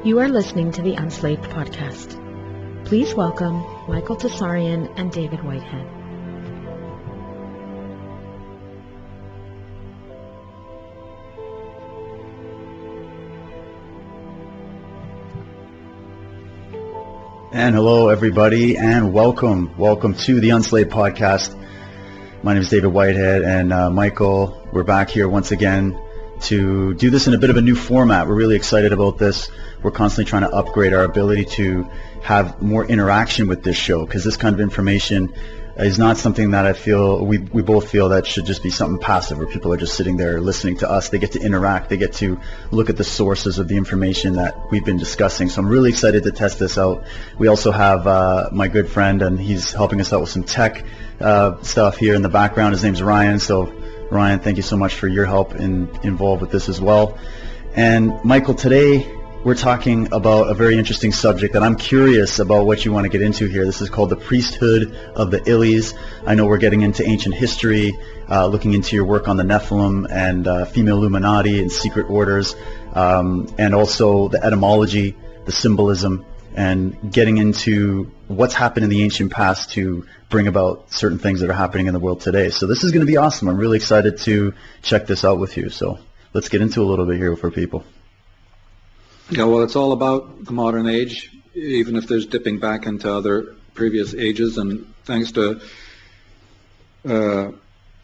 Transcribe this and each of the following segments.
You are listening to the Unslaved podcast. Please welcome Michael Tsarion and David Whitehead. And hello, everybody, and welcome to the Unslaved podcast. My name is David Whitehead, and Michael, we're back here once again to do this in a bit of a new format. We're really excited about this. We're constantly trying to upgrade our ability to have more interaction with this show, because this kind of information is not something that I feel, we both feel that should just be something passive where people are just sitting there listening to us. They get to interact. They get to look at the sources of the information that we've been discussing. So I'm really excited to test this out. We also have my good friend, and he's helping us out with some tech stuff here in the background. His name's Ryan. So Ryan, thank you so much for your help involved with this as well. And Michael, today we're talking about a very interesting subject that I'm curious about what you want to get into here. This is called the Priesthood of the Illies. I know we're getting into ancient history, looking into your work on the Nephilim and female Illuminati and secret orders, and also the etymology, the symbolism, and getting into what's happened in the ancient past to bring about certain things that are happening in the world today. So this is going to be awesome. I'm really excited to check this out with you. So let's get into a little bit here for people. Yeah, well, it's all about the modern age, even if there's dipping back into other previous ages. And thanks to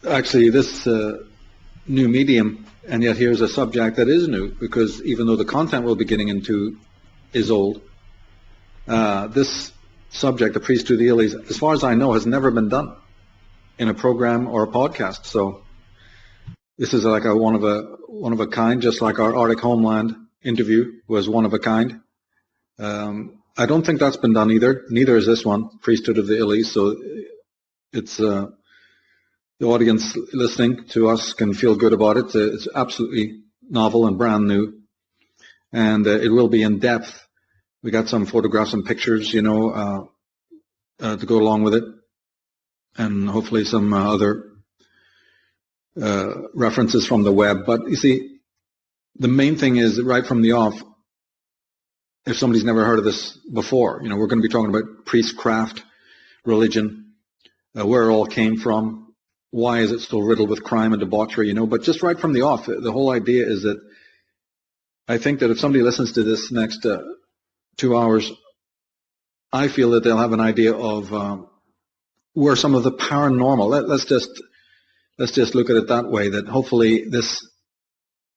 actually this new medium, and yet here's a subject that is new, because even though the content we'll be getting into is old, this subject, the Priesthood of the Illies, as far as I know, has never been done in a program or a podcast. So this is like one of a kind, just like our Arctic Homeland interview was one of a kind. I don't think that's been done either. Neither is this one, Priesthood of the Illies. So it's the audience listening to us can feel good about it. It's absolutely novel and brand new, and it will be in depth. We got some photographs and pictures, to go along with it, and hopefully some other references from the web. But you see, the main thing is that right from the off, if somebody's never heard of this before, we're going to be talking about priestcraft, religion, where it all came from, why is it still riddled with crime and debauchery, But just right from the off, the whole idea is that I think that if somebody listens to this next 2 hours, I feel that they'll have an idea of where some of the paranormal, let's just look at it that way, that hopefully this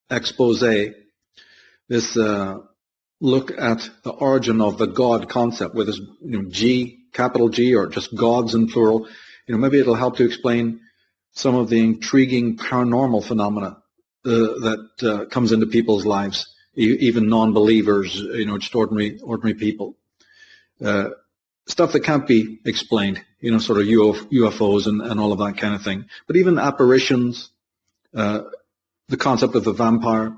expose, this look at the origin of the God concept, whether it's G, capital G, or just gods in plural, maybe it'll help to explain some of the intriguing paranormal phenomena that comes into people's lives, even non-believers, just ordinary people. Stuff that can't be explained, sort of UFOs and all of that kind of thing. But even apparitions, the concept of the vampire,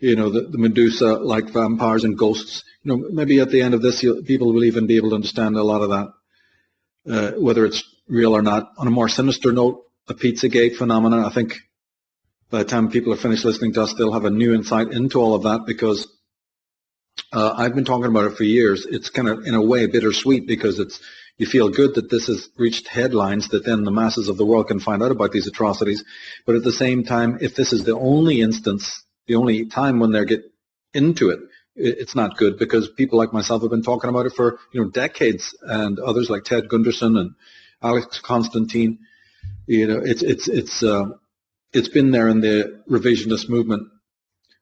the Medusa-like vampires and ghosts. Maybe at the end of this, people will even be able to understand a lot of that, whether it's real or not. On a more sinister note, a Pizzagate phenomenon. I think by the time people are finished listening to us, they'll have a new insight into all of that, because I've been talking about it for years. It's kind of, in a way, bittersweet, because you feel good that this has reached headlines, that then the masses of the world can find out about these atrocities. But at the same time, if this is the only instance, the only time when they get into it, it's not good, because people like myself have been talking about it for decades, and others like Ted Gunderson and Alex Constantine. It's been there in the revisionist movement.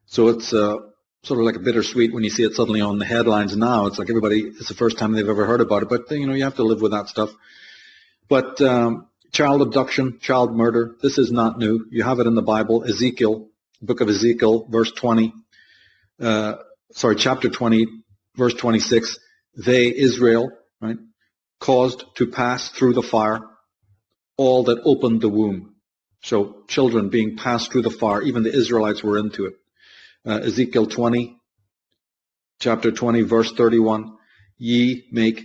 So it's sort of like a bittersweet when you see it suddenly on the headlines now. It's like it's the first time they've ever heard about it, but you have to live with that stuff. But child abduction, child murder, this is not new. You have it in the Bible. Ezekiel, book of Ezekiel, chapter 20, verse 26. They, Israel, right, caused to pass through the fire all that opened the womb. So children being passed through the fire, even the Israelites were into it. Ezekiel 20, chapter 20, verse 31, ye make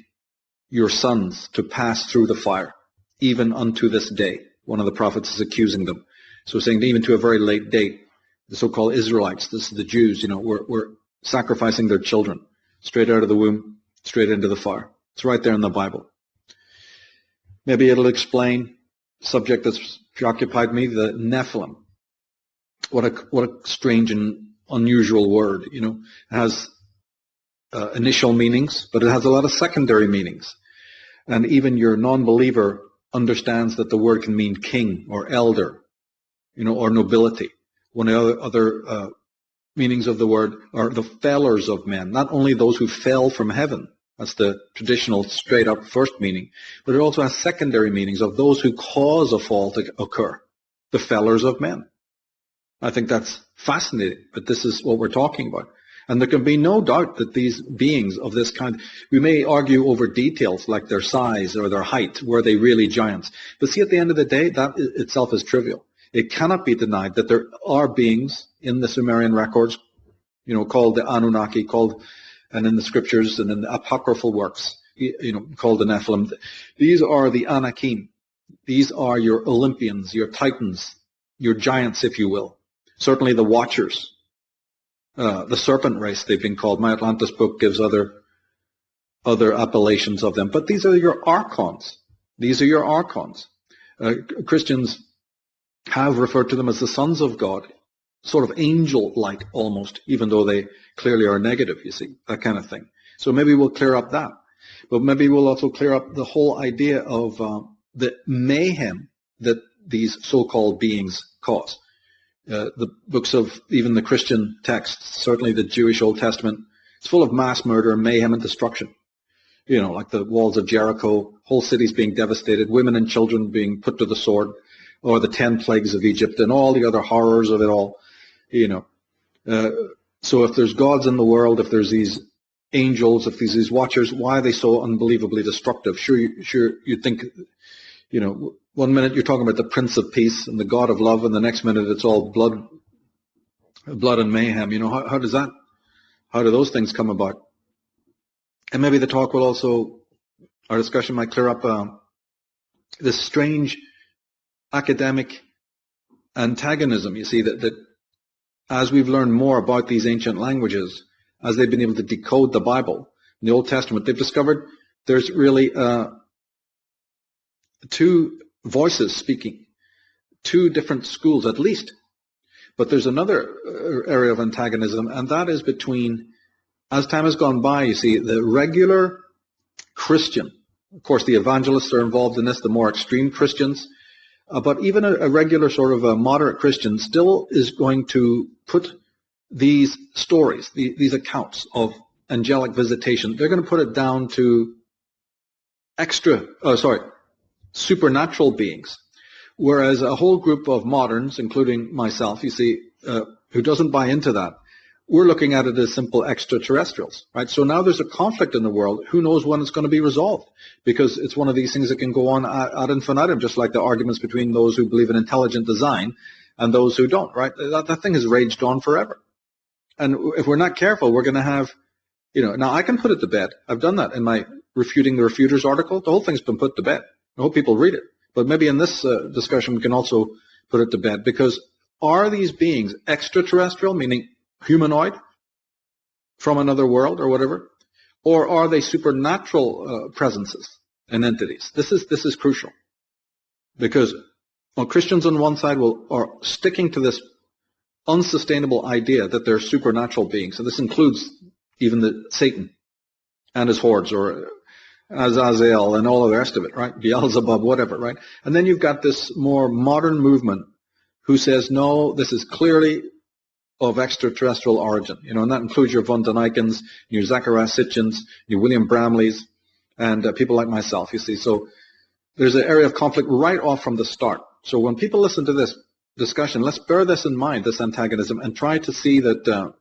your sons to pass through the fire, even unto this day. One of the prophets is accusing them. So saying even to a very late date, the so-called Israelites, this is the Jews, were sacrificing their children. straight out of the womb, straight into the fire. It's right there in the Bible. Maybe it'll explain a subject that's preoccupied me, the Nephilim. What a strange and unusual word, you know. It has initial meanings, but it has a lot of secondary meanings. And even your non-believer understands that the word can mean king or elder, you know, or nobility. One of the other meanings of the word are the fellers of men, not only those who fell from heaven. That's the traditional straight up first meaning, but it also has secondary meanings of those who cause a fall to occur, the fellers of men. I think that's fascinating, but this is what we're talking about. And there can be no doubt that these beings of this kind, we may argue over details like their size or their height, were they really giants? But see, at the end of the day, that itself is trivial. It cannot be denied that there are beings in the Sumerian records, you know, called the Anunnaki, and in the scriptures and in the apocryphal works, you know, called the Nephilim. These are the Anakim. These are your Olympians, your Titans, your giants, if you will. Certainly the Watchers, the serpent race they've been called. My Atlantis book gives other appellations of them. But these are your archons. These are your archons. Christians have referred to them as the sons of God, sort of angel-like almost, even though they clearly are negative, you see, that kind of thing. So maybe we'll clear up that. But maybe we'll also clear up the whole idea of the mayhem that these so-called beings cause. The books of even the Christian texts, certainly the Jewish Old Testament, it's full of mass murder, mayhem, and destruction. You know, like the walls of Jericho, whole cities being devastated, women and children being put to the sword, or the 10 plagues of Egypt, and all the other horrors of it all. You know, so if there's gods in the world, if there's these angels, if there's these watchers, why are they so unbelievably destructive? Sure, you think, you know, one minute you're talking about the Prince of Peace and the God of Love, and the next minute it's all blood and mayhem. You know, how do those things come about? And maybe the talk will also, our discussion might clear up this strange academic antagonism, you see, that as we've learned more about these ancient languages, as they've been able to decode the Bible, in the Old Testament, they've discovered there's really two voices speaking, two different schools at least. But there's another area of antagonism, and that is between, as time has gone by, you see, the regular Christian. Of course, the evangelists are involved in this, the more extreme Christians. But even a regular sort of a moderate Christian still is going to put these stories, these accounts of angelic visitation, they're going to put it down to supernatural beings. Whereas a whole group of moderns, including myself, you see, who doesn't buy into that, we're looking at it as simple extraterrestrials, right? So now there's a conflict in the world. Who knows when it's going to be resolved? Because it's one of these things that can go on ad infinitum, just like the arguments between those who believe in intelligent design and those who don't, right? That thing has raged on forever. And if we're not careful, we're going to have, you know, now I can put it to bed. I've done that in my Refuting the Refuters article. The whole thing's been put to bed. I hope people read it. But maybe in this discussion, we can also put it to bed, because are these beings extraterrestrial, meaning humanoid from another world or whatever, or are they supernatural presences and entities? This is crucial, because Christians on one side are sticking to this unsustainable idea that they're supernatural beings, and this includes even the Satan and his hordes, or Azazel and all the rest of it, right? Beelzebub, whatever, right? And then you've got this more modern movement who says, no, this is clearly of extraterrestrial origin, you know, and that includes your von Dänikens, your Zachariah Sitchins, your William Bramleys, and people like myself, you see. So there's an area of conflict right off from the start. So when people listen to this discussion, let's bear this in mind, this antagonism, and try to see that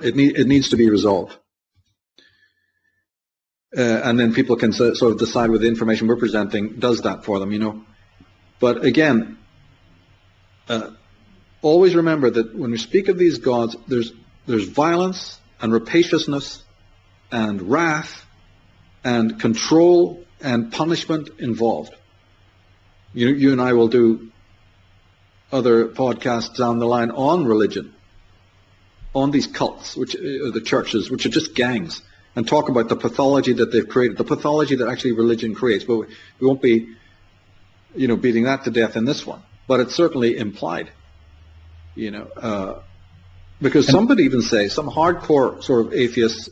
it needs to be resolved. And then people can sort of decide whether the information we're presenting does that for them, you know. But again, always remember that when we speak of these gods, there's violence and rapaciousness and wrath and control and punishment involved. You and I will do other podcasts down the line on religion, on these cults, which the churches, which are just gangs, and talk about the pathology that they've created, the pathology that actually religion creates. But we won't be, beating that to death in this one. But it's certainly implied, because some would even say, some hardcore sort of atheists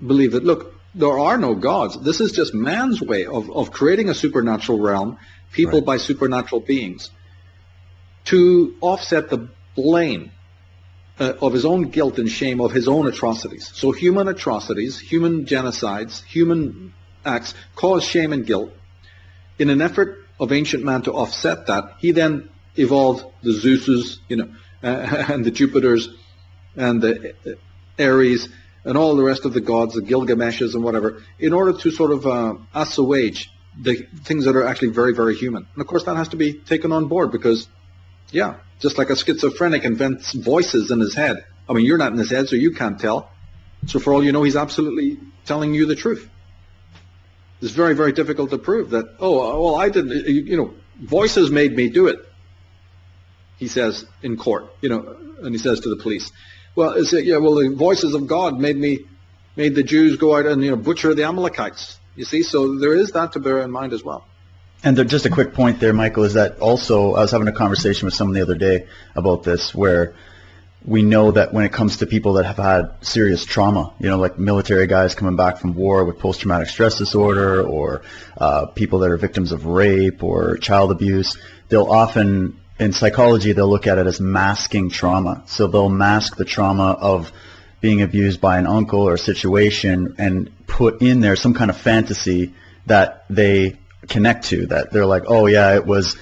believe that, look, there are no gods. This is just man's way of creating a supernatural realm, people by supernatural beings, to offset the blame of his own guilt and shame of his own atrocities. So human atrocities, human genocides, human acts cause shame and guilt. In an effort of ancient man to offset that, he then evolved the Zeuses, and the Jupiters and the Ares and all the rest of the gods, the Gilgameshes and whatever, in order to sort of assuage the things that are actually very, very human. And of course that has to be taken on board because, just like a schizophrenic invents voices in his head. I mean, you're not in his head, so you can't tell. So for all you know, he's absolutely telling you the truth. It's very, very difficult to prove that, I didn't, voices made me do it, he says in court, and he says to the police. Well, the voices of God made the Jews go out and, butcher the Amalekites. You see, so there is that to bear in mind as well. And just a quick point there, Michael, is that also I was having a conversation with someone the other day about this, where we know that when it comes to people that have had serious trauma, like military guys coming back from war with post-traumatic stress disorder, or people that are victims of rape or child abuse, they'll often, in psychology, they'll look at it as masking trauma. So they'll mask the trauma of being abused by an uncle or a situation and put in there some kind of fantasy that they connect to, that they're like, oh yeah, it was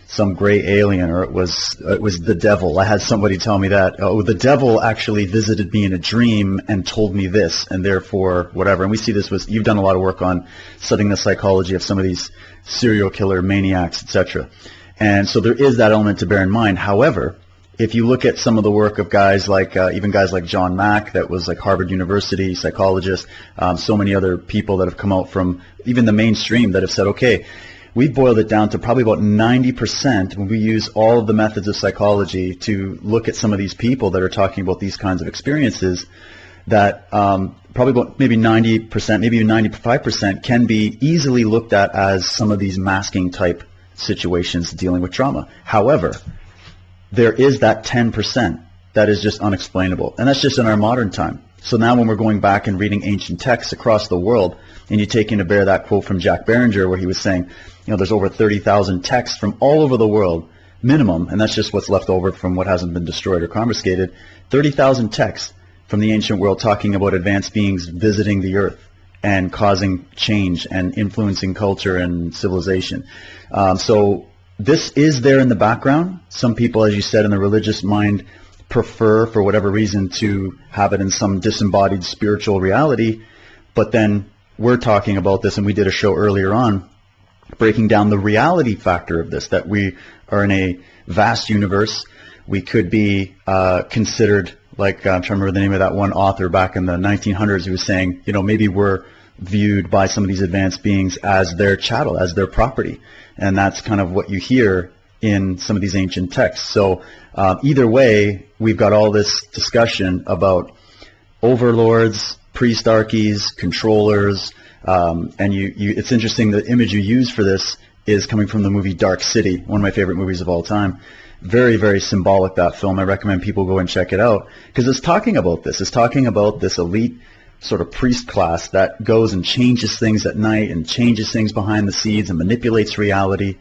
some gray alien, or it was the devil. I had somebody tell me that, oh, the devil actually visited me in a dream and told me this, and therefore whatever. And we see this you've done a lot of work on studying the psychology of some of these serial killer maniacs, etc. And so there is that element to bear in mind. However, if you look at some of the work of guys like, even guys like John Mack, that was like Harvard University psychologist, so many other people that have come out from even the mainstream that have said, okay, we've boiled it down to probably about 90% when we use all of the methods of psychology to look at some of these people that are talking about these kinds of experiences, that probably about maybe 90%, maybe even 95% can be easily looked at as some of these masking type situations dealing with trauma. However, there is that 10% that is just unexplainable, and that's just in our modern time. So now when we're going back and reading ancient texts across the world, and you take into bear that quote from Jack Barringer where he was saying, there's over 30,000 texts from all over the world, minimum, and that's just what's left over from what hasn't been destroyed or confiscated, 30,000 texts from the ancient world talking about advanced beings visiting the earth and causing change and influencing culture and civilization. So this is there in the background. Some people, as you said, in the religious mind prefer, for whatever reason, to have it in some disembodied spiritual reality. But then we're talking about this, and we did a show earlier on, breaking down the reality factor of this, that we are in a vast universe. We could be considered, like, I'm trying to remember the name of that one author back in the 1900s who was saying, maybe we're viewed by some of these advanced beings as their chattel, as their property. And that's kind of what you hear in some of these ancient texts. So either way, we've got all this discussion about overlords, priestarchies, controllers, and it's interesting, the image you use for this is coming from the movie Dark City, one of my favorite movies of all time. Very, very symbolic, that film. I recommend people go and check it out, because it's talking about this. It's talking about this elite sort of priest class that goes and changes things at night and changes things behind the scenes and manipulates reality.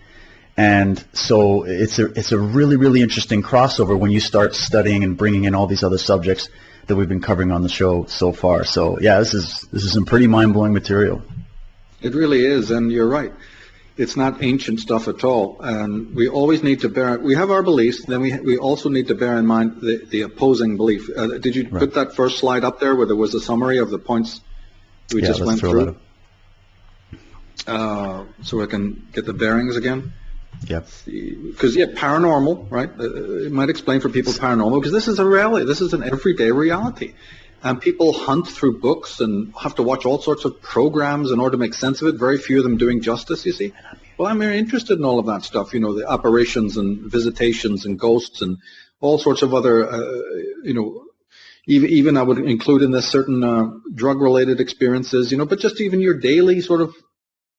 And so it's a really, really interesting crossover when you start studying and bringing in all these other subjects that we've been covering on the show so far. So yeah, this is some pretty mind-blowing material. It really is, and you're right. It's not ancient stuff at all, and we always need to we have our beliefs, then we also need to bear in mind the opposing belief. Did you put that first slide up there where there was a summary of the points we just went through? So I can get the bearings again? Yep. Because, paranormal, right? It might explain for people paranormal, because this is a reality. This is an everyday reality. And people hunt through books and have to watch all sorts of programs in order to make sense of it. Very few of them doing justice, you see. Well, I'm very interested in all of that stuff, the apparitions and visitations and ghosts and all sorts of other, Even I would include in this certain drug-related experiences, but just even your daily sort of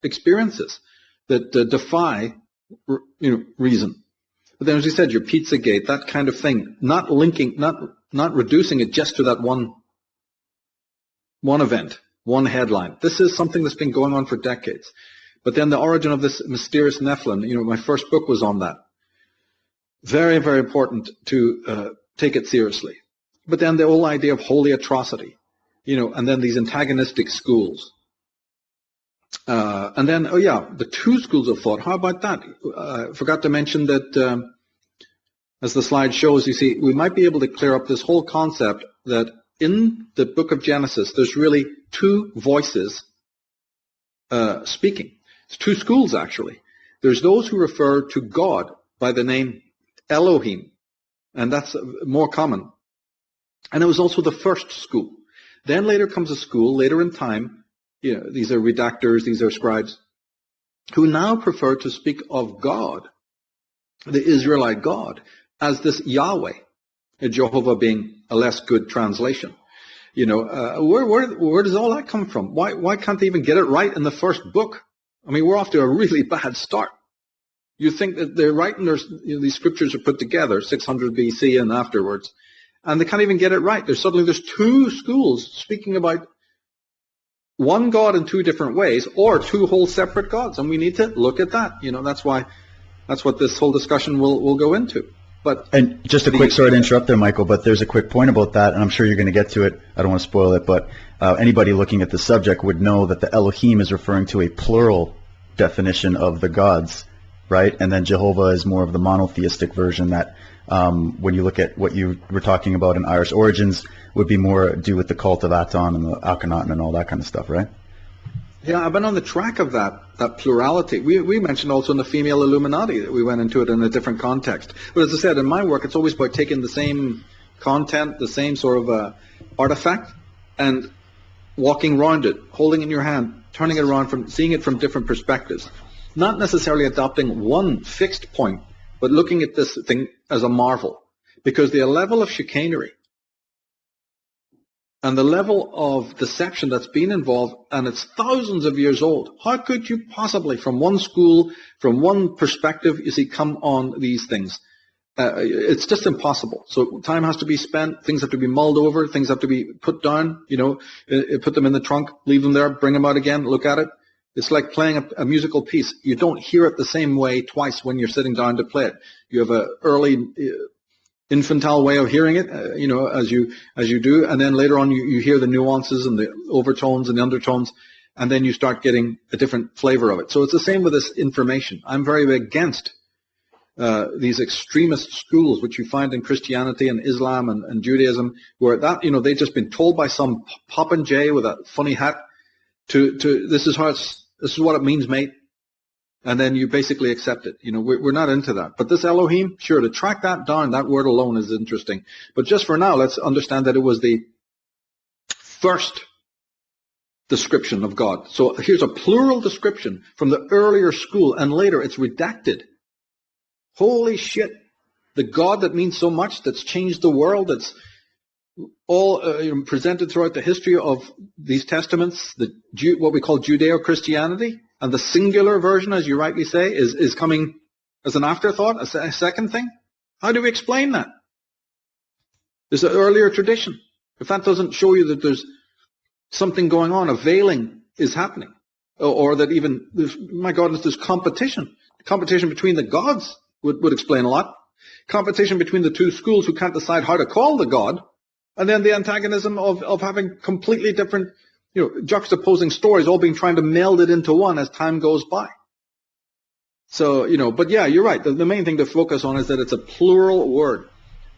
experiences that defy, reason. But then, as you said, your Pizzagate, that kind of thing, not reducing it just to that one event, one headline. This is something that's been going on for decades. But then the origin of this mysterious Nephilim, my first book was on that. Very, very important to take it seriously. But then the whole idea of holy atrocity, and then these antagonistic schools. And then, the two schools of thought. How about that? I forgot to mention that, as the slide shows, you see, we might be able to clear up this whole concept that in the book of Genesis, there's really two voices speaking. It's two schools, actually. There's those who refer to God by the name Elohim, and that's more common. And it was also the first school. Then later comes a school, later in time, these are redactors, these are scribes, who now prefer to speak of God, the Israelite God, as this Yahweh, Jehovah being a less good translation. Where does all that come from? Why can't they even get it right in the first book? I mean, we're off to a really bad start. You think that they're writing these scriptures are put together, 600 BC and afterwards, and they can't even get it right. There's two schools speaking about one God in two different ways, or two whole separate gods, and we need to look at that. That's what this whole discussion will go into. And just a quick, sorry to interrupt there, Michael, but there's a quick point about that, and I'm sure you're going to get to it. I don't want to spoil it, but anybody looking at the subject would know that the Elohim is referring to a plural definition of the gods, right? And then Jehovah is more of the monotheistic version that, when you look at what you were talking about in Irish origins, would be more do with the cult of Aton and the Akhenaten and all that kind of stuff, right? Yeah, I've been on the track of that plurality. We mentioned also in the female Illuminati that we went into it in a different context. But as I said, in my work, it's always about taking the same content, the same sort of artifact, and walking around it, holding it in your hand, turning it around, seeing it from different perspectives. Not necessarily adopting one fixed point, but looking at this thing as a marvel. Because the level of chicanery and the level of deception that's been involved, and it's thousands of years old. How could you possibly, from one school, from one perspective, come on these things? It's just impossible. So time has to be spent, things have to be mulled over, things have to be put down, put them in the trunk, leave them there, bring them out again, look at it. It's like playing a musical piece. You don't hear it the same way twice when you're sitting down to play it. You have an early infantile way of hearing it, as you do, and then later on you hear the nuances and the overtones and the undertones, and then you start getting a different flavor of it. So it's the same with this information. I'm very against these extremist schools, which you find in Christianity and Islam and Judaism, where they've just been told by some popinjay with a funny hat to this is what it means, mate. And then you basically accept it. We're not into that. But this Elohim, sure, to track that down, that word alone is interesting. But just for now, let's understand that it was the first description of God. So here's a plural description from the earlier school, and later it's redacted. Holy shit. The God that means so much, that's changed the world, that's all presented throughout the history of these testaments, what we call Judeo-Christianity, and the singular version, as you rightly say, is coming as an afterthought, a second thing. How do we explain that? There's an earlier tradition. If that doesn't show you that there's something going on, a veiling is happening, or that even, my goodness, there's competition. Competition between the gods would explain a lot. Competition between the two schools who can't decide how to call the god, and then the antagonism of having completely different, juxtaposing stories, all being trying to meld it into one as time goes by. So, but yeah, you're right. The main thing to focus on is that it's a plural word.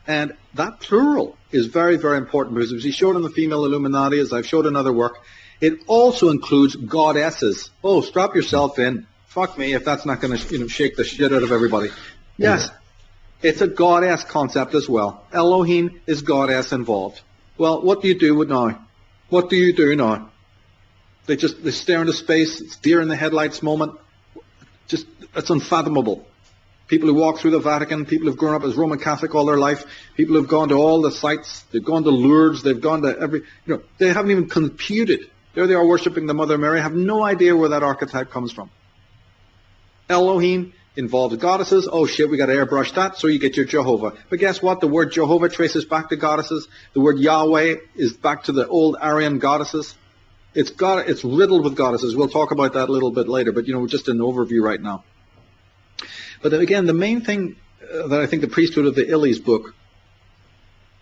And that plural is very, very important, because as we showed in the female Illuminati, as I've showed in other work, it also includes goddesses. Oh, strap yourself in. Fuck me if that's not going to shake the shit out of everybody. Yes, it's a goddess concept as well. Elohim is goddess involved. Well, what do you do with now? What do you do now? They stare into space. It's deer in the headlights moment. Just, it's unfathomable. People who walk through the Vatican, people who've grown up as Roman Catholic all their life, people who've gone to all the sites, they've gone to Lourdes, they've gone to they haven't even computed. There they are worshipping the Mother Mary, have no idea where that archetype comes from. Elohim involves goddesses. Oh shit, we got to airbrush that, so you get your Jehovah. But guess what? The word Jehovah traces back to goddesses. The word Yahweh is back to the old Aryan goddesses. It's riddled with goddesses. We'll talk about that a little bit later, but just an overview right now. But again, the main thing that I think the Priesthood of the Illies book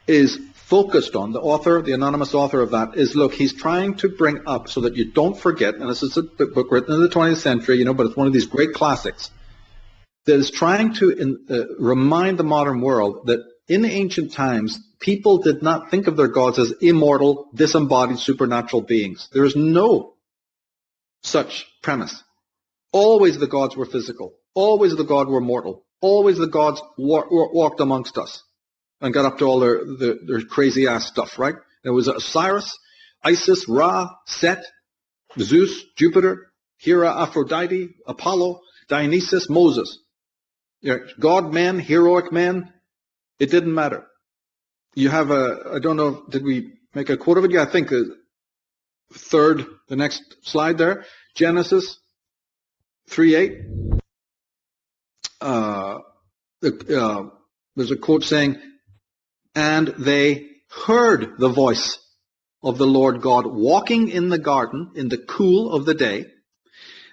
is focused on, the author, the anonymous author of that, is, look, he's trying to bring up so that you don't forget, and this is a book written in the 20th century, but it's one of these great classics, that is trying to remind the modern world that in the ancient times, people did not think of their gods as immortal, disembodied, supernatural beings. There is no such premise. Always the gods were physical. Always the gods were mortal. Always the gods walked amongst us and got up to all their crazy-ass stuff, right? There was Osiris, Isis, Ra, Set, Zeus, Jupiter, Hera, Aphrodite, Apollo, Dionysus, Moses. God, man, heroic man, it didn't matter. You have I don't know, did we make a quote of it? Yeah, I think the next slide there, Genesis 3:8. There's a quote saying, and they heard the voice of the Lord God walking in the garden in the cool of the day,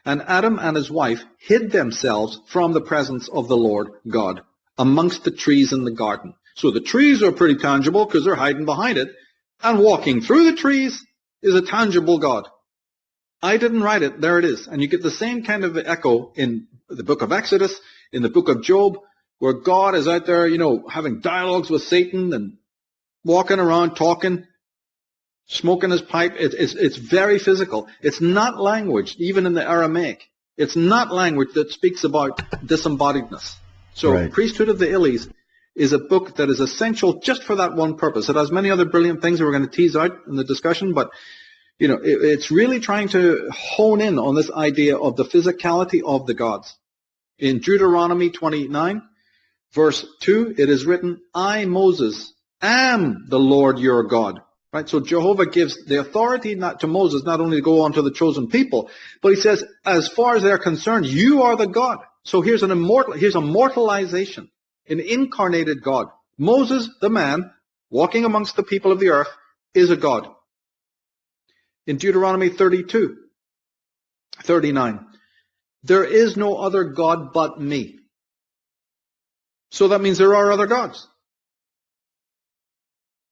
and Adam and his wife hid themselves from the presence of the Lord God amongst the trees in the garden. So the trees are pretty tangible because they're hiding behind it, and walking through the trees is a tangible God. I didn't write it, there it is. And you get the same kind of echo in the book of Exodus, in the book of Job, where God is out there, having dialogues with Satan and walking around, talking, smoking his pipe. It's very physical. It's not language, even in the Aramaic. It's not language that speaks about disembodiedness. So Right. Priesthood of the Illies is a book that is essential just for that one purpose. It has many other brilliant things that we're going to tease out in the discussion, but it's really trying to hone in on this idea of the physicality of the gods. In Deuteronomy 29, verse 2, it is written, I, Moses, am the Lord your God. Right? So Jehovah gives the authority to Moses not only to go on to the chosen people, but he says, as far as they're concerned, you are the God. So here's a mortalization, an incarnated God. Moses, the man, walking amongst the people of the earth, is a God. In Deuteronomy 39, there is no other God but me. So that means there are other gods.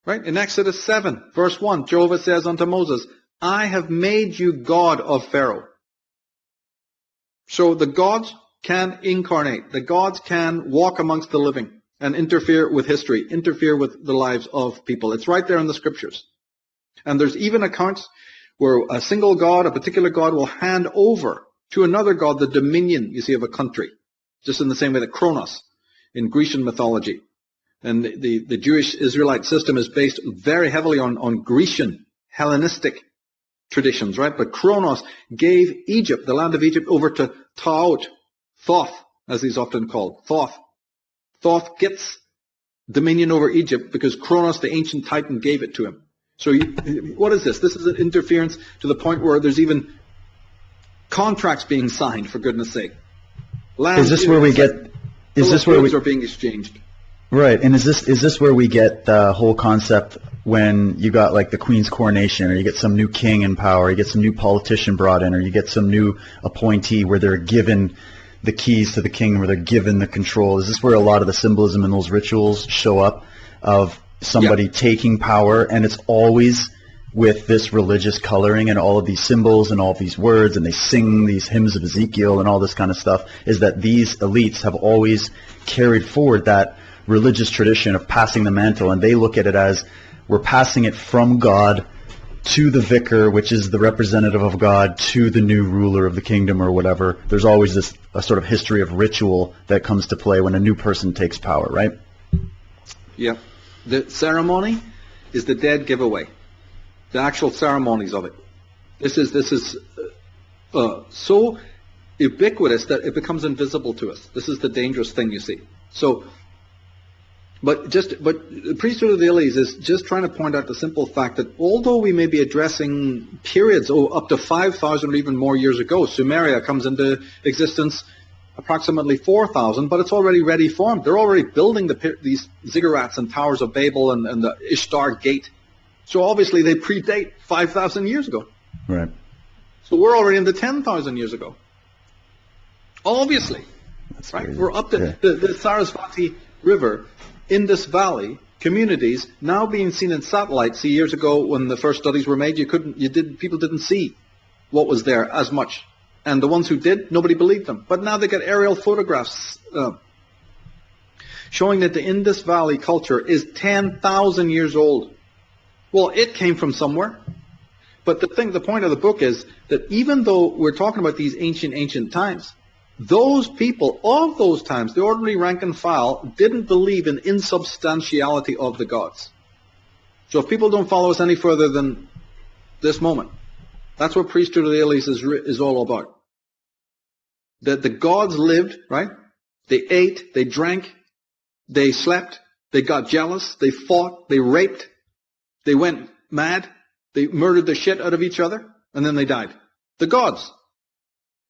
Right? In Exodus 7, verse 1, Jehovah says unto Moses, I have made you God of Pharaoh. So the gods can incarnate. The gods can walk amongst the living and interfere with history, interfere with the lives of people. It's right there in the scriptures. And there's even accounts where a single god, a particular god, will hand over to another god the dominion, you see, of a country. Just in the same way that Kronos in Grecian mythology. And the Jewish Israelite system is based very heavily on Grecian, Hellenistic traditions, right? But Kronos gave Egypt, the land of Egypt, over to Thoth, as he's often called, Thoth. Thoth gets dominion over Egypt because Kronos, the ancient titan, gave it to him. So what is this? This is an interference to the point where there's even contracts being signed, for goodness sake. Is this where we get... Is this where we are being exchanged? Right, and is this where we get the whole concept when you got like the Queen's coronation, or you get some new king in power, you get some new politician brought in, or you get some new appointee where they're given the keys to the kingdom, where they're given the control? Is this where a lot of the symbolism in those rituals show up of somebody taking power, and it's always with this religious coloring and all of these symbols and all of these words, and they sing these hymns of Ezekiel and all this kind of stuff, is that these elites have always carried forward that religious tradition of passing the mantle, and they look at it as we're passing it from God to the vicar, which is the representative of God, to the new ruler of the kingdom or whatever. There's always a sort of history of ritual that comes to play when a new person takes power, right? Yeah. The ceremony is the dead giveaway. The actual ceremonies of it. This is so ubiquitous that it becomes invisible to us. This is the dangerous thing, you see. So, but the priesthood of the Elys is just trying to point out the simple fact that although we may be addressing periods up to 5,000 or even more years ago, Sumeria comes into existence approximately 4,000, but it's already ready formed. They're already building these ziggurats and towers of Babel and the Ishtar Gate. So obviously they predate 5,000 years ago. Right. So we're already into 10,000 years ago. Obviously. That's right? crazy. We're up to the Sarasvati River. In this valley, communities now being seen in satellites. See, years ago when the first studies were made, people didn't see what was there as much. And the ones who did, nobody believed them. But now they get aerial photographs showing that the Indus Valley culture is 10,000 years old. Well, it came from somewhere. But the point of the book is that even though we're talking about these ancient times, those people of those times, the ordinary rank and file, didn't believe in insubstantiality of the gods. So if people don't follow us any further than this moment, that's what Priesthood of the Elys is all about. That the gods lived, right? They ate, they drank, they slept, they got jealous, they fought, they raped, they went mad, they murdered the shit out of each other, and then they died. The gods.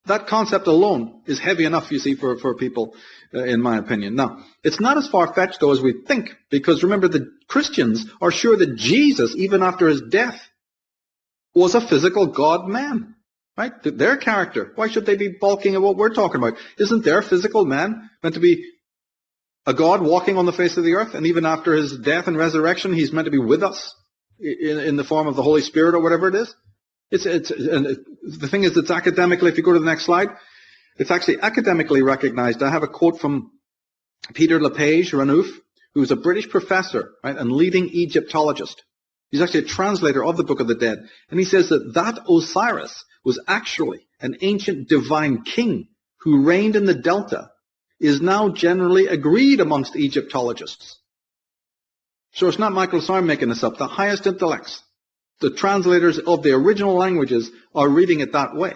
That concept alone is heavy enough, you see, for people, in my opinion. Now, it's not as far-fetched, though, as we think, because remember, the Christians are sure that Jesus, even after his death, was a physical God-man, right? Their character. Why should they be balking at what we're talking about? Isn't their physical man meant to be a God walking on the face of the earth? And even after his death and resurrection, he's meant to be with us in the form of the Holy Spirit or whatever it is? The thing is, it's academically, if you go to the next slide, it's actually academically recognized. I have a quote from Peter Lepage Renouf, who's a British professor, right, and leading Egyptologist. He's actually a translator of the Book of the Dead. And he says that Osiris was actually an ancient divine king who reigned in the Delta is now generally agreed amongst Egyptologists. So it's not Michael Tsarion making this up. The highest intellects, the translators of the original languages, are reading it that way.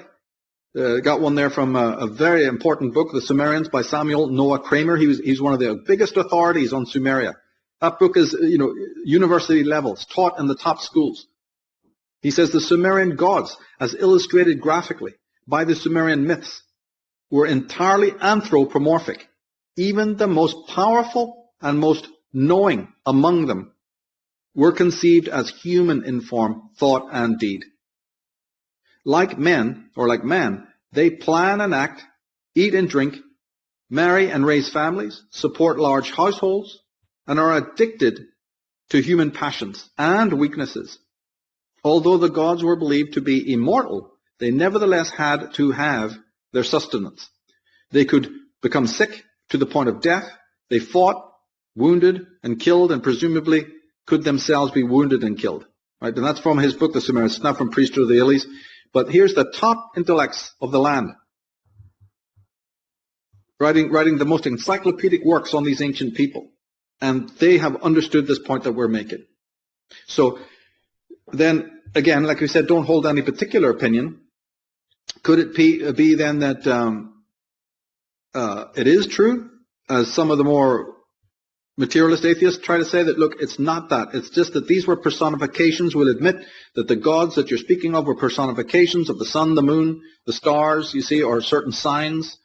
Got one there from a very important book, The Sumerians, by Samuel Noah Kramer. He's one of the biggest authorities on Sumeria. That book is, university level. It's taught in the top schools. He says the Sumerian gods, as illustrated graphically by the Sumerian myths, were entirely anthropomorphic. Even the most powerful and most knowing among them were conceived as human in form, thought, and deed. Like men, or like man, they plan and act, eat and drink, marry and raise families, support large households, and are addicted to human passions and weaknesses. Although the gods were believed to be immortal, they nevertheless had to have their sustenance. They could become sick to the point of death. They fought, wounded, and killed, and presumably could themselves be wounded and killed. Right? And that's from his book, The Sumerians. It's not from Priesthood of the Elys. But here's the top intellects of the land, writing the most encyclopedic works on these ancient people. And they have understood this point that we're making. So then, again, like we said, don't hold any particular opinion. Could it be then that it is true, as some of the more materialist atheists try to say, that, look, it's not that. It's just that these were personifications. We'll admit that the gods that you're speaking of were personifications of the sun, the moon, the stars, you see, or certain signs.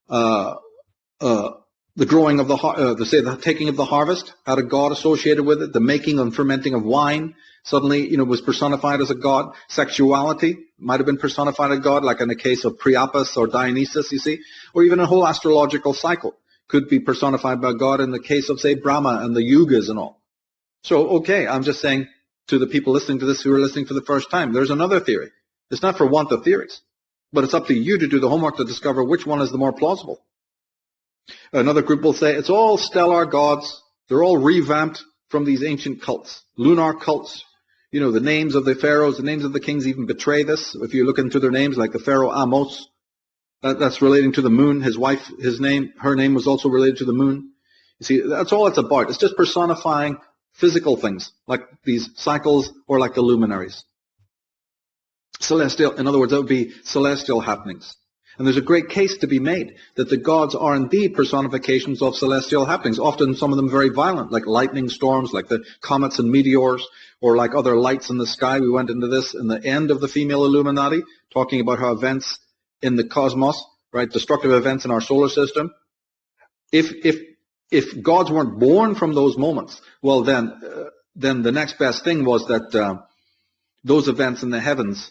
The growing of the taking of the harvest had a god associated with it. The making and fermenting of wine suddenly, was personified as a god. Sexuality might have been personified as a god, like in the case of Priapus or Dionysus, you see, or even a whole astrological cycle could be personified by God in the case of, say, Brahma and the Yugas and all. So, okay, I'm just saying to the people listening to this who are listening for the first time, there's another theory. It's not for want of theories, but it's up to you to do the homework to discover which one is the more plausible. Another group will say it's all stellar gods. They're all revamped from these ancient cults, lunar cults. The names of the pharaohs, the names of the kings even betray this. If you look into their names, like the pharaoh Amos, that's relating to the moon. His wife, her name was also related to the moon. You see, that's all it's about. It's just personifying physical things, like these cycles or like the luminaries. Celestial, in other words, that would be celestial happenings. And there's a great case to be made that the gods are indeed personifications of celestial happenings, often some of them very violent, like lightning storms, like the comets and meteors, or like other lights in the sky. We went into this in the end of the female Illuminati, talking about how events in the cosmos, right, destructive events in our solar system, if gods weren't born from those moments, well then the next best thing was that those events in the heavens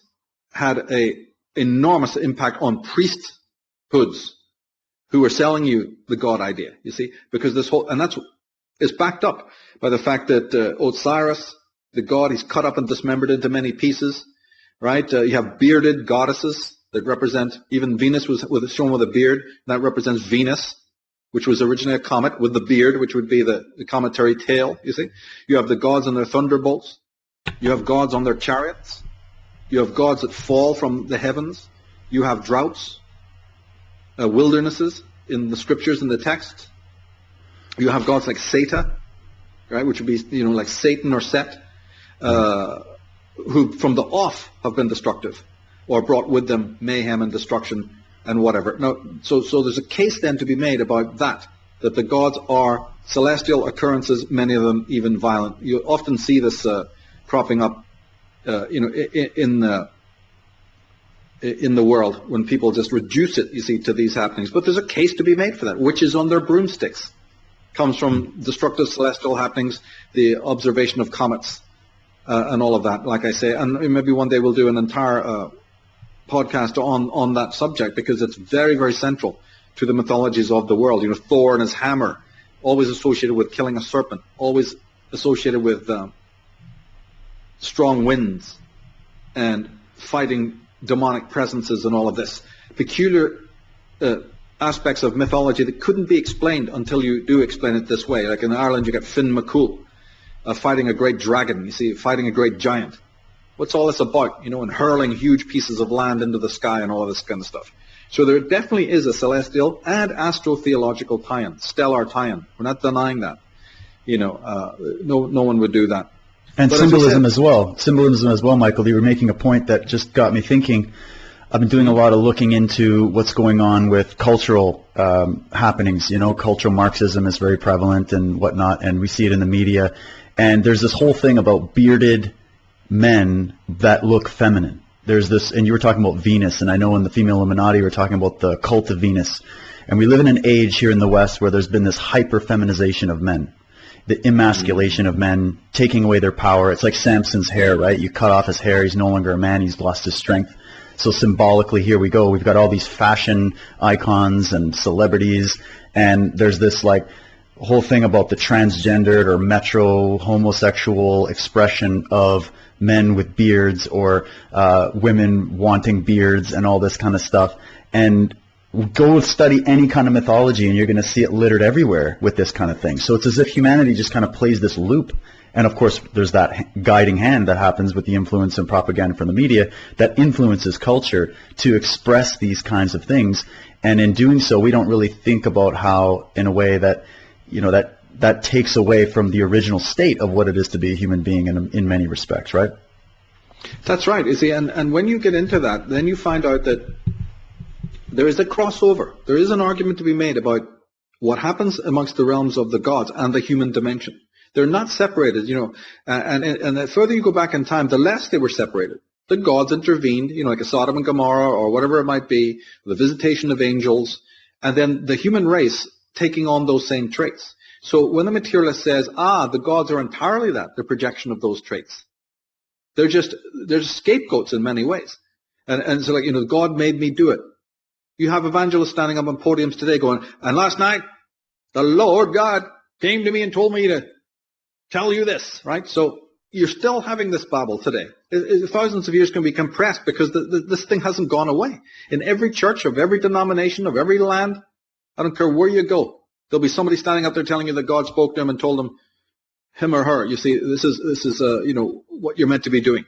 had a enormous impact on priesthoods who were selling you the God idea, you see, because this whole, and that's, is backed up by the fact that Osiris, the god, he's cut up and dismembered into many pieces, right? You have bearded goddesses that represent, even Venus was shown with a beard, that represents Venus, which was originally a comet with the beard, which would be the cometary tail, you see. You have the gods and their thunderbolts. You have gods on their chariots. You have gods that fall from the heavens. You have droughts, wildernesses in the scriptures and the text. You have gods like Seta, right, which would be, you know, like Satan or Set, who from the off have been destructive or brought with them mayhem and destruction and whatever. Now, so there's a case then to be made about that the gods are celestial occurrences, many of them even violent. You often see this cropping up, in the world when people just reduce it, you see, to these happenings. But there's a case to be made for that. Witches on their broomsticks comes from destructive celestial happenings, the observation of comets, and all of that, like I say. And maybe one day we'll do an entire podcast on that subject, because it's very, very central to the mythologies of the world. You know, Thor and his hammer, always associated with killing a serpent, always associated with strong winds and fighting demonic presences and all of this. Peculiar aspects of mythology that couldn't be explained until you do explain it this way. Like in Ireland, you got Finn McCool fighting a great dragon, you see, fighting a great giant. What's all this about? You know, and hurling huge pieces of land into the sky and all of this kind of stuff. So there definitely is a celestial and astrotheological tie-in, stellar tie-in. We're not denying that. You know, no one would do that. And but symbolism as well. Symbolism as well, Michael. You were making a point that just got me thinking. I've been doing a lot of looking into what's going on with cultural happenings. You know, cultural Marxism is very prevalent and whatnot, and we see it in the media. And there's this whole thing about bearded men that look feminine. There's this, and you were talking about Venus, and I know in the female Illuminati we're talking about the cult of Venus. And we live in an age here in the West where there's been this hyper-feminization of men. The emasculation of men, taking away their power. It's like Samson's hair, right? You cut off his hair, he's no longer a man, he's lost his strength. So symbolically, here we go. We've got all these fashion icons and celebrities, and there's this like whole thing about the transgendered or metro homosexual expression of men with beards, or women wanting beards and all this kind of stuff. And go study any kind of mythology and you're going to see it littered everywhere with this kind of thing. So it's as if humanity just kind of plays this loop. And of course, there's that guiding hand that happens with the influence and propaganda from the media that influences culture to express these kinds of things. And in doing so, we don't really think about how, in a way that, you know, that takes away from the original state of what it is to be a human being in many respects, right? That's right. You see, and when you get into that, then you find out that there is a crossover. There is an argument to be made about what happens amongst the realms of the gods and the human dimension. They're not separated, you know, and the further you go back in time, the less they were separated. The gods intervened, you know, like a Sodom and Gomorrah or whatever it might be, the visitation of angels, and then the human race taking on those same traits. So when the materialist says, the gods are entirely that, the projection of those traits. They're scapegoats in many ways. And so, like, you know, God made me do it. You have evangelists standing up on podiums today going, and last night, the Lord God came to me and told me to tell you this, right? So you're still having this babble today. Thousands of years can be compressed because this thing hasn't gone away. In every church of every denomination of every land, I don't care where you go, there'll be somebody standing up there telling you that God spoke to him and told him or her, you see, this is you know, what you're meant to be doing.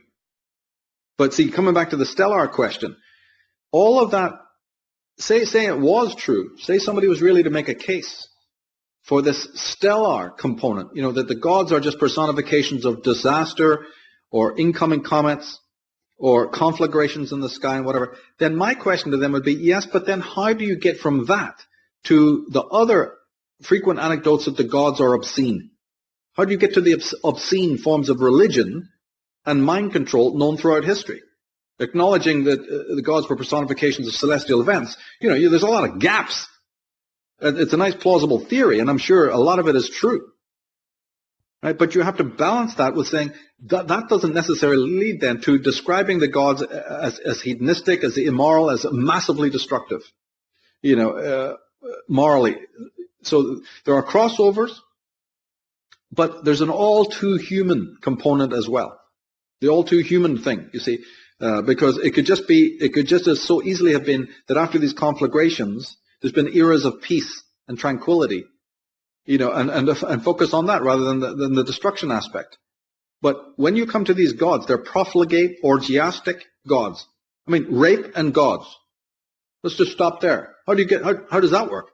But see, coming back to the stellar question, all of that, say it was true, say somebody was really to make a case for this stellar component, you know, that the gods are just personifications of disaster or incoming comets or conflagrations in the sky and whatever, then my question to them would be, yes, but then how do you get from that to the other frequent anecdotes that the gods are obscene? How do you get to the obscene forms of religion and mind control known throughout history? Acknowledging that the gods were personifications of celestial events, there's a lot of gaps. It's a nice plausible theory, and I'm sure a lot of it is true. Right? But you have to balance that with saying that doesn't necessarily lead then to describing the gods as hedonistic, as immoral, as massively destructive, morally. So there are crossovers, but there's an all too human component as well. The all too human thing, you see, because it could just as so easily have been that after these conflagrations, there's been eras of peace and tranquility, and focus on that rather than the destruction aspect. But when you come to these gods, they're profligate, orgiastic gods. I mean, rape and gods. Let's just stop there. How does that work?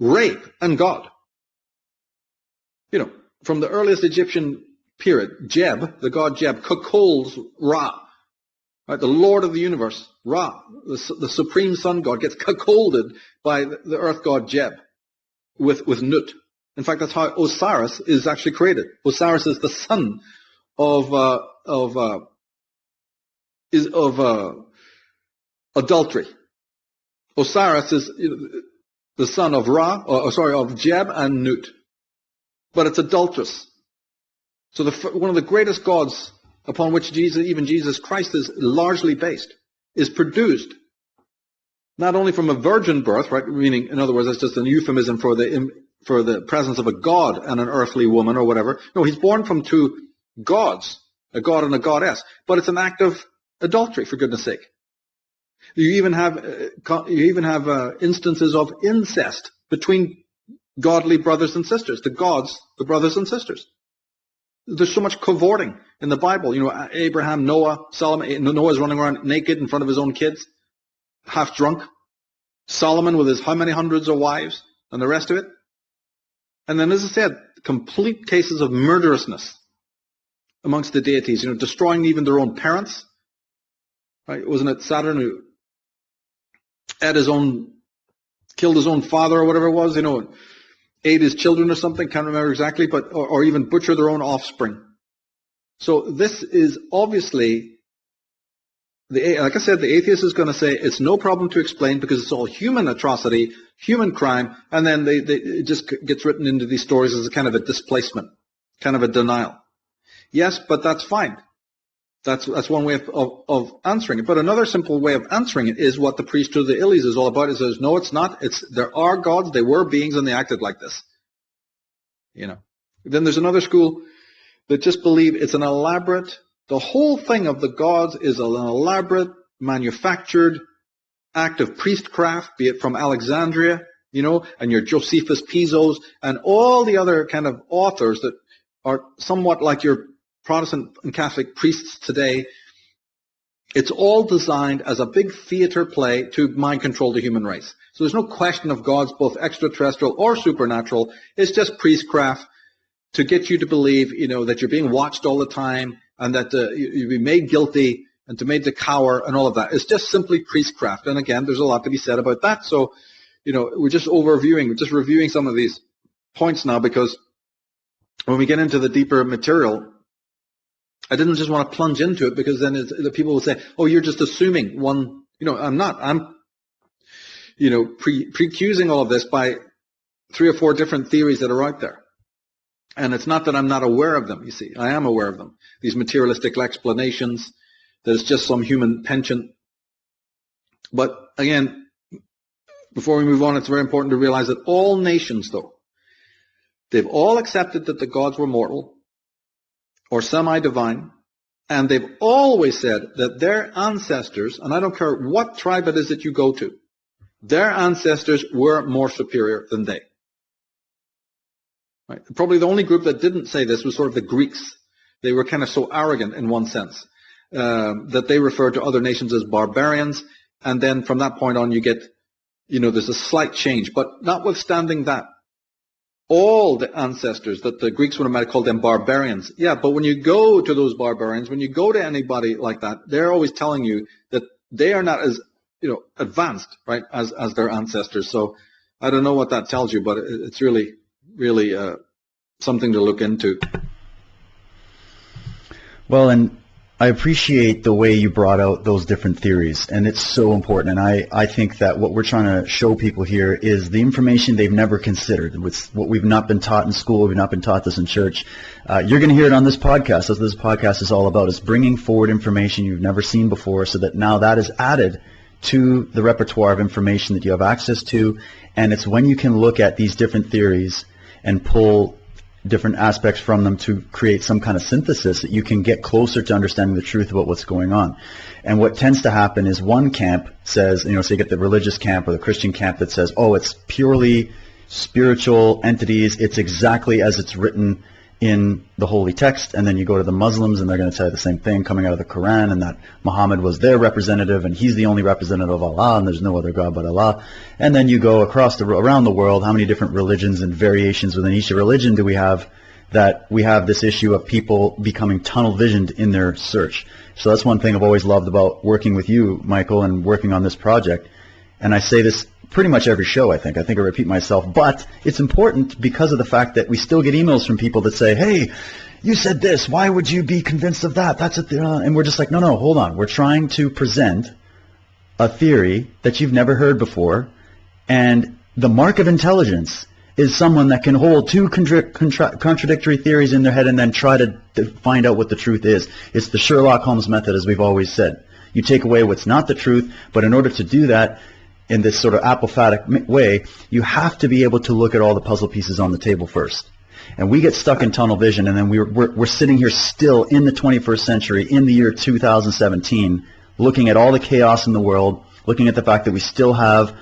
Rape and God. From the earliest Egyptian period, Jeb, the god Jeb, cuckolds Ra. Right, the Lord of the universe, Ra, the supreme sun god, gets cuckolded by the earth god Jeb with Nut. In fact, that's how Osiris is actually created. Osiris is the son of adultery. Osiris is the son of of Jeb and Nut, but it's adulterous. So one of the greatest gods upon which even Jesus Christ is largely based, is produced not only from a virgin birth, right? Meaning, in other words, that's just a euphemism for the presence of a god and an earthly woman or whatever. No, he's born from two gods, a god and a goddess. But it's an act of adultery, for goodness sake. You even have instances of incest between godly brothers and sisters. The gods, the brothers and sisters. There's so much cavorting in the Bible. Abraham, Noah, Solomon. Noah's running around naked in front of his own kids, half drunk. Solomon with his how many hundreds of wives and the rest of it. And then, as I said, complete cases of murderousness amongst the deities, destroying even their own parents. Right? Wasn't it Saturn who killed his own father or whatever it was, ate his children or something, can't remember exactly, but or even butcher their own offspring. So this is obviously, like I said, the atheist is going to say it's no problem to explain because it's all human atrocity, human crime, and then it just gets written into these stories as a kind of a displacement, kind of a denial. Yes, but that's fine. That's one way of answering it. But another simple way of answering it is what the priesthood of the Illies is all about. It says, no, it's not. There are gods, they were beings, and they acted like this. Then there's another school that just believe it's the whole thing of the gods is an elaborate, manufactured act of priestcraft, be it from Alexandria, and your Josephus Pisos, and all the other kind of authors that are somewhat like your Protestant and Catholic priests today. It's all designed as a big theater play to mind control the human race. So there's no question of gods, both extraterrestrial or supernatural. It's just priestcraft to get you to believe, that you're being watched all the time and that you'll be made guilty and to made to cower and all of that. It's just simply priestcraft. And again, there's a lot to be said about that. So, we're just reviewing some of these points now, because when we get into the deeper material, I didn't just want to plunge into it, because then the people will say, oh, you're just assuming one. I'm not. I'm, pre-accusing all of this by 3 or 4 different theories that are out there. And it's not that I'm not aware of them, you see. I am aware of them. These materialistic explanations, that it's just some human penchant. But again, before we move on, it's very important to realize that all nations, though, they've all accepted that the gods were mortal or semi-divine, and they've always said that their ancestors, and I don't care what tribe it is that you go to, their ancestors were more superior than they. Right? Probably the only group that didn't say this was sort of the Greeks. They were kind of so arrogant in one sense that they referred to other nations as barbarians, and then from that point on you get, there's a slight change. But notwithstanding that, all the ancestors that the Greeks would have called them barbarians. Yeah, but when you go to those barbarians, when you go to anybody like that, they're always telling you that they are not as, advanced, right, as their ancestors. So I don't know what that tells you, but it's really, really something to look into. Well, and I appreciate the way you brought out those different theories, and it's so important. And I think that what we're trying to show people here is the information they've never considered. It's what we've not been taught in school. We've not been taught this in church. You're going to hear it on this podcast. That's what this podcast is all about. It's bringing forward information you've never seen before, so that now that is added to the repertoire of information that you have access to. And it's when you can look at these different theories and pull different aspects from them to create some kind of synthesis that you can get closer to understanding the truth about what's going on. And what tends to happen is one camp says, so you get the religious camp or the Christian camp that says, oh, it's purely spiritual entities, it's exactly as it's written in the holy text. And then you go to the Muslims and they're going to tell you the same thing coming out of the Quran, and that Muhammad was their representative and he's the only representative of Allah and there's no other God but Allah. And then you go around the world, how many different religions and variations within each religion do we have, that we have this issue of people becoming tunnel visioned in their search. So that's one thing I've always loved about working with you, Michael, and working on this project. And I say this pretty much every show, I think I repeat myself, but it's important because of the fact that we still get emails from people that say, hey, you said this, why would you be convinced of that? That's and we're just like, no, hold on. We're trying to present a theory that you've never heard before, and the mark of intelligence is someone that can hold two contradictory theories in their head and then try to find out what the truth is. It's the Sherlock Holmes method, as we've always said. You take away what's not the truth, but in order to do that, in this sort of apophatic way, you have to be able to look at all the puzzle pieces on the table first. And we get stuck in tunnel vision, and then we're sitting here still in the 21st century, in the year 2017, looking at all the chaos in the world, looking at the fact that we still have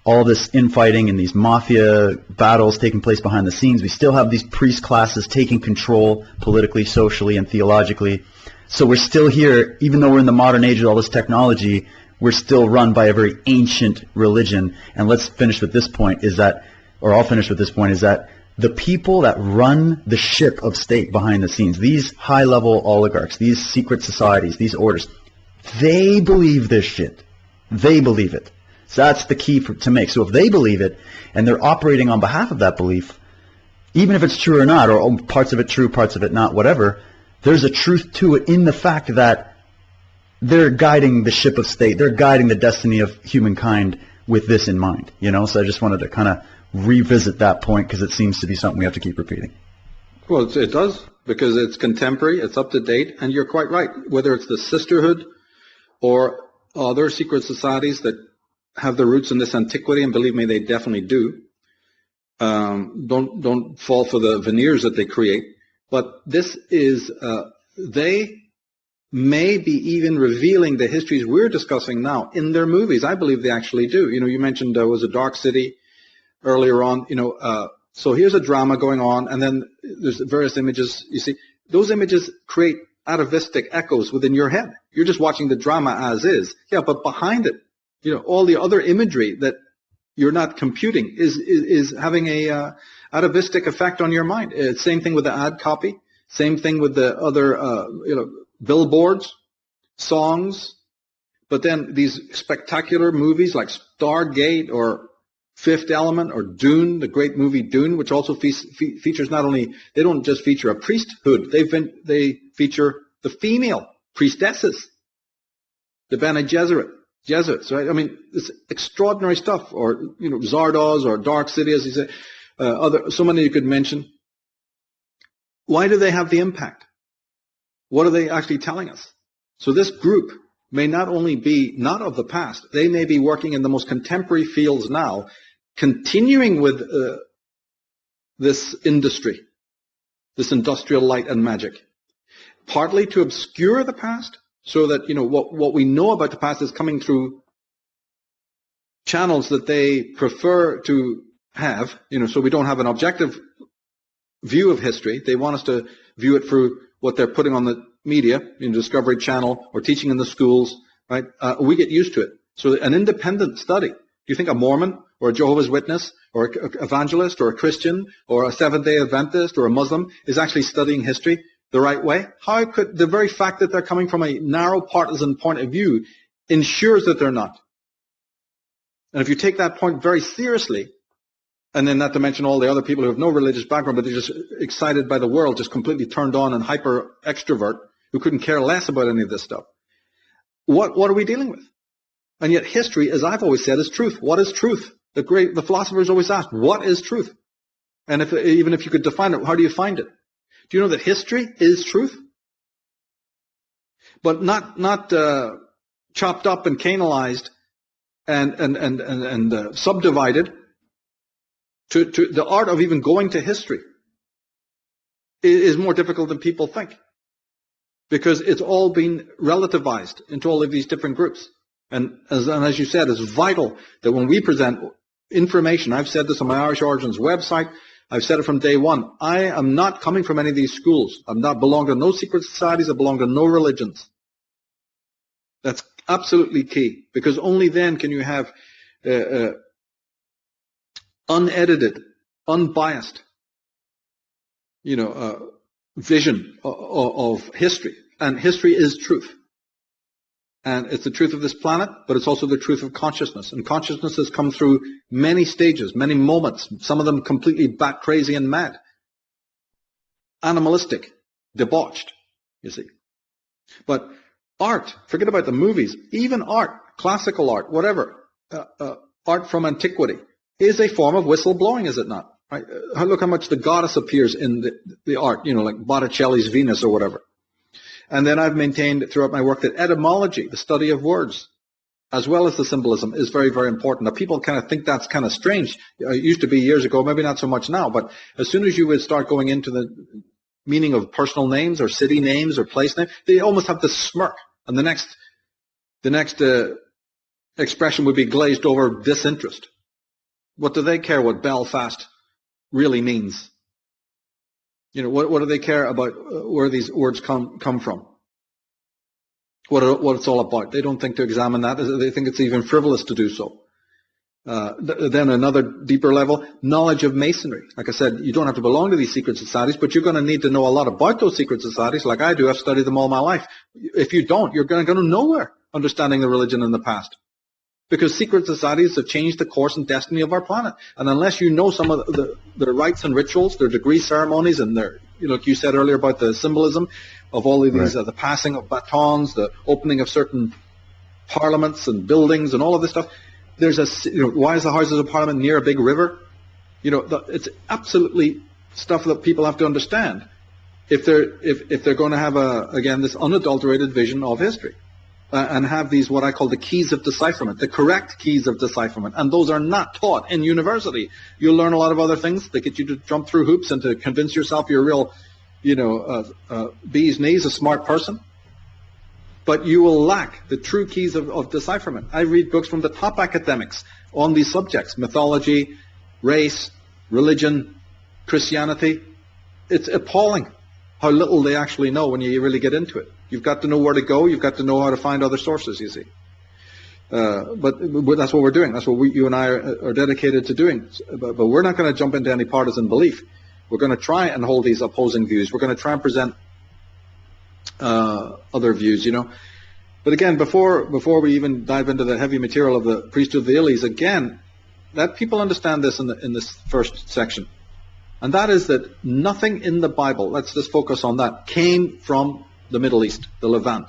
all this infighting and these mafia battles taking place behind the scenes. We still have these priest classes taking control politically, socially, and theologically. So we're still here, even though we're in the modern age with all this technology, we're still run by a very ancient religion. And let's finish with this point, is that, or I'll finish with this point, is that the people that run the ship of state behind the scenes, these high-level oligarchs, these secret societies, these orders, they believe this shit. They believe it. So that's the key to make. So if they believe it, and they're operating on behalf of that belief, even if it's true or not, or parts of it true, parts of it not, whatever, there's a truth to it in the fact that they're guiding the ship of state. They're guiding the destiny of humankind with this in mind, So I just wanted to kind of revisit that point because it seems to be something we have to keep repeating. Well, it does, because it's contemporary, it's up to date, and you're quite right. Whether it's the Sisterhood or other secret societies that have their roots in this antiquity, and believe me, they definitely do. Don't fall for the veneers that they create. But this is, they may be even revealing the histories we're discussing now in their movies. I believe they actually do. You mentioned was a Dark City earlier on. So here's a drama going on, and then there's various images. You see, those images create atavistic echoes within your head. You're just watching the drama as is. Yeah, but behind it, all the other imagery that you're not computing is having a atavistic effect on your mind. Same thing with the ad copy. Same thing with the other, billboards, songs. But then these spectacular movies like Stargate or Fifth Element or Dune, the great movie Dune, which also features not only, they don't just feature a priesthood, they feature the female priestesses, the Bene Gesserits, right? I mean, it's extraordinary stuff. Or, Zardoz or Dark City, as you say, so many you could mention. Why do they have the impact? What are they actually telling us? So this group may not only be not of the past, they may be working in the most contemporary fields now, continuing with this industry, this industrial light and magic, partly to obscure the past, so that, what we know about the past is coming through channels that they prefer to have, so we don't have an objective view of history. They want us to view it through what they're putting on the media, Discovery Channel, or teaching in the schools, right? We get used to it. So an independent study. Do you think a Mormon or a Jehovah's Witness or an evangelist or a Christian or a Seventh-day Adventist or a Muslim is actually studying history the right way? How could the very fact that they're coming from a narrow partisan point of view ensures that they're not? And if you take that point very seriously, and then not to mention all the other people who have no religious background, but they're just excited by the world, just completely turned on and hyper extrovert, who couldn't care less about any of this stuff. What are we dealing with? And yet history, as I've always said, is truth. What is truth? The philosophers always asked, what is truth? And even if you could define it, how do you find it? Do you know that history is truth? But not chopped up and canalized and subdivided to the art of even going to history is more difficult than people think, because it's all been relativized into all of these different groups. And as you said, it's vital that when we present information, I've said this on my Irish Origins website, I've said it from day one, I am not coming from any of these schools. I'm not belong to no secret societies, I belong to no religions. That's absolutely key, because only then can you have unedited, unbiased, vision of history. And history is truth. And it's the truth of this planet, but it's also the truth of consciousness. And consciousness has come through many stages, many moments, some of them completely bat crazy and mad. Animalistic, debauched, you see. But art, forget about the movies, even art, classical art, whatever, art from antiquity, is a form of whistleblowing, is it not? Right? Look how much the goddess appears in the art, like Botticelli's Venus or whatever. And then I've maintained throughout my work that etymology, the study of words, as well as the symbolism, is very, very important. Now, people kind of think that's kind of strange. It used to be years ago, maybe not so much now, but as soon as you would start going into the meaning of personal names or city names or place names, they almost have this smirk. And the next expression would be glazed over disinterest. What do they care what Belfast really means? What do they care about where these words come from? What it's all about. They don't think to examine that. They think it's even frivolous to do so. Then another deeper level, knowledge of masonry. Like I said, you don't have to belong to these secret societies, but you're going to need to know a lot about those secret societies, like I do. I've studied them all my life. If you don't, you're going to go nowhere understanding the religion in the past. Because secret societies have changed the course and destiny of our planet. And unless you know some of their rites and rituals, their degree ceremonies, and their, like you said earlier about the symbolism of all of these, the passing of batons, the opening of certain parliaments and buildings and all of this stuff. There's why is the Houses of Parliament near a big river? It's absolutely stuff that people have to understand if they're going to have this unadulterated vision of history. And have these, what I call the keys of decipherment, the correct keys of decipherment. And those are not taught in university. You'll learn a lot of other things that get you to jump through hoops and to convince yourself you're a real, bee's knees, a smart person. But you will lack the true keys of decipherment. I read books from the top academics on these subjects, mythology, race, religion, Christianity. It's appalling how little they actually know when you really get into it. You've got to know where to go. You've got to know how to find other sources, you see. But that's what we're doing. That's what you and I are dedicated to doing. But we're not going to jump into any partisan belief. We're going to try and hold these opposing views. We're going to try and present other views, But again, before we even dive into the heavy material of the Priesthood of the Illies, again, let people understand this in this first section. And that is that nothing in the Bible, let's just focus on that, came from the Middle East, the Levant.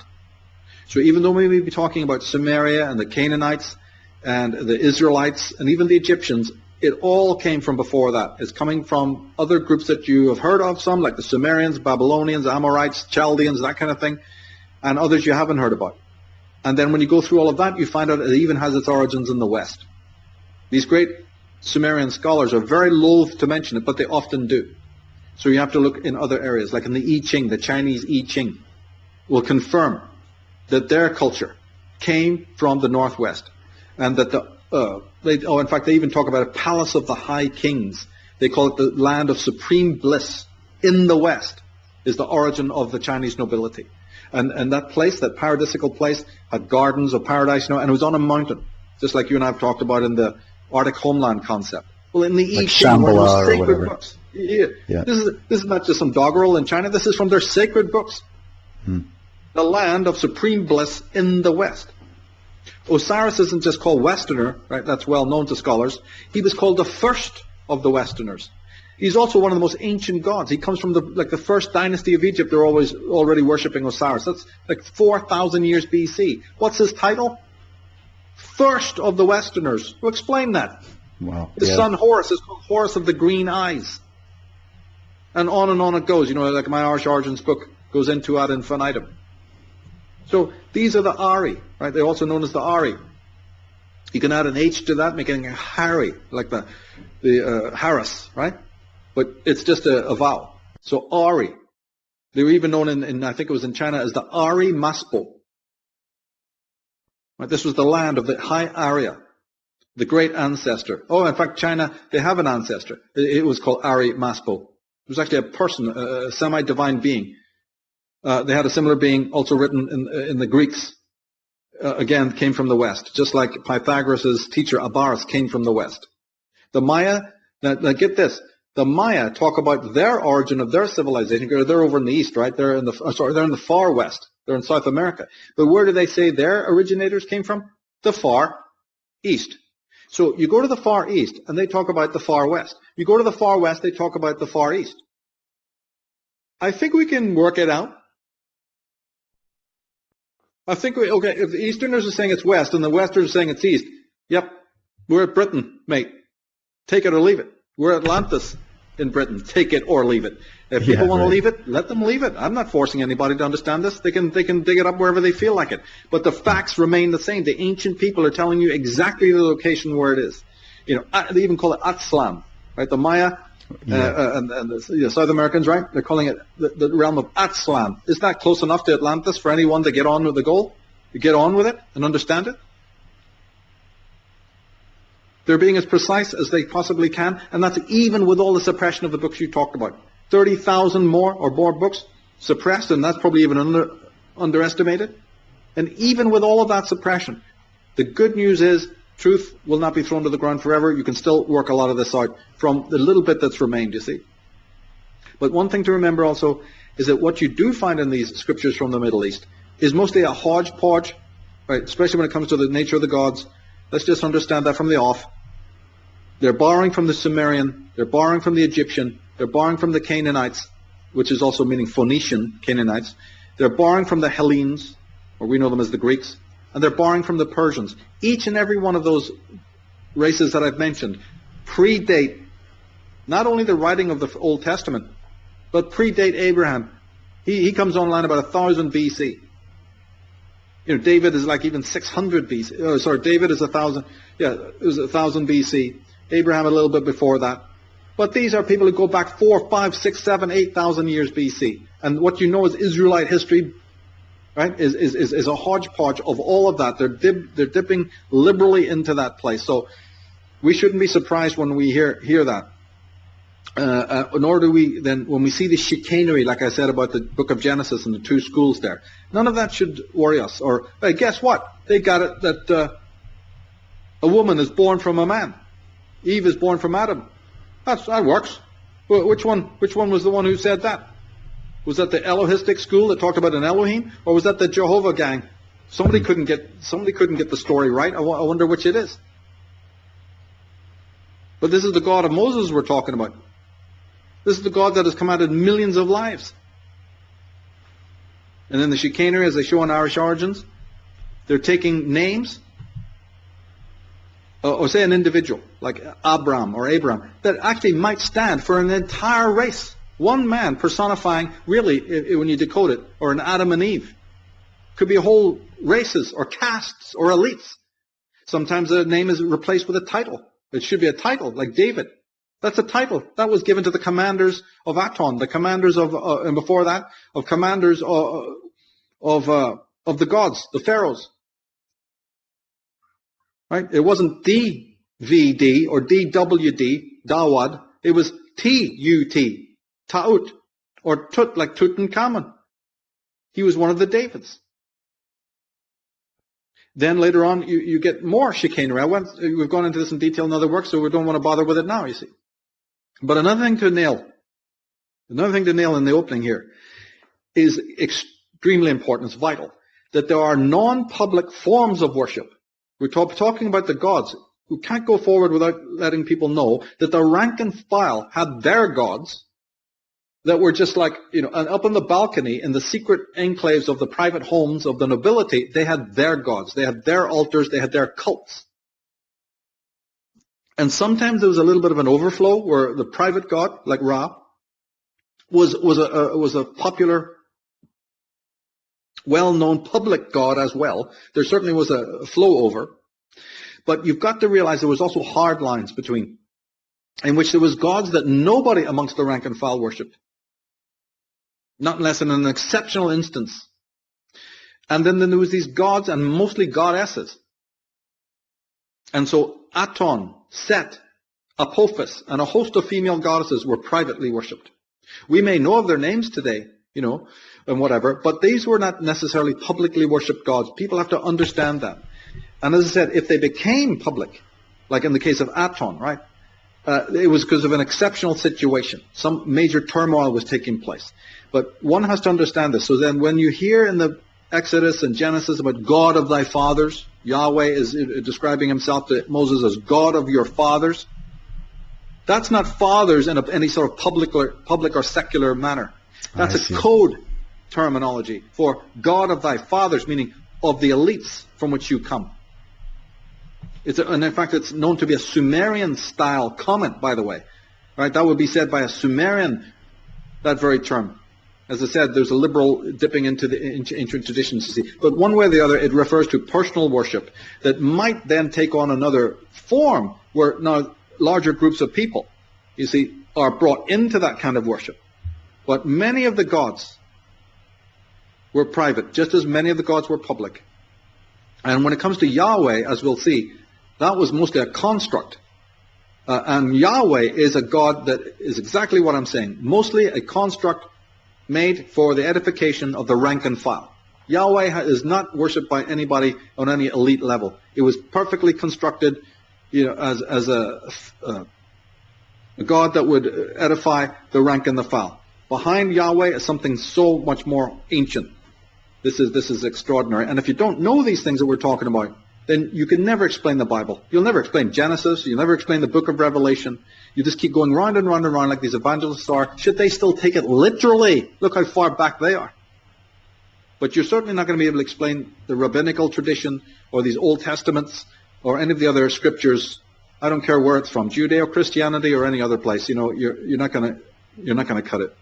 So even though we may be talking about Samaria and the Canaanites and the Israelites and even the Egyptians, it all came from before that. It's coming from other groups that you have heard of, some like the Sumerians, Babylonians, Amorites, Chaldeans, that kind of thing, and others you haven't heard about. And then when you go through all of that, you find out it even has its origins in the West. These great Sumerian scholars are very loath to mention it, but they often do. So you have to look in other areas, like in the I Ching, the Chinese I Ching, will confirm that their culture came from the Northwest, and that in fact, they even talk about a palace of the high kings. They call it the land of supreme bliss in the West, is the origin of the Chinese nobility. And that place, that paradisical place, had gardens of paradise, and it was on a mountain, just like you and I have talked about in the Arctic homeland concept. Well, in the Like I Ching, one of Shambhala those or sacred whatever. books. Yeah. Yeah. This is not just some doggerel in China. This is from their sacred books. The land of supreme bliss in the West. Osiris isn't just called Westerner, right? That's well known to scholars. He was called the first of the Westerners. He's also one of the most ancient gods. He comes from the first dynasty of Egypt. They're always already worshipping Osiris. That's like 4,000 years BC. What's his title? First of the Westerners. Who explained that? Wow. His son Horus is called Horus of the Green Eyes. And on it goes. You know, like my Irish Origins book goes into ad infinitum. So these are the Ari, right? They're also known as the Ari. You can add an H to that, making a Harry, like the Harris, right? But it's just a vowel. So Ari. They were even known in I think it was in China as the Ari Maspo. Right? This was the land of the High Arya, the great ancestor. Oh, in fact, China, they have an ancestor. It was called Ari Maspo. It was actually a person, a semi-divine being. They had a similar being also written in the Greeks. Again, came from the West, just like Pythagoras' teacher Abaris came from the West. The Maya, now get this, the Maya talk about their origin of their civilization. They're over in the East, right? They're in the far West. They're in South America. But where do they say their originators came from? The far East. So you go to the Far East, and they talk about the Far West. You go to the Far West, they talk about the Far East. I think we can work it out. I think, okay, if the Easterners are saying it's West and the Westerners are saying it's East, yep, we're at Britain, mate. Take it or leave it. We're Atlantis in Britain. Take it or leave it. If people want to leave it, let them leave it. I'm not forcing anybody to understand this. They can dig it up wherever they feel like it. But the facts remain the same. The ancient people are telling you exactly the location where it is. You know, they even call it Atzlan, right? The Maya and the South Americans, right? They're calling it the realm of Atzlan. Is that close enough to Atlantis for anyone to get on with the goal? To get on with it and understand it? They're being as precise as they possibly can, and that's even with all the suppression of the books you talked about. 30,000 more or more books suppressed, and that's probably even underestimated. And even with all of that suppression, the good news is truth will not be thrown to the ground forever. You can still work a lot of this out from the little bit that's remained, you see. But one thing to remember also is that what you do find in these scriptures from the Middle East is mostly a hodgepodge, right? Especially when it comes to the nature of the gods. Let's just understand that from the off. They're borrowing from the Sumerian, they're borrowing from the Egyptian, they're borrowing from the Canaanites, which is also meaning Phoenician Canaanites. They're borrowing from the Hellenes, or we know them as the Greeks, and they're borrowing from the Persians. Each and every one of those races that I've mentioned predate not only the writing of the Old Testament, but predate Abraham. He comes online about 1000 BC. You know, David is like even 600 BC. Oh, sorry, David is 1000. Yeah, it was 1000 BC. Abraham a little bit before that. But these are people who go back 4, 5, 6, 7, 8,000 years BC. And what you know is Israelite history, right, is a hodgepodge of all of that. They're dipping liberally into that place. So we shouldn't be surprised when we hear that. Nor do we then, when we see the chicanery, like I said about the book of Genesis and the two schools there, none of that should worry us. Or, hey, guess what? They got it that a woman is born from a man. Eve is born from Adam. That works. Which one was the one who said that? Was that the Elohistic school that talked about an Elohim, or was that the Jehovah gang? Somebody couldn't get the story right. I wonder which it is. But this is the God of Moses we're talking about. This is the God that has commanded millions of lives. And in the chicanery, as they show in Irish Origins, they're taking names, or say an individual, like Abram or Abraham, that actually might stand for an entire race. One man personifying, really, when you decode it, or an Adam and Eve. Could be whole races, or castes, or elites. Sometimes a name is replaced with a title. It should be a title, like David. That's a title. That was given to the commanders of Aton, the commanders of, and before that, of commanders of the gods, the pharaohs. Right? It wasn't DVD or DWD, Dawad. It was TUT, Ta'ut, or Tut, like Tutankhamun. He was one of the Davids. Then later on, you get more chicanery. We've gone into this in detail in other works, so we don't want to bother with it now, you see. But another thing to nail in the opening here is extremely important, it's vital, that there are non-public forms of worship. We're talking about the gods who can't go forward without letting people know that the rank and file had their gods that were just like, and up on the balcony in the secret enclaves of the private homes of the nobility, they had their gods, they had their altars, they had their cults. And sometimes there was a little bit of an overflow where the private god, like Ra, was a popular, well-known public god as well. There certainly was a flow over. But you've got to realize there was also hard lines between, in which there was gods that nobody amongst the rank and file worshipped. Not unless in an exceptional instance. And then there was these gods and mostly goddesses. And so Aton, Set, Apophis, and a host of female goddesses were privately worshipped. We may know of their names today, and whatever, but these were not necessarily publicly worshipped gods. People have to understand that. And as I said, if they became public, like in the case of Aton, right, it was because of an exceptional situation. Some major turmoil was taking place. But one has to understand this. So then when you hear in the Exodus and Genesis about God of thy fathers, Yahweh is describing himself to Moses as God of your fathers. That's not fathers in any sort of public or secular manner. That's a code terminology for God of thy fathers, meaning of the elites from which you come. And in fact, it's known to be a Sumerian-style comment, by the way. Right? That would be said by a Sumerian, that very term. As I said, there's a liberal dipping into the ancient traditions, you see. But one way or the other, it refers to personal worship that might then take on another form where now larger groups of people, you see, are brought into that kind of worship. But many of the gods were private, just as many of the gods were public. And when it comes to Yahweh, as we'll see, that was mostly a construct. And Yahweh is a God that is exactly what I'm saying, mostly a construct made for the edification of the rank and file. Yahweh is not worshipped by anybody on any elite level. It was perfectly constructed, as a God that would edify the rank and the file. Behind Yahweh is something so much more ancient. This is extraordinary. And if you don't know these things that we're talking about, then you can never explain the Bible. You'll never explain Genesis. You'll never explain the book of Revelation. You just keep going round and round and round like these evangelists are. Should they still take it literally? Look how far back they are. But you're certainly not going to be able to explain the rabbinical tradition or these Old Testaments or any of the other scriptures. I don't care where it's from, Judeo-Christianity or any other place. You're not going to cut it.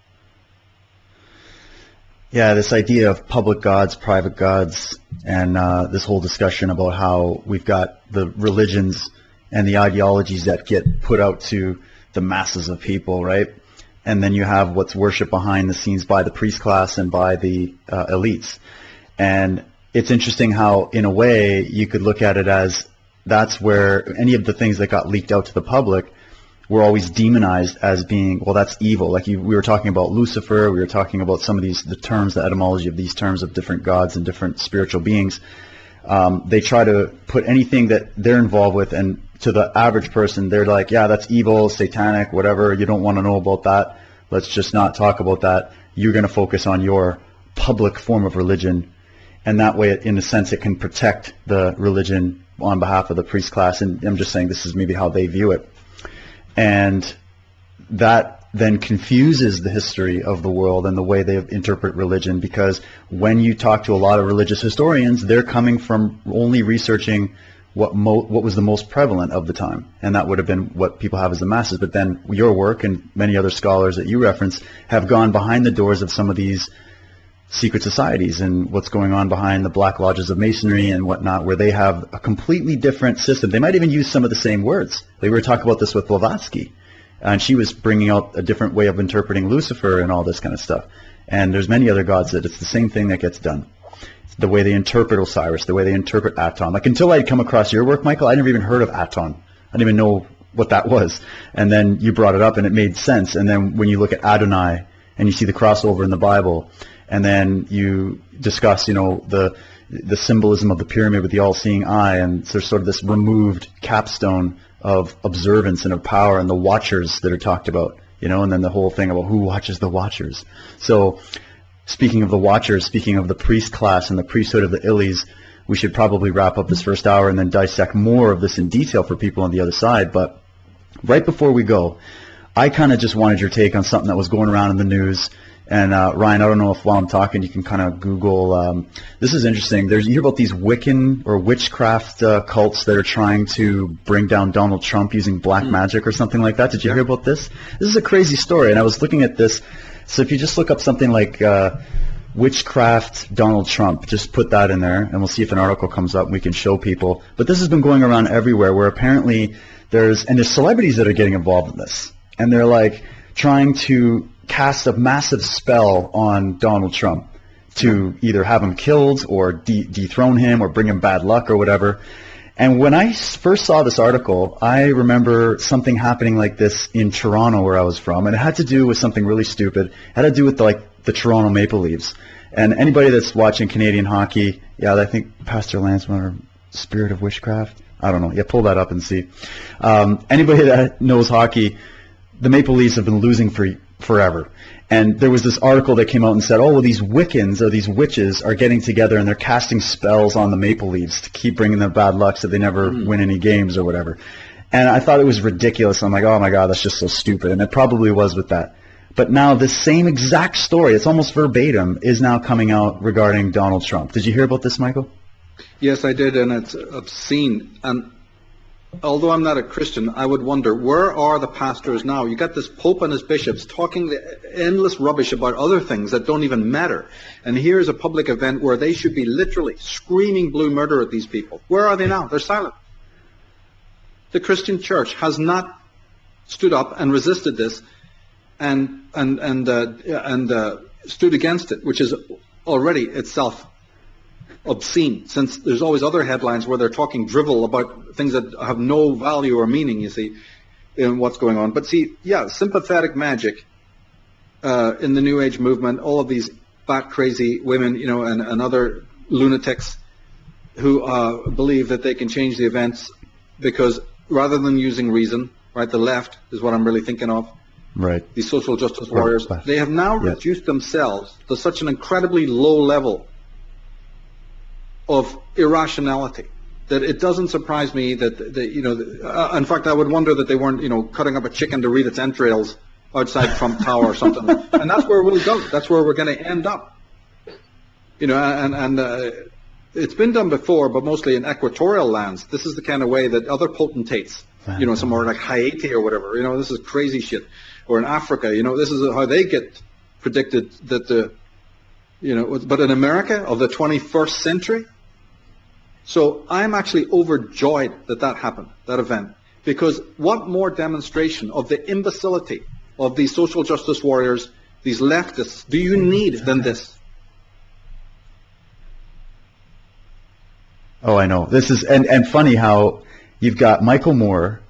Yeah, this idea of public gods, private gods, and this whole discussion about how we've got the religions and the ideologies that get put out to the masses of people, right? And then you have what's worshipped behind the scenes by the priest class and by the elites. And it's interesting how, in a way, you could look at it as that's where any of the things that got leaked out to the public were always demonized as being, well, that's evil. Like we were talking about Lucifer, we were talking about some of the terms, the etymology of these terms of different gods and different spiritual beings. They try to put anything that they're involved with, and to the average person, they're like, yeah, that's evil, satanic, whatever. You don't want to know about that. Let's just not talk about that. You're going to focus on your public form of religion. And that way, in a sense, it can protect the religion on behalf of the priest class. And I'm just saying this is maybe how they view it. And that then confuses the history of the world and the way they interpret religion, because when you talk to a lot of religious historians, they're coming from only researching what was the most prevalent of the time, and that would have been what people have as the masses. But then your work and many other scholars that you reference have gone behind the doors of some of these secret societies and what's going on behind the black lodges of masonry and whatnot, where they have a completely different system. They might even use some of the same words. We were talking about this with Blavatsky, and she was bringing out a different way of interpreting Lucifer and all this kind of stuff. And there's many other gods that it's the same thing that gets done. The way they interpret Osiris, the way they interpret Aton. Like, until I'd come across your work, Michael, I never even heard of Aton. I didn't even know what that was. And then you brought it up and it made sense. And then when you look at Adonai and you see the crossover in the Bible, And then you discuss, the symbolism of the pyramid with the all-seeing eye, and there's sort of this removed capstone of observance and of power, and the watchers that are talked about, and then the whole thing about who watches the watchers. So speaking of the watchers, speaking of the priest class and the priesthood of the Illies, we should probably wrap up this first hour and then dissect more of this in detail for people on the other side. But right before we go, I kind of just wanted your take on something that was going around in the news. And Ryan, I don't know if while I'm talking you can kind of Google, this is interesting, you hear about these Wiccan or witchcraft cults that are trying to bring down Donald Trump using black magic or something like that. Did you hear about this? This is a crazy story, and I was looking at this. So if you just look up something like witchcraft Donald Trump, just put that in there, and we'll see if an article comes up and we can show people. But this has been going around everywhere, where apparently there's celebrities that are getting involved in this, and they're like trying to cast a massive spell on Donald Trump to either have him killed or dethrone him or bring him bad luck or whatever. And when I first saw this article, I remember something happening like this in Toronto, where I was from, and it had to do with something really stupid. It had to do with the Toronto Maple Leafs. And anybody that's watching Canadian hockey, I think Pastor Lance or Spirit of Witchcraft, I don't know. Yeah, pull that up and see. Anybody that knows hockey, the Maple Leafs have been losing forever. And there was this article that came out and said, oh, well, these Wiccans or these witches are getting together and they're casting spells on the Maple Leafs to keep bringing them bad luck so they never win any games or whatever. And I thought it was ridiculous. I'm like, oh my God, that's just so stupid. And it probably was with that. But now this same exact story, it's almost verbatim, is now coming out regarding Donald Trump. Did you hear about this, Michael? Yes, I did, and it's obscene. And although I'm not a Christian, I would wonder, where are the pastors now? You got this Pope and his bishops talking the endless rubbish about other things that don't even matter. And here's a public event where they should be literally screaming blue murder at these people. Where are they now? They're silent. The Christian church has not stood up and resisted this and stood against it, which is already itself obscene, since there's always other headlines where they're talking drivel about things that have no value or meaning, you see, in what's going on. But see, sympathetic magic in the New Age movement, all of these bat crazy women, and other lunatics who believe that they can change the events because rather than using reason, right, the left is what I'm really thinking of, right, these social justice warriors, they have now reduced themselves to such an incredibly low level of irrationality that it doesn't surprise me that in fact, I would wonder that they weren't, cutting up a chicken to read its entrails outside Trump Tower or something. And that's where we'll go. That's where we're going to end up. It's been done before, but mostly in equatorial lands. This is the kind of way that other potentates, somewhere like Haiti or whatever, this is crazy shit. Or in Africa, this is how they get predicted that but in America of the 21st century. So I'm actually overjoyed that happened, that event, because what more demonstration of the imbecility of these social justice warriors, these leftists, do you need than this? Oh, I know. This is, and funny how you've got Michael Moore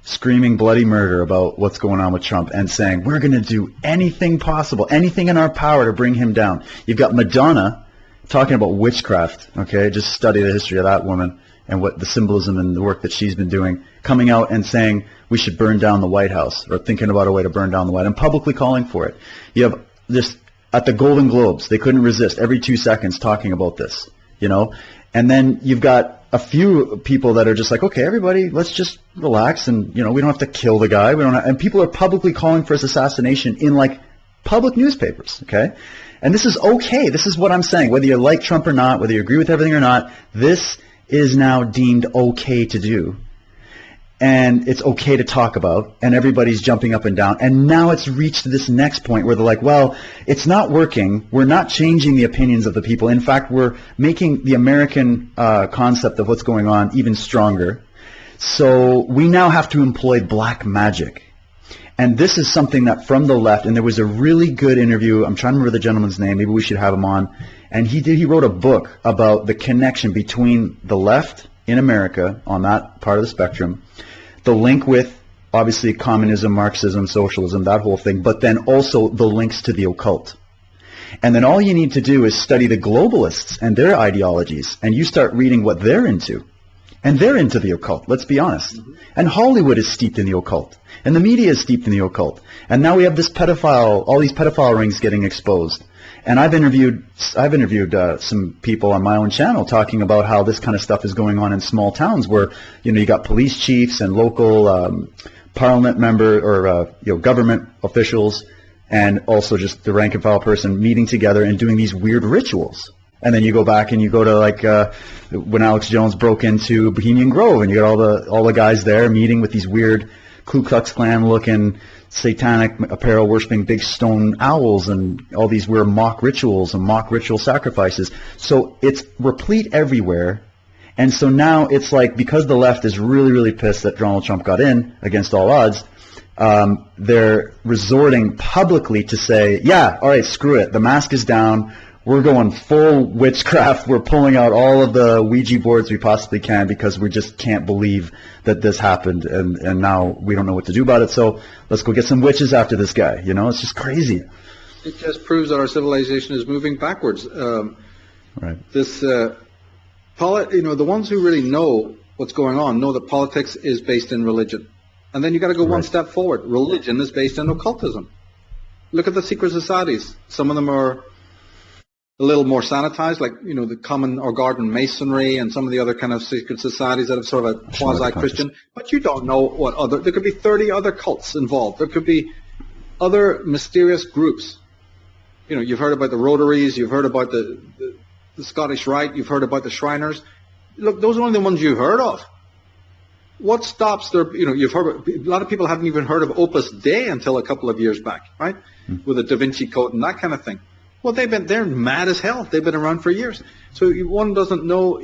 screaming bloody murder about what's going on with Trump and saying, we're going to do anything possible, anything in our power to bring him down. You've got Madonna talking about witchcraft, okay? Just study the history of that woman and what the symbolism and the work that she's been doing, coming out and saying we should burn down the White House, or thinking about a way to burn down the White House, and publicly calling for it. You have this, at the Golden Globes, they couldn't resist every 2 seconds talking about this, And then you've got a few people that are just like, okay, everybody, let's just relax, and we don't have to kill the guy. And people are publicly calling for his assassination in public newspapers, okay? And this is okay. This is what I'm saying. Whether you like Trump or not, whether you agree with everything or not, this is now deemed okay to do. And it's okay to talk about, and everybody's jumping up and down. And now it's reached this next point where they're like, well, it's not working. We're not changing the opinions of the people. In fact, we're making the American concept of what's going on even stronger. So we now have to employ black magic. And this is something that from the left, and there was a really good interview, I'm trying to remember the gentleman's name, maybe we should have him on, and he wrote a book about the connection between the left in America on that part of the spectrum, the link with obviously communism, Marxism, socialism, that whole thing, but then also the links to the occult. And then all you need to do is study the globalists and their ideologies, and you start reading what they're into. And they're into the occult, let's be honest. And Hollywood is steeped in the occult. And the media is steeped in the occult. And now we have this all these pedophile rings getting exposed. And I've interviewed some people on my own channel talking about how this kind of stuff is going on in small towns where, you got police chiefs and local parliament member or, government officials and also just the rank and file person meeting together and doing these weird rituals. And then you go back and you go to when Alex Jones broke into Bohemian Grove, and you got all the guys there meeting with these weird Ku Klux Klan looking satanic apparel worshiping big stone owls and all these weird mock rituals and mock ritual sacrifices. So it's replete everywhere. And so now it's like, because the left is really, really pissed that Donald Trump got in against all odds, they're resorting publicly to say, yeah, all right, screw it. The mask is down. We're going full witchcraft. We're pulling out all of the Ouija boards we possibly can because we just can't believe that this happened, and now we don't know what to do about it. So let's go get some witches after this guy. It's just crazy. It just proves that our civilization is moving backwards. Right. The ones who really know what's going on know that politics is based in religion. And then you got to go one step forward. Religion is based in occultism. Look at the secret societies. Some of them are a little more sanitized, like, the common or garden masonry and some of the other kind of secret societies that have sort of a quasi-Christian. But you don't know there could be 30 other cults involved. There could be other mysterious groups. You've heard about the Rotaries, you've heard about the Scottish Rite, you've heard about the Shriners. Look, those are only the ones you've heard of. What stops you've heard, a lot of people haven't even heard of Opus Dei until a couple of years back, right? With the Da Vinci Code and that kind of thing. Well, they're mad as hell. They've been around for years. So one doesn't know,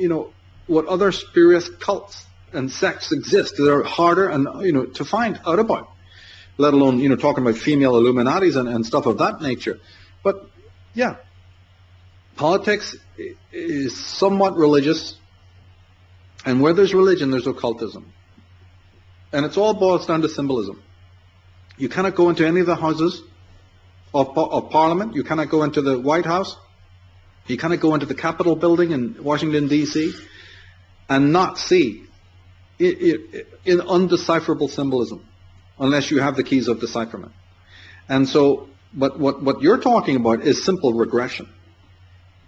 what other spurious cults and sects exist that are harder and, to find out about, let alone, talking about female Illuminatis and stuff of that nature. But, yeah, politics is somewhat religious, and where there's religion, there's occultism. And it's all boils down to symbolism. You cannot go into any of the houses of Parliament. You cannot go into the White House. You cannot go into the Capitol building in Washington, D.C. and not see in undecipherable symbolism unless you have the keys of decipherment. And so, but what you're talking about is simple regression.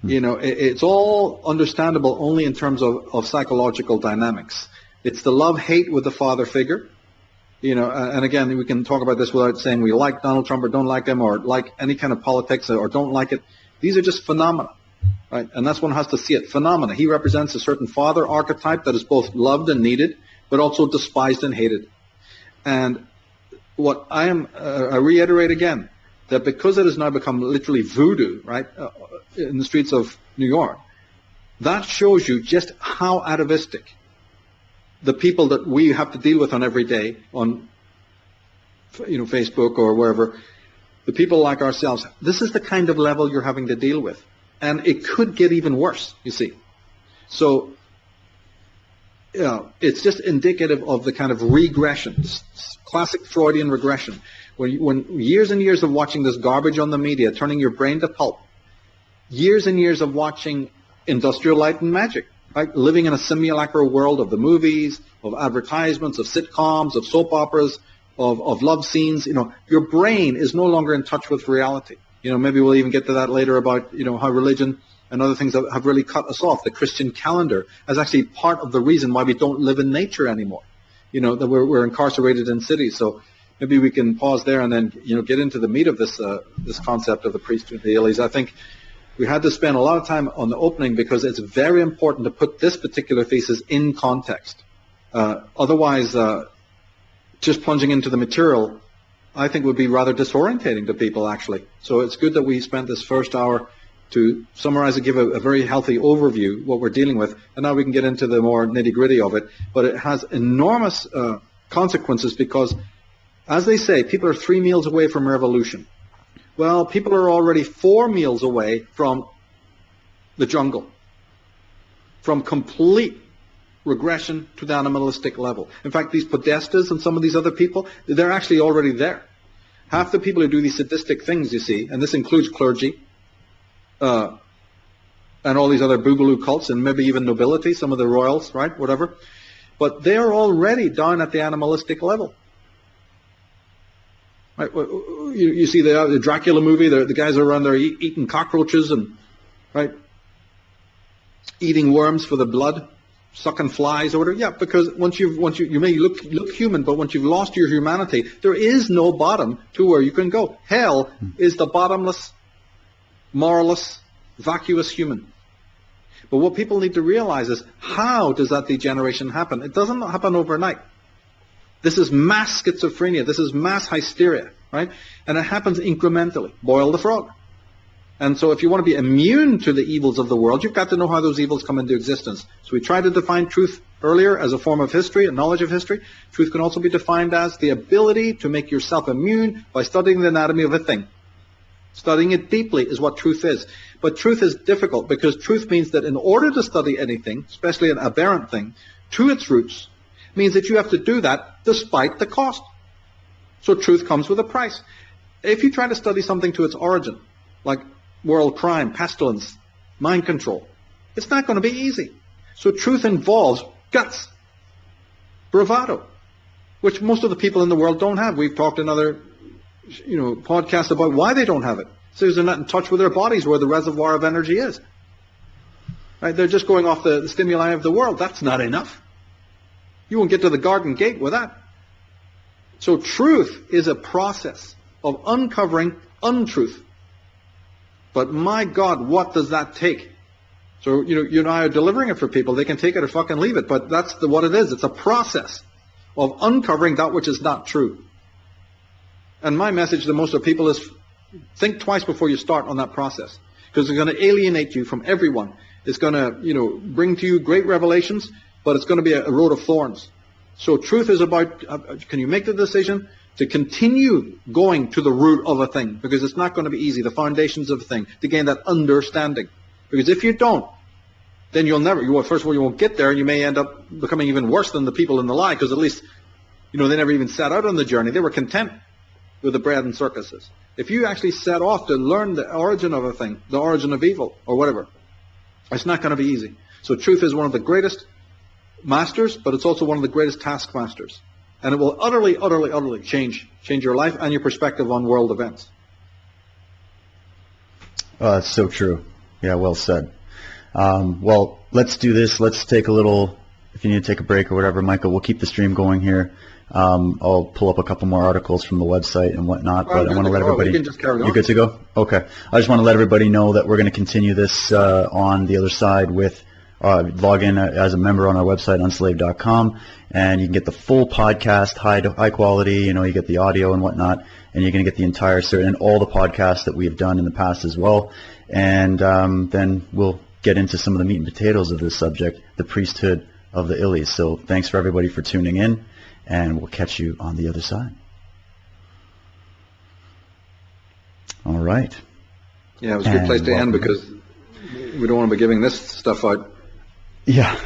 It's all understandable only in terms of psychological dynamics. It's the love-hate with the father figure. And again, we can talk about this without saying we like Donald Trump or don't like him or like any kind of politics or don't like it. These are just phenomena, right? And that's one has to see it. Phenomena. He represents a certain father archetype that is both loved and needed, but also despised and hated. And what I reiterate again, that because it has now become literally voodoo, right, in the streets of New York, that shows you just how atavistic the people that we have to deal with on every day on, Facebook or wherever, the people like ourselves, this is the kind of level you're having to deal with. And it could get even worse, you see. So, it's just indicative of the kind of regression, classic Freudian regression, when years and years of watching this garbage on the media, turning your brain to pulp, years and years of watching Industrial Light and Magic, right? Living in a simulacral world of the movies, of advertisements, of sitcoms, of soap operas, of love scenes. Your brain is no longer in touch with reality. Maybe we'll even get to that later about, how religion and other things have really cut us off. The Christian calendar is actually part of the reason why we don't live in nature anymore. That we're incarcerated in cities. So maybe we can pause there and then, get into the meat of this concept of the priesthood dailies. I think we had to spend a lot of time on the opening because it's very important to put this particular thesis in context. Otherwise, just plunging into the material, I think would be rather disorientating to people, actually. So it's good that we spent this first hour to summarize and give a very healthy overview, what we're dealing with, and now we can get into the more nitty-gritty of it. But it has enormous consequences because, as they say, people are 3 meals away from revolution. Well, people are already 4 meals away from the jungle, from complete regression to the animalistic level. In fact, these Podestas and some of these other people, they're actually already there. Half the people who do these sadistic things, you see, and this includes clergy, and all these other boogaloo cults, and maybe even nobility, some of the royals, right, whatever. But they're already down at the animalistic level. Right? You see the Dracula movie, the guys are around there eating cockroaches and, right, eating worms for the blood, sucking flies or whatever. Yeah, because once you may look human, but once you've lost your humanity, there is no bottom to where you can go. Hell is the bottomless, moralless, vacuous human. But what people need to realize is, how does that degeneration happen? It doesn't happen overnight. This is mass schizophrenia. This is mass hysteria, right? And it happens incrementally. Boil the frog. And so if you want to be immune to the evils of the world, you've got to know how those evils come into existence. So we tried to define truth earlier as a form of history, a knowledge of history. Truth can also be defined as the ability to make yourself immune by studying the anatomy of a thing. Studying it deeply is what truth is. But truth is difficult because truth means that in order to study anything, especially an aberrant thing, to its roots, means that you have to do that despite the cost. So truth comes with a price. If you try to study something to its origin, like world crime, pestilence, mind control, it's not going to be easy. So truth involves guts, bravado, which most of the people in the world don't have. We've talked in other podcasts about why they don't have it. So they're not in touch with their bodies where the reservoir of energy is. Right? They're just going off the stimuli of the world. That's not enough. You won't get to the garden gate with that. So truth is a process of uncovering untruth. But my God, what does that take? So, you and I are delivering it for people. They can take it or fucking leave it. But that's what it is. It's a process of uncovering that which is not true. And my message to most of people is, think twice before you start on that process. Because it's going to alienate you from everyone. It's going to, bring to you great revelations, but it's going to be a road of thorns. So truth is about, can you make the decision to continue going to the root of a thing? Because it's not going to be easy, the foundations of a thing, to gain that understanding. Because if you don't, then first of all, you won't get there, and you may end up becoming even worse than the people in the lie, because at least, they never even set out on the journey. They were content with the bread and circuses. If you actually set off to learn the origin of a thing, the origin of evil, or whatever, it's not going to be easy. So truth is one of the greatest masters, but it's also one of the greatest taskmasters. And it will utterly, utterly, utterly change your life and your perspective on world events. That's so true. Yeah, well said. Well, let's do this. Let's take a little, if you need to take a break or whatever, Michael, we'll keep the stream going here. I'll pull up a couple more articles from the website and whatnot, but I want to let everybody... You can just carry on. You good to go? Okay. I just want to let everybody know that we're going to continue this on the other side with log in as a member on our website, unslaved.com, and you can get the full podcast, high quality, you get the audio and whatnot, and you're going to get the entire series and all the podcasts that we have done in the past as well. And then we'll get into some of the meat and potatoes of this subject, the priesthood of the Illies. So thanks for everybody for tuning in, and we'll catch you on the other side. All right. Yeah, it was a good place to end because we don't want to be giving this stuff out. Yeah.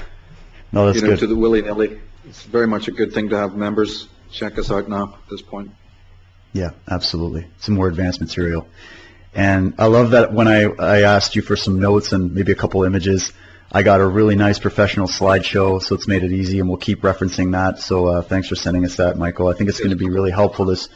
No, that's good. To the willy-nilly. It's very much a good thing to have members check us out now at this point. Yeah, absolutely. Some more advanced material. And I love that when I asked you for some notes and maybe a couple images, I got a really nice professional slideshow, so it's made it easy, and we'll keep referencing that. So thanks for sending us that, Michael. I think it's going to be really helpful, this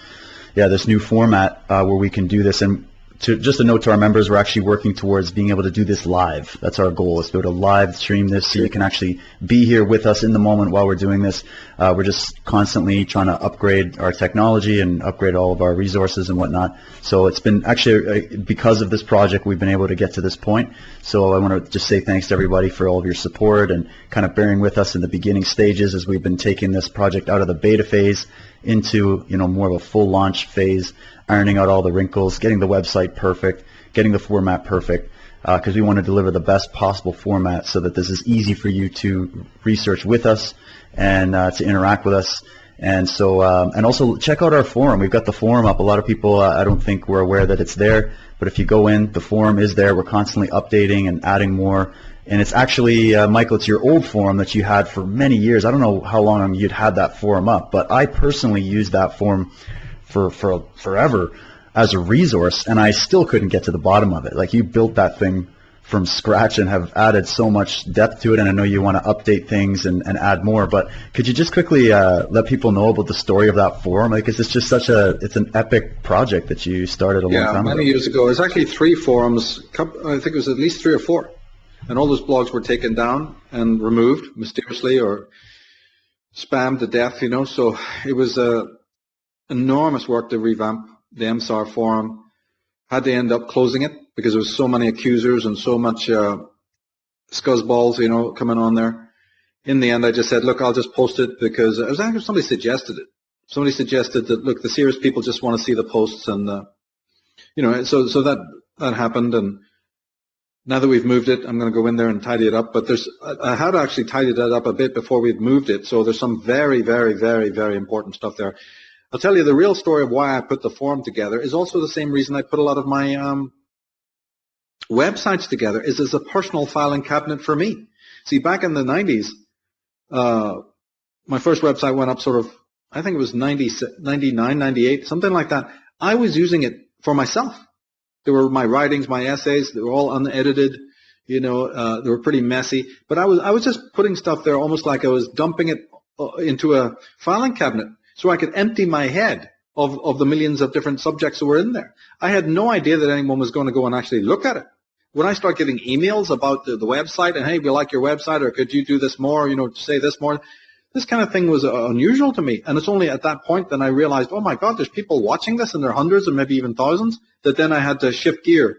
new format where we can do this. And just a note to our members, we're actually working towards being able to do this live. That's our goal, is to be able to live stream this so you can actually be here with us in the moment while we're doing this. We're just constantly trying to upgrade our technology and upgrade all of our resources and whatnot. So it's been actually, because of this project, we've been able to get to this point. So I want to just say thanks to everybody for all of your support and kind of bearing with us in the beginning stages as we've been taking this project out of the beta phase into, more of a full launch phase, ironing out all the wrinkles, getting the website perfect, getting the format perfect, because we want to deliver the best possible format so that this is easy for you to research with us and to interact with us. And so, and also check out our forum. We've got the forum up. A lot of people, I don't think were aware that it's there, but if you go in, the forum is there. We're constantly updating and adding more. And it's actually, Michael, it's your old forum that you had for many years. I don't know how long you'd had that forum up, but I personally used that forum for forever. as a resource, and I still couldn't get to the bottom of it. Like, you built that thing from scratch and have added so much depth to it, and I know you want to update things and add more, but could you just quickly let people know about the story of that forum? Like, it's just it's an epic project that you started a long time ago. Yeah, many years ago. There's actually 3 forums, I think it was at least 3 or 4, and all those blogs were taken down and removed mysteriously or spammed to death, you know, so it was enormous work to revamp the MSAR forum. Had to end up closing it because there was so many accusers and so much scuzzballs, you know, coming on there. In the end, I just said, look, I'll just post it because it was actually somebody suggested it. Somebody suggested that, look, the serious people just want to see the posts, and you know, so that happened. And now that we've moved it, I'm going to go in there and tidy it up. But I had actually tidied that up a bit before we'd moved it. So there's some very, very, very, very important stuff there. I'll tell you the real story of why I put the forum together is also the same reason I put a lot of my websites together, is as a personal filing cabinet for me. See, back in the 90s, my first website went up sort of, I think it was 99, 98, something like that. I was using it for myself. There were my writings, my essays, they were all unedited, you know, they were pretty messy. But I was just putting stuff there almost like I was dumping it into a filing cabinet, so I could empty my head of the millions of different subjects that were in there. I had no idea that anyone was going to go and actually look at it. When I start getting emails about the website, and hey, we like your website, or could you do this more, you know, say this more, this kind of thing was unusual to me. And it's only at that point that I realized, oh my God, there's people watching this, and there are hundreds and maybe even thousands, that then I had to shift gear,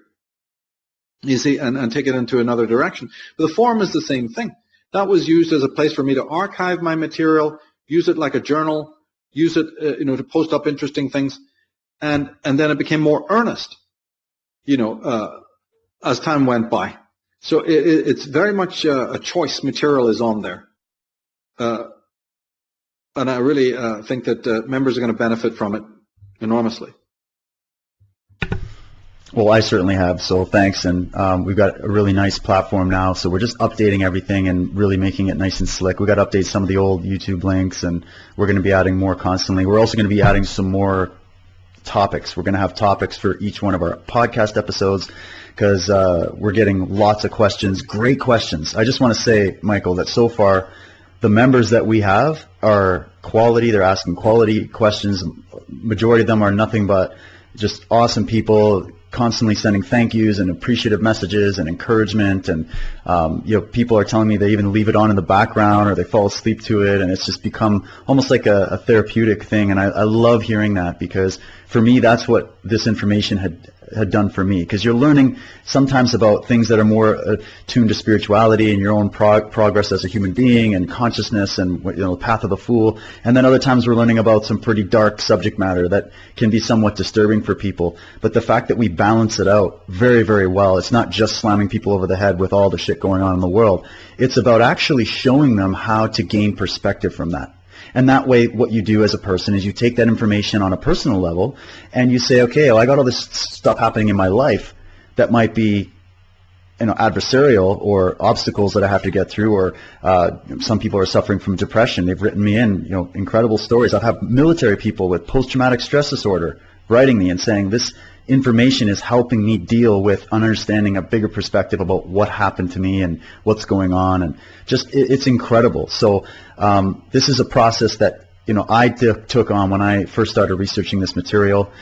you see, and take it into another direction. But the forum is the same thing. That was used as a place for me to archive my material, use it like a journal, use it, you know, to post up interesting things, and then it became more earnest, you know, as time went by. So it's very much a choice material is on there, and I really think that members are going to benefit from it enormously. Well, I certainly have, so thanks. And we've got a really nice platform now, so we're just updating everything and really making it nice and slick. We've got to update some of the old YouTube links, and we're going to be adding more constantly. We're also going to be adding some more topics. We're going to have topics for each one of our podcast episodes, because we're getting lots of questions, great questions. I just want to say, Michael, that so far the members that we have are quality. They're asking quality questions. Majority of them are nothing but just awesome people, constantly sending thank yous and appreciative messages and encouragement, and you know, people are telling me they even leave it on in the background or they fall asleep to it, and it's just become almost like a therapeutic thing. And I love hearing that, because for me, that's what this information had done for me, because you're learning sometimes about things that are more attuned to spirituality and your own progress as a human being and consciousness and, you know, the path of the fool, and then other times we're learning about some pretty dark subject matter that can be somewhat disturbing for people. But the fact that we balance it out very, very well, it's not just slamming people over the head with all the shit going on in the world. It's about actually showing them how to gain perspective from that. And that way, what you do as a person is you take that information on a personal level and you say, okay, well, I got all this stuff happening in my life that might be, you know, adversarial, or obstacles that I have to get through, or some people are suffering from depression. They've written me in, you know, incredible stories. I've had military people with post-traumatic stress disorder writing me and saying this information is helping me deal with understanding a bigger perspective about what happened to me and what's going on, and just it's incredible. So this is a process that, you know, I took on when I first started researching this material,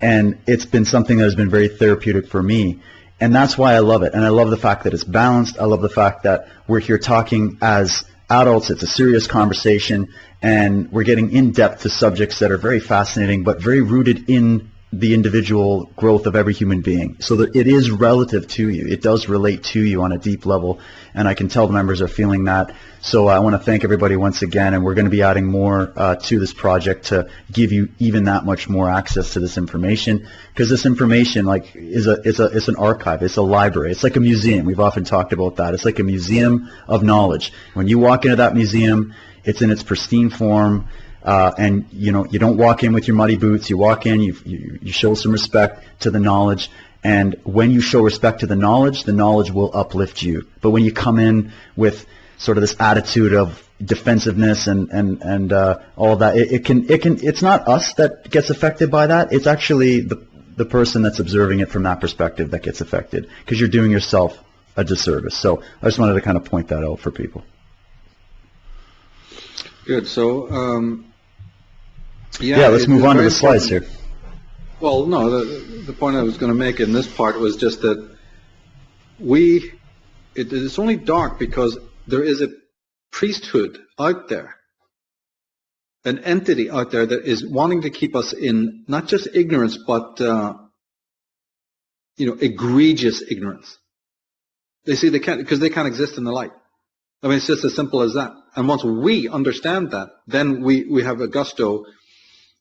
and it's been something that has been very therapeutic for me, and that's why I love it. And I love the fact that it's balanced. I love the fact that we're here talking as adults. It's a serious conversation, and we're getting in depth to subjects that are very fascinating but very rooted in the individual growth of every human being, so that it is relative to you. It does relate to you on a deep level, and I can tell the members are feeling that. So I want to thank everybody once again, and we're going to be adding more to this project to give you even that much more access to this information, because this information, like, it's an archive, it's a library, it's like a museum. We've often talked about that. It's like a museum of knowledge. When you walk into that museum, it's in its pristine form. And you know, you don't walk in with your muddy boots. You walk in, you show some respect to the knowledge, and when you show respect to the knowledge will uplift you. But when you come in with sort of this attitude of defensiveness and all of that, it's not us that gets affected by that. It's actually the the person that's observing it from that perspective that gets affected, because you're doing yourself a disservice. So I just wanted to kind of point that out for people. Good. So, let's move on to the slides here. Well, no, the point I was going to make in this part was just that it's only dark because there is a priesthood out there, an entity out there that is wanting to keep us in not just ignorance, but egregious ignorance. They see they can't, because they can't exist in the light. I mean, it's just as simple as that. And once we understand that, then we have a gusto.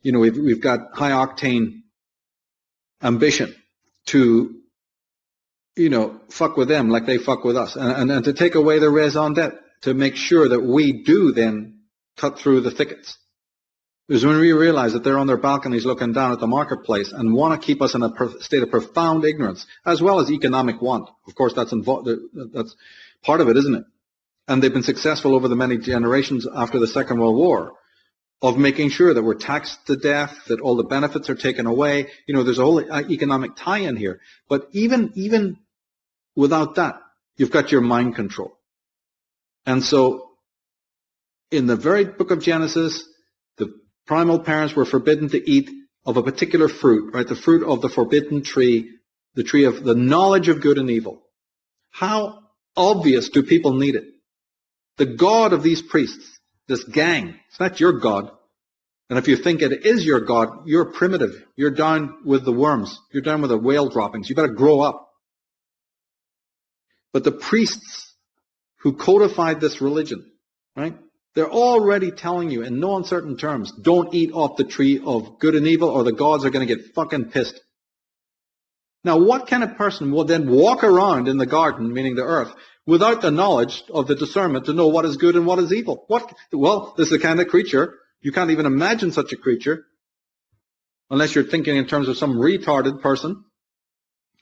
We've got high octane ambition to, fuck with them like they fuck with us, and to take away their raison d'etre, to make sure that we do then cut through the thickets. Because when we realize that they're on their balconies looking down at the marketplace and want to keep us in a state of profound ignorance, as well as economic want. Of course, that's part of it, isn't it? And they've been successful over the many generations after the Second World War of making sure that we're taxed to death, that all the benefits are taken away. There's a whole economic tie-in here. But even without that, you've got your mind control. And so in the very book of Genesis, the primal parents were forbidden to eat of a particular fruit, right? The fruit of the forbidden tree, the tree of the knowledge of good and evil. How obvious do people need it? The God of these priests, this gang, it's not your God. And if you think it is your God, you're primitive. You're down with the worms. You're down with the whale droppings. You better grow up. But the priests who codified this religion, right? They're already telling you in no uncertain terms, don't eat off the tree of good and evil or the gods are going to get fucking pissed. Now, what kind of person will then walk around in the garden, meaning the earth, without the knowledge of the discernment to know what is good and what is evil? Well, this is the kind of creature, you can't even imagine such a creature, unless you're thinking in terms of some retarded person,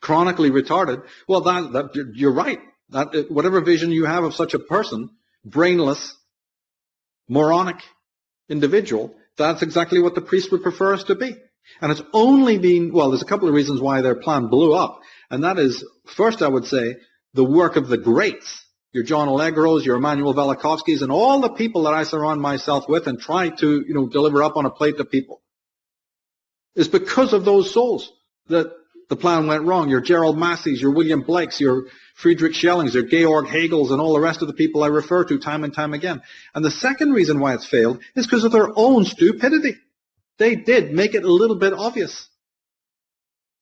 chronically retarded. Well, that you're right. That whatever vision you have of such a person, brainless, moronic individual, that's exactly what the priest would prefer us to be. And it's only been, well, there's a couple of reasons why their plan blew up. And that is, first I would say, the work of the greats, your John Allegros, your Emmanuel Velikovskis, and all the people that I surround myself with and try to, deliver up on a plate to people. It's because of those souls that the plan went wrong. Your Gerald Masseys, your William Blakes, your Friedrich Schellings, your Georg Hegels, and all the rest of the people I refer to time and time again. And the second reason why it's failed is because of their own stupidity. They did make it a little bit obvious.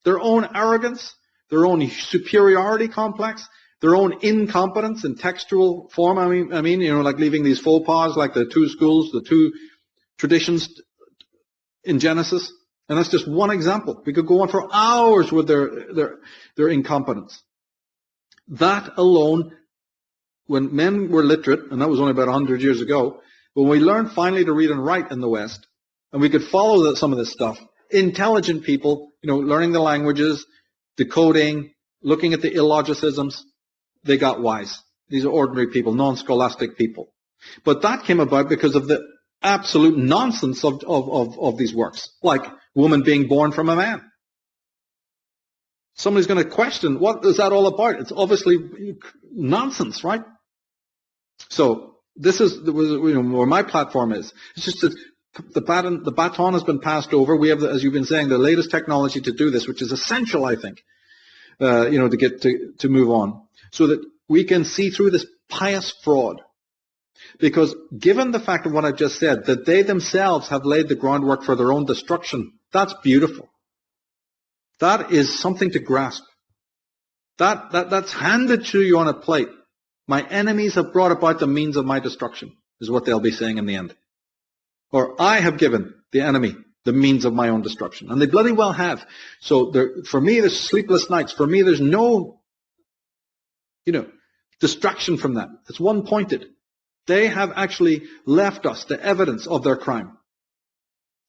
Their own arrogance, their own superiority complex, their own incompetence in textual form. I mean, like leaving these faux pas, like the two schools, the two traditions in Genesis. And that's just one example. We could go on for hours with their incompetence. That alone, when men were literate, and that was only about 100 years ago, when we learned finally to read and write in the West, and we could follow some of this stuff, intelligent people, learning the languages, decoding, looking at the illogicisms, they got wise. These are ordinary people, non-scholastic people. But that came about because of the absolute nonsense of these works, like woman being born from a man. Somebody's going to question, what is that all about? It's obviously nonsense, right? So this is where my platform is. It's just that the baton has been passed over. We have, as you've been saying, the latest technology to do this, which is essential, I think, to get to move on, so that we can see through this pious fraud. Because given the fact of what I've just said, that they themselves have laid the groundwork for their own destruction, that's beautiful. That is something to grasp. That's handed to you on a plate. My enemies have brought about the means of my destruction, is what they'll be saying in the end. Or I have given the enemy the means of my own destruction. And they bloody well have. So for me, there's sleepless nights. For me, there's no, distraction from that. It's one-pointed. They have actually left us the evidence of their crime.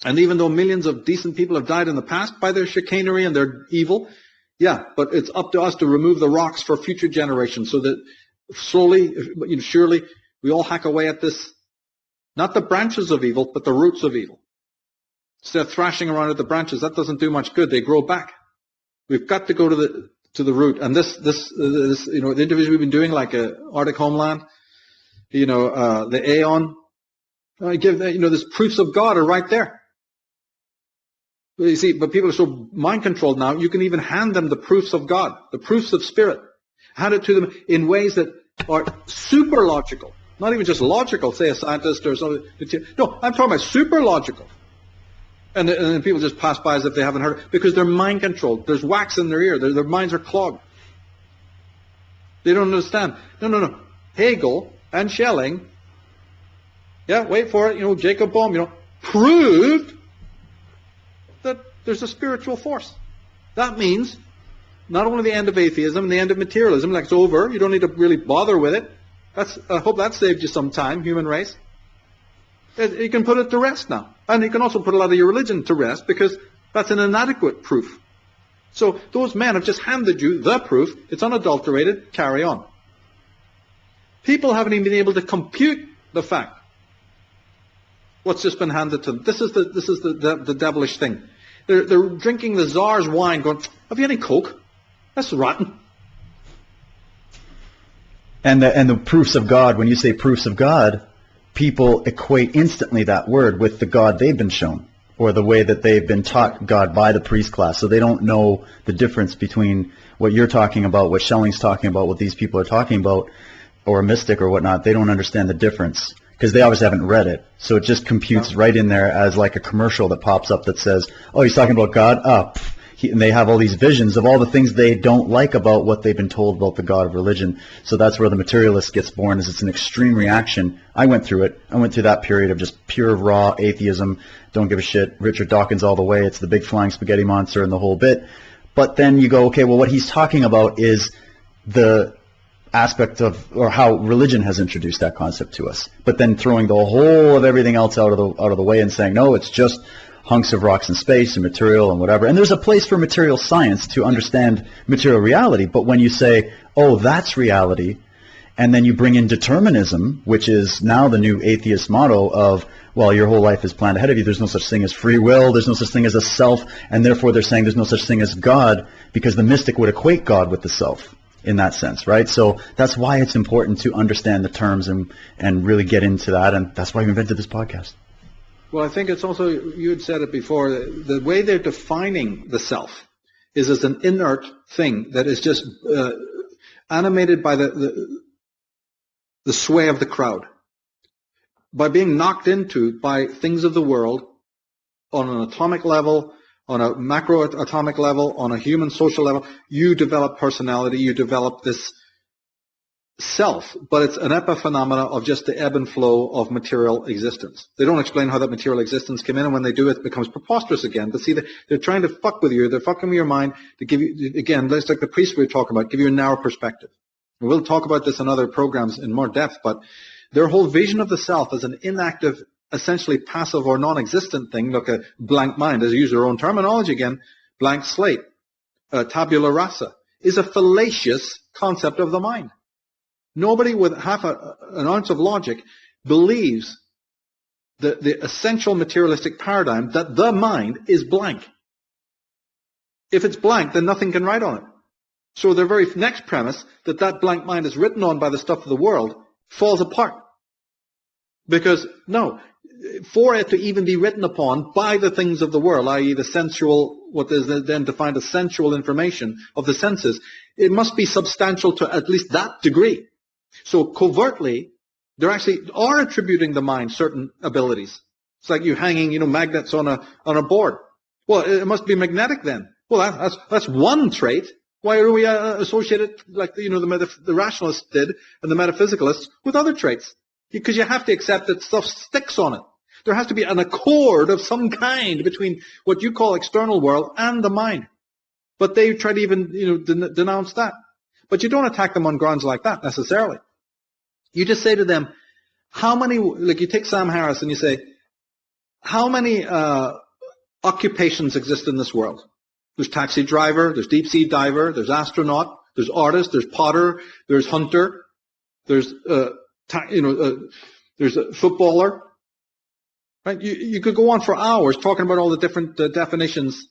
And even though millions of decent people have died in the past by their chicanery and their evil, yeah, but it's up to us to remove the rocks for future generations so that slowly, surely, we all hack away at this, not the branches of evil, but the roots of evil. Instead of thrashing around at the branches, that doesn't do much good. They grow back. We've got to go to the root. And this, you know, the interviews we've been doing, like Arctic Homeland, you know, the Aeon, I give, you know, there's proofs of God are right there. You see, but people are so mind controlled now, you can even hand them the proofs of God, the proofs of spirit. Hand it to them in ways that are super logical. Not even just logical, say a scientist or something. No, I'm talking about super logical. And then people just pass by as if they haven't heard it, because they're mind controlled. There's wax in their ear. Their minds are clogged. They don't understand. No. Hegel and Schelling, yeah, wait for it, you know, Jacob Bohm, you know, proved that there's a spiritual force. That means not only the end of atheism, the end of materialism, like it's over, you don't need to really bother with it. I hope that saved you some time, human race. You can put it to rest now. And you can also put a lot of your religion to rest, because that's an inadequate proof. So those men have just handed you the proof. It's unadulterated. Carry on. People haven't even been able to compute the fact. What's just been handed to them. This is the devilish thing. They're drinking the Tsar's wine, going, have you any Coke? That's rotten. And the proofs of God, when you say proofs of God, people equate instantly that word with the God they've been shown, or the way that they've been taught God by the priest class. So they don't know the difference between what you're talking about, what Schelling's talking about, what these people are talking about, or a mystic or whatnot. They don't understand the difference, because they obviously haven't read it. So it just computes right in there as like a commercial that pops up that says, oh, he's talking about God? And they have all these visions of all the things they don't like about what they've been told about the God of religion. So that's where the materialist gets born, is it's an extreme reaction. I went through it. I went through that period of just pure, raw atheism. Don't give a shit. Richard Dawkins all the way. It's the big flying spaghetti monster and the whole bit. But then you go, okay, well, what he's talking about is the aspect of, or how religion has introduced that concept to us. But then throwing the whole of everything else out of the way and saying, no, it's just hunks of rocks in space and material and whatever. And there's a place for material science to understand material reality. But when you say, oh, that's reality, and then you bring in determinism, which is now the new atheist motto of, well, your whole life is planned ahead of you. There's no such thing as free will. There's no such thing as a self. And therefore they're saying there's no such thing as God, because the mystic would equate God with the self in that sense, right? So that's why it's important to understand the terms and really get into that. And that's why we invented this podcast. Well, I think it's also, you had said it before, the way they're defining the self is as an inert thing that is just animated by the sway of the crowd. By being knocked into by things of the world on an atomic level, on a macro atomic level, on a human social level, you develop personality, you develop this self, but it's an epiphenomena of just the ebb and flow of material existence. They don't explain how that material existence came in, and when they do, it becomes preposterous again. But see, they're trying to fuck with you. They're fucking with your mind to give you, again, it's like the priest we were talking about, give you a narrow perspective. And we'll talk about this in other programs in more depth, but their whole vision of the self as an inactive, essentially passive or non-existent thing, like a blank mind, as they use their own terminology again, blank slate, tabula rasa, is a fallacious concept of the mind. Nobody with half an ounce of logic believes the essential materialistic paradigm that the mind is blank. If it's blank, then nothing can write on it. So their very next premise, that blank mind is written on by the stuff of the world, falls apart. Because, no, for it to even be written upon by the things of the world, i.e. the sensual, what is then defined as sensual information of the senses, it must be substantial to at least that degree. So covertly, they actually are attributing the mind certain abilities. It's like you hanging, magnets on a board. Well, it must be magnetic then. Well, that's one trait. Why do we associate it like the rationalists did and the metaphysicalists with other traits? Because you have to accept that stuff sticks on it. There has to be an accord of some kind between what you call external world and the mind. But they try to even denounce that. But you don't attack them on grounds like that necessarily. You just say to them, how many, like you take Sam Harris and you say, how many occupations exist in this world? There's taxi driver, there's deep sea diver, there's astronaut, there's artist, there's potter, there's hunter, there's there's a footballer. Right? You could go on for hours talking about all the different definitions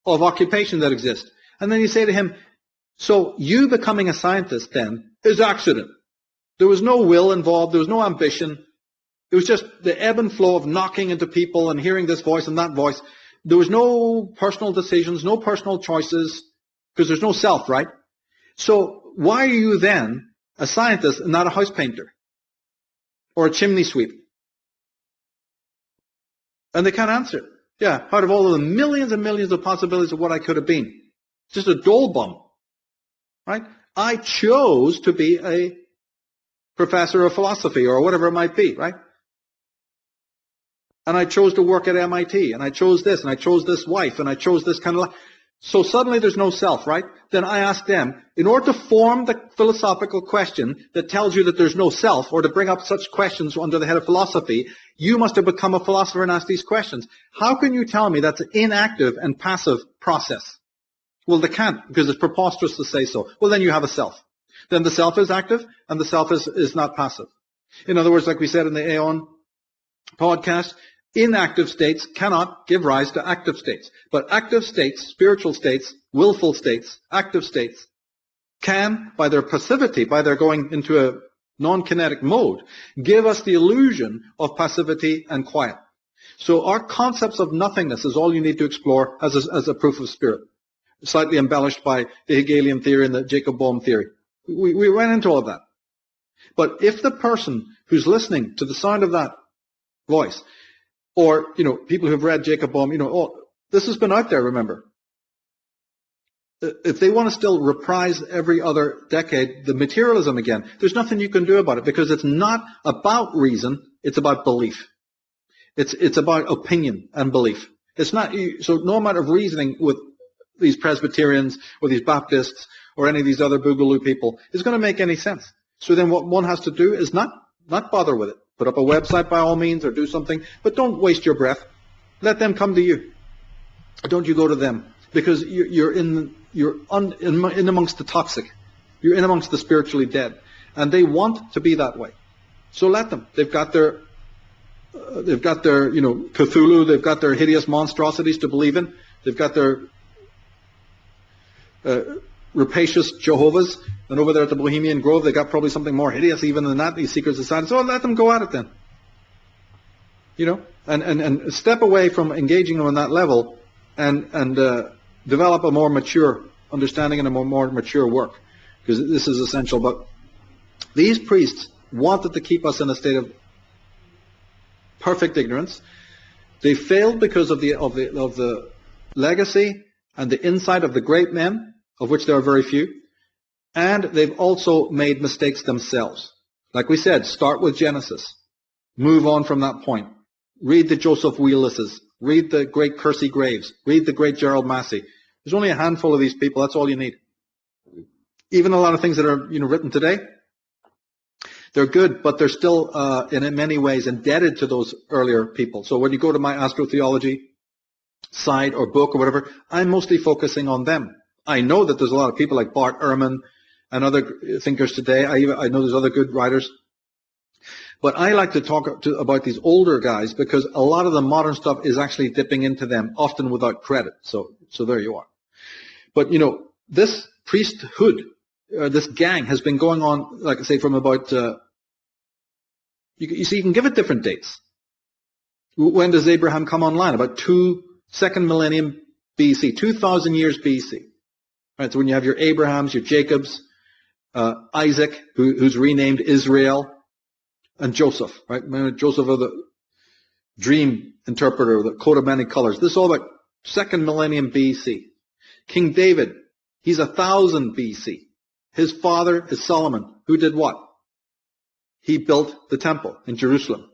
of occupation that exist. And then you say to him, so you becoming a scientist then is accident. There was no will involved. There was no ambition. It was just the ebb and flow of knocking into people and hearing this voice and that voice. There was no personal decisions, no personal choices, because there's no self, right? So why are you then a scientist and not a house painter or a chimney sweep? And they can't answer. Yeah, out of all of the millions and millions of possibilities of what I could have been. Just a dole bum, right? I chose to be a professor of philosophy or whatever it might be, right? And I chose to work at MIT, and I chose this, and I chose this wife, and I chose this kind of life. So suddenly there's no self, right? Then I ask them, in order to form the philosophical question that tells you that there's no self, or to bring up such questions under the head of philosophy, you must have become a philosopher and asked these questions. How can you tell me that's an inactive and passive process? Well, they can't, because it's preposterous to say so. Well, then you have a self. Then the self is active, and the self is not passive. In other words, like we said in the Aeon podcast, inactive states cannot give rise to active states. But active states, spiritual states, willful states, active states, can, by their passivity, by their going into a non-kinetic mode, give us the illusion of passivity and quiet. So our concepts of nothingness is all you need to explore as a proof of spirit, slightly embellished by the Hegelian theory and the Jacob Bohm theory. We went into all of that. But if the person who's listening to the sound of that voice, or, people who've read Jacob Bohm, this has been out there, remember. If they want to still reprise every other decade the materialism again, there's nothing you can do about it, because it's not about reason, it's about belief. It's about opinion and belief. It's not, so no amount of reasoning with these Presbyterians or these Baptists or any of these other boogaloo people is going to make any sense. So then what one has to do is not bother with it. Put up a website by all means, or do something, but don't waste your breath. Let them come to you. Don't you go to them, because you're in amongst the toxic. You're in amongst the spiritually dead, and they want to be that way. So let them. They've got their Cthulhu. They've got their hideous monstrosities to believe in. They've got their rapacious Jehovahs. And over there at the Bohemian Grove, they got probably something more hideous even than that, these secret societies. So let them go at it then. And step away from engaging them on that level and develop a more mature understanding and a more mature work. Because this is essential. But these priests wanted to keep us in a state of perfect ignorance. They failed because of the legacy and the insight of the great men, of which there are very few. And they've also made mistakes themselves. Like we said, start with Genesis. Move on from that point. Read the Joseph Wheelises. Read the great Kersey Graves. Read the great Gerald Massey. There's only a handful of these people. That's all you need. Even a lot of things that are written today, they're good, but they're still in many ways indebted to those earlier people. So when you go to my astrotheology site or book or whatever, I'm mostly focusing on them. I know that there's a lot of people like Bart Ehrman and other thinkers today. I know there's other good writers. But I like to talk about these older guys, because a lot of the modern stuff is actually dipping into them, often without credit. So there you are. But, this priesthood, this gang has been going on, like I say, from about, you can give it different dates. When does Abraham come online? About second millennium BC, 2,000 years BC. Right, so when you have your Abrahams, your Jacobs, Isaac, who's renamed Israel, and Joseph, right? Joseph of the dream interpreter, the coat of many colors. This is all about second millennium BC. King David, he's 1,000 BC. His father is Solomon, who did what? He built the temple in Jerusalem.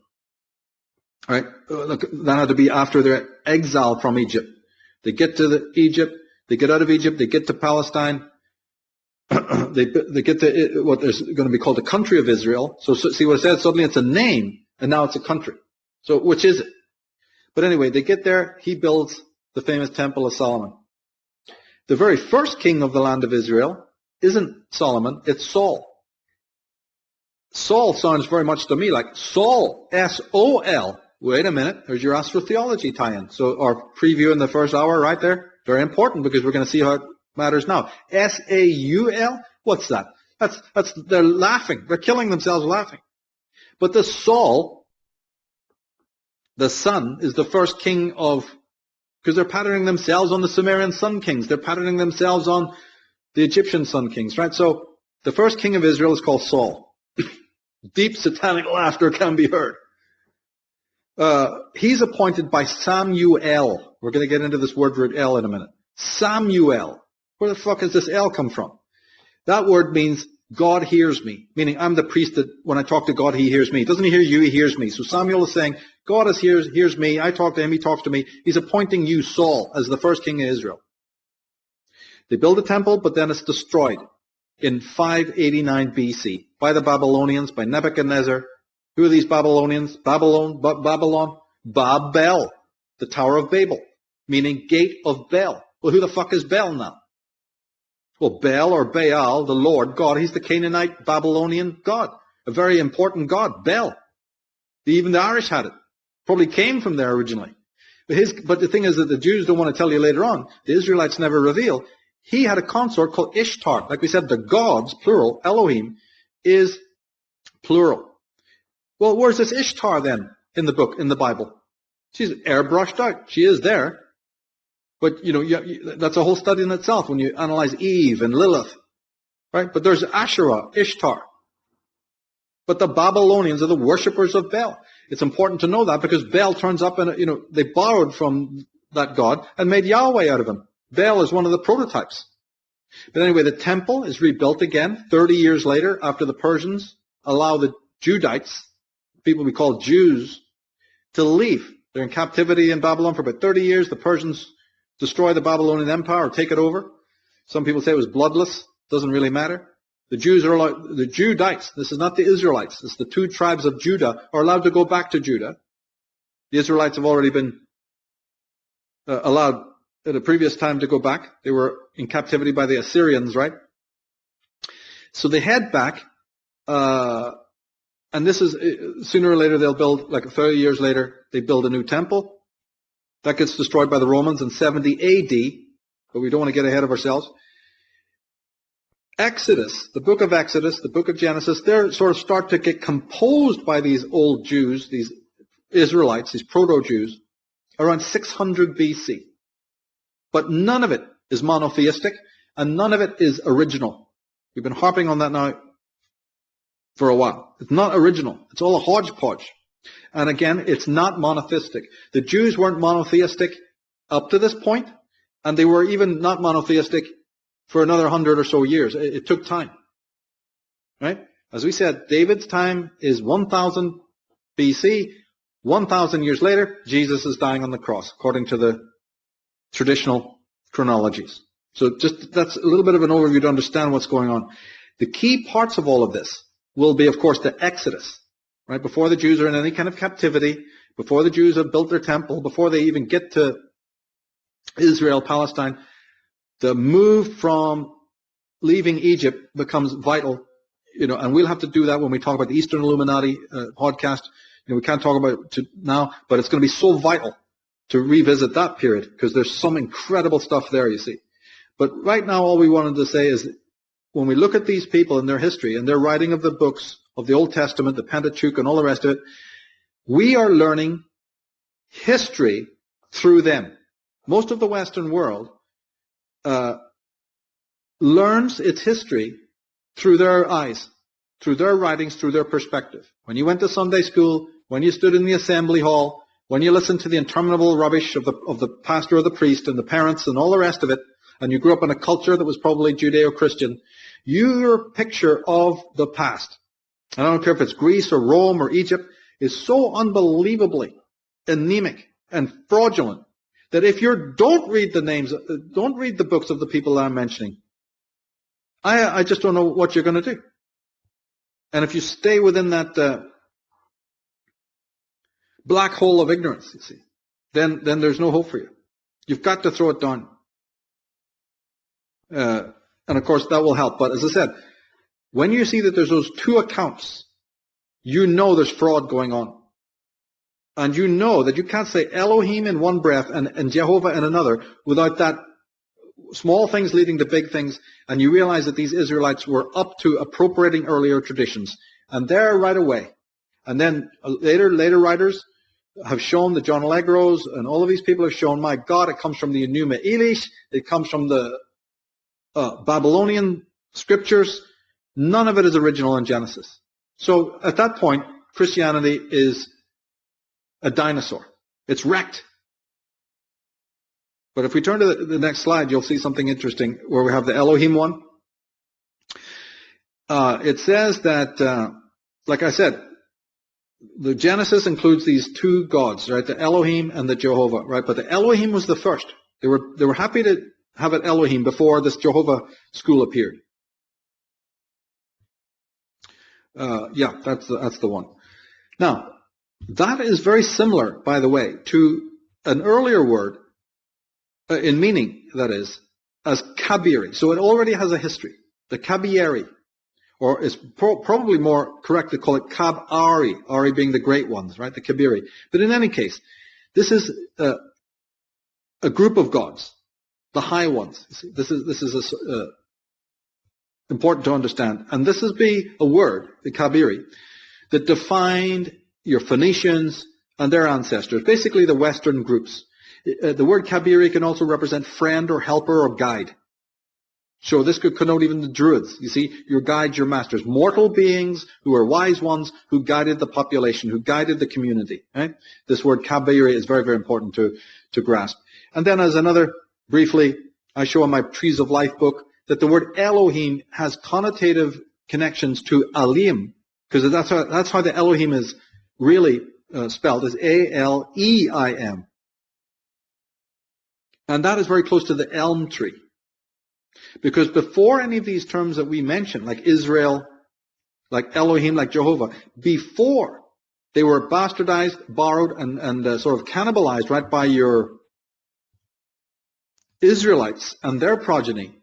All right, look, that had to be after their exile from Egypt. They get to Egypt. They get out of Egypt, they get to Palestine, they get to what is going to be called the country of Israel. So see what it says? Suddenly it's a name, and now it's a country. So which is it? But anyway, they get there, he builds the famous Temple of Solomon. The very first king of the land of Israel isn't Solomon, it's Saul. Saul sounds very much to me like Saul, S-O-L. Wait a minute, there's your astrotheology tie-in. So our preview in the first hour right there, very important, because we're going to see how it matters now. S-A-U-L? What's that? They're laughing. They're killing themselves laughing. But the Saul, the son, is the first king of, because they're patterning themselves on the Sumerian sun kings. They're patterning themselves on the Egyptian sun kings, right? So the first king of Israel is called Saul. Deep satanic laughter can be heard. He's appointed by Samuel. We're going to get into this word L in a minute. Samuel. Where the fuck has this L come from? That word means God hears me, meaning I'm the priest that when I talk to God, he hears me. Doesn't he hear you? He hears me. So Samuel is saying, God hears me. I talk to him. He talks to me. He's appointing you, Saul, as the first king of Israel. They build a temple, but then it's destroyed in 589 BC by the Babylonians, by Nebuchadnezzar. Who are these Babylonians? Babel, the Tower of Babel, meaning gate of Bel. Well, who the fuck is Bel now? Well, Bel or Baal, the Lord God, he's the Canaanite Babylonian God, a very important God, Bel. Even the Irish had it. Probably came from there originally. But the thing is that the Jews don't want to tell you later on. The Israelites never reveal. He had a consort called Ishtar. Like we said, the gods, plural, Elohim, is plural. Well, where's this Ishtar then in the book, in the Bible? She's airbrushed out. She is there. But, that's a whole study in itself when you analyze Eve and Lilith. Right? But there's Asherah, Ishtar. But the Babylonians are the worshippers of Bel. It's important to know that because Bel turns up and, they borrowed from that god and made Yahweh out of him. Bel is one of the prototypes. But anyway, the temple is rebuilt again 30 years later after the Persians allow the Judites, people we call Jews, to leave. They're in captivity in Babylon for about 30 years. The Persians destroy the Babylonian Empire or take it over. Some people say it was bloodless. Doesn't really matter. The Jews are allowed, the Judites, this is not the Israelites, it's the two tribes of Judah, are allowed to go back to Judah. The Israelites have already been allowed at a previous time to go back. They were in captivity by the Assyrians, right? So they head back, and this is, sooner or later they'll build, like 30 years later, they build a new temple. That gets destroyed by the Romans in 70 AD, but we don't want to get ahead of ourselves. Exodus, the book of Genesis, they sort of start to get composed by these old Jews, these Israelites, these proto-Jews, around 600 BC. But none of it is monotheistic, and none of it is original. We've been harping on that now for a while. It's not original. It's all a hodgepodge. And again, it's not monotheistic. The Jews weren't monotheistic up to this point, and they were even not monotheistic for another 100 or so years. It took time. Right? As we said, David's time is 1000 BC. 1,000 years later, Jesus is dying on the cross, according to the traditional chronologies. So just that's a little bit of an overview to understand what's going on. The key parts of all of this will be, of course, the Exodus. Right? Before the Jews are in any kind of captivity, before the Jews have built their temple, before they even get to Israel, Palestine, the move from leaving Egypt becomes vital, and we'll have to do that when we talk about the Eastern Illuminati podcast. We can't talk about it now, but it's going to be so vital to revisit that period because there's some incredible stuff there, you see. But right now, all we wanted to say is when we look at these people and their history and their writing of the books of the Old Testament, the Pentateuch and all the rest of it, we are learning history through them. Most of the Western world learns its history through their eyes, through their writings, through their perspective. When you went to Sunday school, when you stood in the assembly hall, when you listened to the interminable rubbish of the pastor or the priest and the parents and all the rest of it, and you grew up in a culture that was probably Judeo-Christian, your picture of the past, and I don't care if it's Greece or Rome or Egypt, is so unbelievably anemic and fraudulent that if you don't read the books of the people that I'm mentioning, I just don't know what you're going to do. And if you stay within that black hole of ignorance, you see, then there's no hope for you. You've got to throw it down. And of course that will help. But as I said, when you see that there's those two accounts, you know there's fraud going on. And you know that you can't say Elohim in one breath and Jehovah in another without that small things leading to big things, and you realize that these Israelites were up to appropriating earlier traditions, and there right away. And then later writers have shown, that John Allegros and all of these people have shown, my God, it comes from the Enuma Elish, it comes from the Babylonian scriptures. None of it is original in Genesis. So at that point, Christianity is a dinosaur. It's wrecked. But if we turn to the next slide, you'll see something interesting where we have the Elohim one. It says that, like I said, the Genesis includes these two gods, right? The Elohim and the Jehovah, right? But the Elohim was the first. They were happy to have it Elohim before this Jehovah school appeared. Yeah, that's the one. Now, that is very similar, by the way, to an earlier word, in meaning, that is, as kabiri. So it already has a history. The kabiri, or it's probably more correct to call it kab-ari, ari being the great ones, right? The kabiri. But in any case, this is a group of gods, the high ones. This is important to understand. And this is a word, the kabiri, that defined your Phoenicians and their ancestors, basically the Western groups. The word kabiri can also represent friend or helper or guide. So this could connote even the Druids. You see, your guides, your masters, mortal beings who are wise ones who guided the population, who guided the community. Right? This word kabiri is very, very important to grasp. And then as another, briefly, I show in my Trees of Life book that the word Elohim has connotative connections to Alim, because that's how the Elohim is really spelled, is A-L-E-I-M. And that is very close to the elm tree. Because before any of these terms that we mentioned, like Israel, like Elohim, like Jehovah, before they were bastardized, borrowed, and sort of cannibalized, right, by your Israelites and their progeny,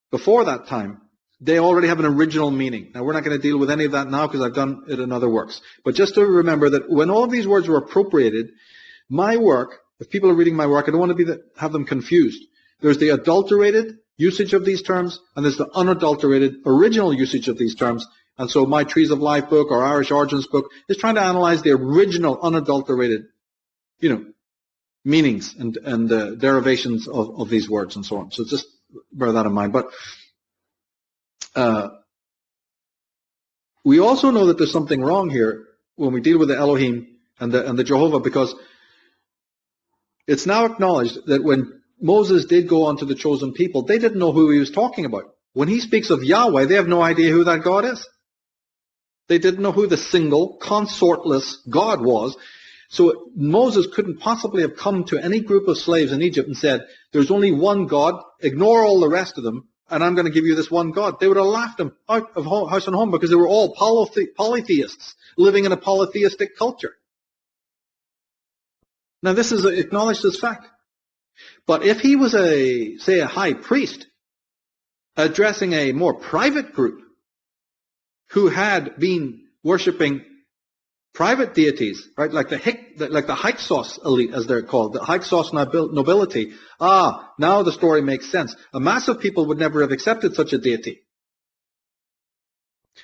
before that time, they already have an original meaning. Now, we're not going to deal with any of that now because I've done it in other works. But just to remember that when all of these words were appropriated, my work, if people are reading my work, I don't want to have them confused. There's the adulterated usage of these terms, and there's the unadulterated original usage of these terms. And so my Trees of Life book or Irish Origins book is trying to analyze the original unadulterated, meanings and the derivations of these words and so on. So just bear that in mind. But we also know that there's something wrong here when we deal with the Elohim and the Jehovah, because it's now acknowledged that when Moses did go on to the chosen people, they didn't know who he was talking about. When he speaks of Yahweh, they have no idea who that God is. They didn't know who the single, consortless God was. So Moses couldn't possibly have come to any group of slaves in Egypt and said, there's only one God, ignore all the rest of them, and I'm going to give you this one God. They would have laughed him out of house and home because they were all polytheists living in a polytheistic culture. Now this is acknowledged as fact. But if he was a high priest addressing a more private group who had been worshipping private deities, right, like the Hyksos elite, as they're called, the Hyksos nobility, now the story makes sense. A mass of people would never have accepted such a deity.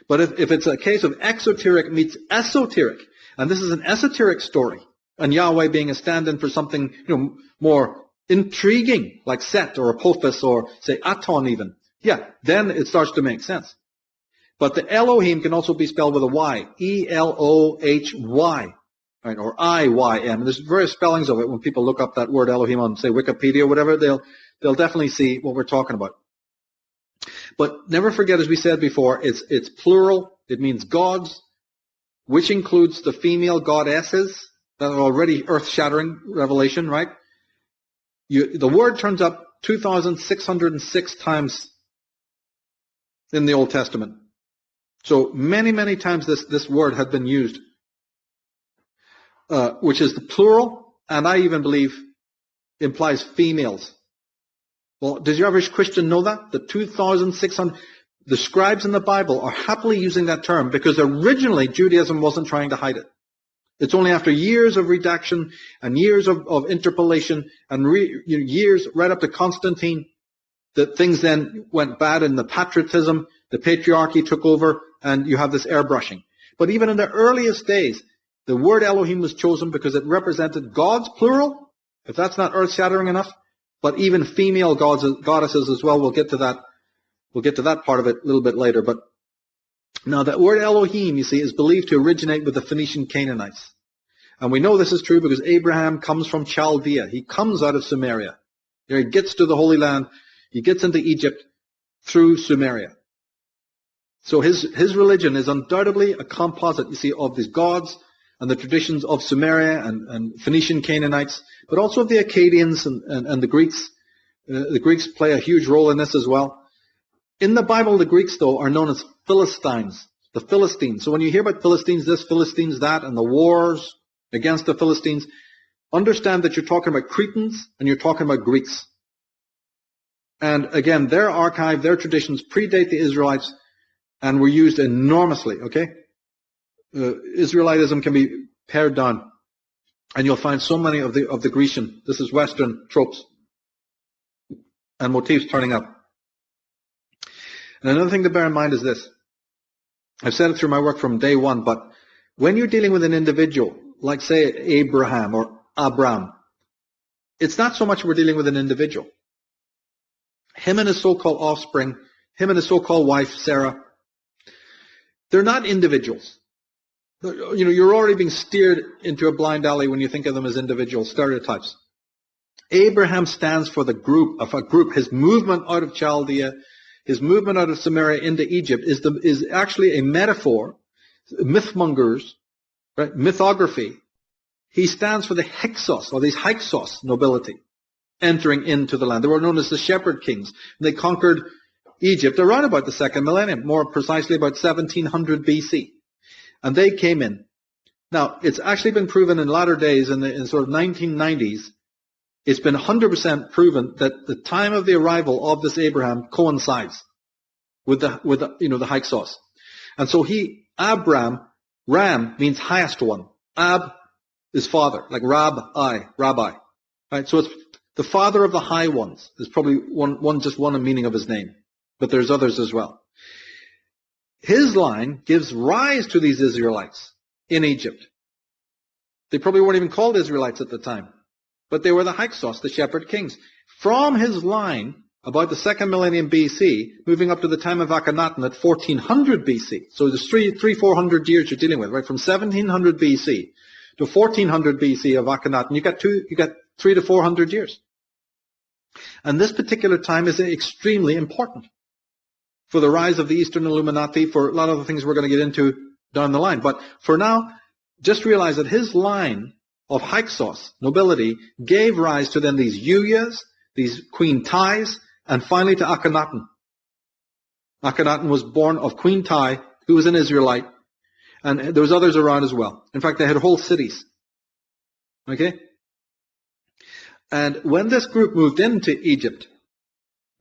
But if it's a case of exoteric meets esoteric, and this is an esoteric story, and Yahweh being a stand-in for something more intriguing, like Set or Apophis or, say, Aton even, then it starts to make sense. But the Elohim can also be spelled with a Y, E-L-O-H-Y, right, or I-Y-M. There's various spellings of it. When people look up that word Elohim on, say, Wikipedia or whatever, they'll definitely see what we're talking about. But never forget, as we said before, it's plural. It means gods, which includes the female goddesses. That are already earth-shattering revelation, right? The word turns up 2,606 times in the Old Testament. So many, many times this word had been used, which is the plural, and I even believe implies females. Well, does your average Christian know that? The 2,600, the scribes in the Bible are happily using that term because originally Judaism wasn't trying to hide it. It's only after years of redaction and years of interpolation and years right up to Constantine that things then went bad in the patriotism, the patriarchy took over, and you have this airbrushing. But even in the earliest days, the word Elohim was chosen because it represented gods, plural, if that's not earth-shattering enough, but even female goddesses as well. We'll get to that. We'll get to that part of it a little bit later. But now that word Elohim, you see, is believed to originate with the Phoenician Canaanites. And we know this is true because Abraham comes from Chaldea. He comes out of Sumeria. He gets to the Holy Land. He gets into Egypt through Sumeria. So his religion is undoubtedly a composite, you see, of these gods and the traditions of Sumeria and Phoenician Canaanites, but also of the Akkadians and the Greeks. The Greeks play a huge role in this as well. In the Bible, the Greeks, though, are known as Philistines, the Philistines. So when you hear about Philistines this, Philistines that, and the wars against the Philistines, understand that you're talking about Cretans and you're talking about Greeks. And again, their archive, their traditions predate the Israelites and were used enormously, okay? Israelitism can be pared down. And you'll find so many of the Grecian, this is Western tropes and motifs turning up. And another thing to bear in mind is this. I've said it through my work from day one, but when you're dealing with an individual, like say Abraham or Abram, it's not so much we're dealing with an individual. Him and his so-called offspring, him and his so-called wife, Sarah, they're not individuals. You know, you're already being steered into a blind alley when you think of them as individual stereotypes. Abraham stands for the group of a group. His movement out of Chaldea, his movement out of Samaria into Egypt is actually a metaphor, mythmongers, right? Mythography. He stands for the Hyksos, or these Hyksos nobility, entering into the land. They were known as the shepherd kings. And they conquered Egypt around about the second millennium, more precisely about 1700 BC. And they came in. Now, it's actually been proven in latter days, in sort of 1990s, it's been 100% proven that the time of the arrival of this Abraham coincides with the Hyksos. And so Ram means highest one. Ab is father, like rabbi. Right? So it's the father of the high ones. There's probably just one meaning of his name, but there's others as well. His line gives rise to these Israelites in Egypt. They probably weren't even called Israelites at the time, but they were the Hyksos, the shepherd kings. From his line, about the second millennium BC, moving up to the time of Akhenaten at 1400 BC. So there's 400 years you're dealing with, right? From 1700 BC to 1400 BC of Akhenaten, you got 300 to 400 years. And this particular time is extremely important for the rise of the Eastern Illuminati, for a lot of the things we're going to get into down the line. But for now, just realize that his line of Hyksos, nobility, gave rise to then these Uyas, these Queen Tais, and finally to Akhenaten. Akhenaten was born of Queen Tai, who was an Israelite, and there was others around as well. In fact, they had whole cities. Okay? And when this group moved into Egypt,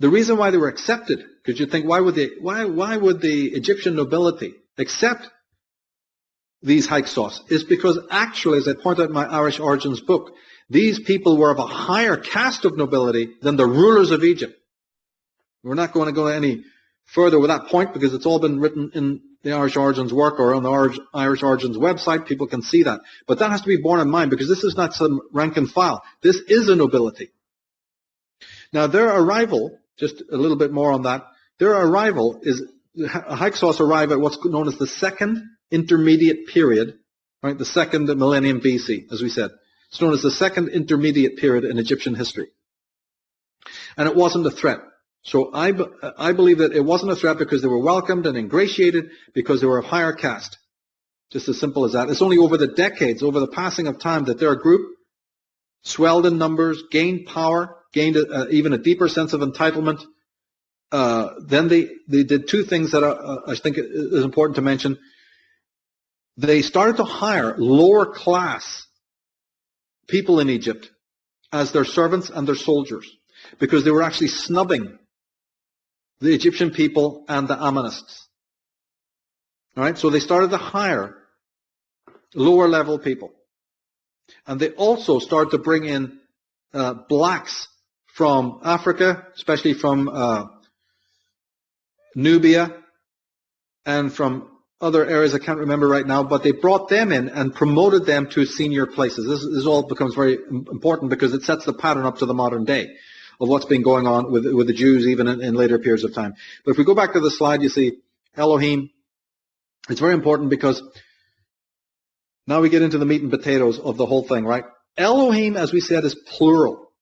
the reason why they were accepted, because you think, why would the Egyptian nobility accept these Hyksos, is because actually, as I point out in my Irish Origins book, these people were of a higher caste of nobility than the rulers of Egypt. We're not going to go any further with that point because it's all been written in the Irish Origins work or on the Irish Origins website. People can see that. But that has to be borne in mind because this is not some rank and file. This is a nobility. Now, their arrival, just a little bit more on that, their arrival is, Hyksos arrive at what's known as the second intermediate period, right? The second millennium BC, as we said. It's known as the second intermediate period in Egyptian history. And it wasn't a threat. So I believe that it wasn't a threat because they were welcomed and ingratiated because they were of higher caste. Just as simple as that. It's only over the decades, over the passing of time, that their group swelled in numbers, gained power, gained even a deeper sense of entitlement. Then they did two things that I think is important to mention. They started to hire lower class people in Egypt as their servants and their soldiers because they were actually snubbing the Egyptian people and the Ammonists. All right, so they started to hire lower level people. And they also started to bring in blacks from Africa, especially from Nubia and from other areas I can't remember right now, but they brought them in and promoted them to senior places. This all becomes very important because it sets the pattern up to the modern day of what's been going on with the Jews even in later periods of time. But if we go back to the slide, you see Elohim. It's very important because now we get into the meat and potatoes of the whole thing, right? Elohim, as we said, is plural.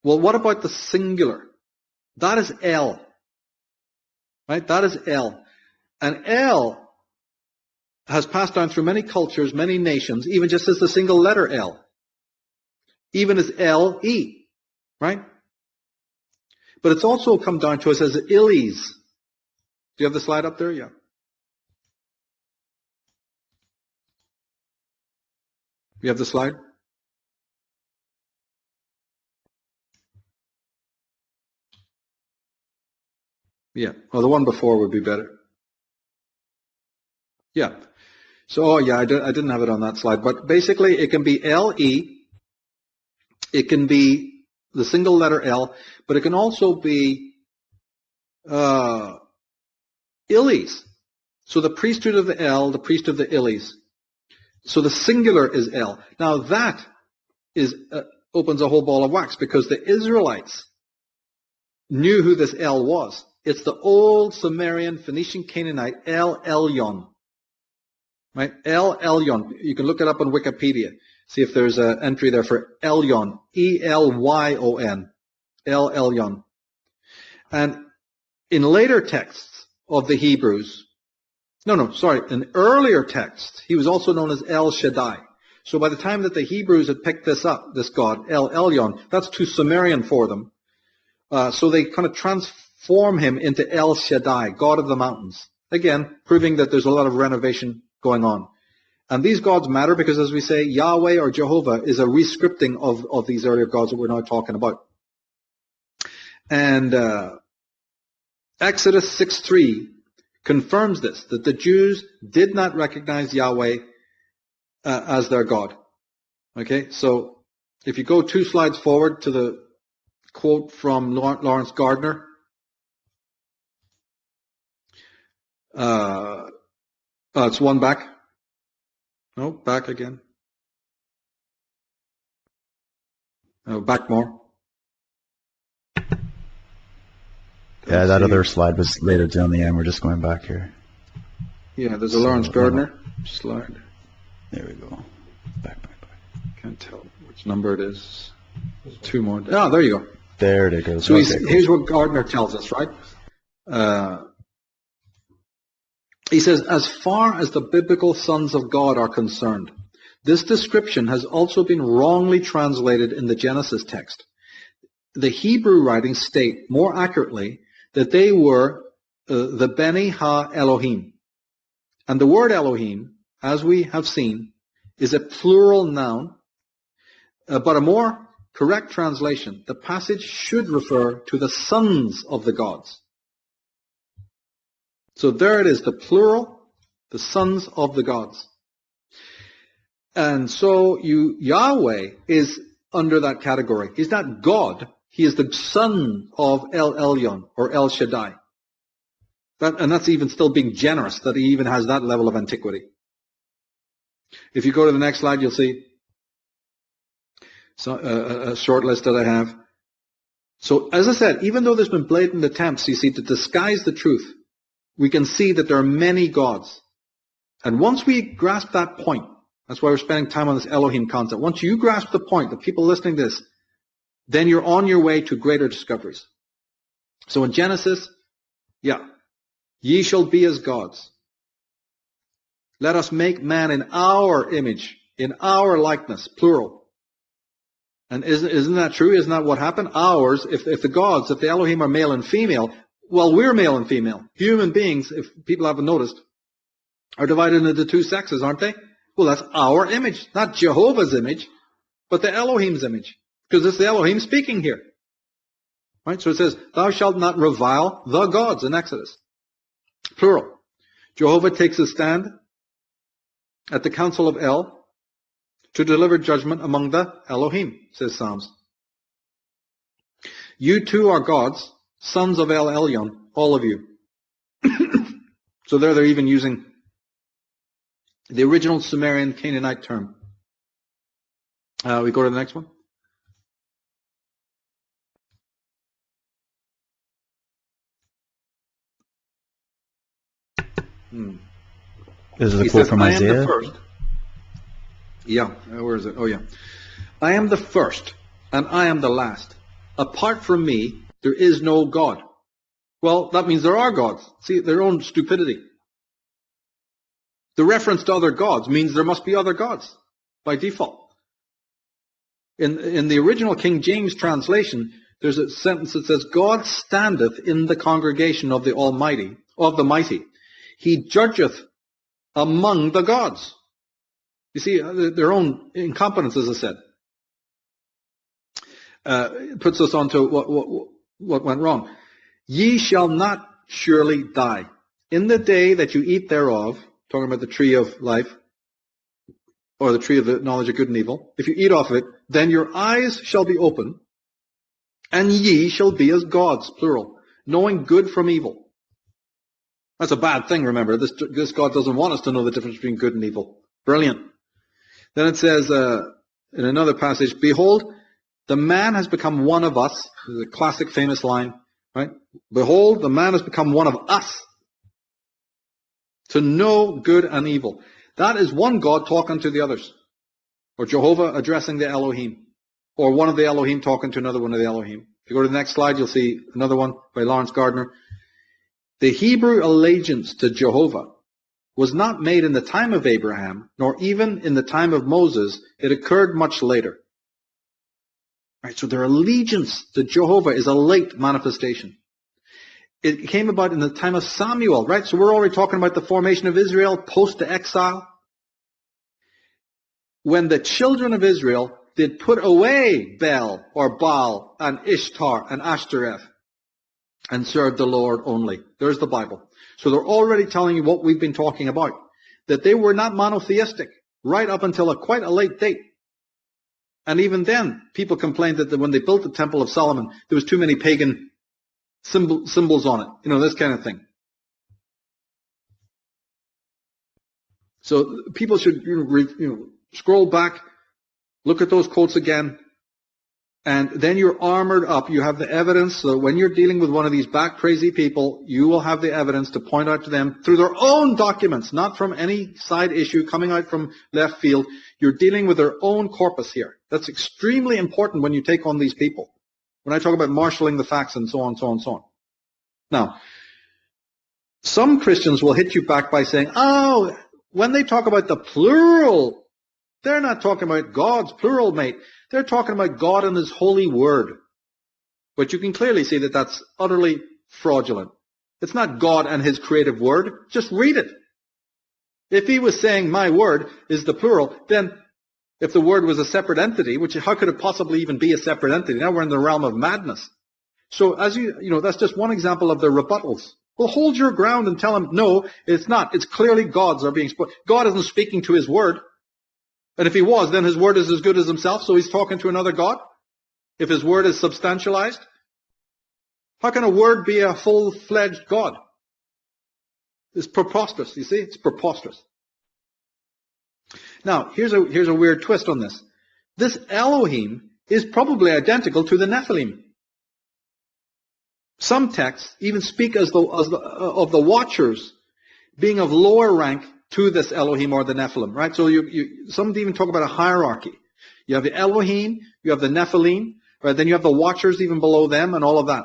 Well, what about the singular? That is El. Right? That is El. And El has passed down through many cultures, many nations, even just as the single letter L. Even as L-E. Right? But it's also come down to us as Ilis. Do you have the slide up there? Yeah. You have the slide? Yeah. Well, the one before would be better. Yeah. So, oh yeah, I didn't have it on that slide. But basically, it can be L-E. It can be the single letter L. But it can also be Ilis. So the priesthood of the El, the priest of the Ilis. So the singular is El. Now that is opens a whole ball of wax because the Israelites knew who this El was. It's the old Sumerian Phoenician Canaanite El Elyon. Right? El Elyon. You can look it up on Wikipedia. See if there's an entry there for Elyon. E-L-Y-O-N. El Elyon. And in later texts of the Hebrews, in earlier texts, he was also known as El Shaddai. So by the time that the Hebrews had picked this up, this god, El Elyon, that's too Sumerian for them. So they kind of transform him into El Shaddai, God of the mountains. Again, proving that there's a lot of renovation going on. And these gods matter because, as we say, Yahweh or Jehovah is a rescripting of these earlier gods that we're now talking about. And Exodus 6:3 confirms this, that the Jews did not recognize Yahweh as their God. Okay, so if you go 2 slides forward to the quote from Lawrence Gardner, it's one back. No, back again. Oh, back more. Yeah, that other slide was later down the end. We're just going back here. Yeah, there's a Lawrence Gardner slide. There we go. Back. Can't tell which number it is. 2 more. Oh, there you go. There it goes. So here's what Gardner tells us, right? He says, as far as the biblical sons of God are concerned, this description has also been wrongly translated in the Genesis text. The Hebrew writings state more accurately that they were the Beni Ha-Elohim. And the word Elohim, as we have seen, is a plural noun, but a more correct translation, the passage should refer to the sons of the gods. So there it is, the plural, the sons of the gods. And so Yahweh is under that category. He's not God. He is the son of El Elyon or El Shaddai. And that's even still being generous, that he even has that level of antiquity. If you go to the next slide, you'll see a short list that I have. So as I said, even though there's been blatant attempts, you see, to disguise the truth, we can see that there are many gods. And once we grasp that point, that's why we're spending time on this Elohim concept. Once you grasp the point, the people listening to this, then you're on your way to greater discoveries. So in Genesis, ye shall be as gods. Let us make man in our image, in our likeness, plural. And isn't that true? Isn't that what happened? Ours, if the Elohim are male and female, well, we're male and female. Human beings, if people haven't noticed, are divided into 2 sexes, aren't they? Well, that's our image, not Jehovah's image, but the Elohim's image. Because it's the Elohim speaking here. Right? So it says, thou shalt not revile the gods in Exodus. Plural. Jehovah takes a stand at the council of El to deliver judgment among the Elohim, says Psalms. You too are gods, sons of El Elyon, all of you. So there they're even using the original Sumerian Canaanite term. We go to the next one. This is a He quote says, from I am Isaiah. the first. Yeah, where is it? Oh, yeah. I am the first, and I am the last. Apart from me, there is no God. Well, that means there are gods. See, their own stupidity. The reference to other gods means there must be other gods by default. In the original King James translation, there's a sentence that says, God standeth in the congregation of the Almighty, of the mighty. He judgeth among the gods. You see, their own incompetence, as I said, puts us onto what went wrong. Ye shall not surely die. In the day that you eat thereof, talking about the tree of life, or the tree of the knowledge of good and evil, if you eat off of it, then your eyes shall be open, and ye shall be as gods, plural, knowing good from evil. That's a bad thing, remember. This God doesn't want us to know the difference between good and evil. Brilliant. Then it says in another passage, behold, the man has become one of us. This is a classic famous line, right? Behold, the man has become one of us to know good and evil. That is one God talking to the others. Or Jehovah addressing the Elohim. Or one of the Elohim talking to another one of the Elohim. If you go to the next slide, you'll see another one by Lawrence Gardner. The Hebrew allegiance to Jehovah was not made in the time of Abraham, nor even in the time of Moses. It occurred much later. Right, so their allegiance to Jehovah is a late manifestation. It came about in the time of Samuel, right? So we're already talking about the formation of Israel post the exile. When the children of Israel did put away Bel or Baal and Ishtar and Ashtoreth and served the Lord only. There's the Bible. So they're already telling you what we've been talking about, that they were not monotheistic right up until quite a late date. And even then, people complained that when they built the Temple of Solomon, there was too many pagan symbols on it. You know, this kind of thing. So people should scroll back, look at those quotes again, and then you're armored up. You have the evidence. So when you're dealing with one of these back crazy people, you will have the evidence to point out to them through their own documents, not from any side issue coming out from left field. You're dealing with their own corpus here. That's extremely important when you take on these people. When I talk about marshalling the facts and so on, so on, so on. Now, some Christians will hit you back by saying, oh, when they talk about the plural, they're not talking about God's plural, mate. They're talking about God and His holy word. But you can clearly see that that's utterly fraudulent. It's not God and His creative word. Just read it. If He was saying my word is the plural, then if the word was a separate entity, which how could it possibly even be a separate entity? Now we're in the realm of madness. So as you know, that's just one example of the rebuttals. Well, hold your ground and tell them, no, it's not. It's clearly God's are being spoken. God isn't speaking to His word. And if He was, then His word is as good as Himself, so He's talking to another God? If His word is substantialized? How can a word be a full-fledged God? It's preposterous, you see? It's preposterous. Now, here's a weird twist on this. This Elohim is probably identical to the Nephilim. Some texts even speak of the watchers being of lower rank to this Elohim or the Nephilim, right? So some even talk about a hierarchy. You have the Elohim, you have the Nephilim, right? Then you have the watchers even below them and all of that.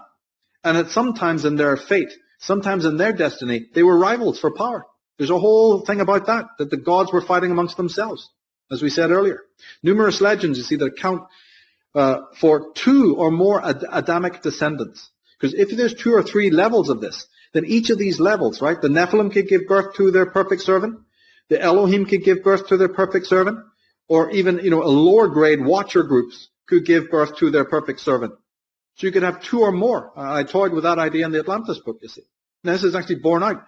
And sometimes in their fate, sometimes in their destiny, they were rivals for power. There's a whole thing about that the gods were fighting amongst themselves, as we said earlier. Numerous legends, you see, that account for 2 or more Adamic descendants. Because if there's 2 or 3 levels of this, then each of these levels, right, the Nephilim could give birth to their perfect servant, the Elohim could give birth to their perfect servant, or even, a lower grade watcher groups could give birth to their perfect servant. So you could have 2 or more. I toyed with that idea in the Atlantis book, you see. Now, this is actually borne out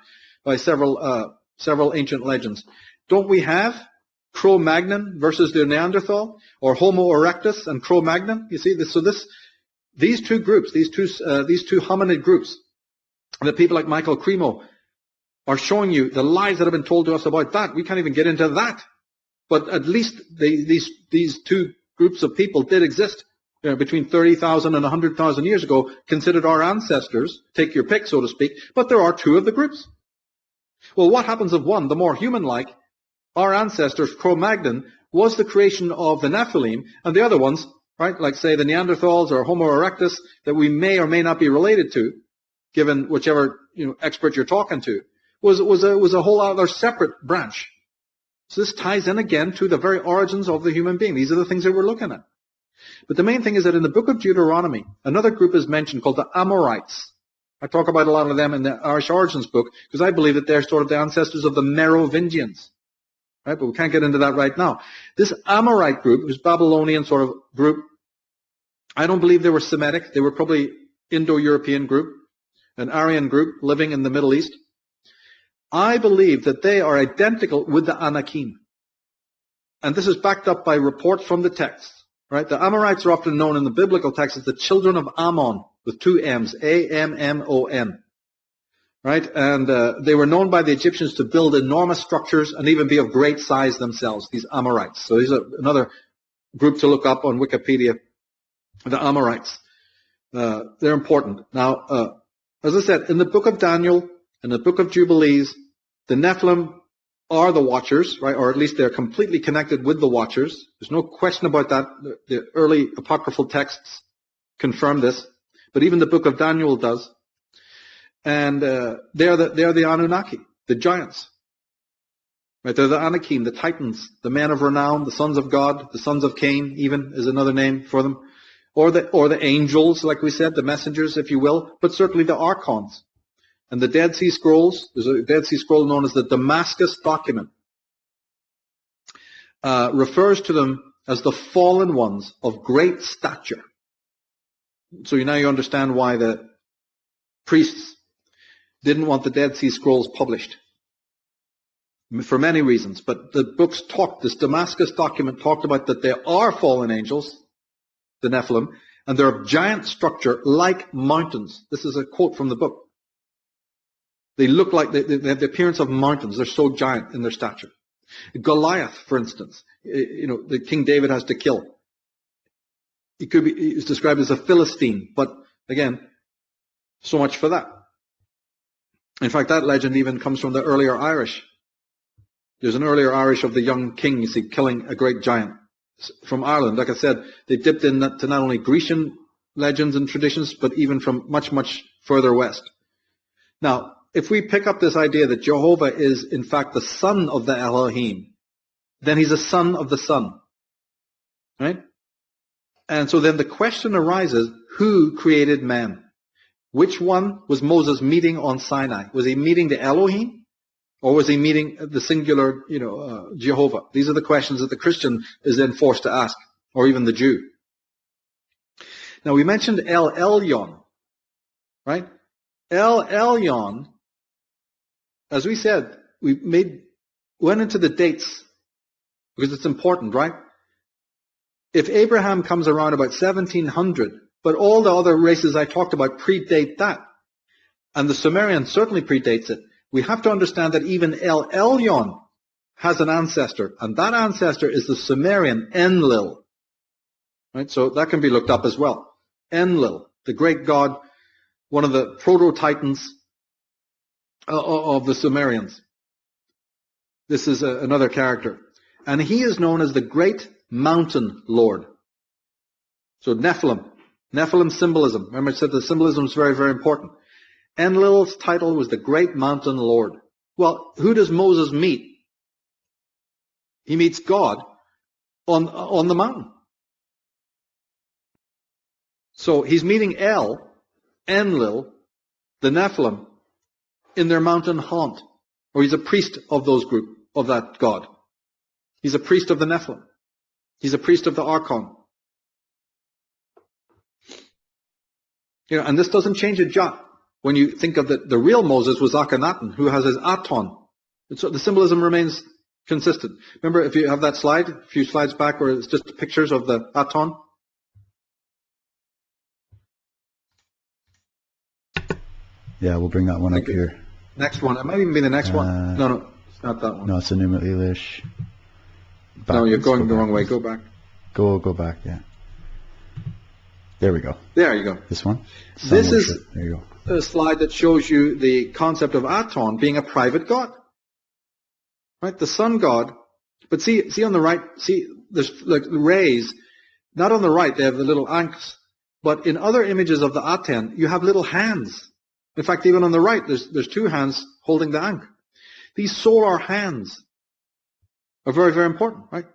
by several ancient legends. Don't we have Cro-Magnon versus the Neanderthal, or Homo erectus and Cro-Magnon? You see, so this these two groups, these two hominid groups, that people like Michael Cremo are showing you the lies that have been told to us about that. We can't even get into that. But at least these two groups of people did exist between 30,000 and 100,000 years ago, considered our ancestors, take your pick, so to speak, but there are two of the groups. Well, what happens if one, the more human-like, our ancestors, Cro-Magnon, was the creation of the Nephilim, and the other ones, right, like say the Neanderthals or Homo erectus, that we may or may not be related to, given whichever expert you're talking to, was a whole other separate branch. So this ties in again to the very origins of the human being. These are the things that we're looking at. But the main thing is that in the book of Deuteronomy, another group is mentioned called the Amorites. I talk about a lot of them in the Irish Origins book because I believe that they're sort of the ancestors of the Merovingians. Right? But we can't get into that right now. This Amorite group, this Babylonian sort of group, I don't believe they were Semitic. They were probably Indo-European group, an Aryan group living in the Middle East. I believe that they are identical with the Anakim. And this is backed up by reports from the text. Right? The Amorites are often known in the biblical text as the children of Ammon, with two M's, A-M-M-O-N. Right? And they were known by the Egyptians to build enormous structures and even be of great size themselves, these Amorites. So these are another group to look up on Wikipedia, the Amorites. They're important. Now, as I said, in the book of Daniel, in the book of Jubilees, the Nephilim are the Watchers, right? Or at least they're completely connected with the Watchers. There's no question about that. The early apocryphal texts confirm this, but even the book of Daniel does. And they're the Anunnaki, the giants. Right? They're the Anakim, the Titans, the men of renown, the sons of God, the sons of Cain, even is another name for them, or the angels, like we said, the messengers, if you will, but certainly the archons. And the Dead Sea Scrolls, there's a Dead Sea Scroll known as the Damascus document, refers to them as the fallen ones of great stature. So now you understand why the priests didn't want the Dead Sea Scrolls published. For many reasons. But the books this Damascus document talked about that there are fallen angels, the Nephilim, and they're of giant structure like mountains. This is a quote from the book. They look like they have the appearance of mountains. They're so giant in their stature. Goliath, for instance, the King David has to kill. He's described as a Philistine, but again, so much for that. In fact, that legend even comes from the earlier Irish. There's an earlier Irish of the young king, you see, killing a great giant from Ireland. Like I said, they dipped into not only Grecian legends and traditions, but even from much, much further west. Now, if we pick up this idea that Jehovah is, in fact, the son of the Elohim, then he's a son of the sun. Right? And so then the question arises, who created man? Which one was Moses meeting on Sinai? Was he meeting the Elohim? Or was he meeting the singular, Jehovah? These are the questions that the Christian is then forced to ask, or even the Jew. Now, we mentioned El Elyon, right? El Elyon, as we said, went into the dates because it's important, right? If Abraham comes around about 1700, but all the other races I talked about predate that, and the Sumerian certainly predates it, we have to understand that even El Elyon has an ancestor, and that ancestor is the Sumerian Enlil. Right? So that can be looked up as well. Enlil, the great god, one of the proto-titans of the Sumerians. This is another character. And he is known as the Great Mountain Lord. So Nephilim symbolism. Remember I said the symbolism is very, very important. Enlil's title was the Great Mountain Lord. Well, who does Moses meet? He meets God on the mountain. So he's meeting Enlil, the Nephilim, in their mountain haunt. Or he's a priest of of that God. He's a priest of the Nephilim. He's a priest of the Archon. And this doesn't change a jot. When you think of the real Moses was Akhenaten, who has his Aton. So the symbolism remains consistent. Remember, if you have that slide, a few slides back, where it's just pictures of the Aton? Yeah, we'll bring that one up Okay. here. Next one. It might even be the next one. No, it's not that one. No, it's Enuma Elish. No, you're Backwards, going go the wrong way. backwards. Go back. Go back, yeah. There we go. There you go. This one? This is Worship. There you go. a slide that shows you the concept of Aton being a private god. Right? The sun god. But see on the right, see there's like the rays, not on the right, they have the little ankhs, but in other images of the Aten, you have little hands. In fact, even on the right, there's two hands holding the ankh. These solar hands are very, very important, right?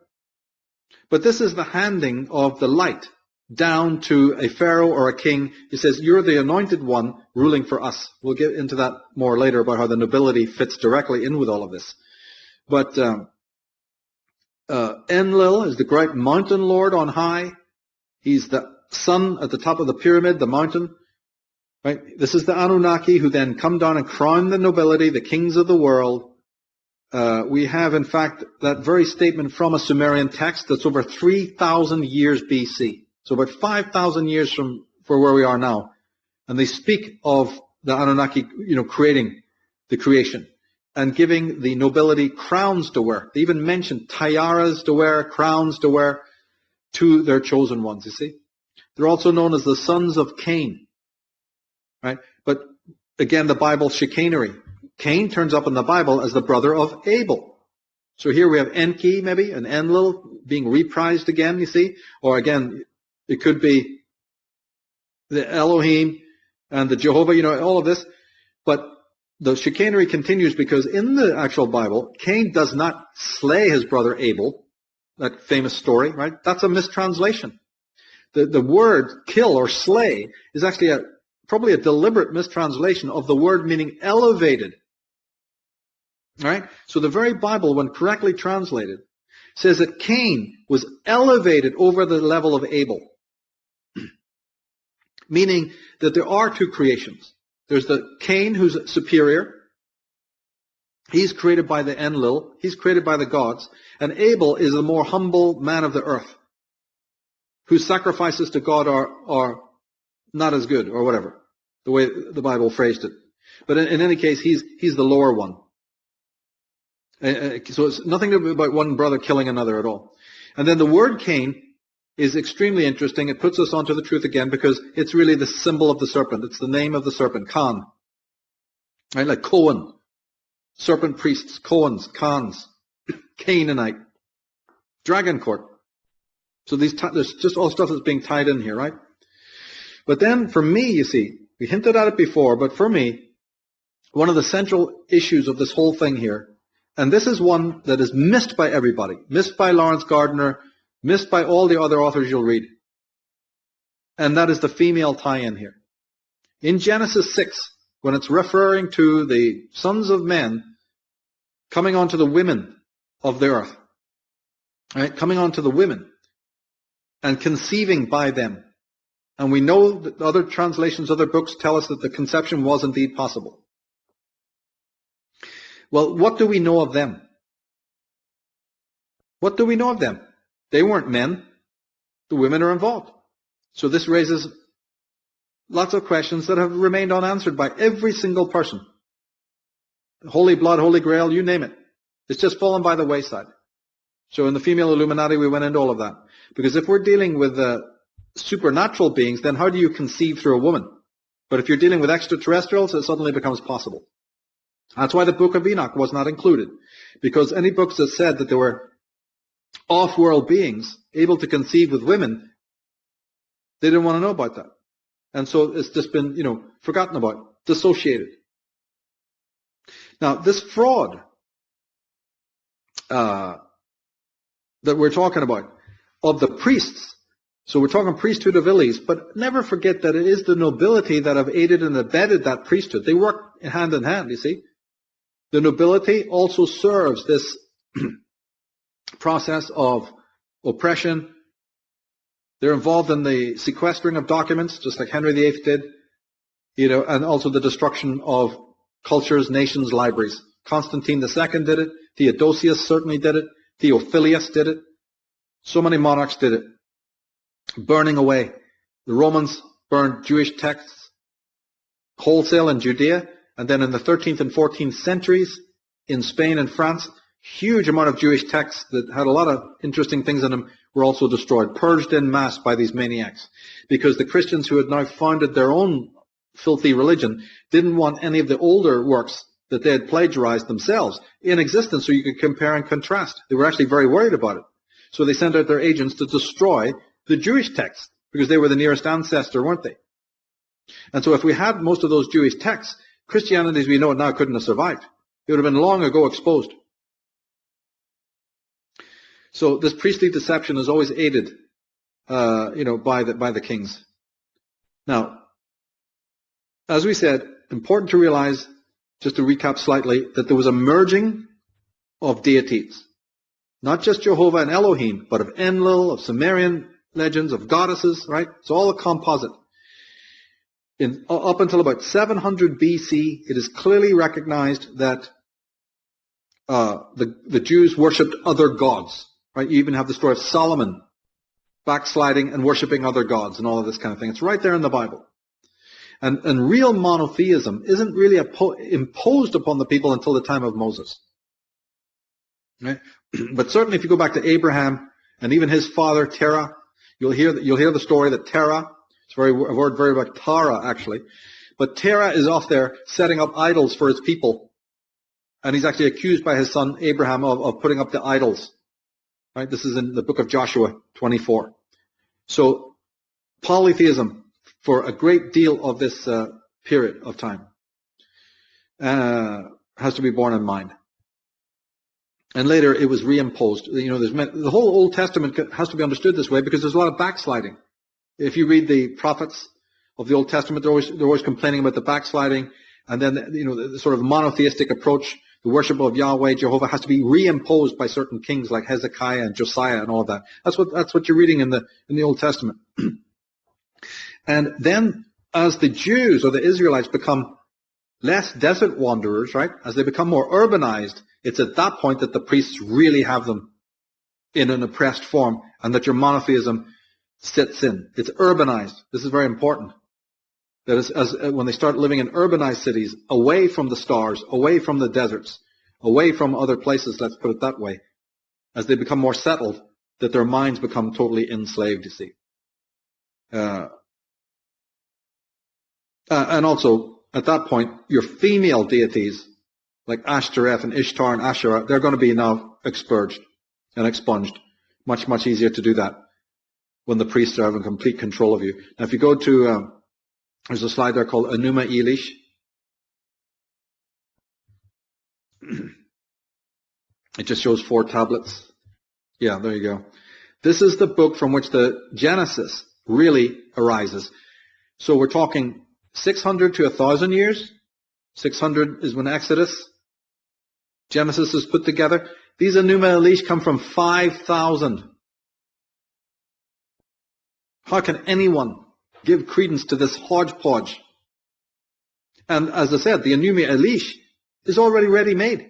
But this is the handing of the light down to a pharaoh or a king. He says, you're the anointed one ruling for us. We'll get into that more later about how the nobility fits directly in with all of this. But Enlil is the great mountain lord on high. He's the sun at the top of the pyramid, the mountain. Right? This is the Anunnaki who then come down and crown the nobility, the kings of the world. We have, in fact, that very statement from a Sumerian text that's over 3,000 years BC. So about 5,000 years from where we are now. And they speak of the Anunnaki, creating the creation and giving the nobility crowns to wear. They even mention tiaras to wear, crowns to wear to their chosen ones, you see. They're also known as the sons of Cain. Right? But again, the Bible chicanery. Cain turns up in the Bible as the brother of Abel. So here we have Enki, maybe, and Enlil being reprised again, you see. Or again, it could be the Elohim and the Jehovah, all of this. But the chicanery continues because in the actual Bible, Cain does not slay his brother Abel. That famous story, right? That's a mistranslation. The word kill or slay is actually probably a deliberate mistranslation of the word meaning elevated. Right? So the very Bible, when correctly translated, says that Cain was elevated over the level of Abel. Meaning that there are two creations. There's the Cain who's superior. He's created by the Enlil. He's created by the gods. And Abel is a more humble man of the earth, whose sacrifices to God are not as good, or whatever, the way the Bible phrased it. But in any case, he's the lower one. So it's nothing about one brother killing another at all. And then the word Cain is extremely interesting. It puts us onto the truth again because it's really the symbol of the serpent. It's the name of the serpent, Khan. Right? Like Cohen. Serpent priests, Cohens, Khans, Canaanite, Dragon Court. So there's just all stuff that's being tied in here, right? But then for me, you see, we hinted at it before, but for me, one of the central issues of this whole thing here, and this is one that is missed by everybody, missed by Lawrence Gardner, missed by all the other authors you'll read, and that is the female tie-in here. In Genesis 6, when it's referring to the sons of men coming onto the women of the earth, right? Coming onto the women and conceiving by them. And we know that other translations, other books tell us that the conception was indeed possible. Well, what do we know of them? What do we know of them? They weren't men. The women are involved. So this raises lots of questions that have remained unanswered by every single person. Holy blood, holy grail, you name it. It's just fallen by the wayside. So in the female Illuminati, we went into all of that. Because if we're dealing with supernatural beings, then how do you conceive through a woman? But if you're dealing with extraterrestrials, it suddenly becomes possible. That's why the Book of Enoch was not included. Because any books that said that there were off-world beings able to conceive with women, they didn't want to know about that. And so it's just been, forgotten about, dissociated. Now, this fraud that we're talking about of the priests, so we're talking priesthood of Illies, but never forget that it is the nobility that have aided and abetted that priesthood. They work hand in hand, you see. The nobility also serves this process of oppression. They're involved in the sequestering of documents, just like Henry VIII did, and also the destruction of cultures, nations, libraries. Constantine II did it. Theodosius certainly did it. Theophilus did it. So many monarchs did it. Burning away. The Romans burned Jewish texts. wholesale in Judea, and then in the 13th and 14th centuries in Spain and France, huge amount of Jewish texts that had a lot of interesting things in them were also destroyed, purged en masse by these maniacs, because the Christians who had now founded their own filthy religion didn't want any of the older works that they had plagiarized themselves in existence so you could compare and contrast. They were actually very worried about it. So they sent out their agents to destroy the Jewish texts because they were the nearest ancestor, weren't they? And so if we had most of those Jewish texts, Christianity as we know it now couldn't have survived. It would have been long ago exposed. So this priestly deception is always aided, by the kings. Now, as we said, important to realize, just to recap slightly, that there was a merging of deities. Not just Jehovah and Elohim, but of Enlil, of Sumerian legends, of goddesses, right? It's all a composite. Up until about 700 BC, it is clearly recognized that the Jews worshipped other gods. Right? You even have the story of Solomon backsliding and worshipping other gods and all of this kind of thing. It's right there in the Bible. And real monotheism isn't really imposed upon the people until the time of Moses. Right? But certainly if you go back to Abraham and even his father Terah, you'll hear the story that Terah, it's a word very like Tara actually, but Terah is off there setting up idols for his people. And he's actually accused by his son Abraham of putting up the idols. Right? This is in the book of Joshua 24. So polytheism for a great deal of this period of time has to be borne in mind. And later it was reimposed. The whole Old Testament has to be understood this way because there's a lot of backsliding. If you read the prophets of the Old Testament, they're always complaining about the backsliding, and then the sort of monotheistic approach. The worship of Yahweh, Jehovah, has to be reimposed by certain kings like Hezekiah and Josiah and all of that. That's what you're reading in the Old Testament. And then as the Jews or the Israelites become less desert wanderers, right, as they become more urbanized, it's at that point that the priests really have them in an oppressed form and that your monotheism sits in. It's urbanized. This is very important. That is, when they start living in urbanized cities, away from the stars, away from the deserts, away from other places, let's put it that way, as they become more settled, that their minds become totally enslaved, you see. And also, at that point, your female deities, like Ashtoreth and Ishtar and Asherah, they're going to be now expurged and expunged. Much, much easier to do that when the priests are having complete control of you. Now, if you go to... there's a slide there called Enuma Elish. It just shows 4 tablets. Yeah, there you go. This is the book from which the Genesis really arises. So we're talking 600 to 1,000 years. 600 is when Exodus, Genesis is put together. These Enuma Elish come from 5,000. How can anyone give credence to this hodgepodge? And as I said, the Enuma Elish is already ready-made.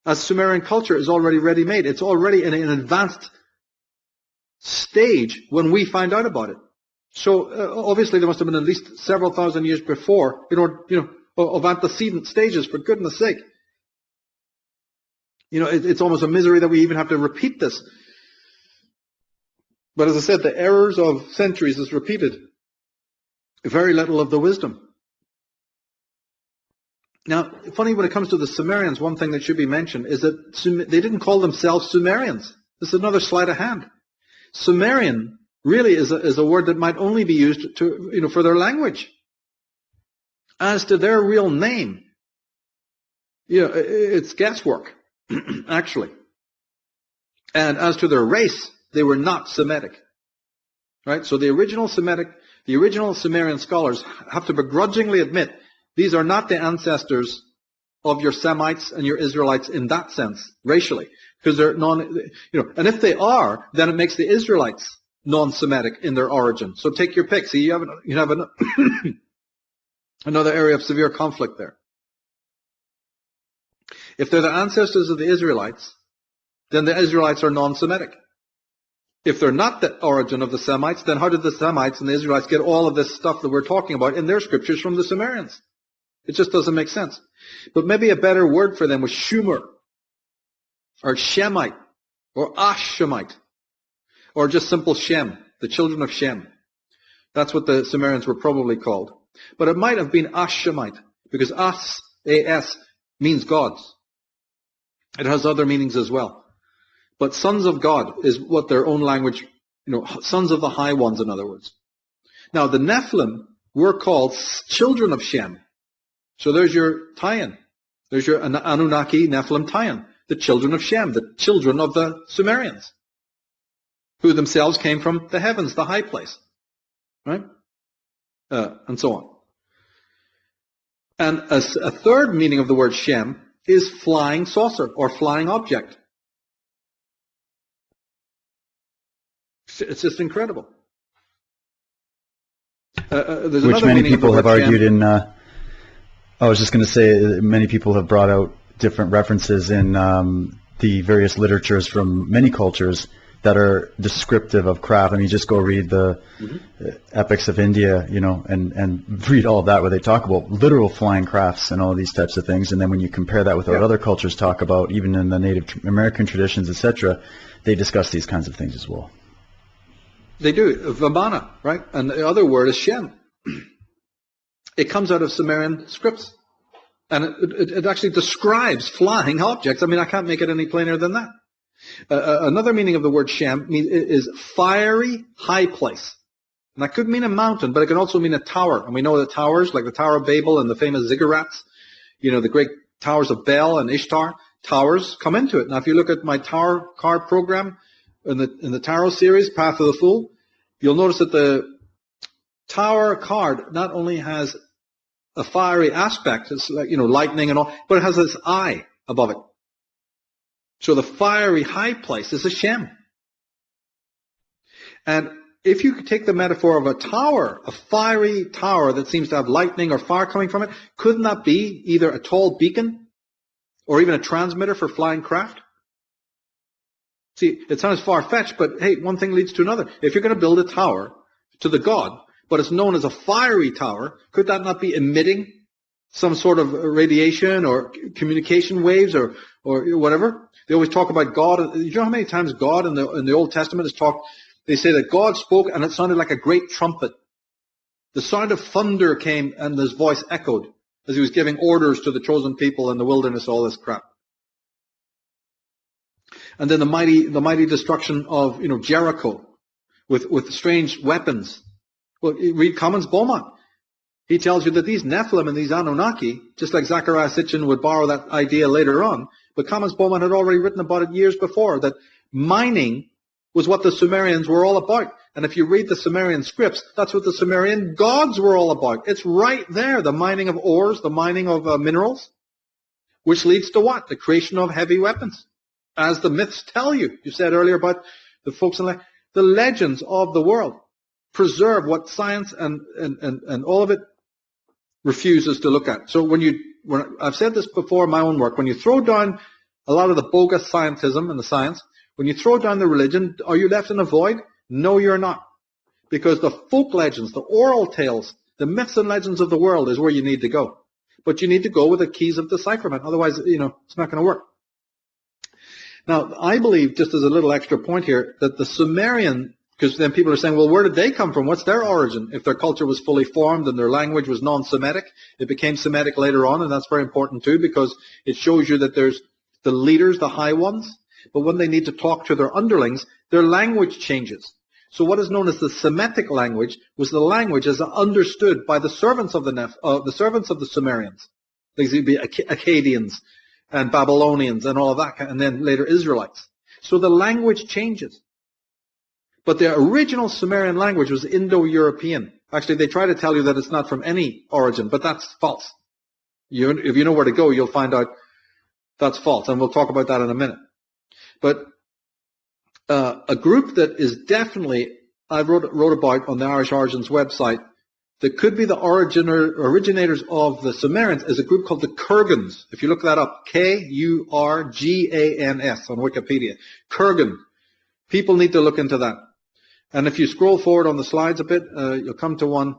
As Sumerian culture is already ready-made. It's already in an advanced stage when we find out about it. So obviously there must have been at least several thousand years before, of antecedent stages, for goodness sake. It's almost a misery that we even have to repeat this. But as I said, the errors of centuries is repeated. Very little of the wisdom. Now, funny when it comes to the Sumerians, one thing that should be mentioned is that they didn't call themselves Sumerians. This is another sleight of hand. Sumerian really is a word that might only be used to, for their language. As to their real name, it's guesswork, actually. And as to their race, they were not Semitic. Right? So the original Sumerian scholars have to begrudgingly admit these are not the ancestors of your Semites and your Israelites in that sense, racially. Because they're and if they are, then it makes the Israelites non-Semitic in their origin. So take your pick. See, you have another area of severe conflict there. If they're the ancestors of the Israelites, then the Israelites are non-Semitic. If they're not the origin of the Semites, then how did the Semites and the Israelites get all of this stuff that we're talking about in their scriptures from the Sumerians? It just doesn't make sense. But maybe a better word for them was Shumer, or Shemite, or Ashemite, or just simple Shem, the children of Shem. That's what the Sumerians were probably called. But it might have been Ashemite, because As, A-S, means gods. It has other meanings as well. But sons of God is what their own language, sons of the high ones, in other words. Now, the Nephilim were called children of Shem. So there's your tie-in. There's your Anunnaki Nephilim tie-in. The children of Shem, the children of the Sumerians, who themselves came from the heavens, the high place. Right? And so on. And a third meaning of the word Shem is flying saucer or flying object. It's just incredible. There's Which many people have argued Shem. I was just going to say, many people have brought out different references in the various literatures from many cultures that are descriptive of craft. I mean, just go read the epics of India, and read all of that where they talk about literal flying crafts and all these types of things. And then when you compare that with what other cultures talk about, even in the Native American traditions, etc., they discuss these kinds of things as well. They do. Vamana, right? And the other word is Shem. It comes out of Sumerian scripts. And it actually describes flying objects. I mean, I can't make it any plainer than that. Another meaning of the word Shem is fiery high place. And that could mean a mountain, but it can also mean a tower. And we know the towers, like the Tower of Babel and the famous ziggurats, the great towers of Bel and Ishtar, towers come into it. Now, if you look at my tower card program in the Tarot series, Path of the Fool, you'll notice that the tower card not only has a fiery aspect, it's like, lightning and all, but it has this eye above it. So the fiery high place is a Shem. And if you could take the metaphor of a tower, a fiery tower that seems to have lightning or fire coming from it, couldn't that be either a tall beacon or even a transmitter for flying craft? See, it sounds far-fetched, but hey, one thing leads to another. If you're going to build a tower to the god, but it's known as a fiery tower, could that not be emitting some sort of radiation or communication waves or whatever? They always talk about God. You know how many times God in the Old Testament is talked? They say that God spoke and it sounded like a great trumpet. The sound of thunder came and his voice echoed as he was giving orders to the chosen people in the wilderness, all this crap. And then the mighty destruction of Jericho with strange weapons. Well, read Commons Beaumont. He tells you that these Nephilim and these Anunnaki, just like Zachariah Sitchin would borrow that idea later on, but Commons Beaumont had already written about it years before, that mining was what the Sumerians were all about. And if you read the Sumerian scripts, that's what the Sumerian gods were all about. It's right there, the mining of ores, the mining of minerals, which leads to what? The creation of heavy weapons. As the myths tell you. You said earlier about the folks in the legends of the world preserve what science and all of it refuses to look at. So when I've said this before in my own work, when you throw down a lot of the bogus scientism and the science, when you throw down the religion, are you left in a void? No, you're not. Because the folk legends, the oral tales, the myths and legends of the world is where you need to go. But you need to go with the keys of decipherment. Otherwise, it's not going to work. Now, I believe, just as a little extra point here, that the Sumerian, because then people are saying, well, where did they come from? What's their origin? If their culture was fully formed and their language was non-Semitic, it became Semitic later on, and that's very important too, because it shows you that there's the leaders, the high ones, but when they need to talk to their underlings, their language changes. So what is known as the Semitic language was the language as understood by the servants of the servants of the Sumerians. These would be Akkadians and Babylonians and all of that, and then later Israelites. So the language changes. But the original Sumerian language was Indo-European. Actually, they try to tell you that it's not from any origin, but that's false. If you know where to go, you'll find out that's false, and we'll talk about that in a minute. But a group that is definitely, I wrote about on the Irish Origins website, that could be the originators of the Sumerians is a group called the Kurgans. If you look that up, Kurgans on Wikipedia. Kurgan. People need to look into that. And if you scroll forward on the slides a bit, you'll come to one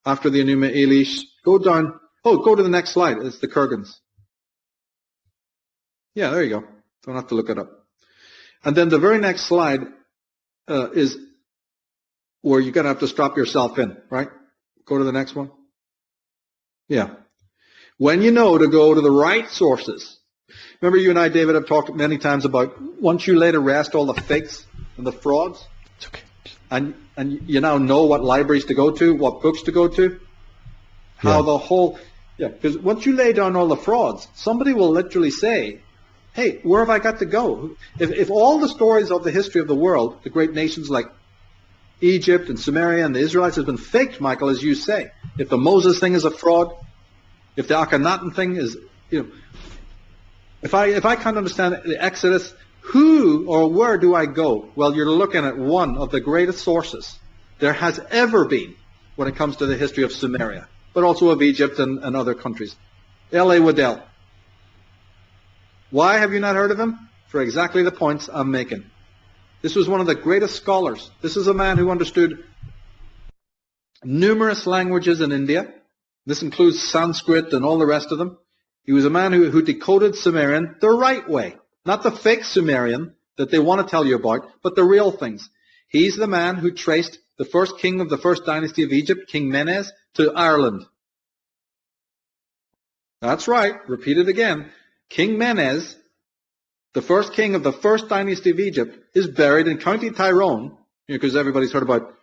after the Enuma Elish. Go down. Oh, go to the next slide. It's the Kurgans. Yeah, there you go. Don't have to look it up. And then the very next slide is where you're going to have to strap yourself in, right? Go to the next one. Yeah. When you know to go to the right sources. Remember you and I, David, have talked many times about once you lay to rest all the fakes and the frauds, It's okay. and you now know what libraries to go to, what books to go to, how the whole, because once you lay down all the frauds, somebody will literally say, hey, where have I got to go? If all the stories of the history of the world, the great nations like Egypt and Sumeria and the Israelites has been faked, Michael, as you say, if the Moses thing is a fraud, if the Akhenaten thing is, if I can't understand the Exodus, who or where do I go? Well, you're looking at one of the greatest sources there has ever been when it comes to the history of Sumeria, but also of Egypt and other countries. L.A. Waddell. Why have you not heard of him? For exactly the points I'm making. This was one of the greatest scholars. This is a man who understood numerous languages in India. This includes Sanskrit and all the rest of them. He was a man who decoded Sumerian the right way. Not the fake Sumerian that they want to tell you about, but the real things. He's the man who traced the first king of the first dynasty of Egypt, King Menes, to Ireland. That's right. Repeat it again. King Menes, the first king of the first dynasty of Egypt, is buried in County Tyrone, because everybody's heard about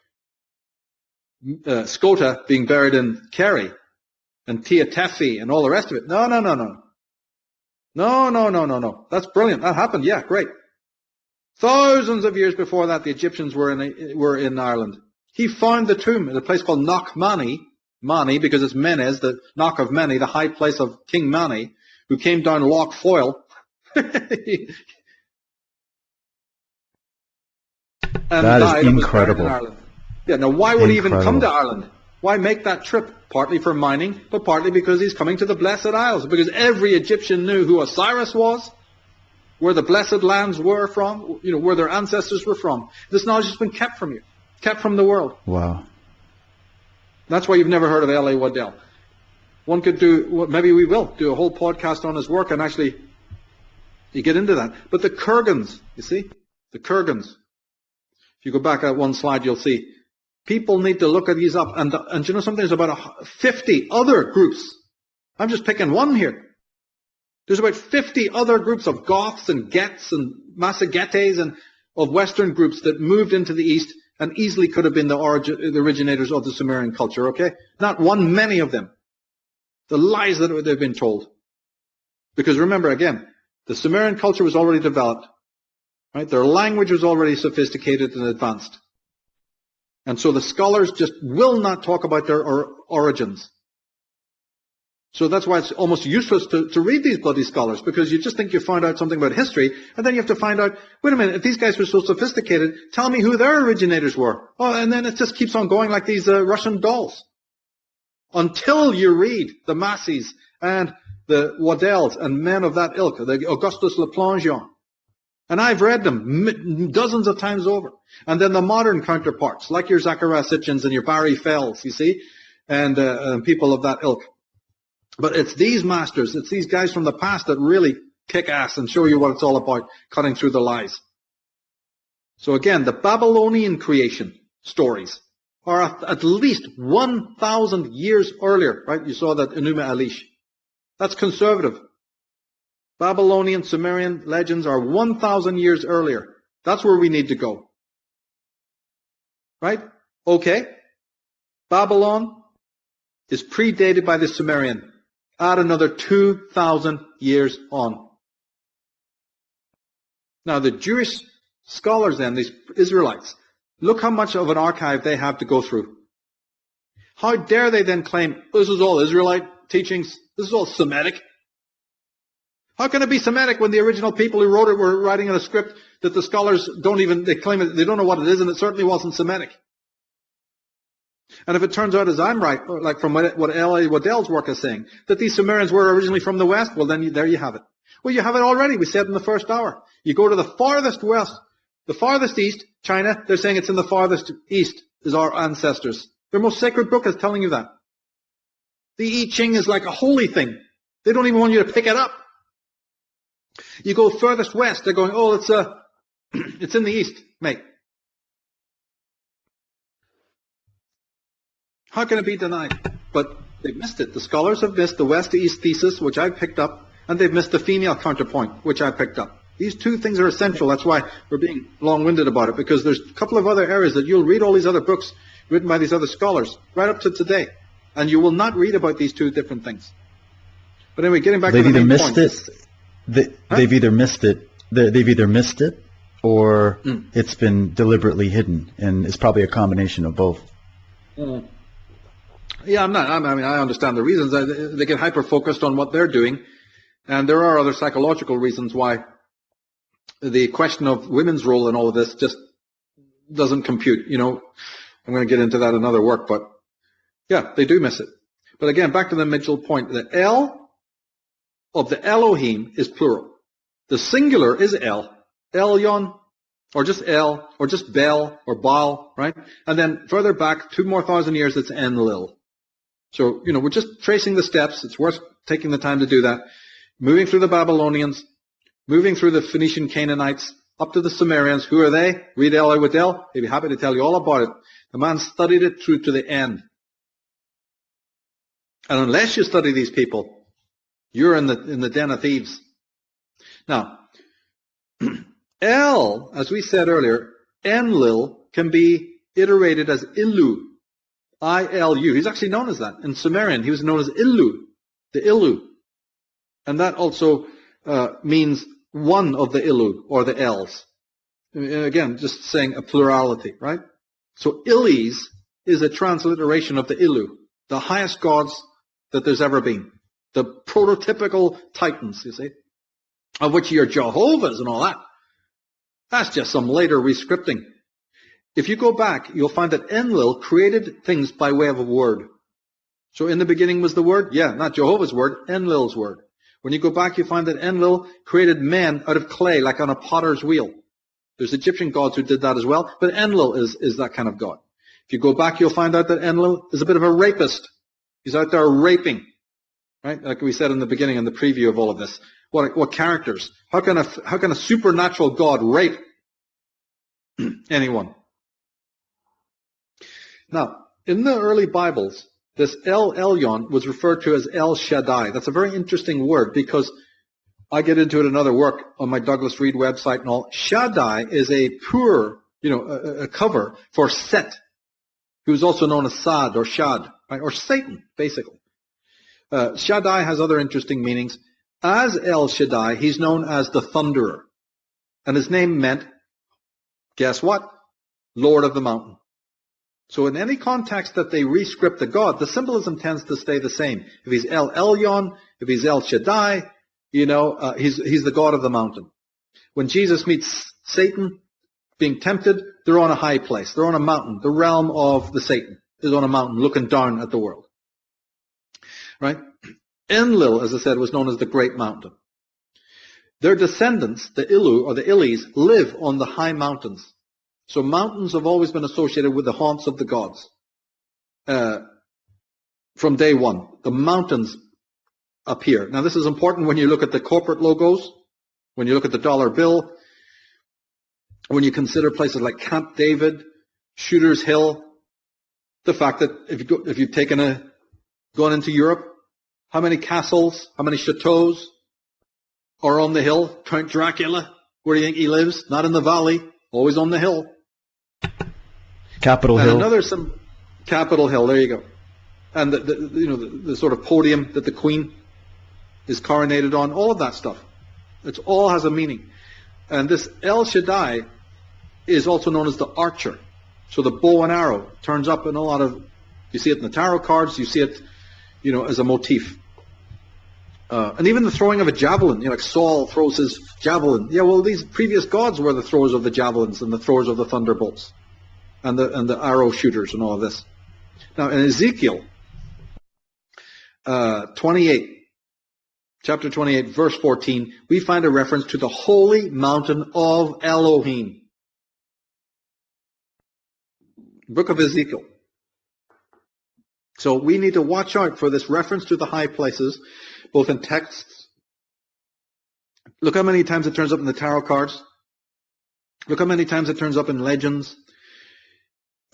Scota being buried in Kerry, and Tia Tefi and all the rest of it. No. That's brilliant. That happened. Yeah, great. Thousands of years before that, the Egyptians were in Ireland. He found the tomb at a place called Knockmany, Mani, because it's Menes, the Knock of Many, the high place of King Mani, who came down Loch Foyle. That is incredible. Yeah, now why would he even come to Ireland? Why make that trip? Partly for mining, but partly because he's coming to the Blessed Isles. Because every Egyptian knew who Osiris was, where the blessed lands were from, where their ancestors were from. This knowledge has been kept from you, kept from the world. Wow. That's why you've never heard of L.A. Waddell. One could maybe we will do a whole podcast on his work and actually you get into that. But the Kurgans, you see, the Kurgans. If you go back at one slide, you'll see. People need to look at these up. And you know something? There's about 50 other groups. I'm just picking one here. There's about 50 other groups of Goths and Gets and Massagetes and of Western groups that moved into the East and easily could have been the originators of the Sumerian culture, okay? Not one, many of them. The lies that they've been told. Because remember, again, the Sumerian culture was already developed. Right? Their language was already sophisticated and advanced. And so the scholars just will not talk about their origins. So that's why it's almost useless to read these bloody scholars, because you just think you found out something about history, and then you have to find out, wait a minute, if these guys were so sophisticated, tell me who their originators were. Oh, and then it just keeps on going like these Russian dolls. Until you read the Masseys and the Waddells and men of that ilk, the Augustus Laplangian. And I've read them dozens of times over. And then the modern counterparts, like your Zachariah Sitchins and your Barry Fells, you see, and people of that ilk. But it's these masters, it's these guys from the past that really kick ass and show you what it's all about, cutting through the lies. So again, the Babylonian creation stories are at least 1,000 years earlier, right? You saw that Enuma Elish. That's conservative. Babylonian, Sumerian legends are 1,000 years earlier. That's where we need to go. Right? Okay. Babylon is predated by the Sumerian. Add another 2,000 years on. Now the Jewish scholars then, these Israelites, look how much of an archive they have to go through. How dare they then claim, this is all Israelite teachings, this is all Semitic? How can it be Semitic when the original people who wrote it were writing in a script that the scholars they claim it, they don't know what it is, and it certainly wasn't Semitic? And if it turns out, as I'm right, like from what L.A. Waddell's work is saying, that these Sumerians were originally from the West, well then there you have it. Well, you have it already, we said in the first hour. You go to the farthest west The farthest east, China, they're saying it's in the farthest east is our ancestors. Their most sacred book is telling you that. The I Ching is like a holy thing. They don't even want you to pick it up. You go furthest west, they're going, oh, it's in the east, mate. How can it be denied? But they've missed it. The scholars have missed the west-to-east thesis, which I picked up, and they've missed the female counterpoint, which I picked up. These two things are essential. That's why we're being long-winded about it, because there's a couple of other areas that you'll read all these other books written by these other scholars, right up to today, and you will not read about these two different things. But anyway, getting back to the main point. They've either missed it. They've either missed it, or it's been deliberately hidden, and it's probably a combination of both. Yeah, I understand the reasons. They get hyper-focused on what they're doing, and there are other psychological reasons why the question of women's role in all of this just doesn't compute. You know, I'm going to get into that in another work, but yeah, they do miss it. But again, back to the Mitchell point, the El of the Elohim is plural. The singular is El, Elyon, or just El, or just Bel, or Baal, right? And then further back, 2,000 more years, it's Enlil. So, you know, we're just tracing the steps. It's worth taking the time to do that. Moving through the Babylonians, moving through the Phoenician Canaanites, up to the Sumerians. Who are they? Read El Awidel. They'd be happy to tell you all about it. The man studied it through to the end. And unless you study these people, you're in the den of thieves. Now, El, as we said earlier, Enlil can be iterated as Ilu. I-L-U. He's actually known as that. In Sumerian, he was known as Ilu, the Ilu. And that also means one of the Ilu, or the Els. Again, just saying a plurality, right? So Ilis is a transliteration of the Ilu, the highest gods that there's ever been. The prototypical titans, you see, of which you're Jehovah's and all that. That's just some later rescripting. If you go back, you'll find that Enlil created things by way of a word. So in the beginning was the word? Yeah, not Jehovah's word, Enlil's word. When you go back, you find that Enlil created men out of clay, like on a potter's wheel. There's Egyptian gods who did that as well, but Enlil is that kind of god. If you go back, you'll find out that Enlil is a bit of a rapist. He's out there raping, right? Like we said in the beginning, in the preview of all of this. What characters? How can a supernatural god rape anyone? Now, in the early Bibles, this El Elyon was referred to as El Shaddai. That's a very interesting word because I get into it in another work on my Douglas Reed website and all. Shaddai is a pure, a cover for Set, who's also known as Sad or Shad, right? Or Satan, basically. Shaddai has other interesting meanings. As El Shaddai, he's known as the Thunderer. And his name meant, guess what? Lord of the Mountain. So in any context that they rescript the god, the symbolism tends to stay the same. If he's El Elyon, if he's El Shaddai, he's the god of the mountain. When Jesus meets Satan being tempted, they're on a high place. They're on a mountain. The realm of the Satan is on a mountain looking down at the world. Right? Enlil, as I said, was known as the Great Mountain. Their descendants, the Ilu or the Ilis, live on the high mountains. So mountains have always been associated with the haunts of the gods. From day one, the mountains appear. Now this is important when you look at the corporate logos, when you look at the dollar bill, when you consider places like Camp David, Shooter's Hill, the fact that if you've gone into Europe, how many castles, how many chateaus are on the hill? Count Dracula, where do you think he lives? Not in the valley, always on the hill. Capitol Hill. Capitol Hill, there you go. And the sort of podium that the Queen is coronated on, all of that stuff. It all has a meaning. And this El Shaddai is also known as the archer. So the bow and arrow turns up in a lot of, you see it in the tarot cards, you see it, as a motif. And even the throwing of a javelin, like Saul throws his javelin. Yeah, well, these previous gods were the throwers of the javelins and the throwers of the thunderbolts and the arrow shooters and all of this. Now, in Ezekiel 28, chapter 28, verse 14, we find a reference to the holy mountain of Elohim. Book of Ezekiel. So we need to watch out for this reference to the high places, both in texts. Look how many times it turns up in the tarot cards. Look how many times it turns up in legends.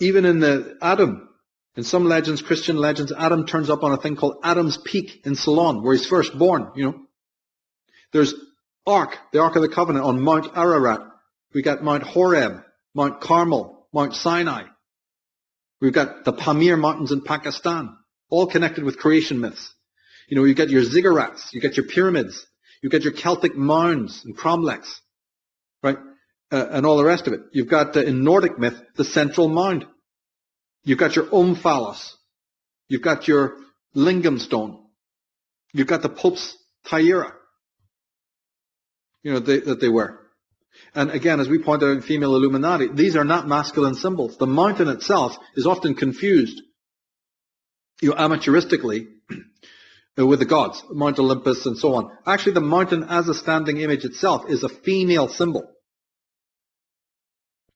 Even in the Adam, in some legends, Christian legends, Adam turns up on a thing called Adam's Peak in Ceylon, where he's first born, There's the Ark of the Covenant on Mount Ararat. We got Mount Horeb, Mount Carmel, Mount Sinai. We've got the Pamir Mountains in Pakistan, all connected with creation myths. You've got your ziggurats, you've got your pyramids, you've got your Celtic mounds and cromlechs, right? And all the rest of it. You've got, in Nordic myth, the central mound. You've got your omphalos. You've got your lingam stone. You've got the Pope's tiara, that they wear. And again, as we point out in Female Illuminati, these are not masculine symbols. The mountain itself is often confused, amateuristically, with the gods, Mount Olympus and so on. Actually, the mountain as a standing image itself is a female symbol.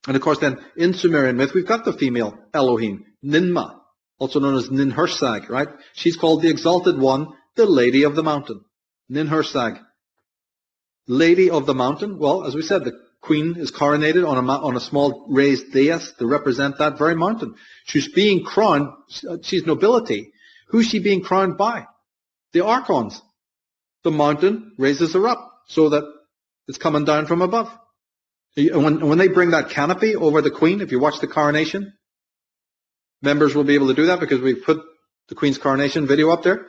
And of course then, in Sumerian myth, we've got the female Elohim, Ninmah, also known as Ninhursag, right? She's called the Exalted One, the Lady of the Mountain. Ninhursag. Lady of the Mountain. Well, as we said, the queen is coronated on a small raised dais to represent that very mountain. She's being crowned, she's nobility. Who's she being crowned by? The archons. The mountain raises her up so that it's coming down from above. When they bring that canopy over the queen, if you watch the coronation, members will be able to do that because we've put the queen's coronation video up there.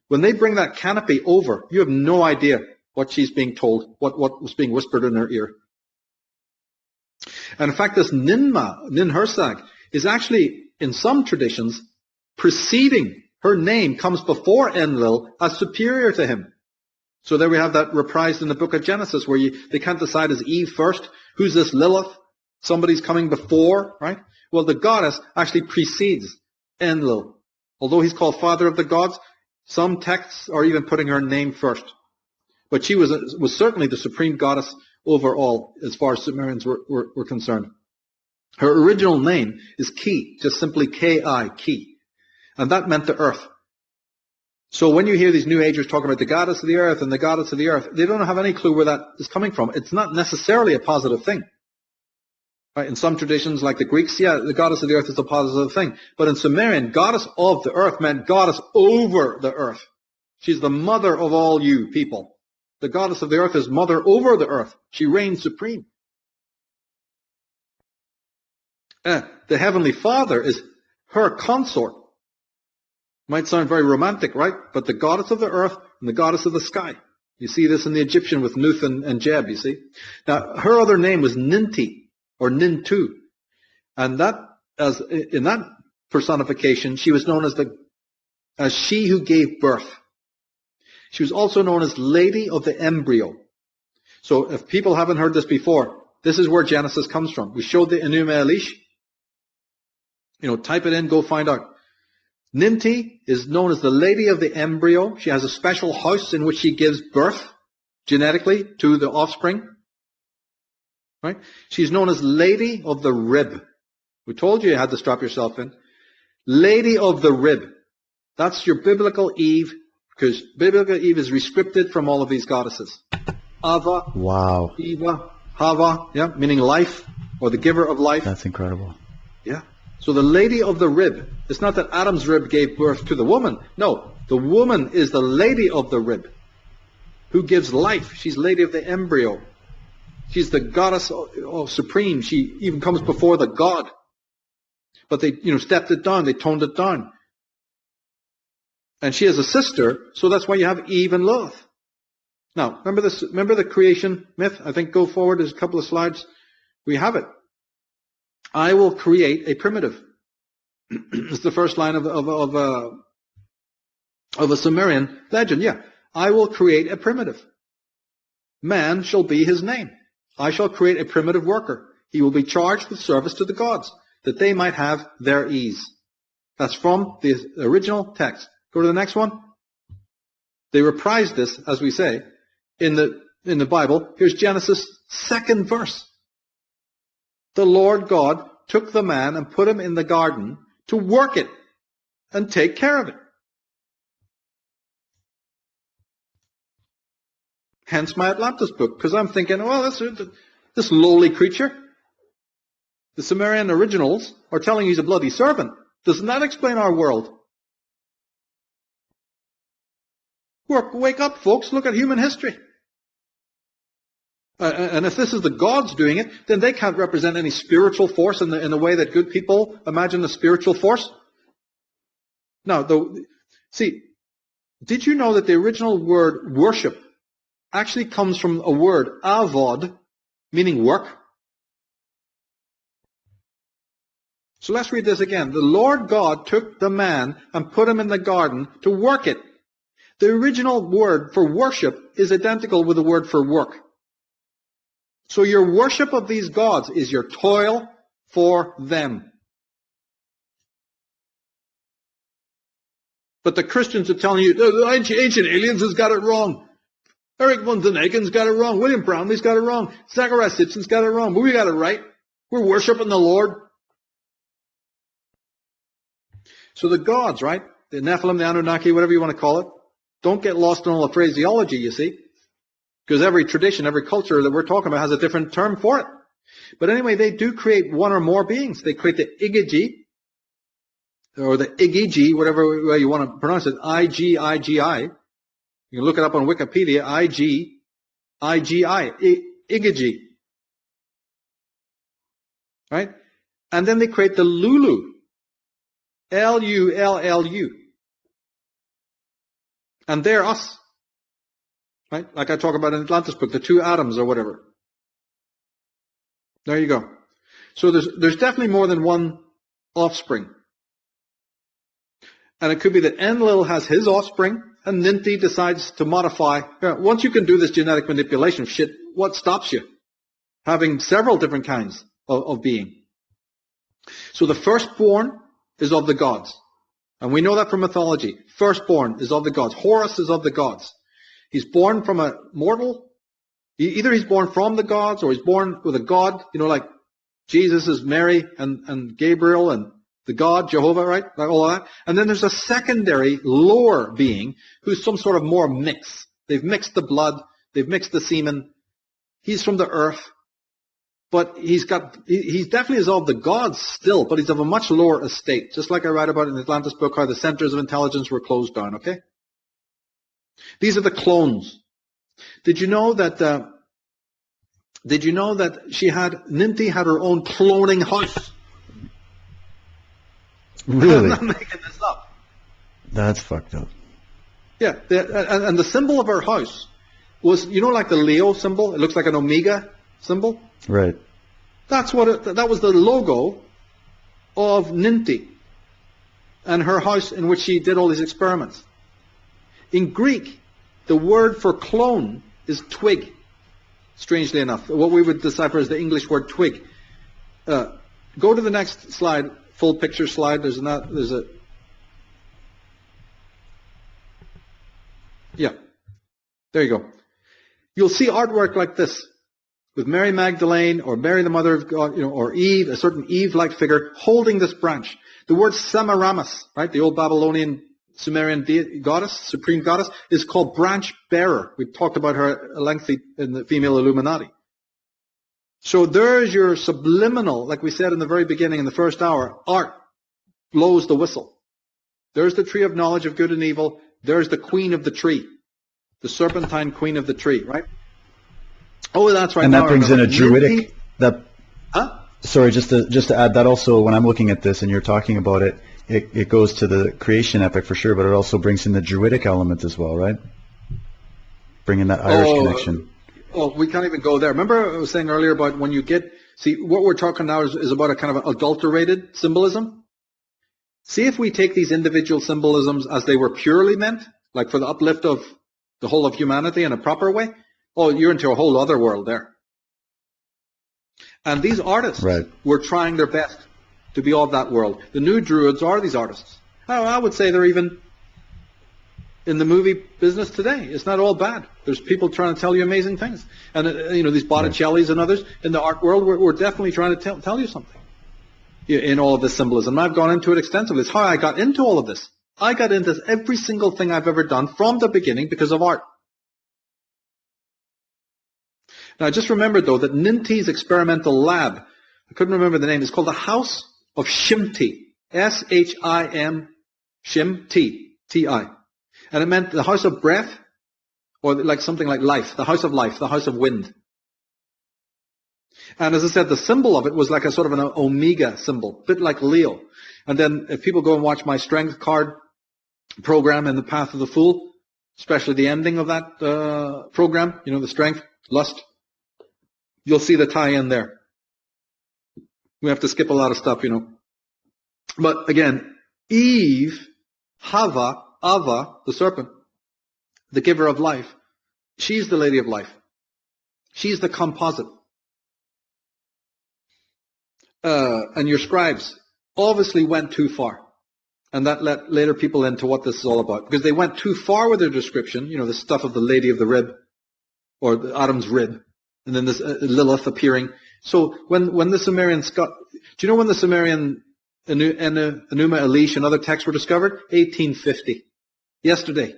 When they bring that canopy over, you have no idea what she's being told, what was being whispered in her ear. And in fact, this Ninhursag, is actually, in some traditions, preceding. Her name comes before Enlil as superior to him. So there we have that reprised in the book of Genesis, where they can't decide, is Eve first? Who's this Lilith? Somebody's coming before, right? Well, the goddess actually precedes Enlil. Although he's called father of the gods, some texts are even putting her name first. But she was certainly the supreme goddess over all, as far as Sumerians were concerned. Her original name is Ki, just simply K-I, Ki. And that meant the earth. So when you hear these New Agers talking about the goddess of the earth and the goddess of the earth, they don't have any clue where that is coming from. It's not necessarily a positive thing. Right? In some traditions, like the Greeks, the goddess of the earth is a positive thing. But in Sumerian, goddess of the earth meant goddess over the earth. She's the mother of all you people. The goddess of the earth is mother over the earth. She reigns supreme. The Heavenly Father is her consort. Might sound very romantic, right? But the goddess of the earth and the goddess of the sky. You see this in the Egyptian with Nuth and Jeb, you see. Now, her other name was Ninti, or Nintu. And in that personification, she was known as she who gave birth. She was also known as Lady of the Embryo. So if people haven't heard this before, this is where Genesis comes from. We showed the Enuma Elish. Type it in, go find out. Ninti is known as the Lady of the Embryo. She has a special house in which she gives birth genetically to the offspring. Right? She's known as Lady of the Rib. We told you had to strap yourself in. Lady of the Rib. That's your biblical Eve, because biblical Eve is rescripted from all of these goddesses. Ava, wow. Eva, Hava, meaning life, or the giver of life. That's incredible. Yeah. So the Lady of the Rib, it's not that Adam's rib gave birth to the woman. No, the woman is the Lady of the Rib, who gives life. She's Lady of the Embryo. She's the goddess of supreme. She even comes before the God. But they, stepped it down. They toned it down. And she has a sister, so that's why you have Eve and Lilith. Now, remember the creation myth? I think go forward, there's a couple of slides. We have it. I will create a primitive. It's the first line of a Sumerian legend. Yeah. I will create a primitive. Man shall be his name. I shall create a primitive worker. He will be charged with service to the gods, that they might have their ease. That's from the original text. Go to the next one. They reprised this, as we say, in the Bible. Here's Genesis 2nd verse. The Lord God took the man and put him in the garden to work it and take care of it. Hence my Atlantis book, because I'm thinking, well, this lowly creature, the Sumerian originals are telling you he's a bloody serpent. Doesn't that explain our world? Wake up, folks. Look at human history. And if this is the gods doing it, then they can't represent any spiritual force in the way that good people imagine the spiritual force. Now, see, did you know that the original word worship actually comes from a word, avod, meaning work? So let's read this again. The Lord God took the man and put him in the garden to work it. The original word for worship is identical with the word for work. So your worship of these gods is your toil for them. But the Christians are telling you, the ancient aliens has got it wrong. Eric von Daniken's got it wrong. William Brownlee's got it wrong. Zachariah Sitchin's got it wrong. But we got it right. We're worshiping the Lord. So the gods, right? The Nephilim, the Anunnaki, whatever you want to call it. Don't get lost in all the phraseology, you see. Because every tradition, every culture that we're talking about has a different term for it. But anyway, they do create one or more beings. They create the Igigi, or the Igigi, whatever way you want to pronounce it, I-G-I-G-I. You can look it up on Wikipedia, I-G-I-G-I, Igigi. Right? And then they create the Lulu, L-U-L-L-U. And they're us. Right? Like I talk about in Atlantis book, the two atoms or whatever. There you go. So there's definitely more than one offspring. And it could be that Enlil has his offspring, and Ninti decides to modify. Once you can do this genetic manipulation shit, what stops you? Having several different kinds of being. So the firstborn is of the gods. And we know that from mythology. Firstborn is of the gods. Horus is of the gods. He's born from a mortal. Either he's born from the gods or he's born with a god, like Jesus is Mary and Gabriel and the God, Jehovah, right? Like all of that. And then there's a secondary lower being who's some sort of more mix. They've mixed the blood. They've mixed the semen. He's from the earth. But he's definitely is of the gods still, but he's of a much lower estate. Just like I write about in the Atlantis book, how the centers of intelligence were closed down, okay? These are the clones. Did you know that Ninti had her own cloning house? Really? I'm not making this up. That's fucked up. Yeah, and the symbol of her house was, like the Leo symbol? It looks like an omega symbol. Right. That was the logo of Ninti and her house in which she did all these experiments. In Greek, the word for clone is twig, strangely enough. What we would decipher as the English word twig. Go to the next slide, full picture slide. Yeah, there you go. You'll see artwork like this, with Mary Magdalene or Mary the Mother of God, or Eve, a certain Eve-like figure, holding this branch. The word Semiramis, right, the old Babylonian Sumerian goddess, supreme goddess, is called branch bearer. We talked about her lengthy in the female Illuminati. So there's your subliminal, like we said in the very beginning, in the first hour, art blows the whistle. There's the tree of knowledge of good and evil. There's the queen of the tree, the serpentine queen of the tree, right? Oh, that's right. And that brings in a druidic. Huh? Sorry, just to add that also, when I'm looking at this and you're talking about it, it goes to the creation epic for sure, but it also brings in the druidic element as well, right? Bringing that Irish connection. Oh, we can't even go there. Remember I was saying earlier about when you see, what we're talking now is about a kind of adulterated symbolism. See if we take these individual symbolisms as they were purely meant, like for the uplift of the whole of humanity in a proper way. Oh, you're into a whole other world there. And these artists were trying their best to be of that world. The new Druids are these artists. I would say they're even in the movie business today. It's not all bad. There's people trying to tell you amazing things. And, these Botticellis and others in the art world, we're definitely trying to tell you something. in all of this symbolism. I've gone into it extensively. It's how I got into all of this. I got into every single thing I've ever done from the beginning because of art. Now, I just remembered, though, that Ninti's experimental lab, I couldn't remember the name, it's called the House of Shimti. S-H-I-M, Shimti, T-I. And it meant the house of breath, or like something like life, the house of life, the house of wind. And as I said, the symbol of it was like a sort of an omega symbol, a bit like Leo. And then if people go and watch my strength card program in the Path of the Fool, especially the ending of that program, you know, the strength, lust, you'll see the tie-in there. We have to skip a lot of stuff, you know. But again, Eve, Hava, Ava, the serpent, the giver of life, she's the lady of life. She's the composite. And your scribes obviously went too far. And that let later people into what this is all about. Because they went too far with their description, you know, the stuff of the lady of the rib, or the Adam's rib, and then this Lilith appearing. So when the Sumerians got, do you know when the Sumerian Enuma Elish and other texts were discovered? 1850. Yesterday.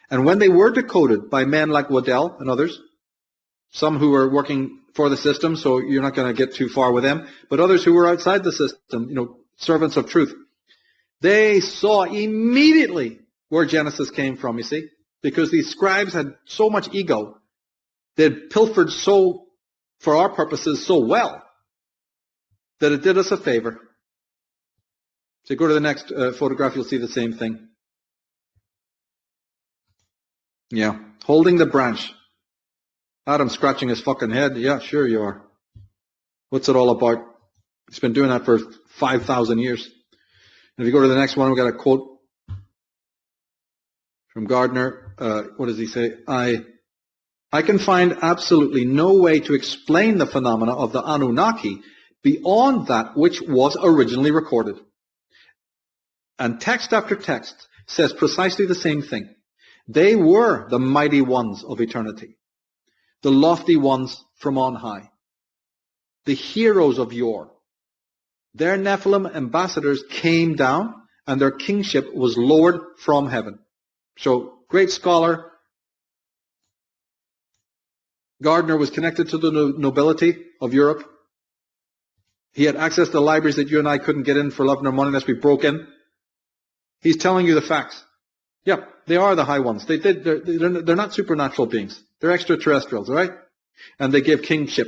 And when they were decoded by men like Waddell and others, some who were working for the system, so you're not going to get too far with them, but others who were outside the system, you know, servants of truth, they saw immediately where Genesis came from, you see, because these scribes had so much ego. They had pilfered so, for our purposes, so well, that it did us a favor. So go to the next photograph, you'll see the same thing. Yeah, holding the branch. Adam scratching his fucking head. Yeah, sure you are. What's it all about? He's been doing that for 5,000 years. And if you go to the next one, we've got a quote from Gardner. What does he say? I can find absolutely no way to explain the phenomena of the Anunnaki beyond that which was originally recorded. And text after text says precisely the same thing. They were the mighty ones of eternity, the lofty ones from on high, the heroes of yore. Their Nephilim ambassadors came down, and their kingship was lowered from heaven. So, great scholar. Gardner was connected to the nobility of Europe. He had access to libraries that you and I couldn't get in for love nor money unless we broke in. He's telling you the facts. Yep, they are the high ones. They're not supernatural beings. They're extraterrestrials, all right? And they give kingship.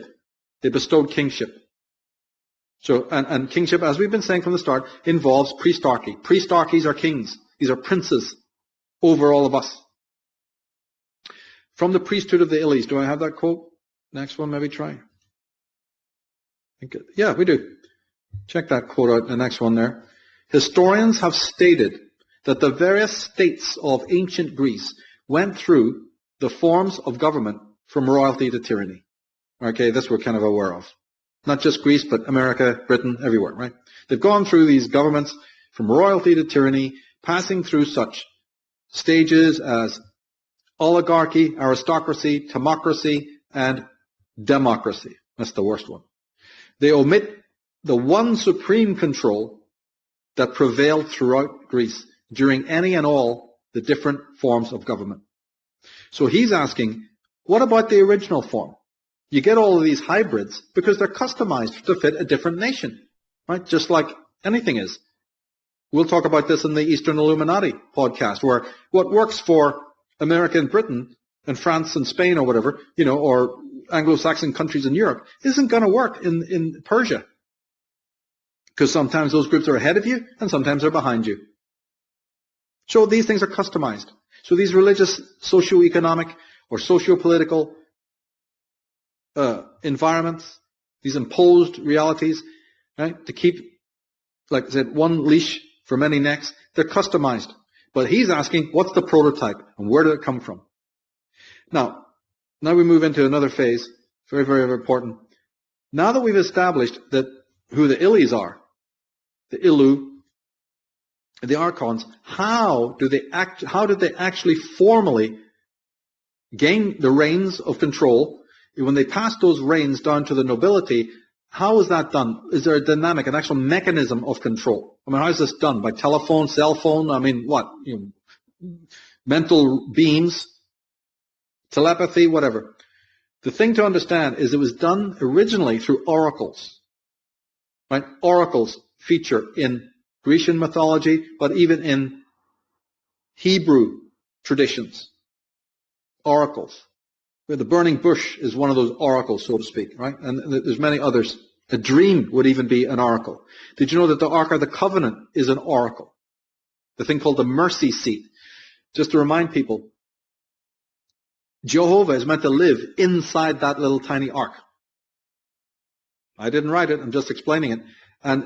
They bestowed kingship. So, and kingship, as we've been saying from the start, involves priestarchy. Priestarchies are kings. These are princes over all of us. From the priesthood of the Illies. Do I have that quote? Next one, maybe try. Yeah, we do. Check that quote out, the next one there. Historians have stated that the various states of ancient Greece went through the forms of government from royalty to tyranny. Okay, this we're kind of aware of. Not just Greece, but America, Britain, everywhere, right? They've gone through these governments from royalty to tyranny, passing through such stages as oligarchy, aristocracy, timocracy, and democracy. That's the worst one. They omit the one supreme control that prevailed throughout Greece during any and all the different forms of government. So he's asking, what about the original form? You get all of these hybrids because they're customized to fit a different nation, right? Just like anything is. We'll talk about this in the Eastern Illuminati podcast, where what works for America and Britain and France and Spain or whatever, you know, or Anglo-Saxon countries in Europe isn't going to work in Persia. Because sometimes those groups are ahead of you and sometimes they're behind you. So these things are customized. So these religious, socio-economic, or socio-political environments, these imposed realities, right, to keep, like I said, one leash for many necks, they're customized. But he's asking, what's the prototype and where did it come from? Now we move into another phase, very, very, very important. Now that we've established that who the Illies are, the Illu, the Archons, how did they actually formally gain the reins of control? When they passed those reins down to the nobility, How is that done? Is there a dynamic, an actual mechanism of control? I mean, how is this done? By telephone, cell phone? I mean, what? Mental beams, telepathy, whatever. The thing to understand is it was done originally through oracles. Right? Oracles feature in Grecian mythology, but even in Hebrew traditions. Oracles. The burning bush is one of those oracles, so to speak, right? And there's many others. A dream would even be an oracle. Did you know that the Ark of the Covenant is an oracle? The thing called the mercy seat. Just to remind people, Jehovah is meant to live inside that little tiny ark. I didn't write it, I'm just explaining it. And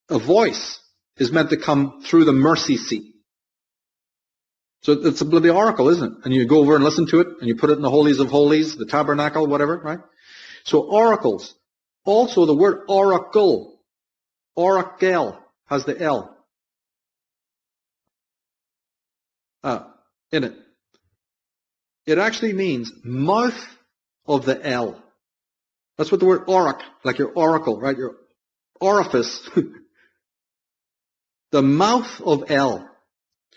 a voice is meant to come through the mercy seat. So it's a bloody oracle, isn't it? And you go over and listen to it, and you put it in the holies of holies, the tabernacle, whatever, right? So oracles. Also the word oracle, orakel, has the L in it. It actually means mouth of the L. That's what the word aurak, like your oracle, right? Your orifice. The mouth of L.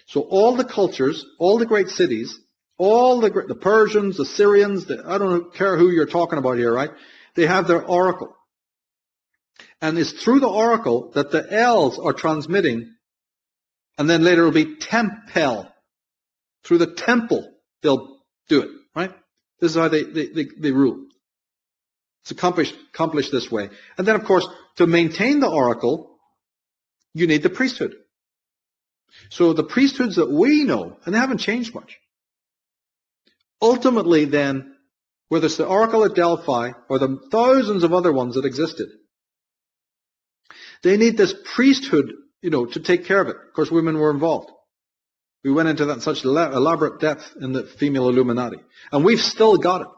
So all the cultures, all the great cities, all the Persians, the Syrians, I don't care who you're talking about here, right? They have their oracle. And it's through the oracle that the L's are transmitting, and then later it'll be tempel. Through the temple, they'll do it, right? This is how they rule. It's accomplished this way. And then, of course, to maintain the oracle, you need the priesthood. So the priesthoods that we know, and they haven't changed much, ultimately then, whether it's the oracle at Delphi or the thousands of other ones that existed, they need this priesthood, to take care of it. Of course, women were involved. We went into that in such elaborate depth in the female Illuminati. And we've still got it.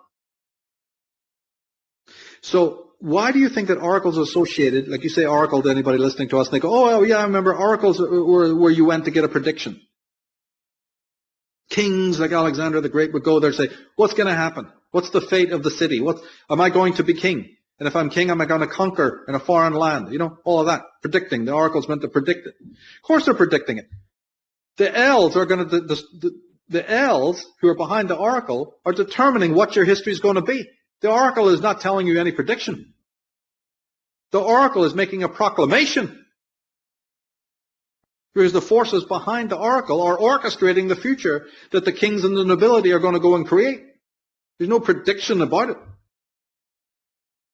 So why do you think that oracles are associated, like you say oracle to anybody listening to us, and they go, oh yeah, I remember oracles were where you went to get a prediction. Kings like Alexander the Great would go there and say, what's going to happen? What's the fate of the city? Am I going to be king? And if I'm king, am I going to conquer in a foreign land? All of that. Predicting. The oracle's meant to predict it. Of course they're predicting it. The L's are going to, the L's who are behind the oracle are determining what your history is going to be. The oracle is not telling you any prediction. The oracle is making a proclamation. Whereas the forces behind the oracle are orchestrating the future that the kings and the nobility are going to go and create. There's no prediction about it.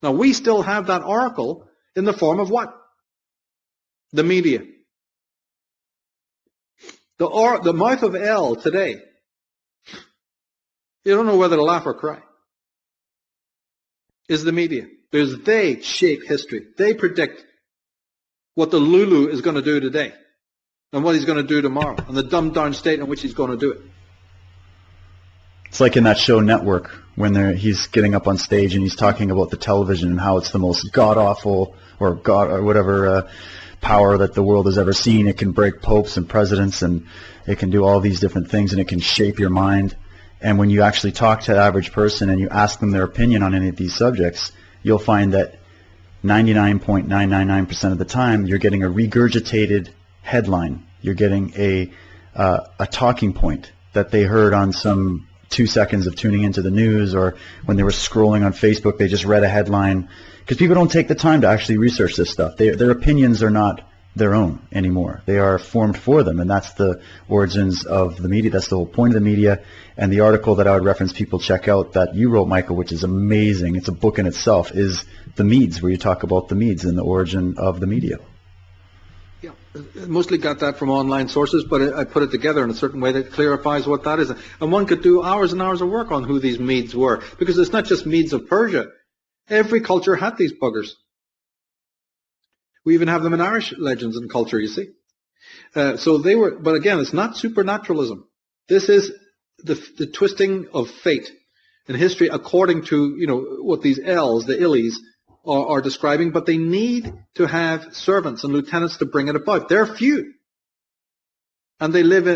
Now we still have that oracle in the form of what? The media. The mouth of L today, you don't know whether to laugh or cry, is the media. Because they shape history. They predict what the Lulu is going to do today and what he's going to do tomorrow and the dumbed down state in which he's going to do it. It's like in that show Network when he's getting up on stage and he's talking about the television and how it's the most god-awful or whatever power that the world has ever seen. It can break popes and presidents, and it can do all these different things, and it can shape your mind. And when you actually talk to the average person and you ask them their opinion on any of these subjects, you'll find that 99.999% of the time you're getting a regurgitated headline. You're getting a talking point that they heard on some 2 seconds of tuning into the news, or when they were scrolling on Facebook, they just read a headline. Because people don't take the time to actually research this stuff. Their opinions are not their own anymore. They are formed for them, and that's the origins of the media. That's the whole point of the media. And the article that I would reference people check out that you wrote, Michael, which is amazing, it's a book in itself, is The Medes, where you talk about the Medes and the origin of the media. Yeah, I mostly got that from online sources, but I put it together in a certain way that clarifies what that is. And one could do hours and hours of work on who these Medes were, because it's not just Medes of Persia. Every culture had these buggers. We even have them in Irish legends and culture, you see. So they were, but again, it's not supernaturalism. This is the twisting of fate and history according to, what these L's, the Illies, are describing, but they need to have servants and lieutenants to bring it about. They're few. And they live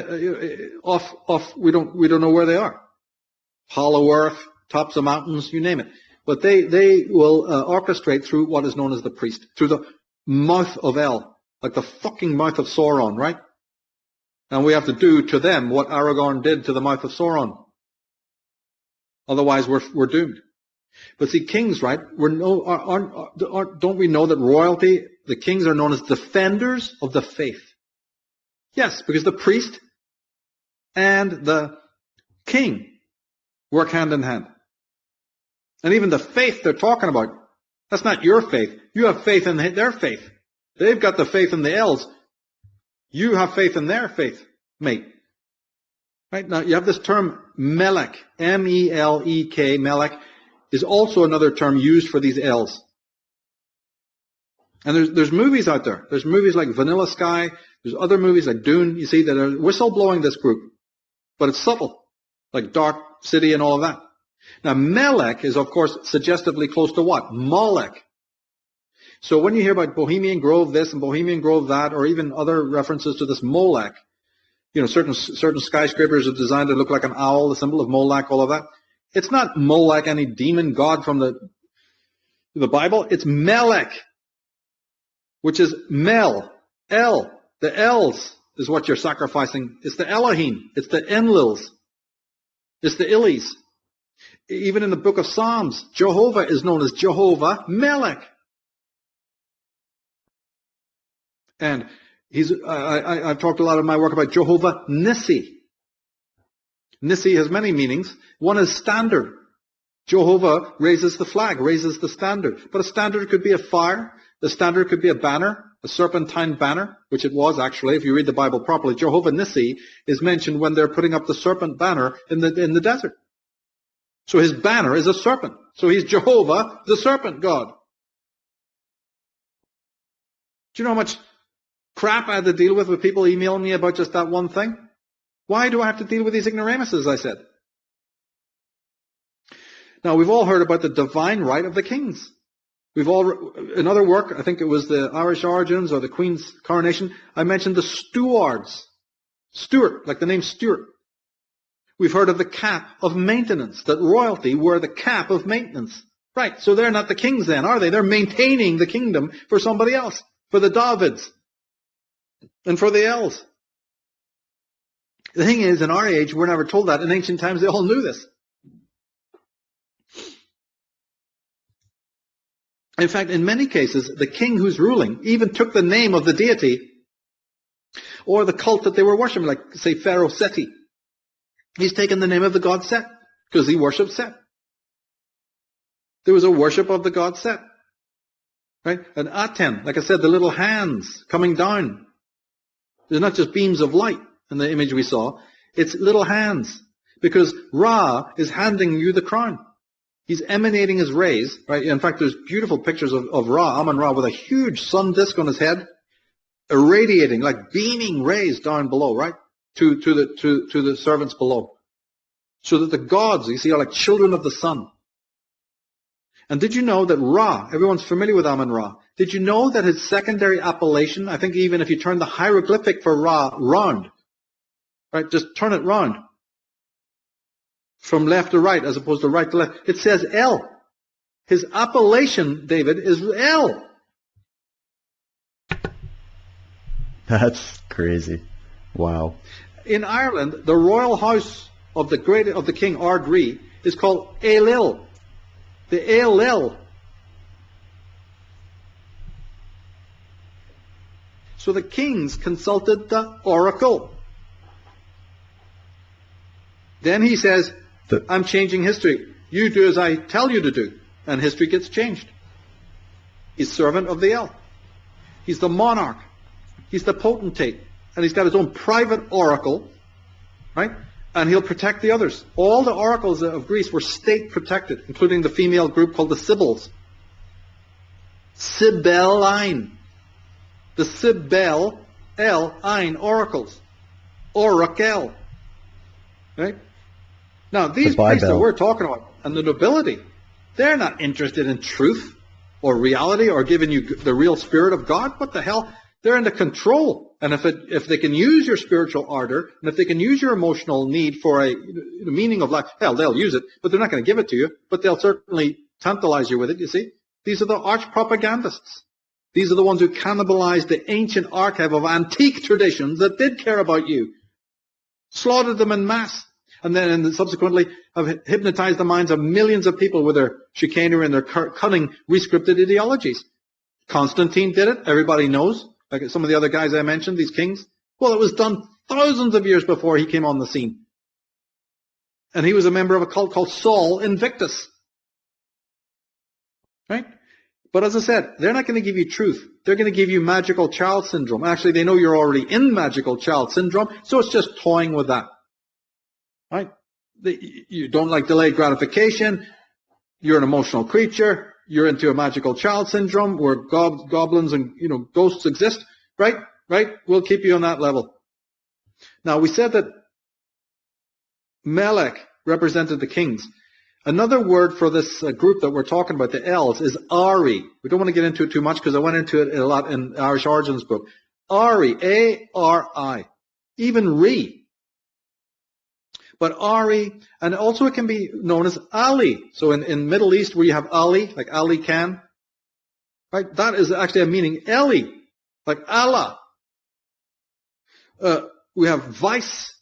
off, we don't know where they are. Hollow earth, tops of mountains, you name it. but they will orchestrate through what is known as the priest, through the mouth of El, like the fucking mouth of Sauron, right? And we have to do to them what Aragorn did to the mouth of Sauron. Otherwise, we're doomed. But see, kings, right? Don't we know that royalty, the kings are known as defenders of the faith? Yes, because the priest and the king work hand in hand. And even the faith they're talking about, that's not your faith. You have faith in their faith. They've got the faith in the elves. You have faith in their faith, mate. Right? Now, you have this term Melek, M-E-L-E-K, Melek, is also another term used for these elves. And there's movies out there. There's movies like Vanilla Sky. There's other movies like Dune, you see, that are whistleblowing this group. But it's subtle, like Dark City and all of that. Now, Melek is, of course, suggestively close to what? Molech. So when you hear about Bohemian Grove this and Bohemian Grove that, or even other references to this Molech, you know, certain skyscrapers are designed to look like an owl, the symbol of Molech, all of that. It's not Molech, any demon god from the Bible. It's Melech, which is Mel, El. The Els is what you're sacrificing. It's the Elohim. It's the Enlils. It's the Illis. Even in the book of Psalms, Jehovah is known as Jehovah Melech. And I've talked a lot in my work about Jehovah Nissi. Nissi has many meanings. One is standard. Jehovah raises the flag, raises the standard. But a standard could be a fire. The standard could be a banner, a serpentine banner, which it was actually, if you read the Bible properly. Jehovah Nissi is mentioned when they're putting up the serpent banner in the desert. So his banner is a serpent. So he's Jehovah, the serpent God. Do you know how much crap I had to deal with people emailing me about just that one thing? Why do I have to deal with these ignoramuses, I said. Now, we've all heard about the divine right of the kings. We've all, in other work, I think it was the Irish Origins or the Queen's Coronation, I mentioned the stewards. Stuart, like the name Stuart. We've heard of the cap of maintenance, that royalty were the cap of maintenance. Right, so they're not the kings then, are they? They're maintaining the kingdom for somebody else, for the Davids, and for the elves. The thing is, in our age, we're never told that. In ancient times, they all knew this. In fact, in many cases, the king who's ruling even took the name of the deity or the cult that they were worshipping, like, say, Pharaoh Seti. He's taken the name of the god Set because he worshipped Set. There was a worship of the god Set. Right? And Aten, like I said, the little hands coming down. There's not just beams of light in the image we saw. It's little hands. Because Ra is handing you the crown. He's emanating his rays. Right? In fact, there's beautiful pictures of Ra, Amun-Ra, with a huge sun disk on his head, irradiating, like beaming rays down below, right? To the servants below. So that the gods, you see, are like children of the sun. And did you know that Ra, everyone's familiar with Amun-Ra, did you know that his secondary appellation, I think even if you turn the hieroglyphic for Ra round, right, just turn it round, from left to right as opposed to right to left, it says El. His appellation, David, is El. That's crazy. Wow. In Ireland, the royal house of the king Ard-Ri is called Ailil. The Ailil. So the kings consulted the oracle. Then he says, I'm changing history. You do as I tell you to do. And history gets changed. He's servant of the El. He's the monarch. He's the potentate. And he's got his own private oracle, right? And he'll protect the others. All the oracles of Greece were state protected, including the female group called the Sibyls. Sibylline. The Sibyl, El-Ein oracles. Oracle. Right? Now, these priests that we're talking about, and the nobility, they're not interested in truth or reality or giving you the real spirit of God. What the hell? They're into control. And if they can use your spiritual ardor, and if they can use your emotional need for a meaning of life, hell, they'll use it, but they're not going to give it to you. But they'll certainly tantalize you with it, you see. These are the arch propagandists. These are the ones who cannibalized the ancient archive of antique traditions that did care about you. Slaughtered them en masse. And then subsequently have hypnotized the minds of millions of people with their chicanery and their cunning rescripted ideologies. Constantine did it. Everybody knows. Like some of the other guys I mentioned, these kings. Well, it was done thousands of years before he came on the scene. And he was a member of a cult called Saul Invictus. Right? But as I said, they're not going to give you truth. They're going to give you magical child syndrome. Actually, they know you're already in magical child syndrome, so it's just toying with that. Right? You don't like delayed gratification. You're an emotional creature. You're into a magical child syndrome where goblins and ghosts exist. Right? Right? We'll keep you on that level. Now, we said that Melech represented the kings. Another word for this group that we're talking about, the elves, is Ari. We don't want to get into it too much because I went into it a lot in Irish Origins book. Ari, A-R-I. Even Re. But Ari, and also it can be known as Ali. So in Middle East where you have Ali, like Ali Khan, right? That is actually a meaning Eli, like Allah. We have Vice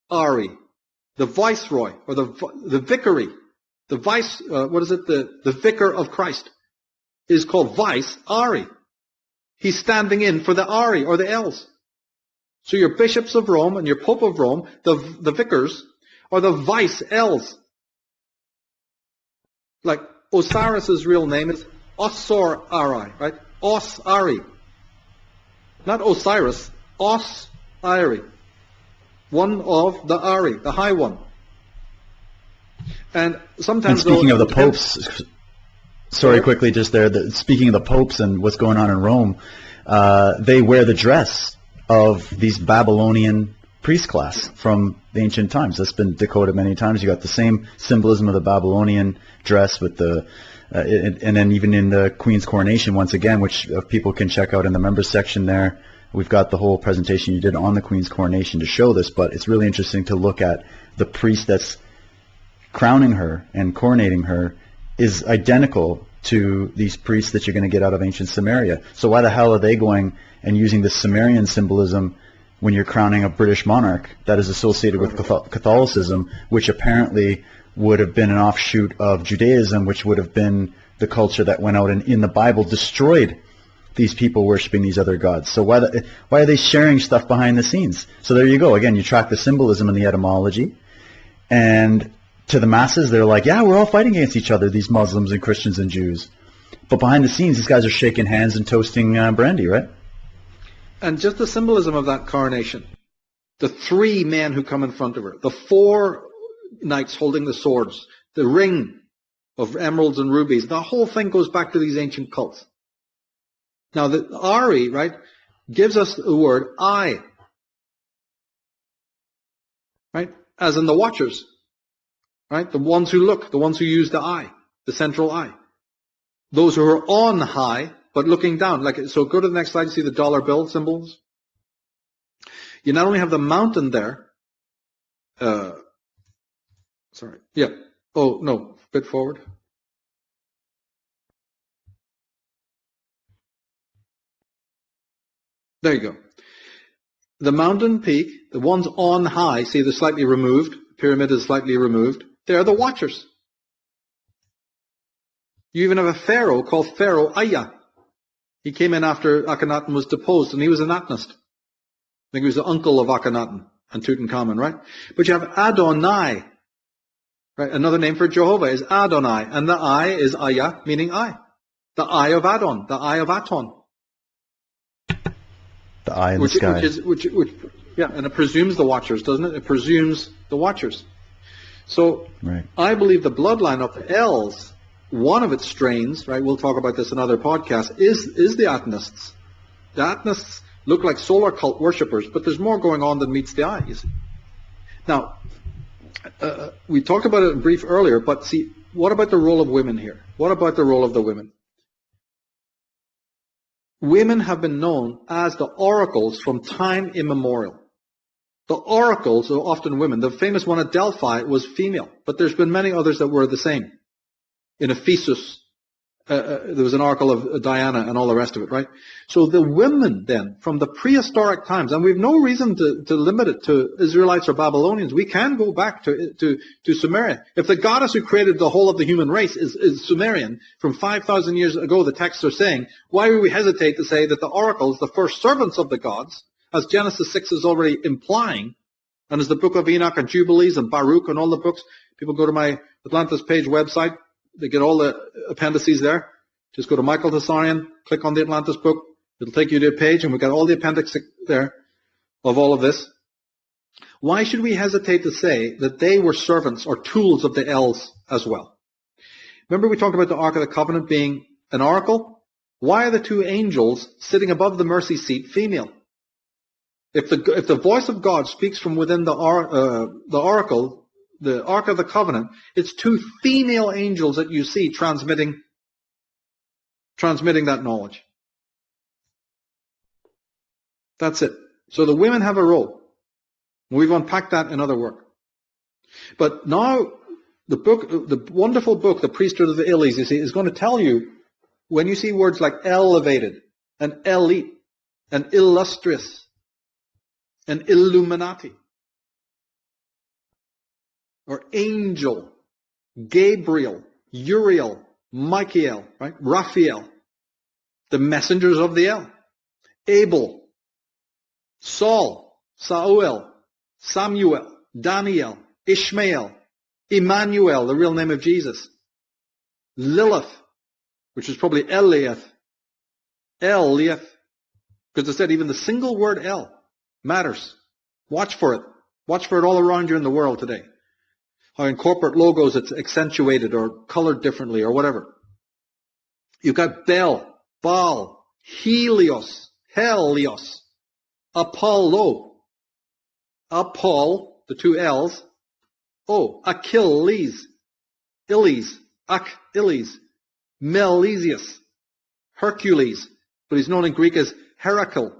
Ari, the Viceroy, or the Vicary. The vice, the vicar of Christ is called Vice Ari. He's standing in for the Ari, or the elves. So your bishops of Rome and your Pope of Rome, the vicars, are the vice elves. Like Osiris's real name is Osor Ari, right? Os Ari. Not Osiris, Os Ari. One of the Ari, the high one. And sometimes, speaking of the popes, sorry, quickly just there, speaking of the popes and what's going on in Rome, they wear the dress of these Babylonian priest class from the ancient times. That's been decoded many times. You got the same symbolism of the Babylonian dress with the, and then even in the Queen's coronation, once again, which people can check out in the members section there. We've got the whole presentation you did on the Queen's coronation to show this, but it's really interesting to look at the priest that's crowning her and coronating her is identical to these priests that you're going to get out of ancient Samaria. So why the hell are they going and using the Sumerian symbolism when you're crowning a British monarch that is associated with Catholicism, which apparently would have been an offshoot of Judaism, which would have been the culture that went out and in the Bible destroyed these people worshiping these other gods. So why are they sharing stuff behind the scenes? So there you go. Again, you track the symbolism and the etymology, and to the masses, they're like, yeah, we're all fighting against each other, these Muslims and Christians and Jews. But behind the scenes, these guys are shaking hands and toasting brandy, right? And just the symbolism of that coronation. The three men who come in front of her. The four knights holding the swords. The ring of emeralds and rubies. The whole thing goes back to these ancient cults. Now, the Ari, right, gives us the word I. Right? As in the watchers. Right? The ones who look, the ones who use the eye, the central eye. Those who are on high, but looking down. So go to the next slide, see the dollar bill symbols. You not only have the mountain there, sorry, yeah, oh, no, a bit forward. There you go. The mountain peak, the ones on high, see they're slightly removed, pyramid is slightly removed. They're the watchers. You even have a pharaoh called Pharaoh Aya. He came in after Akhenaten was deposed, and he was an Atnist. I think he was the uncle of Akhenaten and Tutankhamun, right? But you have Adonai, right? Another name for Jehovah is Adonai, and the eye is Aya, meaning eye. The eye of Adon, the eye of Aton. The eye in the sky. Yeah, and it presumes the watchers, doesn't it? It presumes the watchers. So right. I believe the bloodline of the elves, one of its strains, right, we'll talk about this in other podcasts, is the Atnists. The Atnists look like solar cult worshippers, but there's more going on than meets the eye, you see. Now, we talked about it in brief earlier, but see, what about the role of women here? What about the role of the women? Women have been known as the oracles from time immemorial. The oracles are often women. The famous one at Delphi was female, but there's been many others that were the same. in Ephesus. There was an oracle of Diana and all the rest of it, right? So the women then, from the prehistoric times, and we've no reason to limit it to Israelites or Babylonians. We can go back to Sumeria. If the goddess who created the whole of the human race is Sumerian, from 5,000 years ago, the texts are saying, why would we hesitate to say that the oracles, the first servants of the gods, as Genesis 6 is already implying, and as the book of Enoch and Jubilees and Baruch and all the books, people go to my Atlantis page website, they get all the appendices there. Just go to Michael Tsarion, click on the Atlantis book. It'll take you to a page, and we've got all the appendix there of all of this. Why should we hesitate to say that they were servants or tools of the elves as well? Remember we talked about the Ark of the Covenant being an oracle? Why are the two angels sitting above the mercy seat female? If the voice of God speaks from within the oracle, the Ark of the Covenant, it's two female angels that you see transmitting that knowledge. That's it. So the women have a role. We've unpacked that in other work. But now the wonderful book, The Priesthood of the Illies, you see, is going to tell you, when you see words like elevated and elite and illustrious and illuminati, or angel, Gabriel, Uriel, Michael, right? Raphael, the messengers of the El, Abel, Saul, Samuel, Samuel, Daniel, Ishmael, Emmanuel, the real name of Jesus, Lilith, which is probably Eliath, because it said even the single word El matters. Watch for it. Watch for it all around you in the world today. How in corporate logos it's accentuated or colored differently or whatever. You've got Bel, Baal, Helios, Apollo, Apol, the two L's, Achilles, Illes, Melesius, Hercules, but he's known in Greek as Heracle.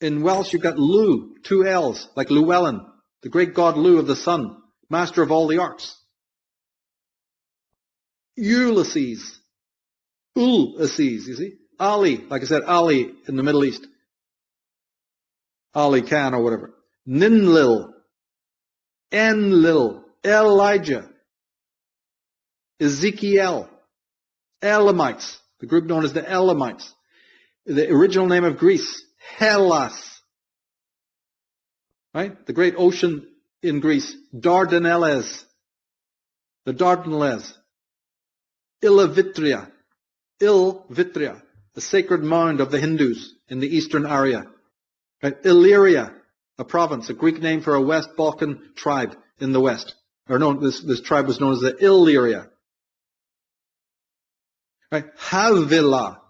In Welsh, you've got Lu, two L's, like Llewellyn, the great god Lu of the sun, master of all the arts. Ulysses, you see? Ali, like I said, Ali in the Middle East. Ali Khan or whatever. Ninlil, Enlil, Elijah, Ezekiel, Elamites, the group known as the Elamites. The original name of Greece, Hellas. Right? The great ocean in Greece, Dardanelles. The Dardanelles. Ilvitria, the sacred mound of the Hindus in the eastern area. Right? Illyria, a province, a Greek name for a West Balkan tribe in the west. Or no, this tribe was known as the Illyria. Right? Havilah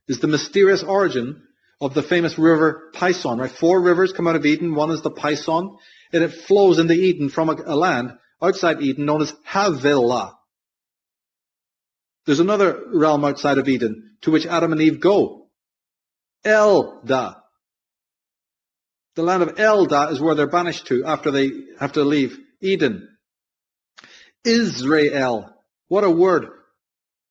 is the mysterious origin of the famous river Pison. Right? 4 rivers come out of Eden. One is the Pison, and it flows into Eden from a land outside Eden known as Havilah. There's another realm outside of Eden to which Adam and Eve go. Elda. The land of Elda is where they're banished to after they have to leave Eden. Israel. What a word.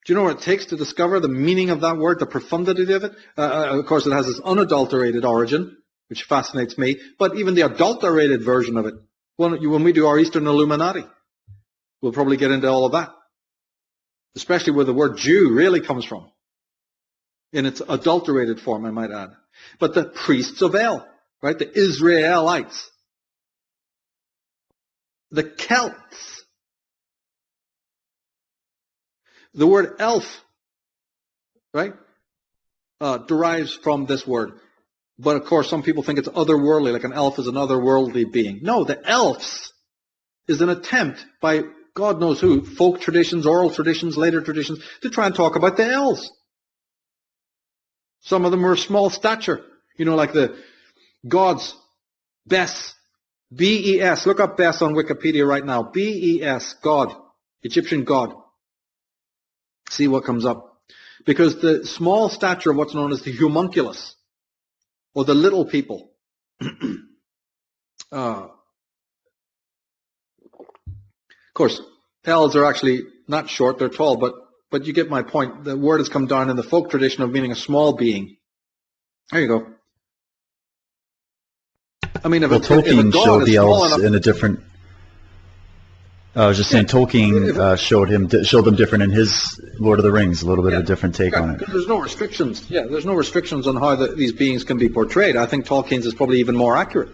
Do you know what it takes to discover the meaning of that word, the profundity of it? Of course, it has its unadulterated origin, which fascinates me, but even the adulterated version of it, when we do our Eastern Illuminati, we'll probably get into all of that, especially where the word Jew really comes from, in its adulterated form, I might add. But the priests of El, right, the Israelites, the Celts. The word elf, right, derives from this word. But of course, some people think it's otherworldly, like an elf is an otherworldly being. No, the elves is an attempt by God knows who, folk traditions, oral traditions, later traditions, to try and talk about the elves. Some of them were small stature, like the gods, Bes, B-E-S. Look up Bes on Wikipedia right now. B-E-S, God, Egyptian god. See what comes up. Because the small stature of what's known as the homunculus, or the little people, Of course, elves are actually not short, they're tall, but you get my point. The word has come down in the folk tradition of meaning a small being. There you go. I mean, if Tolkien a god showed is the small elves enough, in a different. I was just saying, Tolkien showed them different in his Lord of the Rings, a little bit of a different take on it. Because there's no restrictions. Yeah, there's no restrictions on how these beings can be portrayed. I think Tolkien's is probably even more accurate.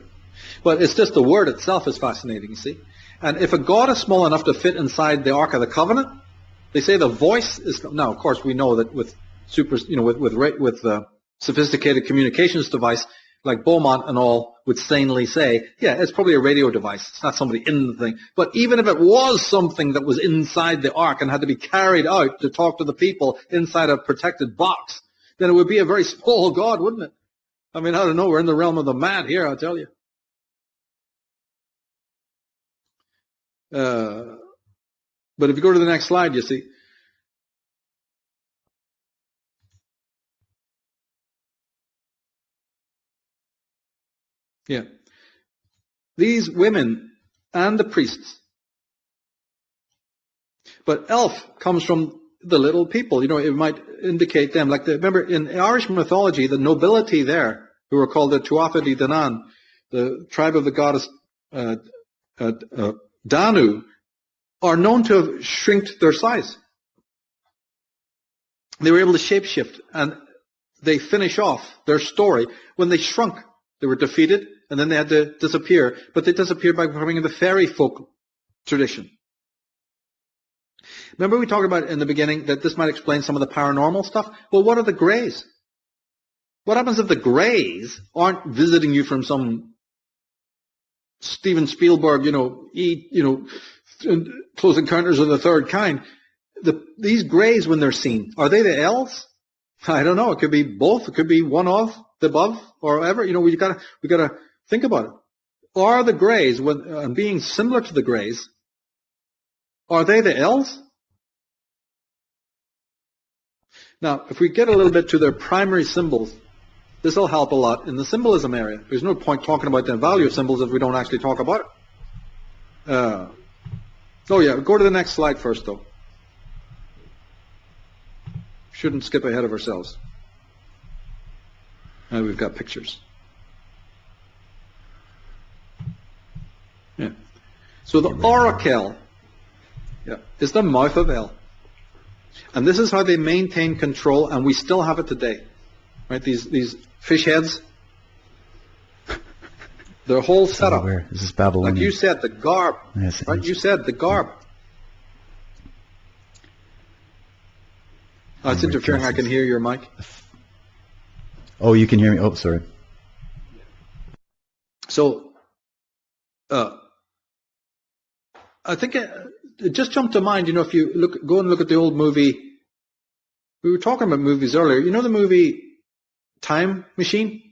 But it's just the word itself is fascinating, you see. And if a god is small enough to fit inside the Ark of the Covenant, they say the voice is. Now, of course, we know that with sophisticated communications device like Beaumont and all would sanely say, yeah, it's probably a radio device. It's not somebody in the thing. But even if it was something that was inside the ark and had to be carried out to talk to the people inside a protected box, then it would be a very small god, wouldn't it? I mean, I don't know. We're in the realm of the mad here, I'll tell you. But if you go to the next slide, you see. Yeah. These women and the priests. But elf comes from the little people. You know, it might indicate them. Like, remember, in Irish mythology, the nobility there, who are called the Tuatha Dé Danann, the tribe of the goddess Danu, are known to have shrinked their size. They were able to shapeshift, and they finish off their story when they shrunk. They were defeated, and then they had to disappear. But they disappeared by becoming in the fairy folk tradition. Remember we talked about in the beginning that this might explain some of the paranormal stuff? Well, what are the Greys? What happens if the Greys aren't visiting you from some Steven Spielberg, Close Encounters of the Third Kind? These Greys, when they're seen, are they the elves? I don't know. It could be both. It could be one of the above or whatever. You know, we gotta think about it. Are the Greys, when being similar to the Greys, are they the elves? Now, if we get a little bit to their primary symbols, this will help a lot in the symbolism area. There's no point talking about the value of symbols if we don't actually talk about it. Oh yeah, go to the next slide first, though. Shouldn't skip ahead of ourselves. Now we've got pictures. Yeah. So the oracle, is the mouth of El. And this is how they maintain control, and we still have it today. Right? These fish heads, their whole setup. This is Babylonian. Like you said, the garb. Yes, right? You said the garb. Oh, it's interfering. I can hear your mic. Oh, you can hear me. Oh, sorry. So, I think it just jumped to mind. You know, if you go and look at the old movie. We were talking about movies earlier. You know the movie Time Machine?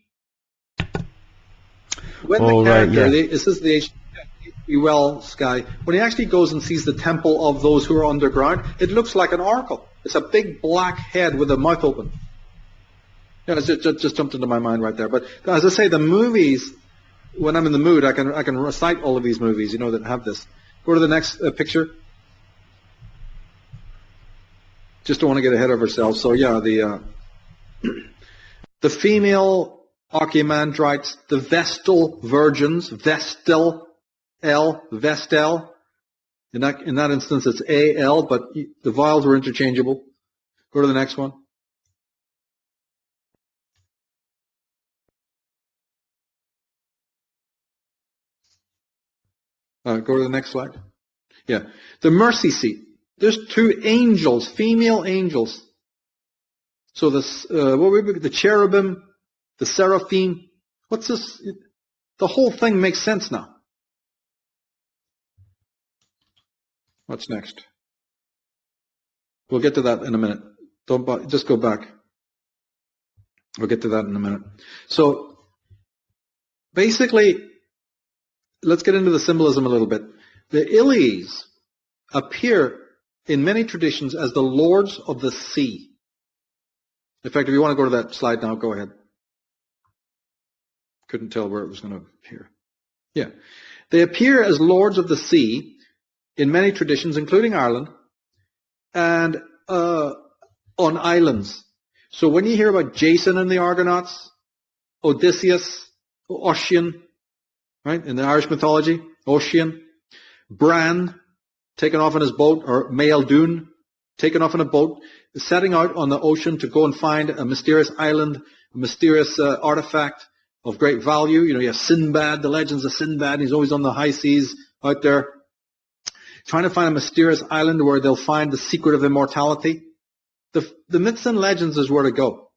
When the character, this is the H.G. Wells guy, when he actually goes and sees the temple of those who are underground, it looks like an oracle. It's a big black head with a mouth open. Yeah, it just jumped into my mind right there. But as I say, the movies, when I'm in the mood, I can recite all of these movies, you know, that have this. Go to the next picture. Just don't want to get ahead of ourselves. So yeah, the female Archimandrites, the Vestal virgins, Vestal. In that instance, it's A-L, but the vowels were interchangeable. Go to the next one. Go to the next slide. Yeah. The mercy seat. There's two angels, female angels. So the cherubim, the seraphim. What's this? The whole thing makes sense now. What's next? We'll get to that in a minute. Just go back. We'll get to that in a minute. So basically, let's get into the symbolism a little bit. The Ilis appear in many traditions as the lords of the sea. In fact, if you want to go to that slide now, go ahead. Couldn't tell where it was going to appear. Yeah. They appear as lords of the sea in many traditions, including Ireland, and on islands. So when you hear about Jason and the Argonauts, Odysseus, Ossian, right, in the Irish mythology, Ossian, Bran, taken off on his boat, or Maelduin, taken off on a boat, setting out on the ocean to go and find a mysterious island, a mysterious artifact of great value. You know, you have Sinbad, the legends of Sinbad. He's always on the high seas out there, trying to find a mysterious island where they'll find the secret of immortality. The myths and legends is where to go.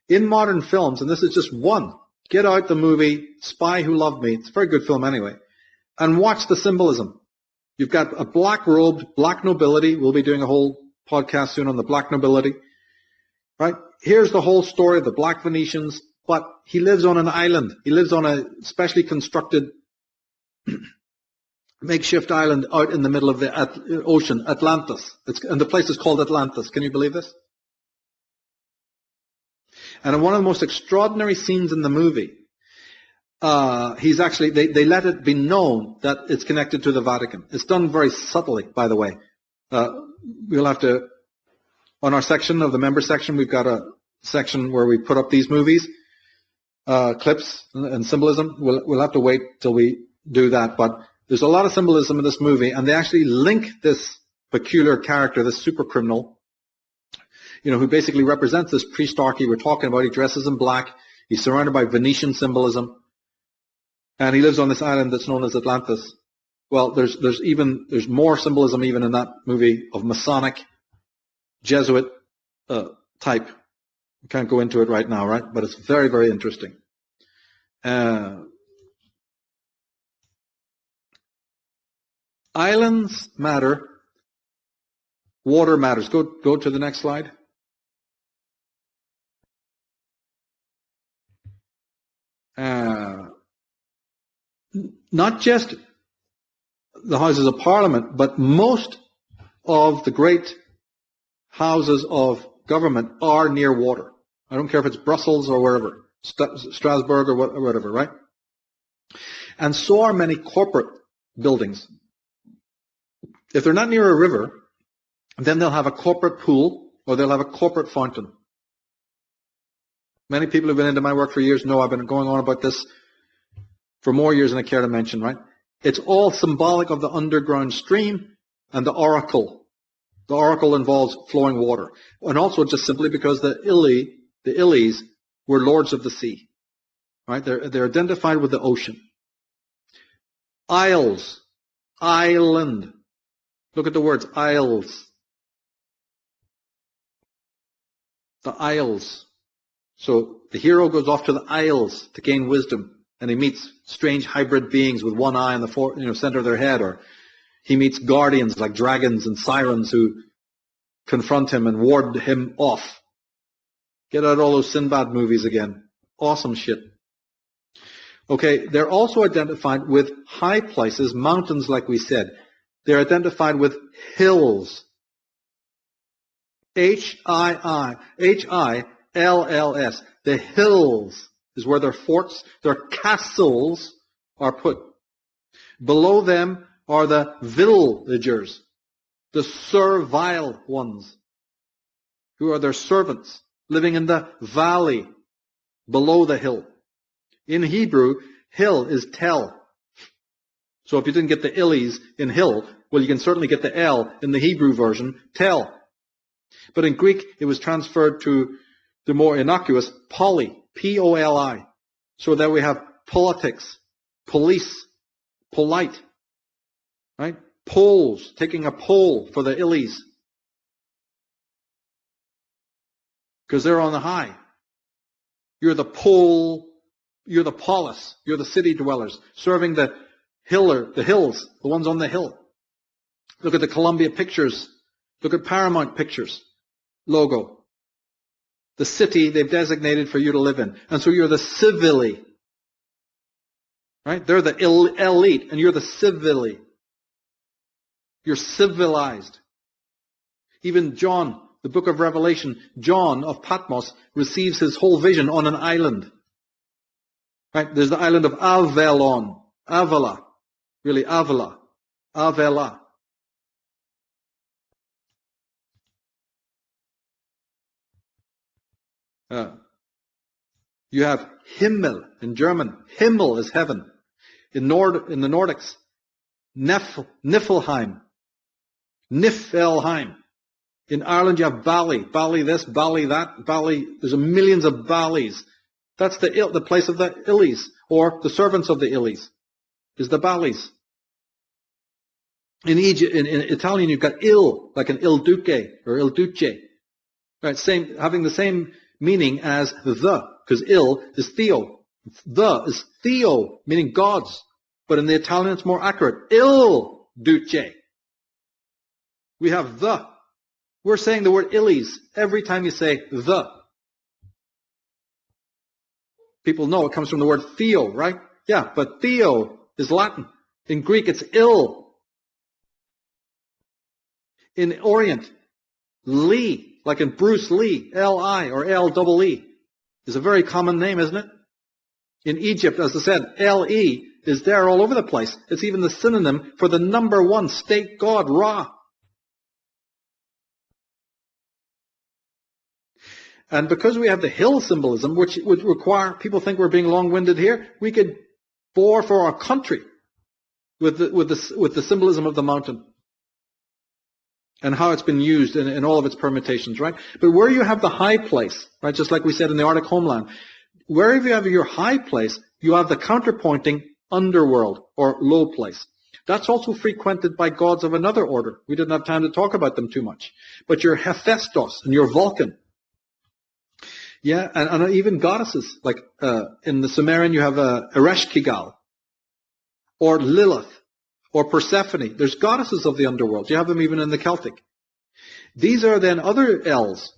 In modern films, and this is just one, get out the movie Spy Who Loved Me. It's a very good film anyway. And watch the symbolism. You've got a black-robed, black nobility. We'll be doing a whole podcast soon on the black nobility. Right? Here's the whole story of the black Venetians, but he lives on an island. He lives on a specially constructed makeshift island out in the middle of the ocean, Atlantis. And the place is called Atlantis. Can you believe this? And in one of the most extraordinary scenes in the movie, he's actually, they let it be known that it's connected to the Vatican. It's done very subtly, by the way. We'll have to, on our section of the member section, we've got a section where we put up these movies, clips and symbolism. We'll have to wait till we do that, but there's a lot of symbolism in this movie, and they actually link this peculiar character, this super criminal, you know, who basically represents this priestarchy we're talking about. He dresses in black. He's surrounded by Venetian symbolism, and he lives on this island that's known as Atlantis. Well, there's more symbolism even in that movie of Masonic, Jesuit type. We can't go into it right now, right? But it's very, very interesting. Islands matter. Water matters. Go to the next slide. Not just the Houses of Parliament, but most of the great houses of government are near water. I don't care if it's Brussels or wherever, Strasbourg or whatever, right? And so are many corporate buildings. If they're not near a river, then they'll have a corporate pool or they'll have a corporate fountain. Many people who've been into my work for years know I've been going on about this for more years than I care to mention, right? It's all symbolic of the underground stream and the oracle. The oracle involves flowing water. And also just simply because the Illies were lords of the sea, right? They're identified with the ocean. Isles, island. Look at the words, isles. The isles. So the hero goes off to the isles to gain wisdom, and he meets strange hybrid beings with one eye in the center of their head, or he meets guardians like dragons and sirens who confront him and ward him off. Get out all those Sinbad movies again. Awesome shit. Okay, they're also identified with high places, mountains like we said. They're identified with hills. Hills. The hills is where their forts, their castles are put. Below them are the villagers, the servile ones, who are their servants, living in the valley below the hill. In Hebrew, hill is tel. So if you didn't get the Illies in hill, well, you can certainly get the L in the Hebrew version, tel. But in Greek, it was transferred to the more innocuous poli, P-O-L-I. So that we have politics, police, polite, right? Poles, taking a poll for the Illies. Because they're on the high. You're the pole, you're the polis, you're the city dwellers, serving the hills, the ones on the hill. Look at the Columbia Pictures. Look at Paramount Pictures logo. The city they've designated for you to live in. And so you're the civili. Right? They're the elite, and you're the civili. You're civilized. Even John, the book of Revelation, John of Patmos receives his whole vision on an island. Right? There's the island of Avalon. Avala. Really, Avala. Avela. You have Himmel in German. Himmel is heaven. In the Nordics, Niflheim. Niflheim. In Ireland, you have Bali. Bali this, Bali that, Bali. There's millions of Balis. That's the place of the Illies, or the servants of the Illies, is the Balis. In Egypt, in Italian, you've got Il, like an Il Duce or Il Duce, right? Having the same meaning as the, because Il is Theo. The is Theo, meaning gods, but in the Italian, it's more accurate. Il Duce. We have the. We're saying the word Illies every time you say the. People know it comes from the word Theo, right? Yeah, but Theo is Latin. In Greek, it's Il. In Orient, Lee, like in Bruce Lee, L-I or L-E-E, is a very common name, isn't it? In Egypt, as I said, L-E is there all over the place. It's even the synonym for the number one state god, Ra. And because we have the hill symbolism, which would require, people think we're being long-winded here, we could bore for our country with the symbolism of the mountain and how it's been used in all of its permutations, right? But where you have the high place, right, just like we said in the Arctic homeland, wherever you have your high place, you have the counterpointing underworld or low place. That's also frequented by gods of another order. We didn't have time to talk about them too much. But your Hephaestus and your Vulcan, yeah, and even goddesses, like in the Sumerian you have Ereshkigal, or Lilith, or Persephone. There's goddesses of the underworld. You have them even in the Celtic. These are then other L's,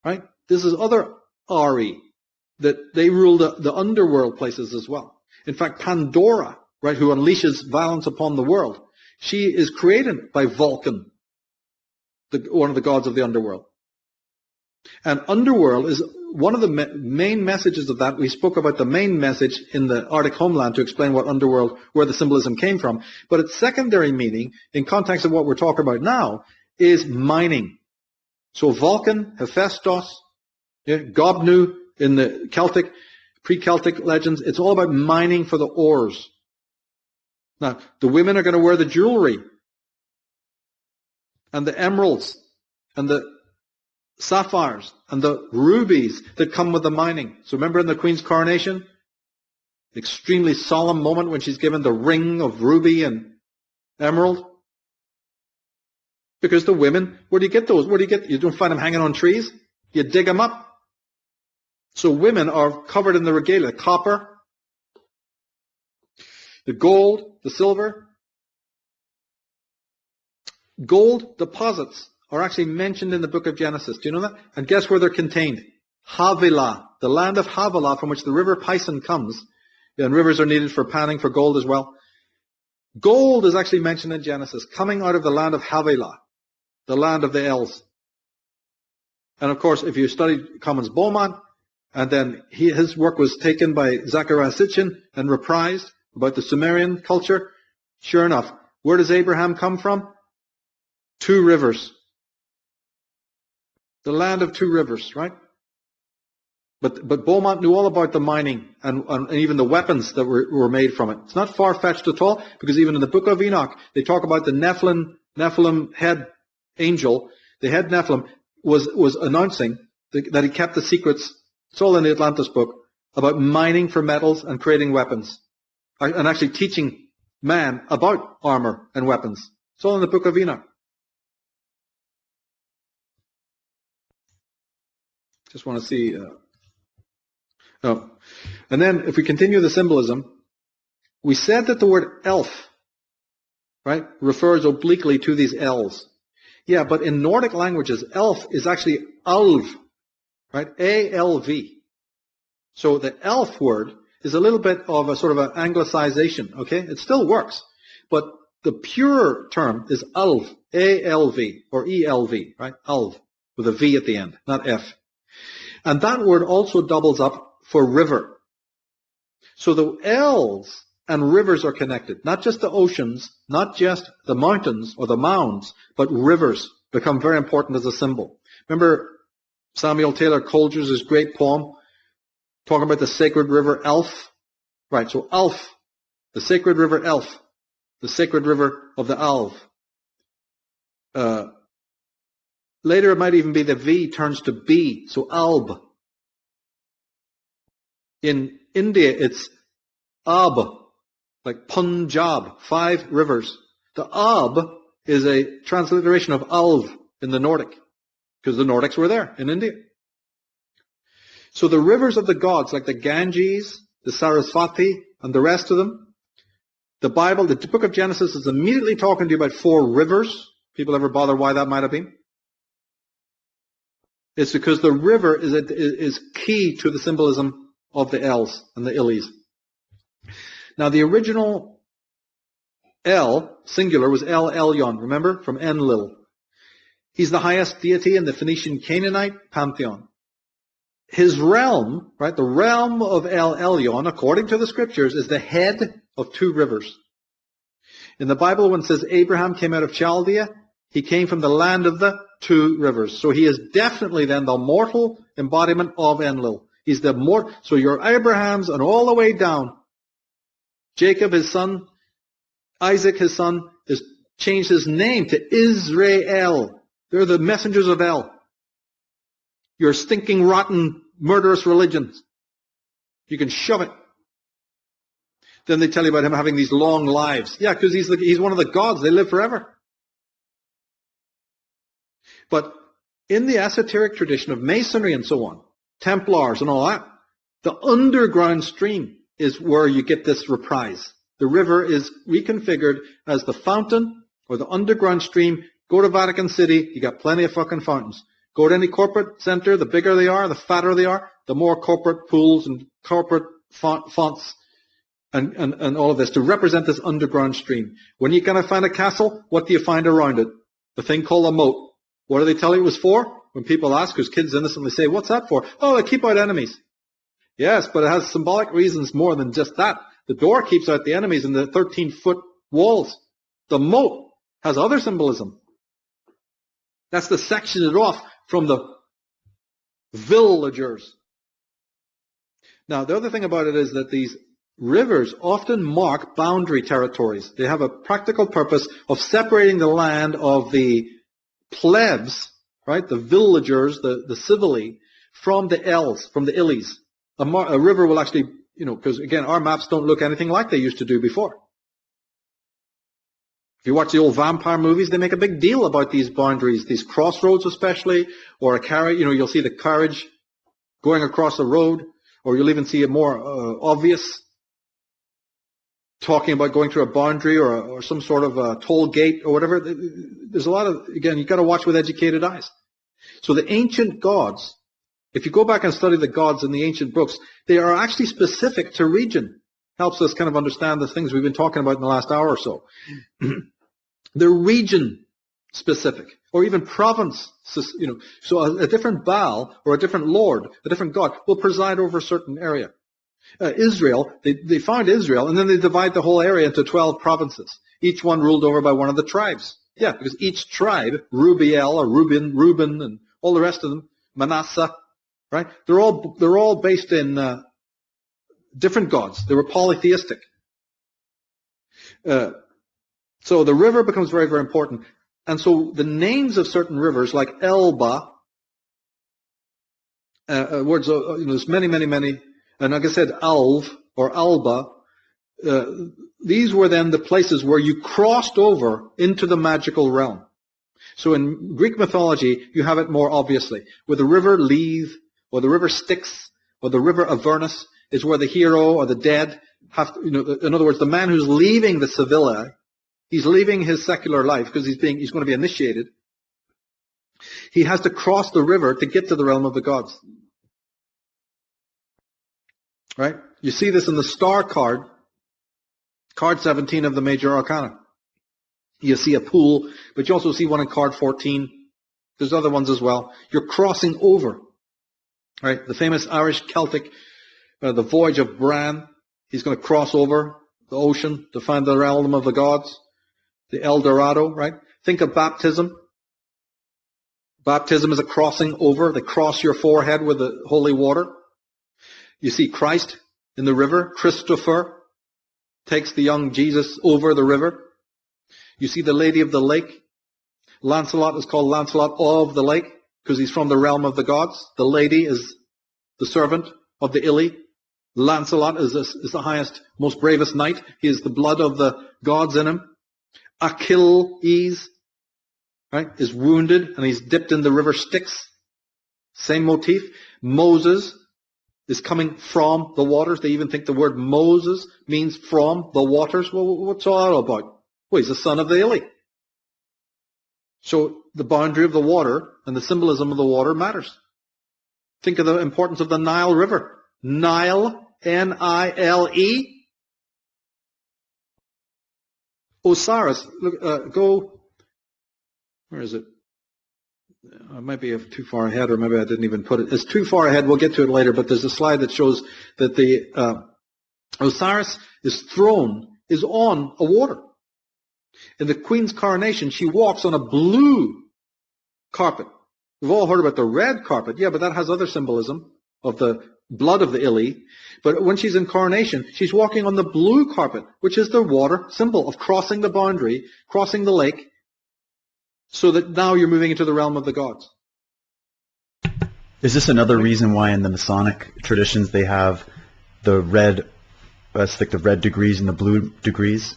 right? This is other Ari, that they rule the underworld places as well. In fact, Pandora, right, who unleashes violence upon the world, she is created by Vulcan, one of the gods of the underworld. And underworld is one of the main messages of that. We spoke about the main message in the Arctic homeland to explain what underworld, where the symbolism came from. But its secondary meaning, in context of what we're talking about now, is mining. So Vulcan, Hephaestus, Gobnu in the Celtic, pre-Celtic legends, it's all about mining for the ores. Now, the women are going to wear the jewelry and the emeralds and the sapphires and the rubies that come with the mining. So remember in the Queen's coronation, extremely solemn moment when she's given the ring of ruby and emerald. Because the women, where do you get those? You don't find them hanging on trees. You dig them up. So women are covered in the regalia, copper, the gold, the silver. Gold deposits are actually mentioned in the book of Genesis. Do you know that? And guess where they're contained? Havilah, the land of Havilah from which the river Pison comes. And rivers are needed for panning for gold as well. Gold is actually mentioned in Genesis, coming out of the land of Havilah, the land of the Els. And of course, if you studied Commons Beaumont, and then his work was taken by Zachariah Sitchin and reprised about the Sumerian culture, sure enough, where does Abraham come from? 2 rivers. The land of 2 rivers, right? But Beaumont knew all about the mining and even the weapons that were made from it. It's not far-fetched at all, because even in the book of Enoch, they talk about the Nephilim head angel. The head Nephilim was announcing that he kept the secrets. It's all in the Atlantis book, about mining for metals and creating weapons. And actually teaching man about armor and weapons. It's all in the book of Enoch. Just want to see. And then if we continue the symbolism, we said that the word elf, right, refers obliquely to these elves. Yeah, but in Nordic languages, elf is actually alv, right, A-L-V. So the elf word is a little bit of a sort of an anglicization, okay? It still works, but the pure term is alv, A-L-V, or E-L-V, right, alv, with a V at the end, not F. And that word also doubles up for river. So the elves and rivers are connected. Not just the oceans, not just the mountains or the mounds, but rivers become very important as a symbol. Remember Samuel Taylor Coleridge's great poem talking about the sacred river Elf? Right, so Elf, the sacred river Elf, the sacred river of the Alv. Later it might even be the V turns to B, so Alb. In India it's Ab, like Punjab, 5 rivers. The Ab is a transliteration of Alv in the Nordic, because the Nordics were there in India. So the rivers of the gods, like the Ganges, the Sarasvati, and the rest of them, the Bible, the book of Genesis is immediately talking to you about 4 rivers. People ever bother why that might have been? It's because the river is key to the symbolism of the Els and the Illies. Now the original El, singular, was El Elyon, remember? From Enlil. He's the highest deity in the Phoenician Canaanite pantheon. His realm, right, the realm of El Elyon, according to the scriptures, is the head of 2 rivers. In the Bible, when it says Abraham came out of Chaldea, he came from the land of the 2 rivers. So he is definitely then the mortal embodiment of Enlil. He's the so your Abrahams and all the way down. Jacob, his son, Isaac, his son, has changed his name to Israel. They're the messengers of El. Your stinking, rotten, murderous religions. You can shove it. Then they tell you about him having these long lives. Yeah, because he's one of the gods. They live forever. But in the esoteric tradition of Masonry and so on, Templars and all that, the underground stream is where you get this reprise. The river is reconfigured as the fountain or the underground stream. Go to Vatican City, you got plenty of fucking fountains. Go to any corporate center, the bigger they are, the fatter they are, the more corporate pools and corporate fonts and all of this to represent this underground stream. When you kind of find a castle, what do you find around it? The thing called a moat. What do they tell you it was for? When people ask, because kids innocently say, what's that for? Oh, they keep out enemies. Yes, but it has symbolic reasons more than just that. The door keeps out the enemies in the 13-foot walls. The moat has other symbolism. That's to section it off from the villagers. Now, the other thing about it is that these rivers often mark boundary territories. They have a practical purpose of separating the land of the plebs, right, the villagers, the civili, from the Els, from the Illies. A river will actually, because again, our maps don't look anything like they used to do before. If you watch the old vampire movies, they make a big deal about these boundaries, these crossroads especially, or a carriage, you'll see the carriage going across the road, or you'll even see a more obvious talking about going through a boundary or some sort of a toll gate or whatever. There's a lot of, again, you've got to watch with educated eyes. So the ancient gods, if you go back and study the gods in the ancient books, they are actually specific to region. Helps us kind of understand the things we've been talking about in the last hour or so. They're region specific, or even province, So a different Baal or a different Lord, a different God will preside over a certain area. Israel, they found Israel, and then they divide the whole area into 12 provinces, each one ruled over by one of the tribes. Yeah, because each tribe, Rubiel or Reuben, and all the rest of them, Manasseh, right? They're all based in different gods. They were polytheistic. So the river becomes very, very important. And so the names of certain rivers, like Elba, words, there's many, many, many. And like I said, Alv or Alba, these were then the places where you crossed over into the magical realm. So in Greek mythology, you have it more obviously. With the river Lethe, or the river Styx, or the river Avernus, is where the hero or the dead have to, in other words, the man who's leaving the Sevilla, he's leaving his secular life because he's going to be initiated. He has to cross the river to get to the realm of the gods. Right? You see this in the star card 17 of the major arcana. You see a pool, but you also see one in card 14. There's other ones as well. You're crossing over. Right? The famous Irish Celtic, the voyage of Bran. He's going to cross over the ocean to find the realm of the gods, the El Dorado, right? Think of baptism. Baptism is a crossing over. They cross your forehead with the holy water. You see Christ in the river. Christopher takes the young Jesus over the river. You see the Lady of the Lake. Lancelot is called Lancelot of the Lake because he's from the realm of the gods. The lady is the servant of the Ili. Lancelot is the highest, most bravest knight. He has the blood of the gods in him. Achilles, right, is wounded and he's dipped in the river Styx. Same motif. Moses is coming from the waters. They even think the word Moses means from the waters. Well, what's all that about? Well, he's the son of the Ili. So the boundary of the water and the symbolism of the water matters. Think of the importance of the Nile River. Nile, N-I-L-E. Osiris, look, go, where is it? I might be too far ahead, or maybe I didn't even put it. It's too far ahead. We'll get to it later, but there's a slide that shows that the Osiris' throne is on a water. In the queen's coronation, she walks on a blue carpet. We've all heard about the red carpet. Yeah, but that has other symbolism of the blood of the Ili. But when she's in coronation, she's walking on the blue carpet, which is the water symbol of crossing the boundary, crossing the lake, so that now you're moving into the realm of the gods. Is this another reason why in the Masonic traditions they have the red, it's like the red degrees and the blue degrees?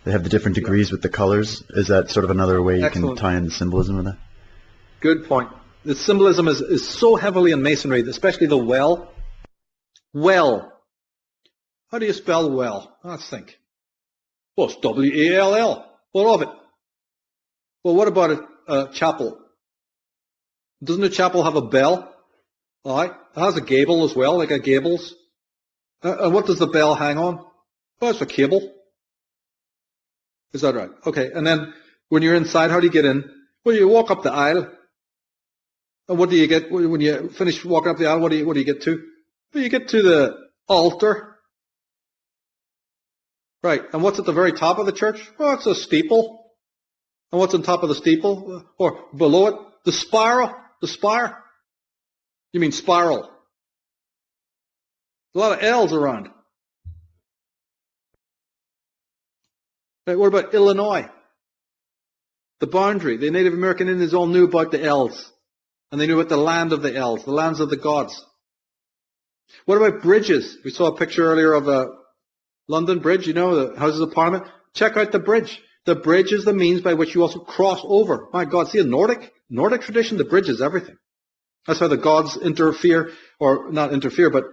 They have the different degrees with the colors. Is that sort of another way you can tie in the symbolism of that? Good point. The symbolism is so heavily in Masonry, especially the well. Well. How do you spell well? Let's think. Well, it's W-A-L-L. What of it? Well, what about a chapel? Doesn't a chapel have a bell? All right. It has a gable as well, like a gables. And what does the bell hang on? Oh, it's a cable. Is that right? Okay. And then when you're inside, how do you get in? Well, you walk up the aisle. And what do you get when you finish walking up the aisle? What do you get to? Well, you get to the altar. Right. And what's at the very top of the church? Well, it's a steeple. And what's on top of the steeple? Or below it? The spiral. The spire. You mean spiral. A lot of L's around. Right, what about Illinois? The boundary. The Native American Indians all knew about the L's. And they knew about the land of the L's, the lands of the gods. What about bridges? We saw a picture earlier of a London Bridge, you know, the Houses of Parliament. Check out the bridge. The bridge is the means by which you also cross over. My God, see a Nordic tradition, the bridge is everything. That's how the gods interfere, or not interfere, but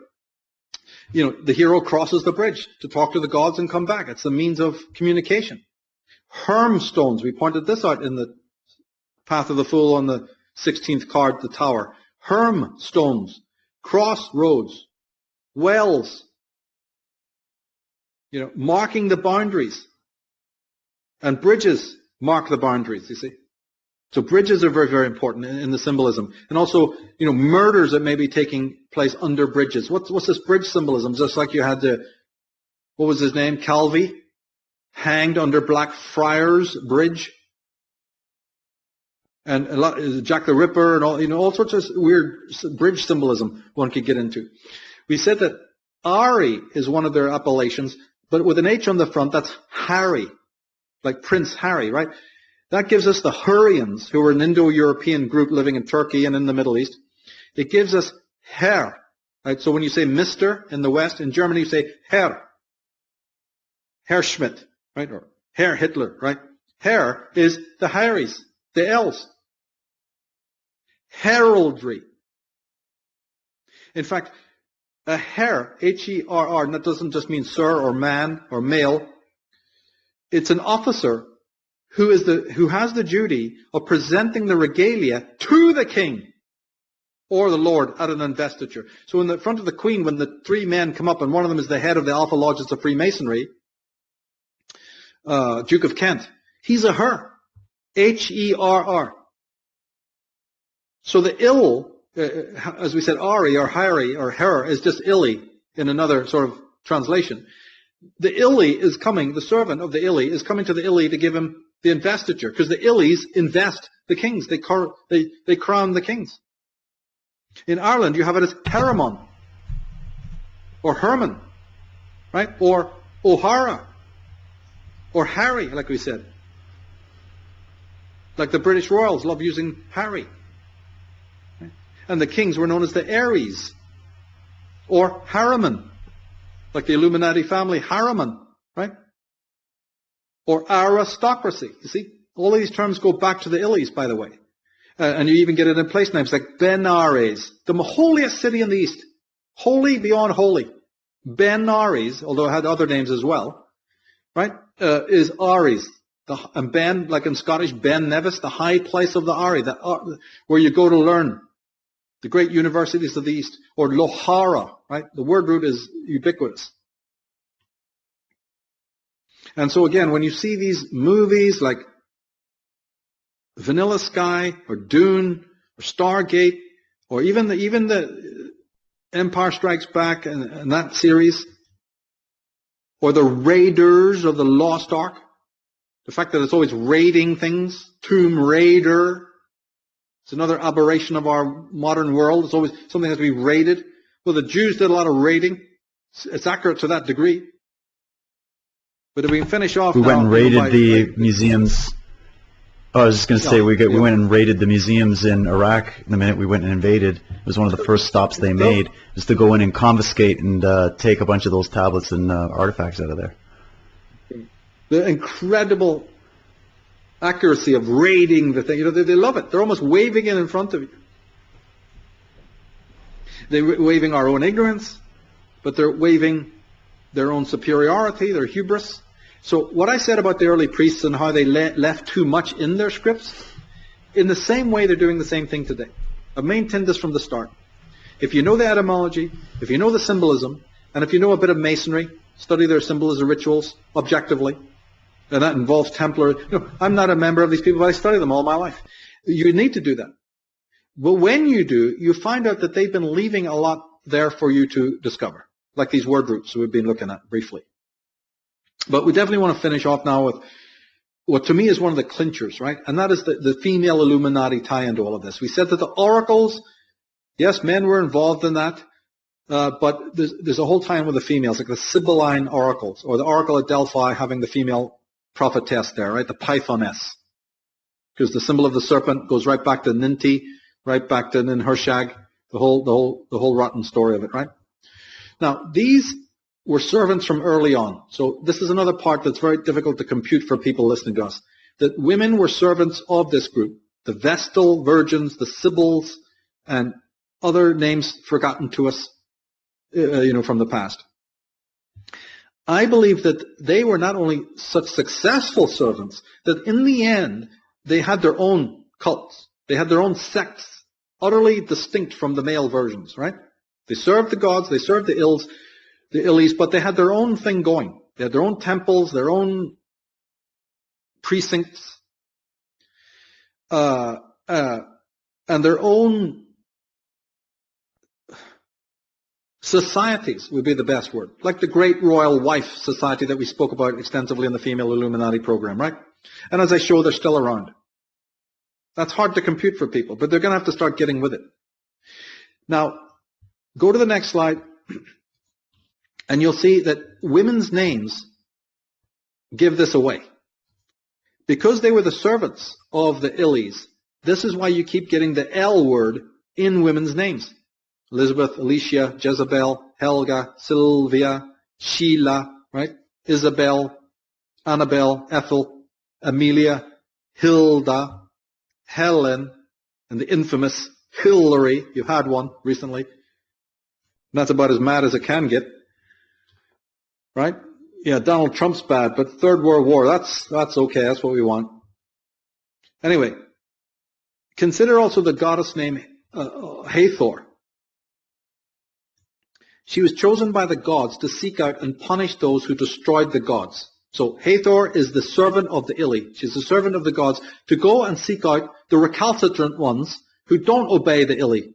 you know, the hero crosses the bridge to talk to the gods and come back. It's the means of communication. Herm stones. We pointed this out in the Path of the Fool on the 16th card, the tower. Herm stones. Crossroads. Wells. You know, marking the boundaries. And bridges mark the boundaries, you see. So bridges are very, very important in the symbolism. And also, you know, murders that may be taking place under bridges. What's this bridge symbolism? Just like you had what was his name? Calvi, hanged under Blackfriars Bridge. And Jack the Ripper and all, you know, all sorts of weird bridge symbolism one could get into. We said that Ari is one of their appellations, but with an H on the front, that's Harry. Like Prince Harry, right? That gives us the Hurrians, who were an Indo-European group living in Turkey and in the Middle East. It gives us Herr, right? So when you say Mr. in the West, in Germany you say Herr. Herr Schmidt, right? Or Herr Hitler, right? Herr is the Harrys, the L's. Heraldry. In fact, a Herr, H-E-R-R, and that doesn't just mean sir or man or male. It's an officer who has the duty of presenting the regalia to the king or the Lord at an investiture. So in the front of the Queen, when the three men come up, and one of them is the head of the Alpha Lodges of Freemasonry, Duke of Kent, he's a Herr, H-E-R-R. So the ill, as we said, Ari or Harry or Herr is just Illy in another sort of translation. the Ili is coming, the servant of the Ili is coming to the Ili to give him the investiture, because the Ilis invest the kings. They crown the kings. In Ireland, you have it as Heremon, or Herman, right? Or O'Hara, or Harry, like we said. Like the British royals love using Harry. Right? And the kings were known as the Aries, or Harriman, like the Illuminati family, Harriman, right? Or aristocracy. You see, all of these terms go back to the Ilis, by the way. And you even get it in place names like Benares, the holiest city in the east, holy beyond holy. Benares, although it had other names as well, right, is Aries. And Ben, like in Scottish, Ben Nevis, the high place of the Ari, where you go to learn. The great universities of the East. Or Lohara, right? The word root is ubiquitous. And so again, when you see these movies like Vanilla Sky, or Dune, or Stargate, or even the Empire Strikes Back and that series, or the Raiders of the Lost Ark, the fact that it's always raiding things, Tomb Raider, it's another aberration of our modern world. It's always something has to be raided. Well, the Jews did a lot of raiding. It's accurate to that degree. But if we can finish off, we went and raided the museums. Oh, I was just going to say we went and raided the museums in Iraq the minute we went and invaded. It was one of the first stops they made, was to go in and confiscate and take a bunch of those tablets and artifacts out of there. The incredible accuracy of raiding the thing. You know, they love it. They're almost waving it in front of you. They're waving our own ignorance, but they're waving their own superiority, their hubris. So what I said about the early priests and how they left too much in their scripts, in the same way they're doing the same thing today. I've maintained this from the start. If you know the etymology, if you know the symbolism, and if you know a bit of masonry, study their symbolism rituals objectively, and that involves Templar. You know, I'm not a member of these people, but I study them all my life. You need to do that. But when you do, you find out that they've been leaving a lot there for you to discover, like these word roots we've been looking at briefly. But we definitely want to finish off now with what to me is one of the clinchers, right? And that is the female Illuminati tie into all of this. We said that the oracles, yes, men were involved in that, but there's a whole tie in with the females, like the Sibylline oracles, or the oracle at Delphi having the female prophetess there, right? The Pythoness. Because the symbol of the serpent goes right back to Ninti, right back to Ninhursag, the whole rotten story of it, right? Now, these were servants from early on. So this is another part that's very difficult to compute for people listening to us. That women were servants of this group. The Vestal virgins, the Sibyls, and other names forgotten to us, from the past. I believe that they were not only such successful servants, that in the end, they had their own cults. They had their own sects, utterly distinct from the male versions, right? They served the gods, they served the Ilis, but they had their own thing going. They had their own temples, their own precincts, and their own societies would be the best word. Like the Great Royal Wife Society that we spoke about extensively in the Female Illuminati program, right? And as I show, they're still around. That's hard to compute for people, but they're going to have to start getting with it. Now, go to the next slide, and you'll see that women's names give this away. Because they were the servants of the Ilis, this is why you keep getting the L word in women's names. Elizabeth, Alicia, Jezebel, Helga, Sylvia, Sheila, right? Isabel, Annabelle, Ethel, Amelia, Hilda, Helen, and the infamous Hillary. You had one recently. That's about as mad as it can get. Right? Yeah, Donald Trump's bad, but Third World War, that's okay. That's what we want. Anyway, consider also the goddess named Hathor. She was chosen by the gods to seek out and punish those who destroyed the gods. So Hathor is the servant of the Ili. She's the servant of the gods to go and seek out the recalcitrant ones who don't obey the Ili.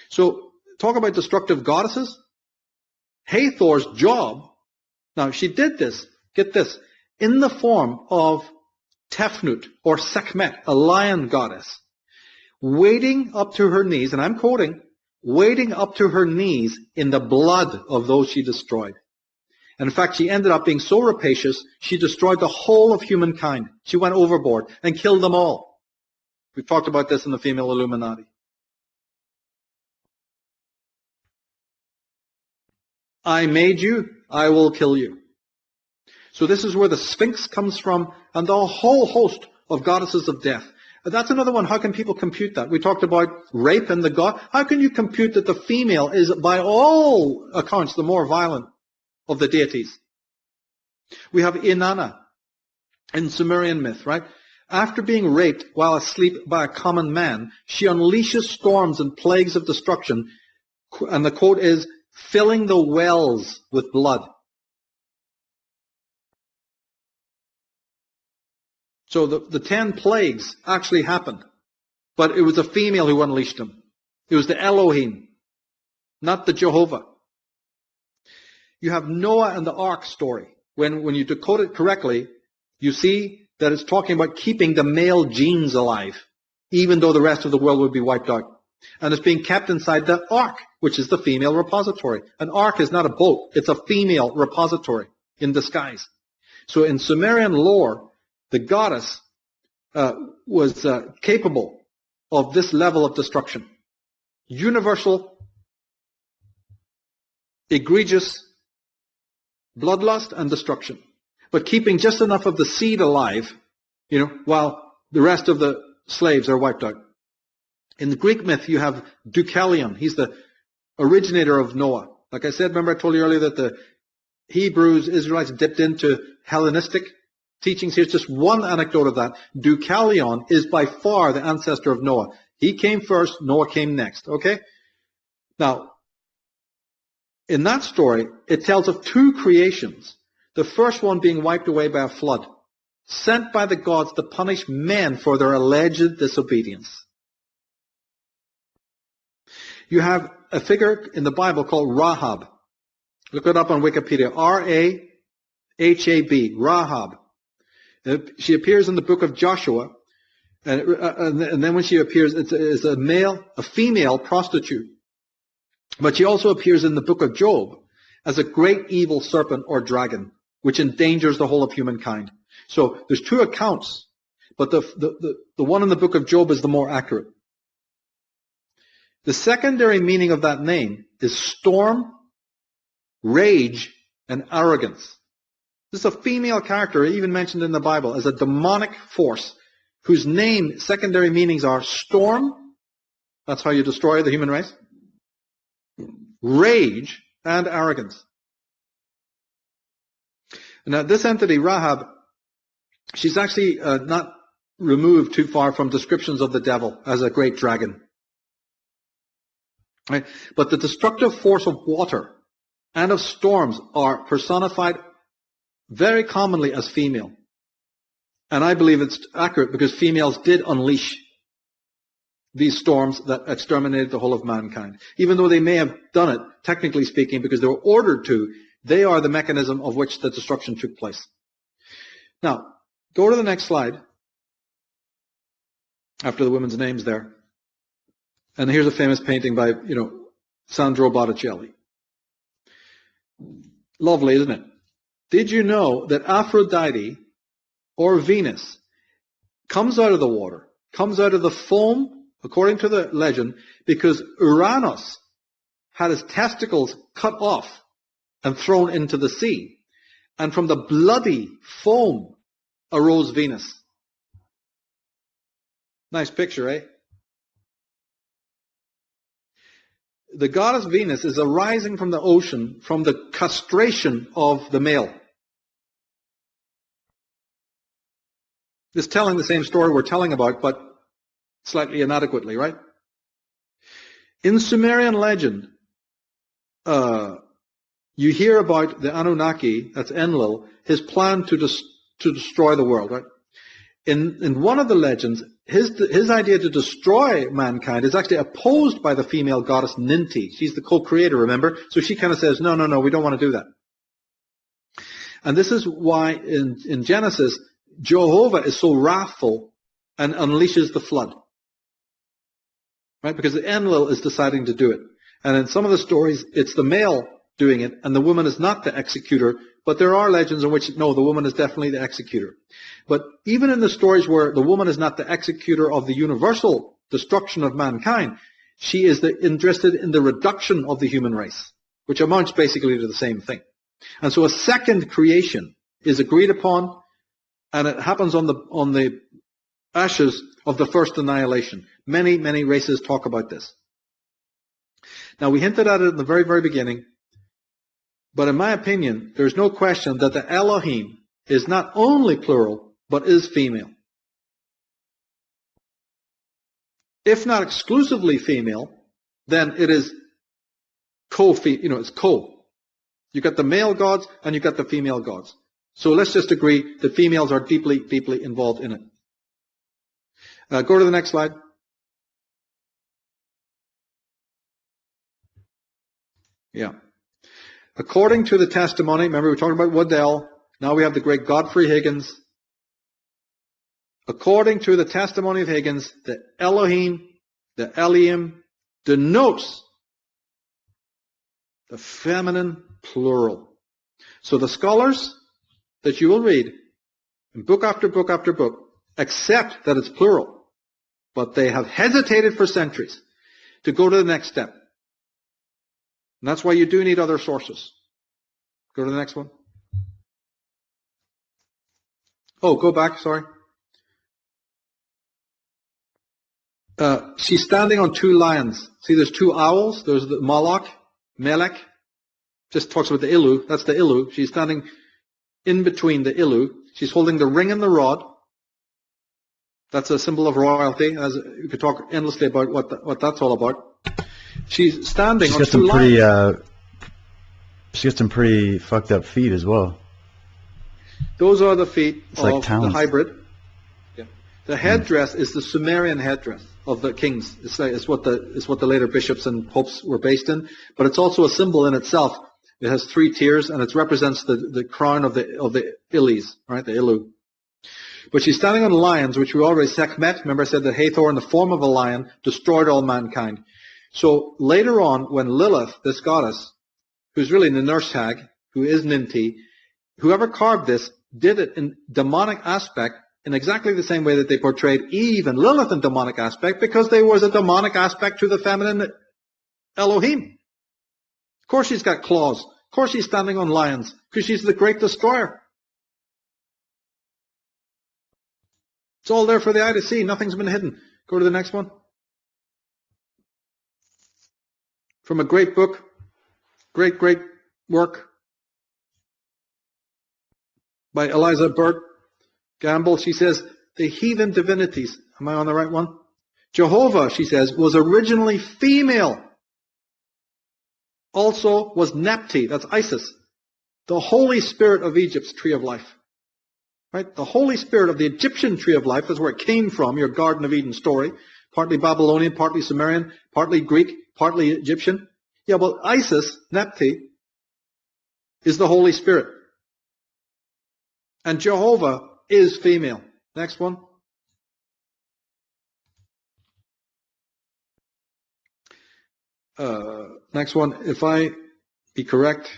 So talk about destructive goddesses. Hathor's job Now, she did this, get this, in the form of Tefnut, or Sekhmet, a lion goddess, wading up to her knees, and I'm quoting, wading up to her knees in the blood of those she destroyed. And in fact, she ended up being so rapacious, she destroyed the whole of humankind. She went overboard and killed them all. We've talked about this in the female Illuminati. I made you, I will kill you. So this is where the Sphinx comes from, and the whole host of goddesses of death. That's another one. How can people compute that? We talked about rape and the god. How can you compute that the female is, by all accounts, the more violent of the deities? We have Inanna in Sumerian myth, right? After being raped while asleep by a common man, she unleashes storms and plagues of destruction, and the quote is, filling the wells with blood. So the 10 plagues actually happened, but it was a female who unleashed them. It was the Elohim, not the Jehovah. You have Noah and the Ark story. When you decode it correctly, you see that it's talking about keeping the male genes alive, even though the rest of the world would be wiped out. And it's being kept inside the Ark, which is the female repository. An Ark is not a boat. It's a female repository in disguise. So in Sumerian lore, the goddess was capable of this level of destruction. Universal, egregious bloodlust and destruction. But keeping just enough of the seed alive, while the rest of the slaves are wiped out. In the Greek myth, you have Deucalion. He's the originator of Noah. Like I said, remember I told you earlier that the Hebrews, Israelites dipped into Hellenistic teachings. Here's just one anecdote of that. Deucalion is by far the ancestor of Noah. He came first, Noah came next. Okay? Now, in that story, it tells of 2 creations. The first one being wiped away by a flood, sent by the gods to punish men for their alleged disobedience. You have a figure in the Bible called Rahab. Look it up on Wikipedia. R-A-H-A-B, Rahab. She appears in the book of Joshua, and then when she appears, it's a female prostitute. But she also appears in the book of Job as a great evil serpent or dragon, which endangers the whole of humankind. So there's 2 accounts, but the one in the book of Job is the more accurate. The secondary meaning of that name is storm, rage, and arrogance. This is a female character, even mentioned in the Bible, as a demonic force whose secondary meanings are storm, that's how you destroy the human race, rage, and arrogance. Now, this entity, Rahab, she's actually not removed too far from descriptions of the devil as a great dragon. Right? But the destructive force of water and of storms are personified very commonly as female. And I believe it's accurate because females did unleash these storms that exterminated the whole of mankind. Even though they may have done it, technically speaking, because they were ordered to, they are the mechanism of which the destruction took place. Now, go to the next slide, after the women's names there. And here's a famous painting by, Sandro Botticelli. Lovely, isn't it? Did you know that Aphrodite, or Venus, comes out of the water, comes out of the foam, according to the legend, because Uranus had his testicles cut off and thrown into the sea. And from the bloody foam arose Venus. Nice picture, eh? The goddess Venus is arising from the ocean from the castration of the male. It's telling the same story we're telling about, but slightly inadequately, right? In Sumerian legend, you hear about the Anunnaki, that's Enlil, his plan to destroy the world, right? In one of the legends, his idea to destroy mankind is actually opposed by the female goddess Ninti. She's the co-creator, remember? So she kind of says, no, we don't want to do that. And this is why in Genesis, Jehovah is so wrathful and unleashes the flood. Right? Because the Enlil is deciding to do it. And in some of the stories, it's the male doing it, and the woman is not the executor. But there are legends in which, no, the woman is definitely the executor. But even in the stories where the woman is not the executor of the universal destruction of mankind, she is interested in the reduction of the human race, which amounts basically to the same thing. And so a second creation is agreed upon, and it happens on the ashes of the first annihilation. Many, many races talk about this. Now, we hinted at it in the very, very beginning, but in my opinion, there's no question that the Elohim is not only plural, but is female. If not exclusively female, then it is it's co. You got the male gods and you got the female gods. So let's just agree that females are deeply, deeply involved in it. Go to the next slide. Yeah. According to the testimony, remember we were talking about Waddell, now we have the great Godfrey Higgins. According to the testimony of Higgins, the Elohim, the Eliam, denotes the feminine plural. So the scholars that you will read in book after book after book accept that it's plural, but they have hesitated for centuries to go to the next step. And that's why you do need other sources. Go to the next one. Oh, go back, sorry. She's standing on two lions. See, there's two owls. There's the Melech. Just talks about the Ilu. That's the Ilu. She's standing in between the Ilu. She's holding the ring and the rod. That's a symbol of royalty. As you could talk endlessly about what that's all about. She's standing on two lions. She's got some pretty fucked up feet as well. Those are the feet of like the hybrid. Yeah. The headdress is the Sumerian headdress of the kings. It's what the later bishops and popes were based in. But it's also a symbol in itself. It has three tiers, and it represents the crown of the Ilis, right? The Ilu. But she's standing on lions, which we already Sekhmet. Remember, I said that Hathor, in the form of a lion, destroyed all mankind. So later on, when Lilith, this goddess, who's really the nurse hag, who is Ninti, whoever carved this did it in demonic aspect in exactly the same way that they portrayed Eve and Lilith in demonic aspect, because there was a demonic aspect to the feminine Elohim. Of course she's got claws. Of course she's standing on lions, because she's the great destroyer. It's all there for the eye to see. Nothing's been hidden. Go to the next one. From a great book, great work by Eliza Burt Gamble. She says, the heathen divinities, am I on the right one? Jehovah, she says, was originally female. Also was Nepti, that's Isis, the Holy Spirit of Egypt's tree of life. Right? The Holy Spirit of the Egyptian tree of life is where it came from, your Garden of Eden story. Partly Babylonian, partly Sumerian, partly Greek, partly Egyptian. Yeah, well, Isis, Nepti, is the Holy Spirit. And Jehovah is female. Next one. Next one. If I be correct.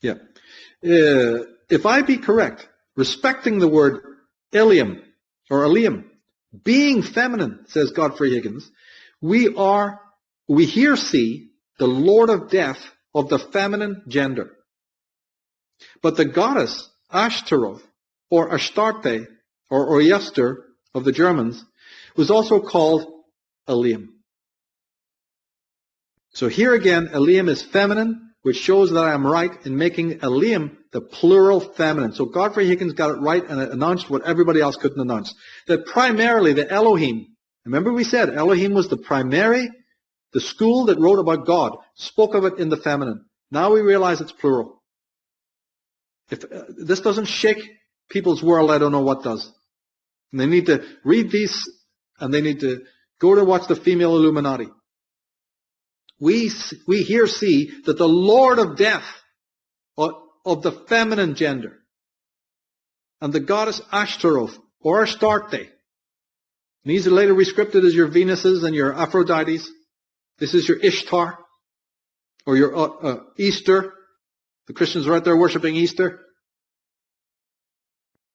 Yeah. If I be correct, respecting the word Eliam, or Eliam, being feminine, says Godfrey Higgins, we here see the Lord of Death of the feminine gender. But the goddess Ashtaroth, or Astarte, or Yester of the Germans, was also called Eliam. So here again, Eliam is feminine, which shows that I am right in making Eliam the plural feminine. So Godfrey Higgins got it right and it announced what everybody else couldn't announce. That primarily the Elohim, remember we said Elohim was the school that wrote about God, spoke of it in the feminine. Now we realize it's plural. If this doesn't shake people's world, I don't know what does. And they need to read these, and they need to go to watch the female Illuminati. we here see that the Lord of death, of the feminine gender, and the goddess Ashtaroth, or Astarte, and these are later rescripted as your Venuses and your Aphrodites. This is your Ishtar, or your Easter. The Christians are out there worshiping Easter.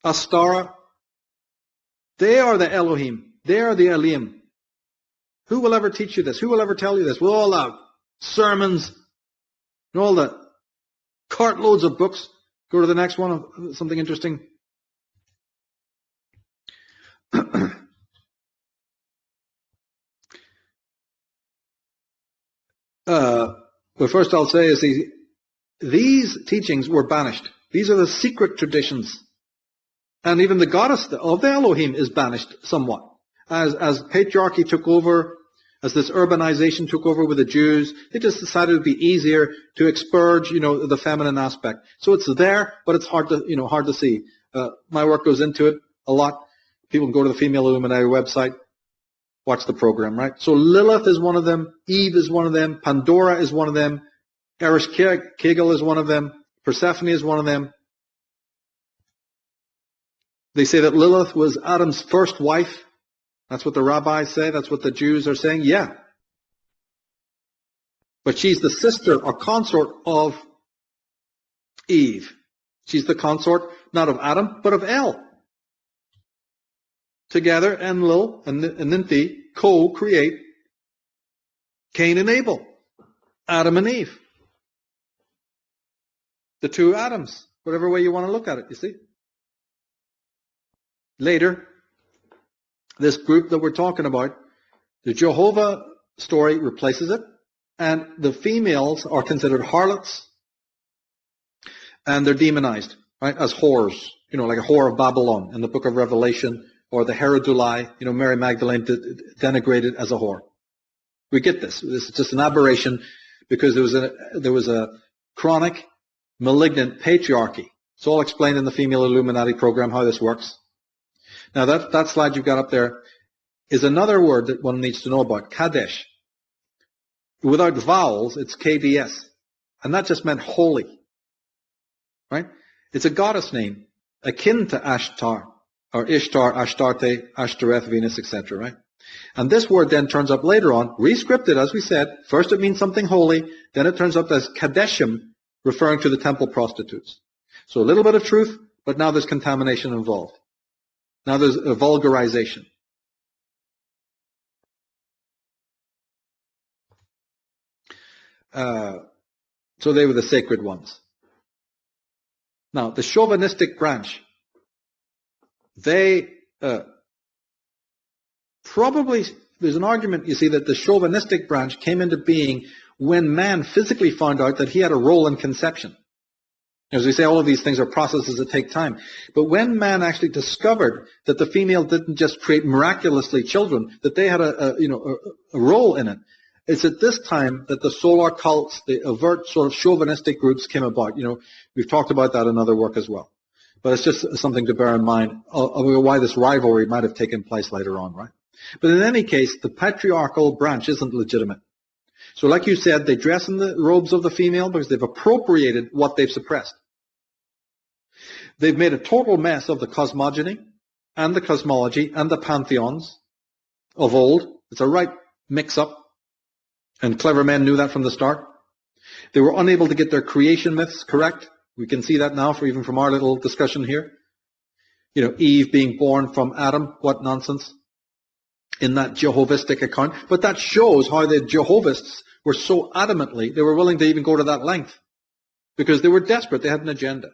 Astara. They are the Elohim. They are the Elim. Who will ever teach you this? Who will ever tell you this? With all the sermons and all the cartloads of books. Go to the next one, something interesting. Well, first I'll say is these teachings were banished. These are the secret traditions. And even the goddess of the Elohim is banished somewhat. As patriarchy took over, as this urbanization took over with the Jews, they just decided it would be easier to expurge, the feminine aspect. So it's there, but it's hard to see. My work goes into it a lot. People can go to the Female Illuminati website, watch the program, right? So Lilith is one of them, Eve is one of them, Pandora is one of them, Eresh Kegel is one of them, Persephone is one of them. They say that Lilith was Adam's first wife. That's what the rabbis say. That's what the Jews are saying. Yeah. But she's the sister or consort of Eve. She's the consort, not of Adam, but of El. Together, Enlil and Ninti co-create Cain and Abel, Adam and Eve. The two Adams, whatever way you want to look at it, you see. Later, this group that we're talking about, the Jehovah story replaces it, and the females are considered harlots, and they're demonized, right, as whores, like a whore of Babylon in the book of Revelation, or the Heroduli, Mary Magdalene denigrated as a whore. We get this. This is just an aberration because there was a chronic, malignant patriarchy. It's all explained in the Female Illuminati program how this works. Now that slide you've got up there is another word that one needs to know about, Kadesh. Without vowels, it's KDS. And that just meant holy. Right? It's a goddess name, akin to Ashtar, or Ishtar, Ashtarte, Ashtoreth, Venus, etc. Right? And this word then turns up later on, rescripted as we said. First it means something holy, then it turns up as Kadeshim, referring to the temple prostitutes. So a little bit of truth, but now there's contamination involved. Now there's a vulgarization. So they were the sacred ones. Now, the chauvinistic branch, they probably, there's an argument, you see, that the chauvinistic branch came into being when man physically found out that he had a role in conception. As we say, all of these things are processes that take time. But when man actually discovered that the female didn't just create miraculously children, that they had a role in it, it's at this time that the solar cults, the overt sort of chauvinistic groups came about. We've talked about that in other work as well. But it's just something to bear in mind of why this rivalry might have taken place later on, right? But in any case, the patriarchal branch isn't legitimate. So like you said, they dress in the robes of the female because they've appropriated what they've suppressed. They've made a total mess of the cosmogony and the cosmology and the pantheons of old. It's a right mix-up, and clever men knew that from the start. They were unable to get their creation myths correct. We can see that now, even from our little discussion here. Eve being born from Adam, what nonsense in that Jehovistic account. But that shows how the Jehovists were so adamantly, they were willing to even go to that length because they were desperate. They had an agenda.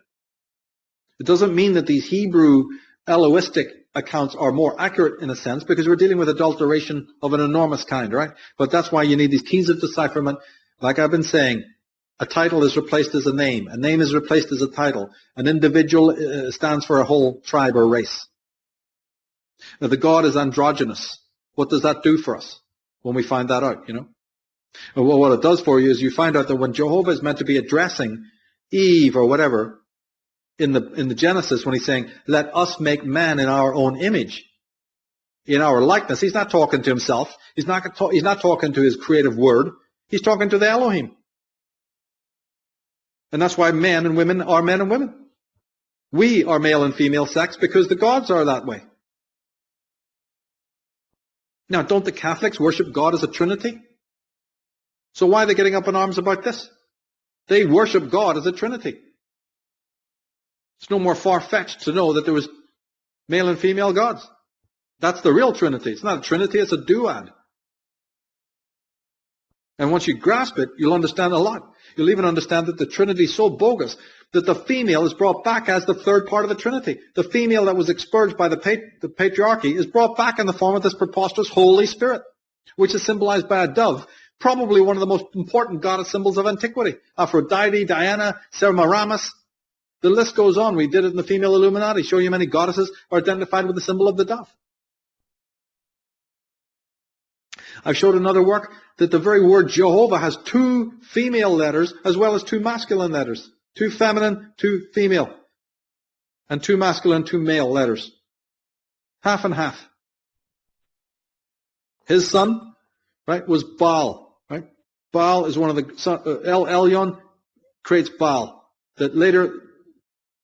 It doesn't mean that these Hebrew Elohistic accounts are more accurate in a sense because we're dealing with adulteration of an enormous kind, right? But that's why you need these keys of decipherment. Like I've been saying, a title is replaced as a name is replaced as a title. An individual stands for a whole tribe or race. Now, the God is androgynous. What does that do for us when we find that out, Well, what it does for you is you find out that when Jehovah is meant to be addressing Eve or whatever, in the Genesis, when he's saying, let us make man in our own image, in our likeness, he's not talking to himself. He's not talking to his creative word. He's talking to the Elohim. And that's why men and women are men and women. We are male and female sex because the gods are that way. Now, don't the Catholics worship God as a Trinity? So why are they getting up in arms about this? They worship God as a Trinity. It's no more far-fetched to know that there was male and female gods. That's the real Trinity. It's not a Trinity, it's a duad. And once you grasp it, you'll understand a lot. You'll even understand that the Trinity is so bogus that the female is brought back as the third part of the Trinity. The female that was expurged by the patriarchy is brought back in the form of this preposterous Holy Spirit, which is symbolized by a dove, probably one of the most important goddess symbols of antiquity. Aphrodite, Diana, Semiramis. The list goes on. We did it in the Female Illuminati, show you many goddesses are identified with the symbol of the dove. I've showed another work that the very word Jehovah has 2 female letters as well as 2 masculine letters. 2 feminine, 2 female. And 2 masculine, 2 male letters. Half and half. His son, right, was Baal, right? Baal is one of the, El Elyon creates Baal, that later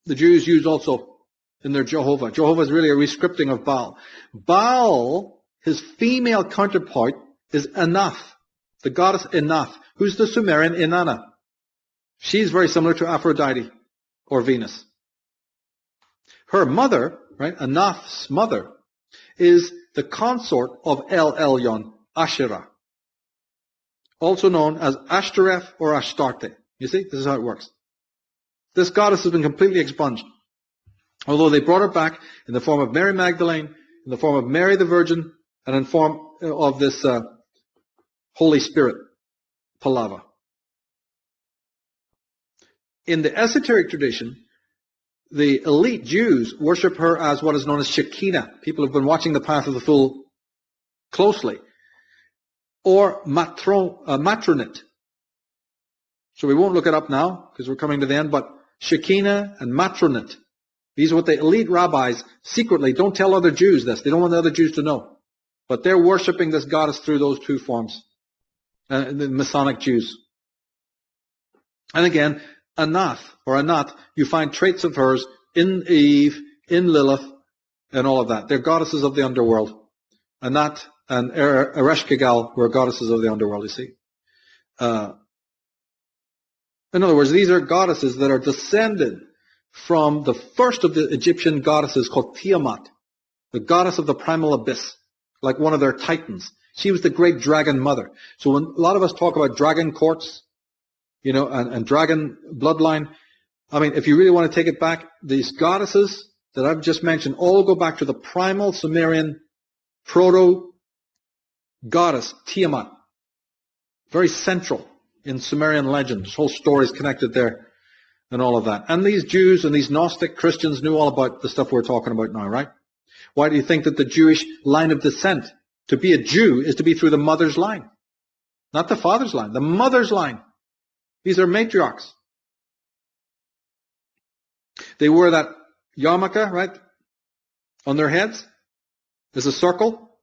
the Jews use also in their Jehovah. Jehovah is really a rescripting of Baal. Baal, his female counterpart, is Anath, the goddess Anath, who's the Sumerian Inanna. She's very similar to Aphrodite or Venus. Her mother, right, Anath's mother, is the consort of El Elyon, Asherah, also known as Ashtoreth or Astarte. You see, this is how it works. This goddess has been completely expunged. Although they brought her back in the form of Mary Magdalene, in the form of Mary the Virgin, and in form of this Holy Spirit, Palava. In the esoteric tradition, the elite Jews worship her as what is known as Shekinah. People have been watching the Path of the Fool closely. Or matronit. So we won't look it up now because we're coming to the end, but Shekinah and matronit. These are what the elite rabbis secretly, don't tell other Jews this. They don't want the other Jews to know. But they're worshiping this goddess through those 2 forms. The Masonic Jews. And again, Anath, or Anat, you find traits of hers in Eve, in Lilith, and all of that. They're goddesses of the underworld. Anat and Ereshkigal were goddesses of the underworld, you see. In other words, these are goddesses that are descended from the first of the Egyptian goddesses called Tiamat, the goddess of the primal abyss, like one of their titans. She was the great dragon mother. So when a lot of us talk about dragon courts, you know, and dragon bloodline, I mean, if you really want to take it back, these goddesses that I've just mentioned all go back to the primal Sumerian proto-goddess, Tiamat. Very central in Sumerian legend. This whole story is connected there and all of that. And these Jews and these Gnostic Christians knew all about the stuff we're talking about now, right? Why do you think that the Jewish line of descent, to be a Jew, is to be through the mother's line? Not the father's line, the mother's line. These are matriarchs. They wear that yarmulke, right, on their heads. There's a circle,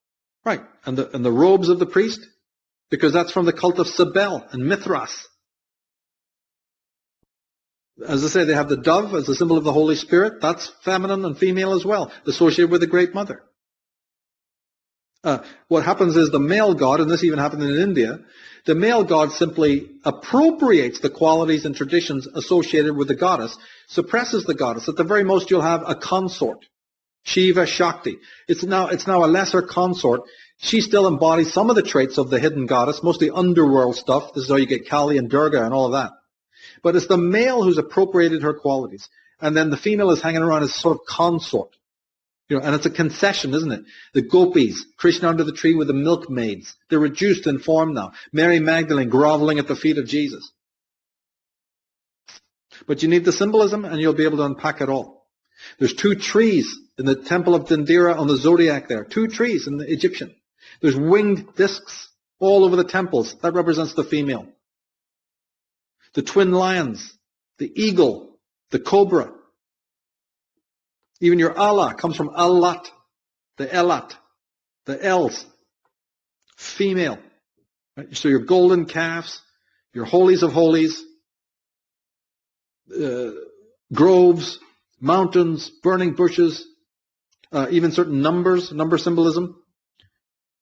right, and the robes of the priest, because that's from the cult of Cybele and Mithras. As I say, they have the dove as a symbol of the Holy Spirit. That's feminine and female as well, associated with the Great Mother. What happens is the male god, and this even happened in India, the male god simply appropriates the qualities and traditions associated with the goddess, suppresses the goddess. At the very most, you'll have a consort, Shiva Shakti. It's now a lesser consort. She still embodies some of the traits of the hidden goddess, mostly underworld stuff. This is how you get Kali and Durga and all of that. But it's the male who's appropriated her qualities. And then the female is hanging around as sort of consort. You know, and it's a concession, isn't it? The gopis, Krishna under the tree with the milkmaids. They're reduced in form now. Mary Magdalene groveling at the feet of Jesus. But you need the symbolism and you'll be able to unpack it all. There's 2 trees in the temple of Dendera on the zodiac there. 2 trees in the Egyptian. There's winged discs all over the temples. That represents the female. The twin lions, the eagle, the cobra. Even your Allah comes from Allat, the Elat, the Els, female. Right? So your golden calves, your holies of holies, groves, mountains, burning bushes, even certain numbers, number symbolism.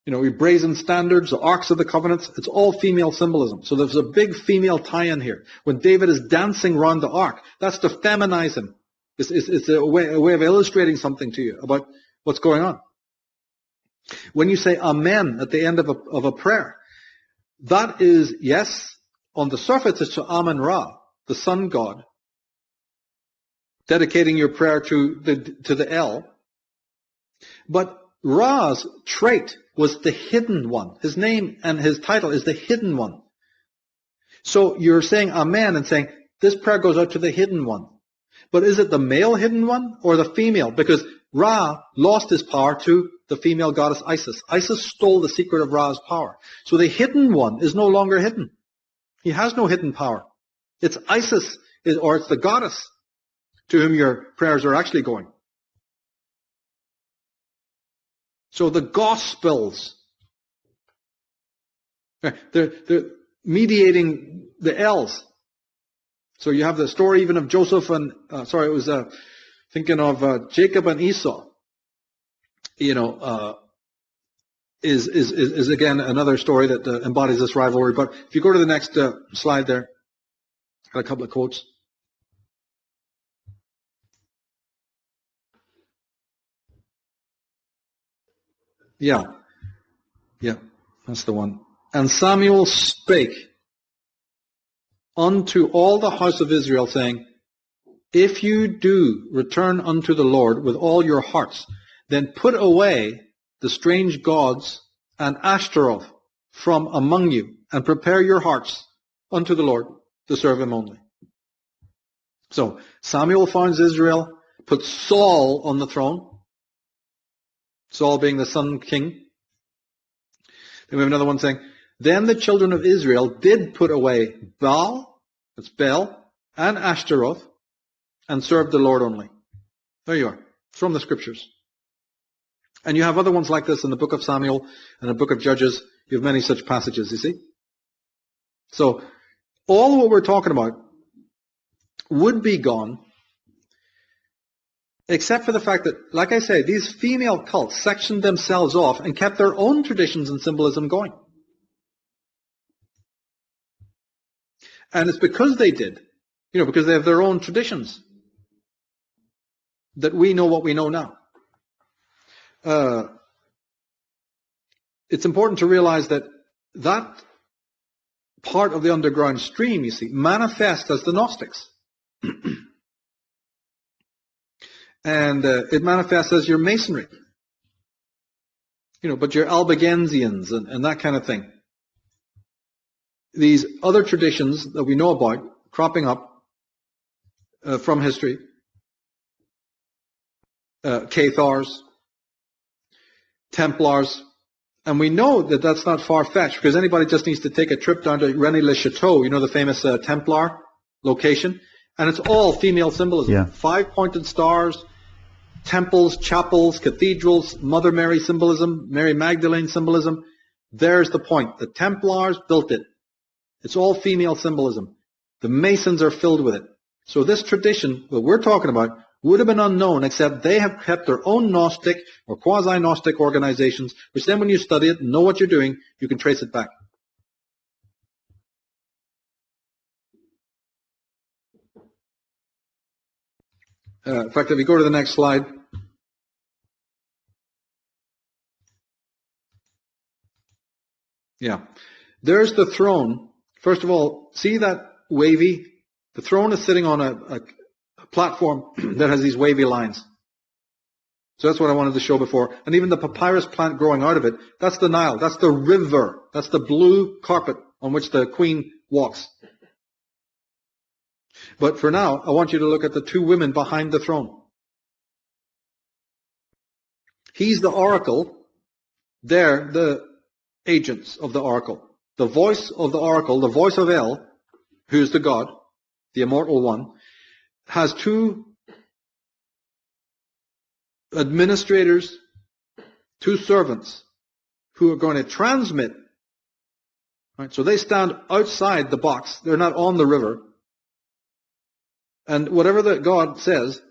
Your brazen standards, the arks of the covenants, it's all female symbolism. So there's a big female tie-in here. When David is dancing around the ark, that's to feminize him. It's a way of illustrating something to you about what's going on. When you say amen at the end of a prayer, that is, yes, on the surface it's to Amun-Ra, the sun god, dedicating your prayer to the El. But Ra's trait was the hidden one. His name and his title is the hidden one. So you're saying amen and saying, this prayer goes out to the hidden one. But is it the male hidden one or the female? Because Ra lost his power to the female goddess Isis. Isis stole the secret of Ra's power. So the hidden one is no longer hidden. He has no hidden power. It's Isis, or it's the goddess to whom your prayers are actually going. So the Gospels, they're mediating the L's. So you have the story even of Joseph and, thinking of Jacob and Esau. Is again another story that embodies this rivalry. But if you go to the next slide there, got a couple of quotes. Yeah, that's the one. And Samuel spake unto all the house of Israel, saying, if you do return unto the Lord with all your hearts, then put away the strange gods and Ashtaroth from among you, and prepare your hearts unto the Lord to serve him only. So Samuel founds Israel, puts Saul on the throne, Saul being the son king. Then we have another one saying, then the children of Israel did put away Baal, that's Baal, and Ashtaroth, and served the Lord only. There you are. It's from the scriptures. And you have other ones like this in the book of Samuel and the book of Judges. You have many such passages, you see. So all what we're talking about would be gone, except for the fact that, like I say, these female cults sectioned themselves off and kept their own traditions and symbolism going. And it's because they did, because they have their own traditions, that we know what we know now. It's important to realize that part of the underground stream, you see, manifests as the Gnostics. And it manifests as your Masonry. But your Albigensians and that kind of thing. These other traditions that we know about cropping up from history. Cathars, Templars, and we know that that's not far-fetched because anybody just needs to take a trip down to Rennes-le-Château, the famous Templar location, and it's all female symbolism. Yeah. 5-pointed stars, temples, chapels, cathedrals, Mother Mary symbolism, Mary Magdalene symbolism. There's the point. The Templars built it. It's all female symbolism. The Masons are filled with it. So this tradition that we're talking about would have been unknown, except they have kept their own Gnostic or quasi-Gnostic organizations, which then when you study it and know what you're doing, you can trace it back. In fact, if you go to the next slide. Yeah. There's the throne. First of all, see that wavy? The throne is sitting on a platform that has these wavy lines. So that's what I wanted to show before. And even the papyrus plant growing out of it, that's the Nile. That's the river. That's the blue carpet on which the queen walks. But for now, I want you to look at the two women behind the throne. He's the oracle. They're the agents of the oracle. The voice of the oracle, the voice of El, who's the God, the immortal one, has two administrators, two servants, who are going to transmit Right? So they stand outside the box. They're not on the river. And whatever the God says,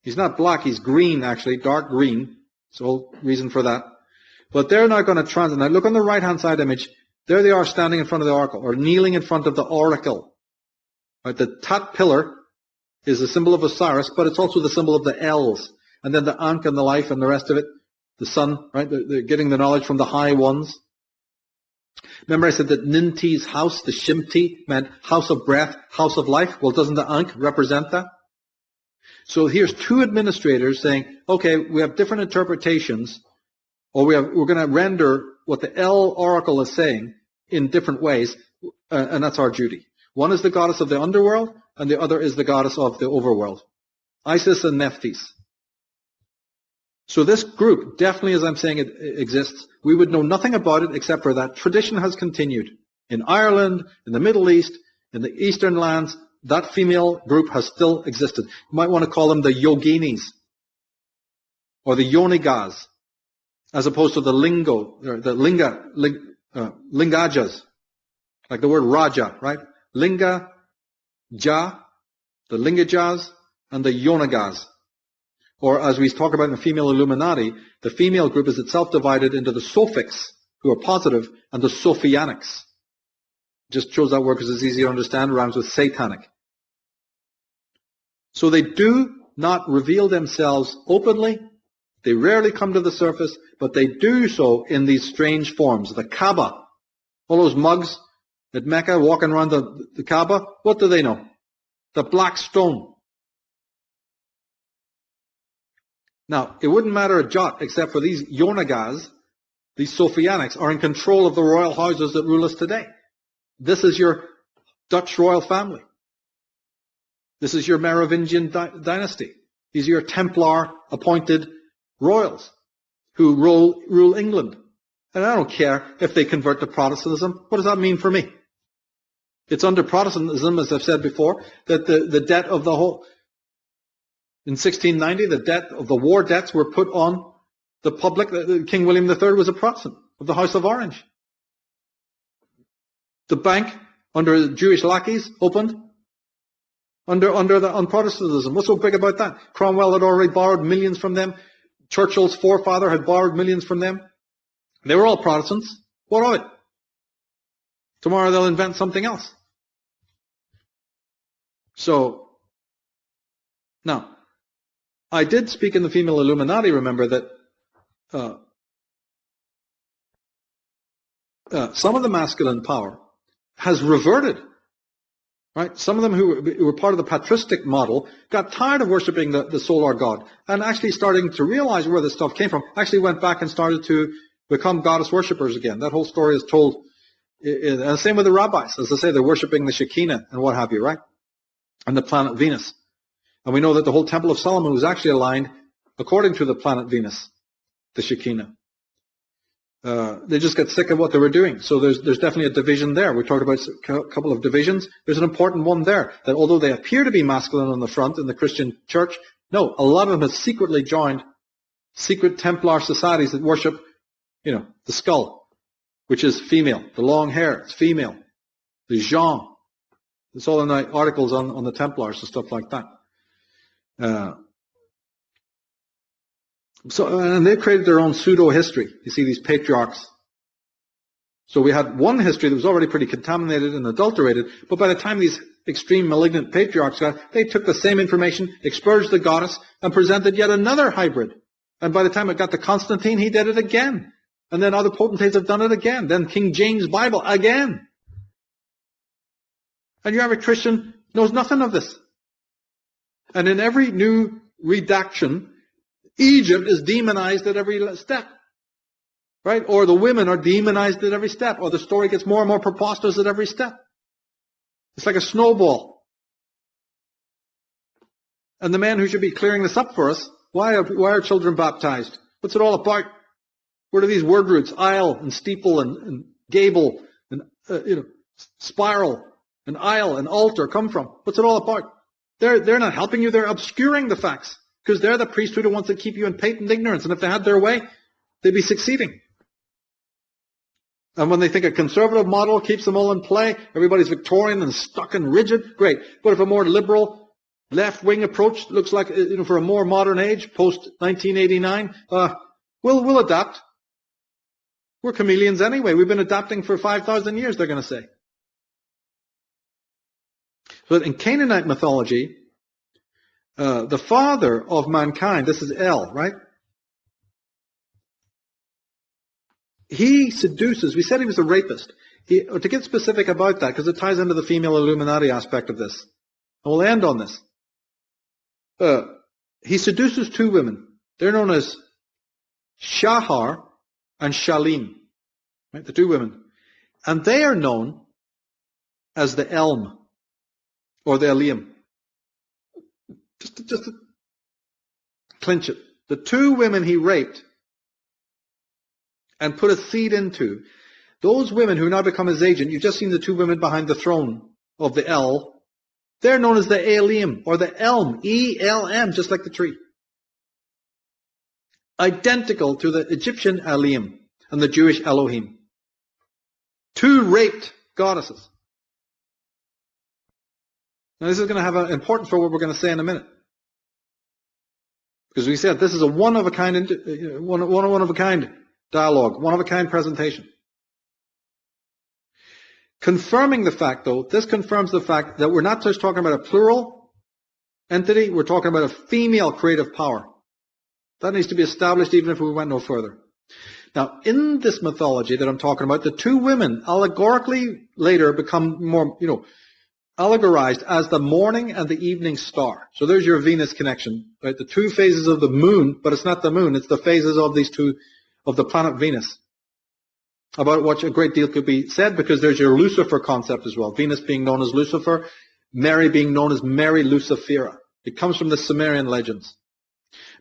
he's not black, he's green actually, dark green. So reason for that. But they're not going to transit. Now look on the right-hand side image. There they are standing in front of the oracle, or kneeling in front of the oracle. Right? The tat pillar is a symbol of Osiris, but it's also the symbol of the L's. And then the Ankh and the life and the rest of it, the sun, right? They're getting the knowledge from the high ones. Remember I said that Ninti's house, the Shimti, meant house of breath, house of life. Well, doesn't the Ankh represent that? So here's two administrators saying, okay, we have different interpretations, or we're going to render what the El Oracle is saying in different ways, and that's our duty. One is the goddess of the underworld, and the other is the goddess of the overworld. Isis and Nephthys. So this group, definitely as I'm saying it exists, we would know nothing about it except for that tradition has continued. In Ireland, in the Middle East, in the Eastern lands, that female group has still existed. You might want to call them the yoginis, or the yonigas, as opposed to the lingajas, like the word raja, right? Linga, ja, the lingajas, and the yonagas. Or as we talk about in the female Illuminati, the female group is itself divided into the Sophics, who are positive, and the Sophianics. Just chose that word because it's easy to understand, it rhymes with satanic. So they do not reveal themselves openly. They rarely come to the surface, but they do so in these strange forms. The Kaaba, all those mugs at Mecca walking around the Kaaba, what do they know? The black stone. Now, it wouldn't matter a jot except for these Yonagas, these Sophianics, are in control of the royal houses that rule us today. This is your Dutch royal family. This is your Merovingian dynasty. These are your Templar appointed royals who rule England. And I don't care if they convert to Protestantism. What does that mean for me? It's under Protestantism, as I've said before, that the debt of the whole... In 1690, the debt of the war debts were put on the public. King William III was a Protestant of the House of Orange. The bank, under Jewish lackeys, opened on Protestantism. What's so big about that? Cromwell had already borrowed millions from them. Churchill's forefather had borrowed millions from them. They were all Protestants. What of it? Tomorrow they'll invent something else. So, now, I did speak in the female Illuminati, remember, that some of the masculine power has reverted. Right? Some of them who were part of the patristic model got tired of worshipping the solar god and actually starting to realize where this stuff came from, actually went back and started to become goddess worshippers again. That whole story is told. And the same with the rabbis. As I say, they're worshipping the Shekinah and what have you, right? And the planet Venus. And we know that the whole Temple of Solomon was actually aligned according to the planet Venus, the Shekinah. They just got sick of what they were doing. So there's definitely a division there. We talked about a couple of divisions. There's an important one there, that although they appear to be masculine on the front in the Christian church, no, a lot of them have secretly joined secret Templar societies that worship, the skull, which is female. The long hair, it's female. The Jean. It's all in the articles on the Templars and stuff like that. And they created their own pseudo-history. You see these patriarchs. So we had one history that was already pretty contaminated and adulterated, but by the time these extreme malignant patriarchs got, they took the same information, expurged the goddess, and presented yet another hybrid. And by the time it got to Constantine, he did it again. And then other potentates have done it again. Then King James Bible again. And your average Christian knows nothing of this. And in every new redaction, Egypt is demonized at every step. Right? Or the women are demonized at every step. Or the story gets more and more preposterous at every step. It's like a snowball. And the man who should be clearing this up for us, why are children baptized? What's it all about? Where do these word roots, aisle and steeple and gable and spiral and aisle and altar come from? What's it all about? They're not helping you. They're obscuring the facts. Because they're the priesthood who wants to keep you in patent ignorance. And if they had their way, they'd be succeeding. And when they think a conservative model keeps them all in play, everybody's Victorian and stuck and rigid, great. But if a more liberal, left-wing approach looks like, for a more modern age, post-1989, we'll adapt. We're chameleons anyway. We've been adapting for 5,000 years, they're going to say. But in Canaanite mythology, the father of mankind, this is El, right? He seduces. We said he was a rapist. To get specific about that, because it ties into the female Illuminati aspect of this. And we'll end on this. He seduces two women. They're known as Shahar and Shalim. Right? The two women. And they are known as the Elm. Or the Eliam. Just to clinch it. The two women he raped and put a seed into, those women who now become his agent, you've just seen the two women behind the throne of the El, they're known as the Eliam, or the Elm, E-L-M, just like the tree. Identical to the Egyptian Eliam and the Jewish Elohim. Two raped goddesses. Now this is going to have an importance for what we're going to say in a minute. Because we said this is a one-of-a-kind dialogue, one-of-a-kind presentation. Confirming the fact, though, this confirms the fact that we're not just talking about a plural entity, we're talking about a female creative power. That needs to be established even if we went no further. Now, in this mythology that I'm talking about, the two women allegorically later become more, allegorized as the morning and the evening star. So there's your Venus connection, right? The two phases of the moon, but it's not the moon, it's the phases of these two, of the planet Venus. About which a great deal could be said, because there's your Lucifer concept as well. Venus being known as Lucifer, Mary being known as Mary Lucifera. It comes from the Sumerian legends.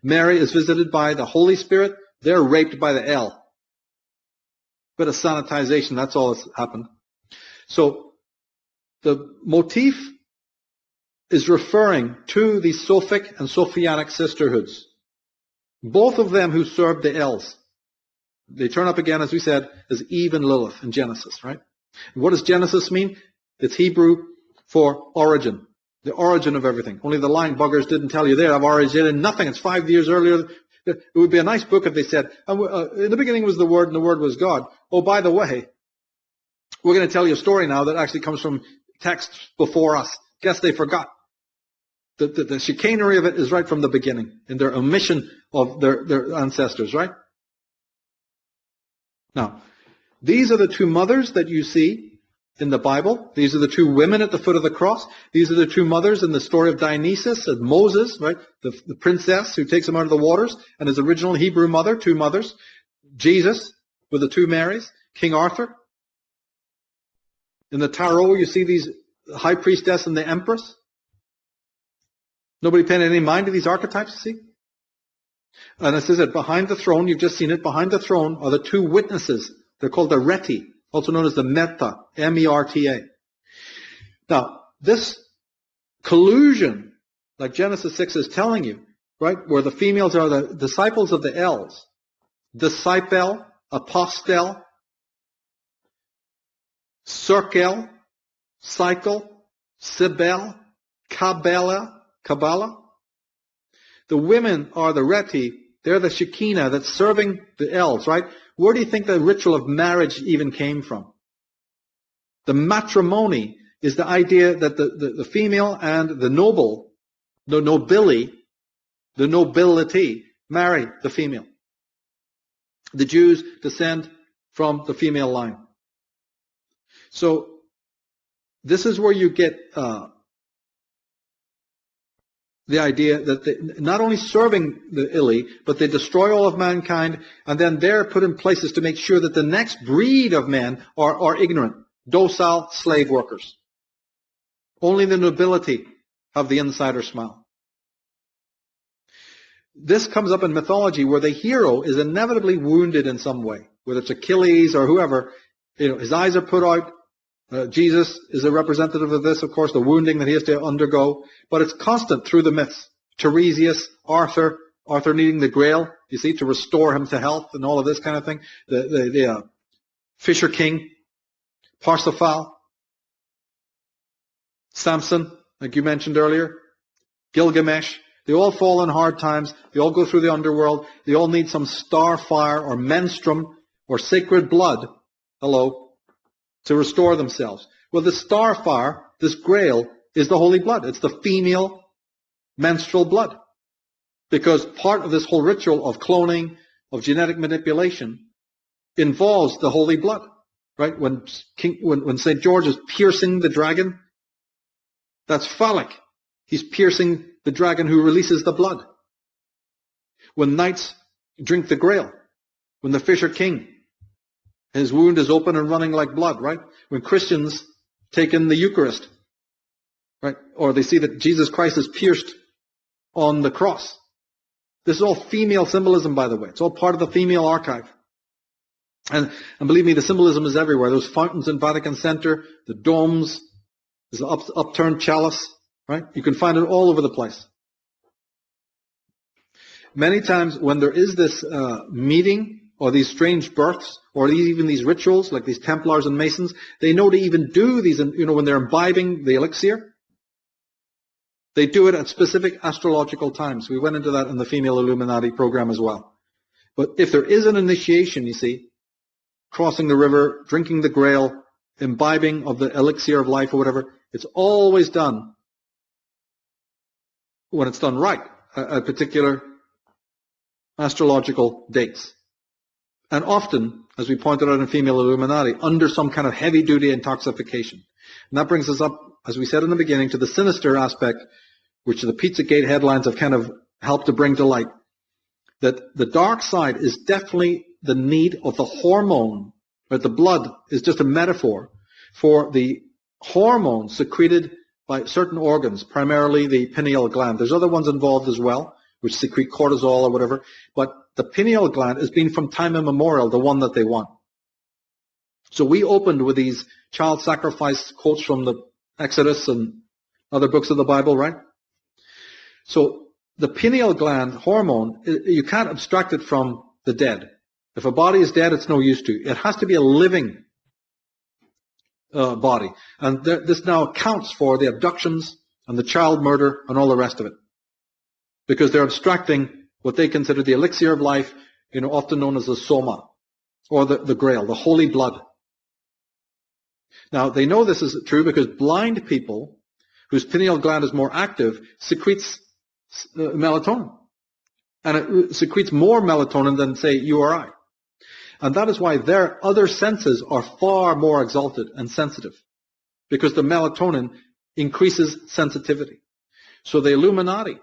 Mary is visited by the Holy Spirit. They're raped by the El. Bit of sanitization, that's all that's happened. So the motif is referring to the Sophic and Sophianic sisterhoods. Both of them who served the Els. They turn up again, as we said, as Eve and Lilith in Genesis, right? And what does Genesis mean? It's Hebrew for origin. The origin of everything. Only the lying buggers didn't tell you there. I've origin in nothing. It's 5 years earlier. It would be a nice book if they said, in the beginning was the Word, and the Word was God. Oh, by the way, we're going to tell you a story now that actually comes from texts before us. Guess they forgot. The chicanery of it is right from the beginning, in their omission of their ancestors, right? Now, these are the two mothers that you see in the Bible. These are the two women at the foot of the cross. These are the two mothers in the story of Dionysus and Moses, right? The princess who takes him out of the waters, and his original Hebrew mother, two mothers. Jesus with the two Marys. King Arthur. In the Tarot, you see these high priestess and the empress. Nobody paying any mind to these archetypes, you see? And it says that behind the throne, you've just seen it, behind the throne are the two witnesses. They're called the Reti, also known as the Meta, M-E-R-T-A. Now, this collusion, like Genesis 6 is telling you, right, where the females are the disciples of the Els, disciple, apostel, circle, cycle, Sibel, Kabbalah. The women are the Reti. They're the Shekinah that's serving the Els, right? Where do you think the ritual of marriage even came from? The matrimony is the idea that the female and the noble, the nobility, marry the female. The Jews descend from the female line. So this is where you get the idea that they, not only serving the Ili, but they destroy all of mankind, and then they're put in places to make sure that the next breed of men are ignorant, docile slave workers. Only the nobility have the insider smile. This comes up in mythology where the hero is inevitably wounded in some way, whether it's Achilles or whoever. His eyes are put out. Jesus is a representative of this, of course, the wounding that he has to undergo. But it's constant through the myths. Tiresias, Arthur needing the Grail, you see, to restore him to health and all of this kind of thing. The Fisher King, Parsifal, Samson, like you mentioned earlier, Gilgamesh. They all fall in hard times. They all go through the underworld. They all need some star fire or menstruum or sacred blood, to restore themselves. Well, the star fire, this grail, is the holy blood. It's the female menstrual blood. Because part of this whole ritual of cloning, of genetic manipulation, involves the holy blood. Right? When St. George is piercing the dragon, that's phallic. He's piercing the dragon who releases the blood. When knights drink the grail, when the Fisher King, his wound is open and running like blood, right? When Christians take in the Eucharist, right? Or they see that Jesus Christ is pierced on the cross. This is all female symbolism, by the way. It's all part of the female archive. And believe me, the symbolism is everywhere. Those fountains in Vatican Center, the domes, there's the upturned chalice, right? You can find it all over the place. Many times when there is this meeting or these strange births or even these rituals like these Templars and Masons, they know to even do these, when they're imbibing the elixir, they do it at specific astrological times. We went into that in the Female Illuminati program as well. But if there is an initiation, you see, crossing the river, drinking the grail, imbibing of the elixir of life or whatever, it's always done when it's done right at particular astrological dates. And often, as we pointed out in Female Illuminati, under some kind of heavy-duty intoxication. And that brings us up, as we said in the beginning, to the sinister aspect, which the Pizzagate headlines have kind of helped to bring to light, that the dark side is definitely the need of the hormone, but the blood is just a metaphor for the hormones secreted by certain organs, primarily the pineal gland. There's other ones involved as well, which secrete cortisol or whatever, but the pineal gland has been from time immemorial the one that they want. So we opened with these child sacrifice quotes from the Exodus and other books of the Bible, right? So the pineal gland hormone, you can't abstract it from the dead. If a body is dead, it's no use to you. It has to be a living body. And this now accounts for the abductions and the child murder and all the rest of it. Because they're abstracting what they consider the elixir of life, often known as the soma, or the grail, the holy blood. Now, they know this is true because blind people whose pineal gland is more active secretes melatonin. And it secretes more melatonin than, say, you or I. And that is why their other senses are far more exalted and sensitive, because the melatonin increases sensitivity. So the Illuminati,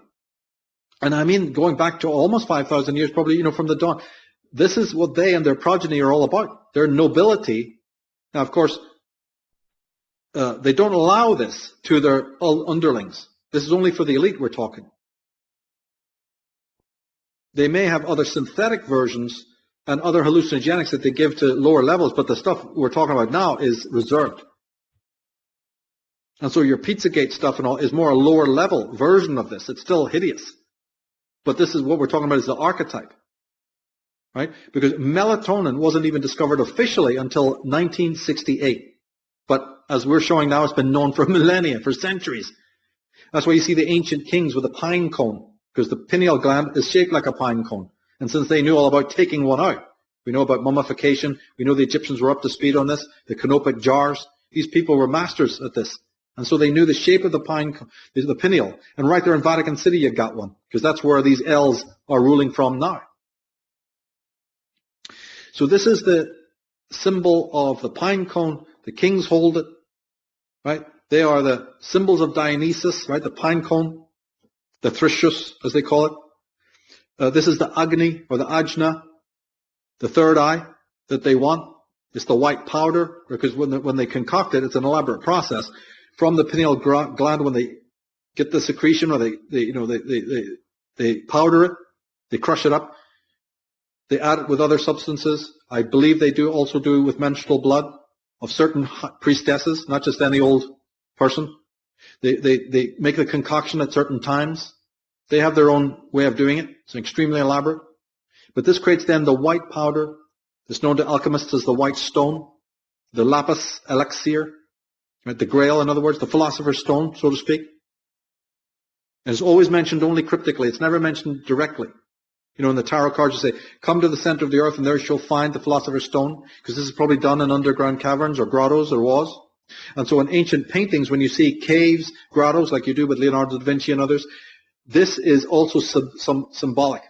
and I mean going back to almost 5,000 years, probably, from the dawn, this is what they and their progeny are all about. Their nobility. Now, of course, they don't allow this to their underlings. This is only for the elite we're talking. They may have other synthetic versions and other hallucinogenics that they give to lower levels, but the stuff we're talking about now is reserved. And so your Pizzagate stuff and all is more a lower level version of this. It's still hideous. But this is what we're talking about is the archetype. Right? Because melatonin wasn't even discovered officially until 1968. But as we're showing now, it's been known for millennia, for centuries. That's why you see the ancient kings with a pine cone, because the pineal gland is shaped like a pine cone. And since they knew all about taking one out, we know about mummification, we know the Egyptians were up to speed on this, the canopic jars, these people were masters at this. And so they knew the shape of the the pineal. And right there in Vatican City you got one, because that's where these L's are ruling from now. So this is the symbol of the pine cone. The kings hold it, right? They are the symbols of Dionysus, right? The pine cone, the Thrishus, as they call it. This is the Agni, or the Ajna, the third eye that they want. It's the white powder, because when they concoct it, it's an elaborate process. From the pineal gland, when they get the secretion, or they powder it, they crush it up, they add it with other substances. I believe they also do with menstrual blood of certain priestesses, not just any old person. They make the concoction at certain times. They have their own way of doing it. It's extremely elaborate. But this creates then the white powder. It's known to alchemists as the white stone. the lapis elixir, right? The grail, in other words, the philosopher's stone, so to speak. And it's always mentioned only cryptically. It's never mentioned directly. You know, in the tarot cards you say, come to the center of the earth and there you'll find the philosopher's stone, because this is probably done in underground caverns or grottos or was. And so in ancient paintings, when you see caves, grottos, like you do with Leonardo da Vinci and others, this is also symbolic.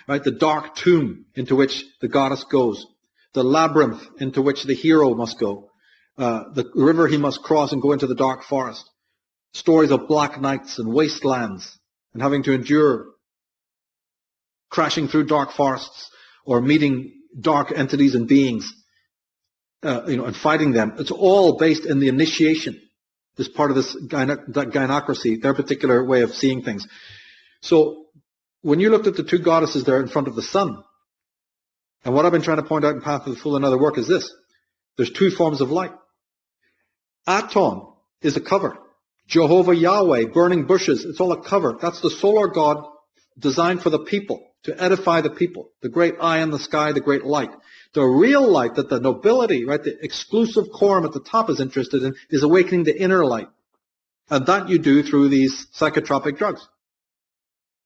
Right? The dark tomb into which the goddess goes. The labyrinth into which the hero must go. The river he must cross and go into the dark forest. Stories of black nights and wastelands and having to endure crashing through dark forests or meeting dark entities and beings, and fighting them. It's all based in the initiation, this part of this gynocracy, their particular way of seeing things. So when you looked at the two goddesses there in front of the sun, and what I've been trying to point out in Path of the Fool and Other Work is this. There's two forms of light. Aton is a cover. Jehovah Yahweh, burning bushes, it's all a cover. That's the solar god designed for the people, to edify the people. The great eye in the sky, the great light. The real light that the nobility, right, the exclusive quorum at the top is interested in is awakening the inner light. And that you do through these psychotropic drugs.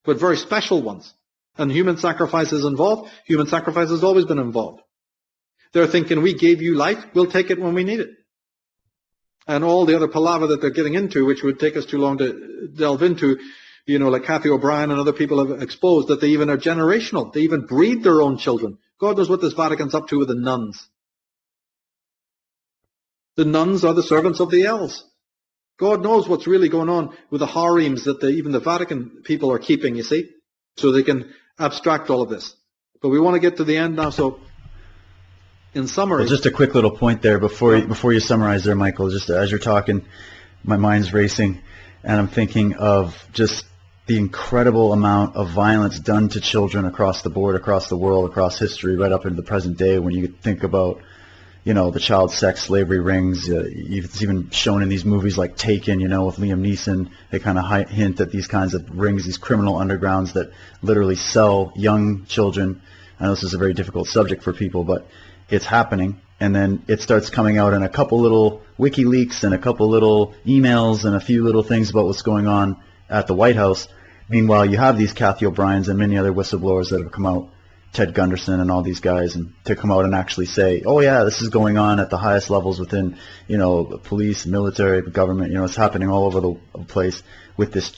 But very special ones. And human sacrifice is involved. Human sacrifice has always been involved. They're thinking, we gave you life, we'll take it when we need it. And all the other palaver that they're getting into, which would take us too long to delve into, like Kathy O'Brien and other people have exposed, that they even are generational. They even breed their own children. God knows what this Vatican's up to with the nuns. The nuns are the servants of the elves. God knows what's really going on with the harems that even the Vatican people are keeping, you see, so they can abstract all of this. But we want to get to the end now, so in summary... Well, just a quick little point there before you summarize there, Michael. Just as you're talking, my mind's racing, and I'm thinking of just the incredible amount of violence done to children across the board, across the world, across history, right up into the present day. When you think about, the child sex slavery rings, it's even shown in these movies like Taken, with Liam Neeson. They kind of hint at these kinds of rings, these criminal undergrounds that literally sell young children. I know this is a very difficult subject for people, but it's happening. And then it starts coming out in a couple little WikiLeaks and a couple little emails and a few little things about what's going on at the White House. Meanwhile, you have these Kathy O'Briens and many other whistleblowers that have come out, Ted Gunderson and all these guys, and to come out and actually say, oh yeah, this is going on at the highest levels within, police, military, government, it's happening all over the place with this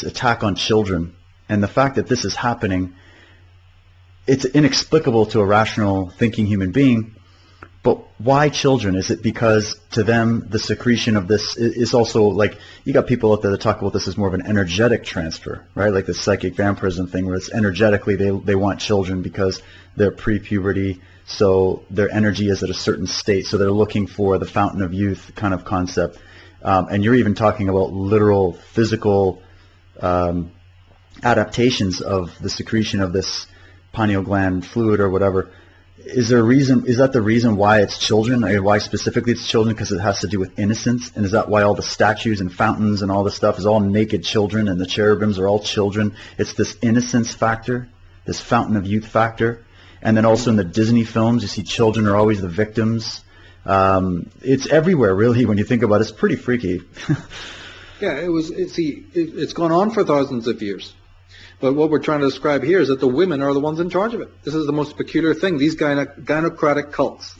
attack on children. And the fact that this is happening, it's inexplicable to a rational thinking human being. But why children? Is it because to them the secretion of this is also like, you got people out there that talk about this as more of an energetic transfer, right? Like the psychic vampirism thing where it's energetically they want children because they're pre-puberty, so their energy is at a certain state, so they're looking for the fountain of youth kind of concept. And you're even talking about literal physical adaptations of the secretion of this pineal gland fluid or whatever. Is there a reason? Is that the reason why it's children? Or why specifically it's children? Because it has to do with innocence? And is that why all the statues and fountains and all this stuff is all naked children and the cherubims are all children? It's this innocence factor, this fountain of youth factor. And then also in the Disney films, you see children are always the victims. It's everywhere, really, when you think about it. It's pretty freaky. Yeah, it's gone on for thousands of years. But what we're trying to describe here is that the women are the ones in charge of it. This is the most peculiar thing, these gynocratic cults.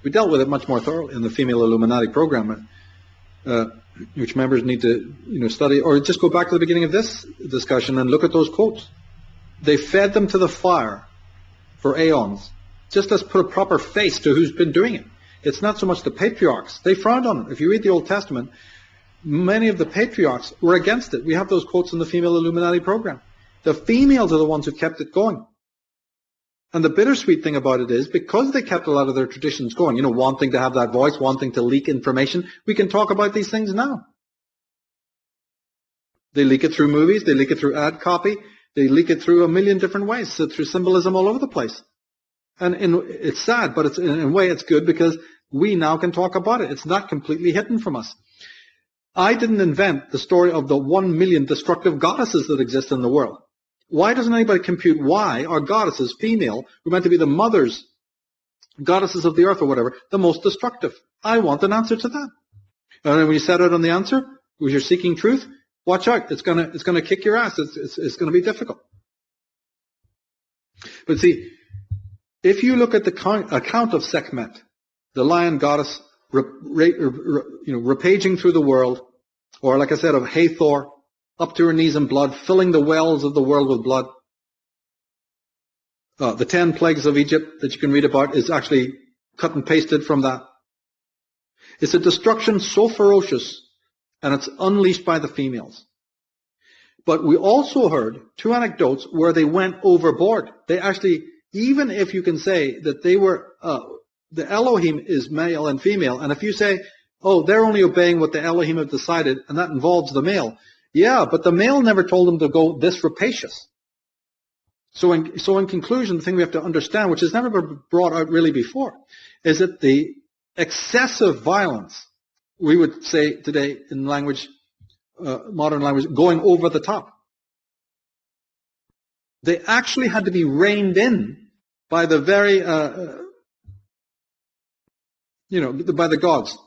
We dealt with it much more thoroughly in the Female Illuminati program, which members need to study, or just go back to the beginning of this discussion and look at those quotes. They fed them to the fire for aeons. Just let's put a proper face to who's been doing it. It's not so much the patriarchs. They frowned on it. If you read the Old Testament, many of the patriarchs were against it. We have those quotes in the Female Illuminati program. The females are the ones who kept it going. And the bittersweet thing about it is, because they kept a lot of their traditions going, wanting to have that voice, wanting to leak information, we can talk about these things now. They leak it through movies, they leak it through ad copy, they leak it through a million different ways, so through symbolism all over the place. And it's sad, but in a way it's good because we now can talk about it. It's not completely hidden from us. I didn't invent the story of the 1 million destructive goddesses that exist in the world. Why doesn't anybody compute why our goddesses, female, were meant to be the mothers goddesses of the earth or whatever, the most destructive? I want an answer to that. And then when you set out on the answer, when you're seeking truth, watch out. It's gonna kick your ass. It's gonna be difficult. But see, if you look at the account of Sekhmet, the lion goddess, rapaging through the world, or like I said, of Hathor, up to her knees in blood, filling the wells of the world with blood. The 10 plagues of Egypt that you can read about is actually cut and pasted from that. It's a destruction so ferocious, and it's unleashed by the females. But we also heard 2 anecdotes where they went overboard. They actually, even if you can say that they were, the Elohim is male and female, and if you say, oh, they're only obeying what the Elohim have decided, and that involves the male. Yeah, but the male never told them to go this rapacious. So in conclusion, the thing we have to understand, which has never been brought out really before, is that the excessive violence, we would say today in language, modern language, going over the top. They actually had to be reined in by the very, by the gods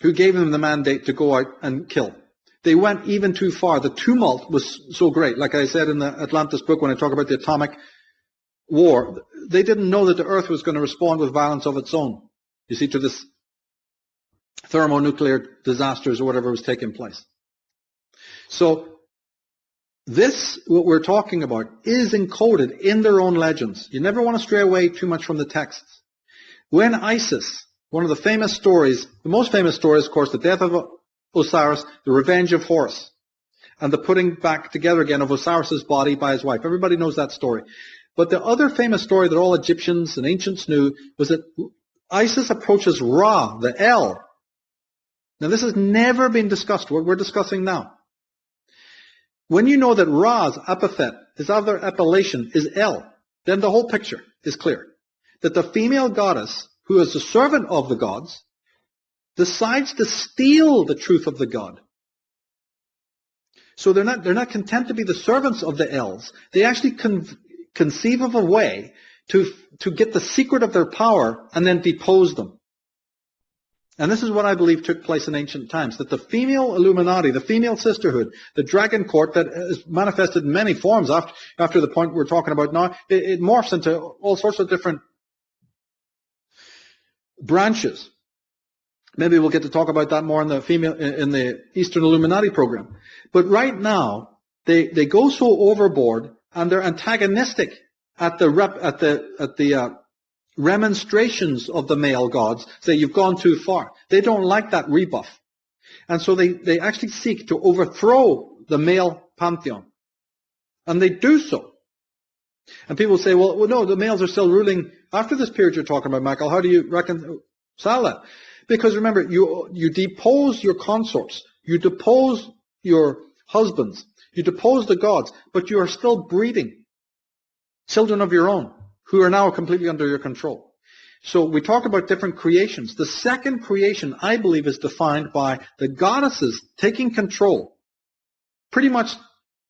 who gave them the mandate to go out and kill. They went even too far. The tumult was so great. Like I said in the Atlantis book when I talk about the atomic war, they didn't know that the earth was going to respond with violence of its own, you see, to this thermonuclear disasters or whatever was taking place. So this, what we're talking about, is encoded in their own legends. You never want to stray away too much from the texts. When Isis, one of the famous stories, the most famous story is, of course, the death of Osiris, the revenge of Horus, and the putting back together again of Osiris's body by his wife. Everybody knows that story. But the other famous story that all Egyptians and ancients knew was that Isis approaches Ra, the El. Now this has never been discussed, what we're discussing now. When you know that Ra's epithet, his other appellation, is El, then the whole picture is clear. That the female goddess, who is a servant of the gods, decides to steal the truth of the god. So they're not content to be the servants of the Els. They actually conceive of a way to get the secret of their power and then depose them. And this is what I believe took place in ancient times, that the female Illuminati, the female sisterhood, the dragon court that is manifested in many forms after the point we're talking about now, it morphs into all sorts of different branches. Maybe we'll get to talk about that more in the Eastern Illuminati program. But right now, they go so overboard and they're antagonistic at the remonstrations of the male gods, say you've gone too far. They don't like that rebuff. And so they actually seek to overthrow the male pantheon. And they do so. And people say, well, no, the males are still ruling after this period you're talking about, Michael. How do you reconcile that? Because remember, you depose your consorts, you depose your husbands, you depose the gods, but you are still breeding children of your own who are now completely under your control. So we talk about different creations. The second creation, I believe, is defined by the goddesses taking control, pretty much,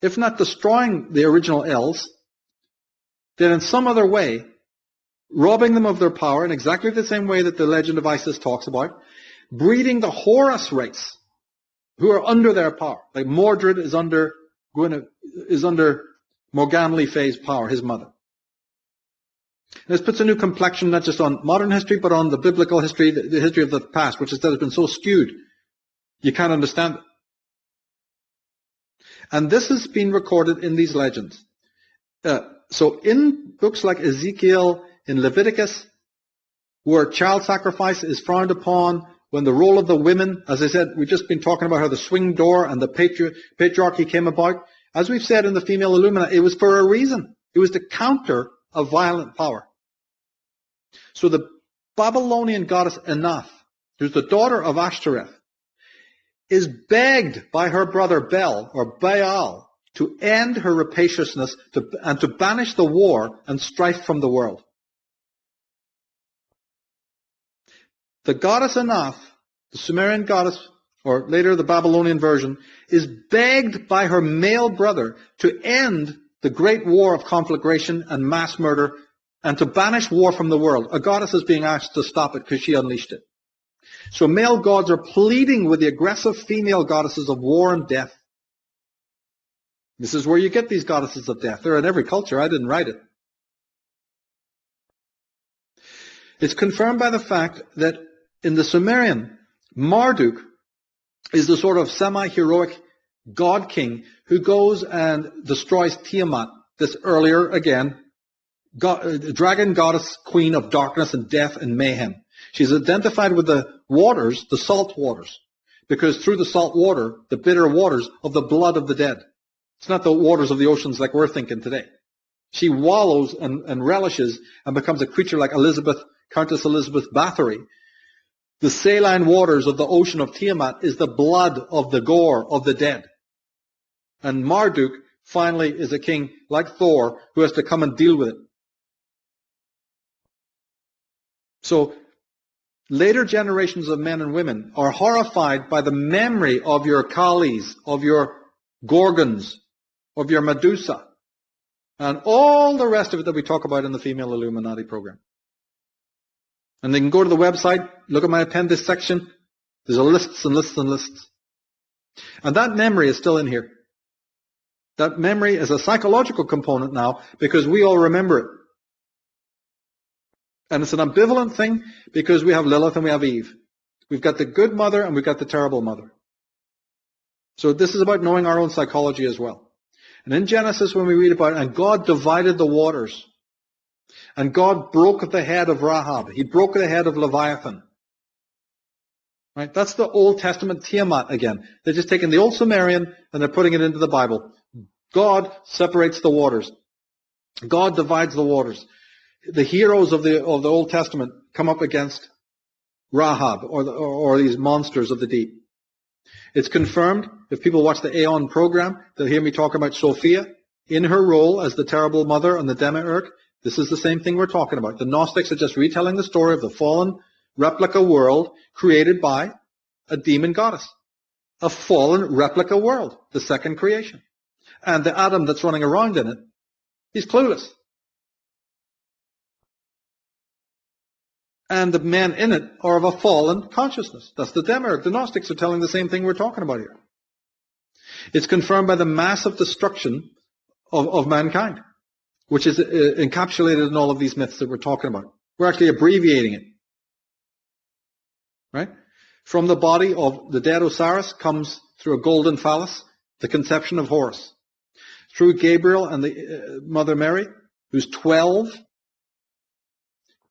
if not destroying the original Els, then in some other way, robbing them of their power in exactly the same way that the legend of Isis talks about, breeding the Horus race, who are under their power. Like Mordred is under Morgan Le Fay's power, his mother. And this puts a new complexion not just on modern history, but on the biblical history, the history of the past, which has been so skewed, you can't understand it. And this has been recorded in these legends. So in books like Ezekiel, in Leviticus, where child sacrifice is frowned upon, when the role of the women, as I said, we've just been talking about how the swing door and the patriarchy came about. As we've said in the female Illumina, it was for a reason. It was to counter a violent power. So the Babylonian goddess Anath, who's the daughter of Ashtoreth, is begged by her brother Bel, or Baal, to end her rapaciousness and to banish the war and strife from the world. The goddess Anath, the Sumerian goddess, or later the Babylonian version, is begged by her male brother to end the great war of conflagration and mass murder and to banish war from the world. A goddess is being asked to stop it because she unleashed it. So male gods are pleading with the aggressive female goddesses of war and death. This is where you get these goddesses of death. They're in every culture. I didn't write it. It's confirmed by the fact that in the Sumerian, Marduk is the sort of semi-heroic god king who goes and destroys Tiamat, this earlier, again, dragon goddess queen of darkness and death and mayhem. She's identified with the waters, the salt waters, because through the salt water, the bitter waters of the blood of the dead. It's not the waters of the oceans like we're thinking today. She wallows and relishes and becomes a creature like Countess Elizabeth Bathory. The saline waters of the ocean of Tiamat is the blood of the gore of the dead. And Marduk finally is a king like Thor who has to come and deal with it. So later generations of men and women are horrified by the memory of your Kalis, of your Gorgons, of your Medusa, and all the rest of it that we talk about in the Female Illuminati program. And they can go to the website, look at my appendix section. There's a lists and lists and lists. And that memory is still in here. That memory is a psychological component now because we all remember it. And it's an ambivalent thing because we have Lilith and we have Eve. We've got the good mother and we've got the terrible mother. So this is about knowing our own psychology as well. And in Genesis, when we read about it, and God divided the waters, and God broke the head of Rahab. He broke the head of Leviathan. Right? That's the Old Testament Tiamat again. They're just taking the old Sumerian and they're putting it into the Bible. God separates the waters. God divides the waters. The heroes of the Old Testament come up against Rahab or these monsters of the deep. It's confirmed, if people watch the Aeon program, they'll hear me talk about Sophia in her role as the terrible mother and the demiurge. This is the same thing we're talking about. The Gnostics are just retelling the story of the fallen replica world created by a demon goddess. A fallen replica world, the second creation. And the Adam that's running around in it, he's clueless. And the men in it are of a fallen consciousness. That's the demiurge. The Gnostics are telling the same thing we're talking about here. It's confirmed by the massive destruction of mankind, which is encapsulated in all of these myths that we're talking about. We're actually abbreviating it. Right? From the body of the dead Osiris comes, through a golden phallus, the conception of Horus. Through Gabriel and the Mother Mary, who's 12,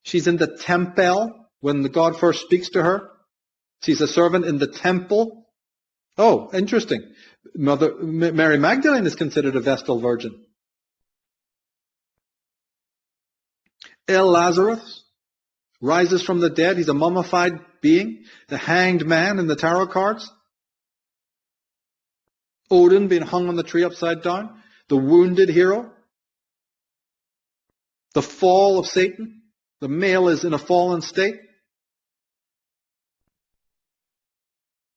she's in the temple when the God first speaks to her. She's a servant in the temple. Oh, interesting. Mother Mary Magdalene is considered a Vestal Virgin. Lazarus rises from the dead. He's a mummified being. The hanged man in the tarot cards. Odin being hung on the tree upside down. The wounded hero. The fall of Satan. The male is in a fallen state.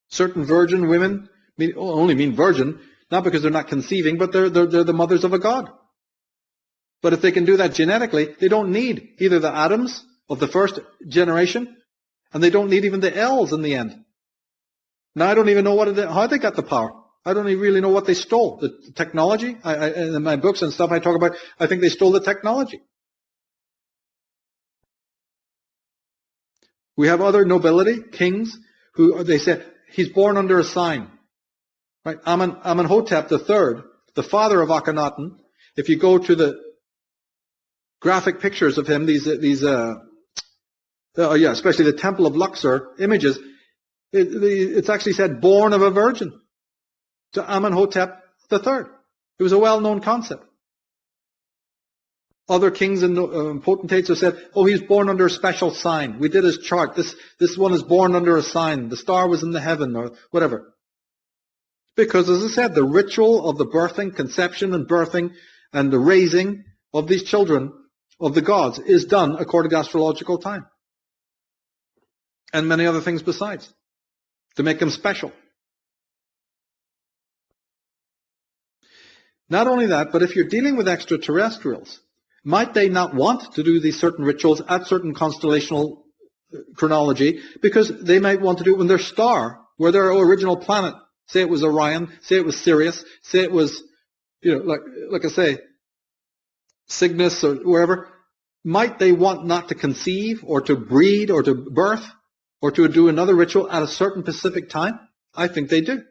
Certain virgin women only mean virgin, not because they're not conceiving, but they're the mothers of a god. But if they can do that genetically, they don't need either the Adams of the first generation, and they don't need even the L's in the end. Now I don't even know how they got the power. I don't even really know what they stole. The technology, in my books and stuff I talk about, I think they stole the technology. We have other nobility, kings, who they said, he's born under a sign. Right? Amenhotep III, the father of Akhenaten, if you go to the graphic pictures of him, especially the Temple of Luxor images, it's actually said born of a virgin to Amenhotep III. It was a well-known concept. Other kings and potentates have said, oh, he's born under a special sign. We did his chart. This one is born under a sign. The star was in the heaven or whatever. Because, as I said, the ritual of the birthing, conception and birthing and the raising of these children of the gods is done according to astrological time. And many other things besides, to make them special. Not only that, but if you're dealing with extraterrestrials, might they not want to do these certain rituals at certain constellational chronology, because they might want to do it when their star, where their original planet, say it was Orion, say it was Sirius, say it was, like I say, Cygnus or wherever, might they want not to conceive or to breed or to birth or to do another ritual at a certain specific time? I think they do.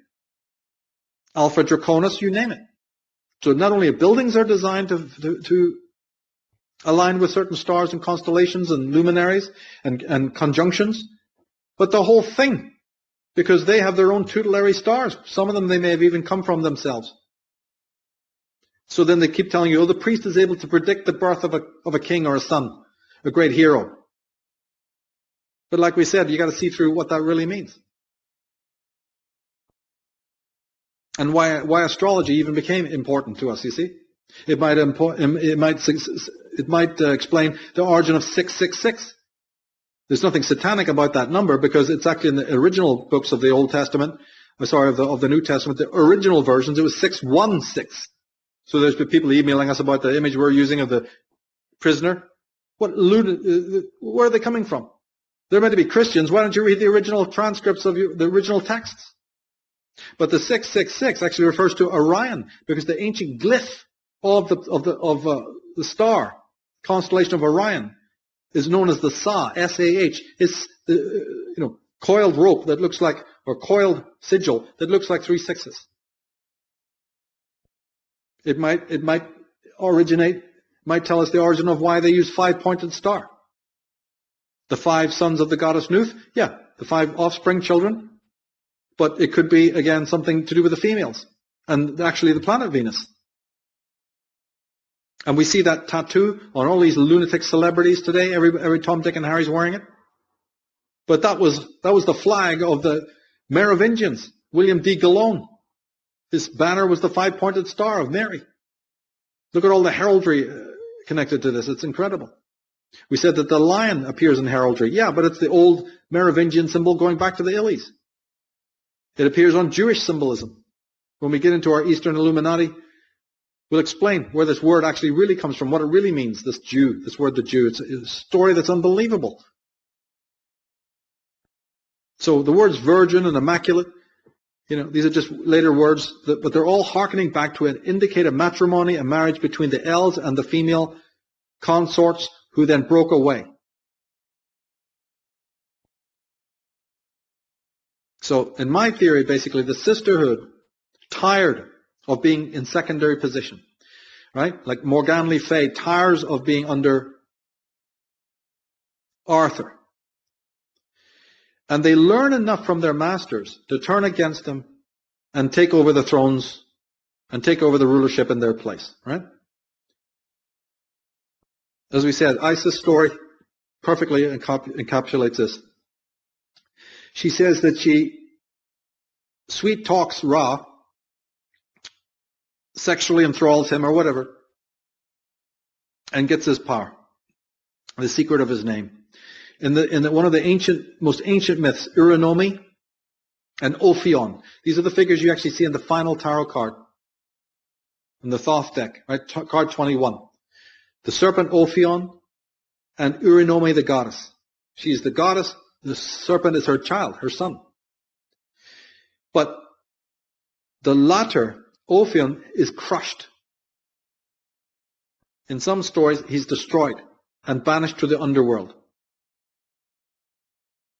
Alpha Draconis, you name it. So not only buildings are designed to align with certain stars and constellations and luminaries and conjunctions, but the whole thing, because they have their own tutelary stars. Some of them they may have even come from themselves. So then they keep telling you, oh, the priest is able to predict the birth of a king or a son, a great hero. But like we said, you got to see through what that really means. And why astrology even became important to us, you see? It might explain the origin of 666. There's nothing satanic about that number, because it's actually in the original books of the Old Testament, of the New Testament, the original versions, it was 616. So there's been people emailing us about the image we're using of the prisoner. Where are they coming from? They're meant to be Christians. Why don't you read the original transcripts of the original texts? But the 666 actually refers to Orion, because the ancient glyph of the star constellation of Orion is known as the Sah, S-A-H. It's coiled rope that looks like, or coiled sigil that looks like 3 sixes. It might tell us the origin of why they use 5-pointed star. The 5 sons of the goddess Nuth, yeah, the 5 offspring children. But it could be, again, something to do with the females, and actually the planet Venus. And we see that tattoo on all these lunatic celebrities today. Every Tom, Dick, and Harry's wearing it. But that was the flag of the Merovingians, William D. Gallone. His banner was the 5-pointed star of Mary. Look at all the heraldry connected to this. It's incredible. We said that the lion appears in heraldry. Yeah, but it's the old Merovingian symbol going back to the Illies. It appears on Jewish symbolism. When we get into our Eastern Illuminati, we'll explain where this word actually really comes from, what it really means, this word, the Jew. It's a story that's unbelievable. So the words virgin and immaculate, these are just later words, but they're all hearkening back to indicate a matrimony, a marriage between the elves and the female consorts who then broke away. So in my theory, basically, the sisterhood, tired of being in secondary position, right? Like Morgan Le Fay tires of being under Arthur. And they learn enough from their masters to turn against them and take over the thrones and take over the rulership in their place, right? As we said, Isis' story perfectly encapsulates this. She says that she sweet talks Ra, sexually enthralls him or whatever, and gets his power, the secret of his name. In one of the most ancient myths, Uranomi and Ophion. These are the figures you actually see in the final tarot card, in the Thoth deck, right? Card 21. The serpent Ophion and Uranomi the goddess. She is the goddess. The serpent is her child, her son. But the latter, Ophion, is crushed. In some stories, he's destroyed and banished to the underworld.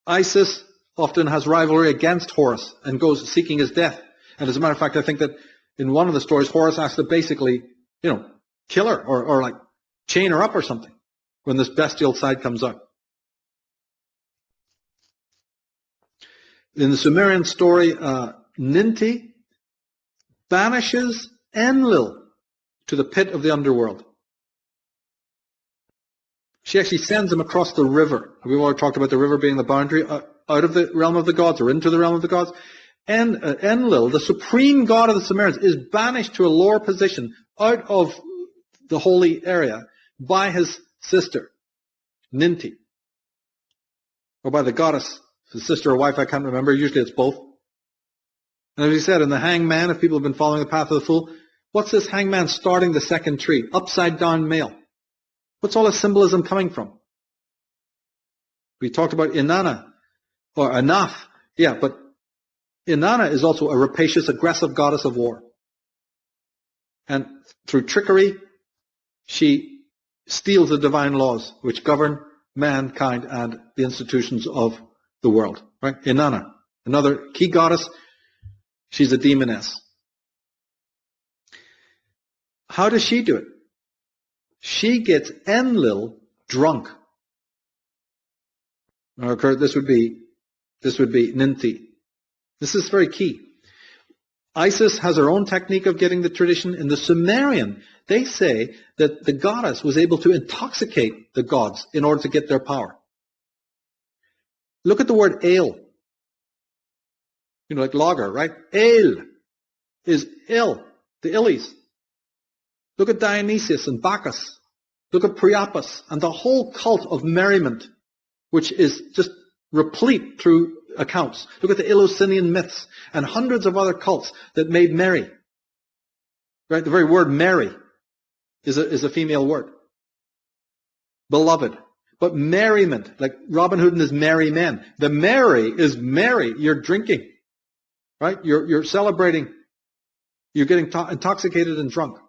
Isis often has rivalry against Horus and goes seeking his death. And as a matter of fact, I think that in one of the stories, Horus has to basically, kill her or like chain her up or something when this bestial side comes out. In the Sumerian story, Ninti banishes Enlil to the pit of the underworld. She actually sends him across the river. We've already talked about the river being the boundary out of the realm of the gods or into the realm of the gods. And Enlil, the supreme god of the Sumerians, is banished to a lower position out of the holy area by his sister, Ninti, or by the goddess, his sister or wife, I can't remember. Usually it's both. And as we said, in the hangman, if people have been following the path of the fool, what's this hangman starting the second tree? Upside down male. What's all the symbolism coming from? We talked about Inanna, or Anath. Yeah, but Inanna is also a rapacious, aggressive goddess of war. And through trickery, she steals the divine laws which govern mankind and the institutions of the world. Right? Inanna, another key goddess. She's a demoness. How does she do it? She gets Enlil drunk. This would be Ninti. This is very key. Isis has her own technique of getting the tradition. In the Sumerian, they say that the goddess was able to intoxicate the gods in order to get their power. Look at the word ale. You know, like lager, right? Ale is ill, the Illies. Look at Dionysius and Bacchus. Look at Priapus and the whole cult of merriment, which is just replete through accounts. Look at the Eleusinian myths and hundreds of other cults that made merry. Right? The very word merry is a female word. Beloved. But merriment, like Robin Hood and his merry men. The merry is merry. You're drinking. Right? You're celebrating. You're getting intoxicated and drunk.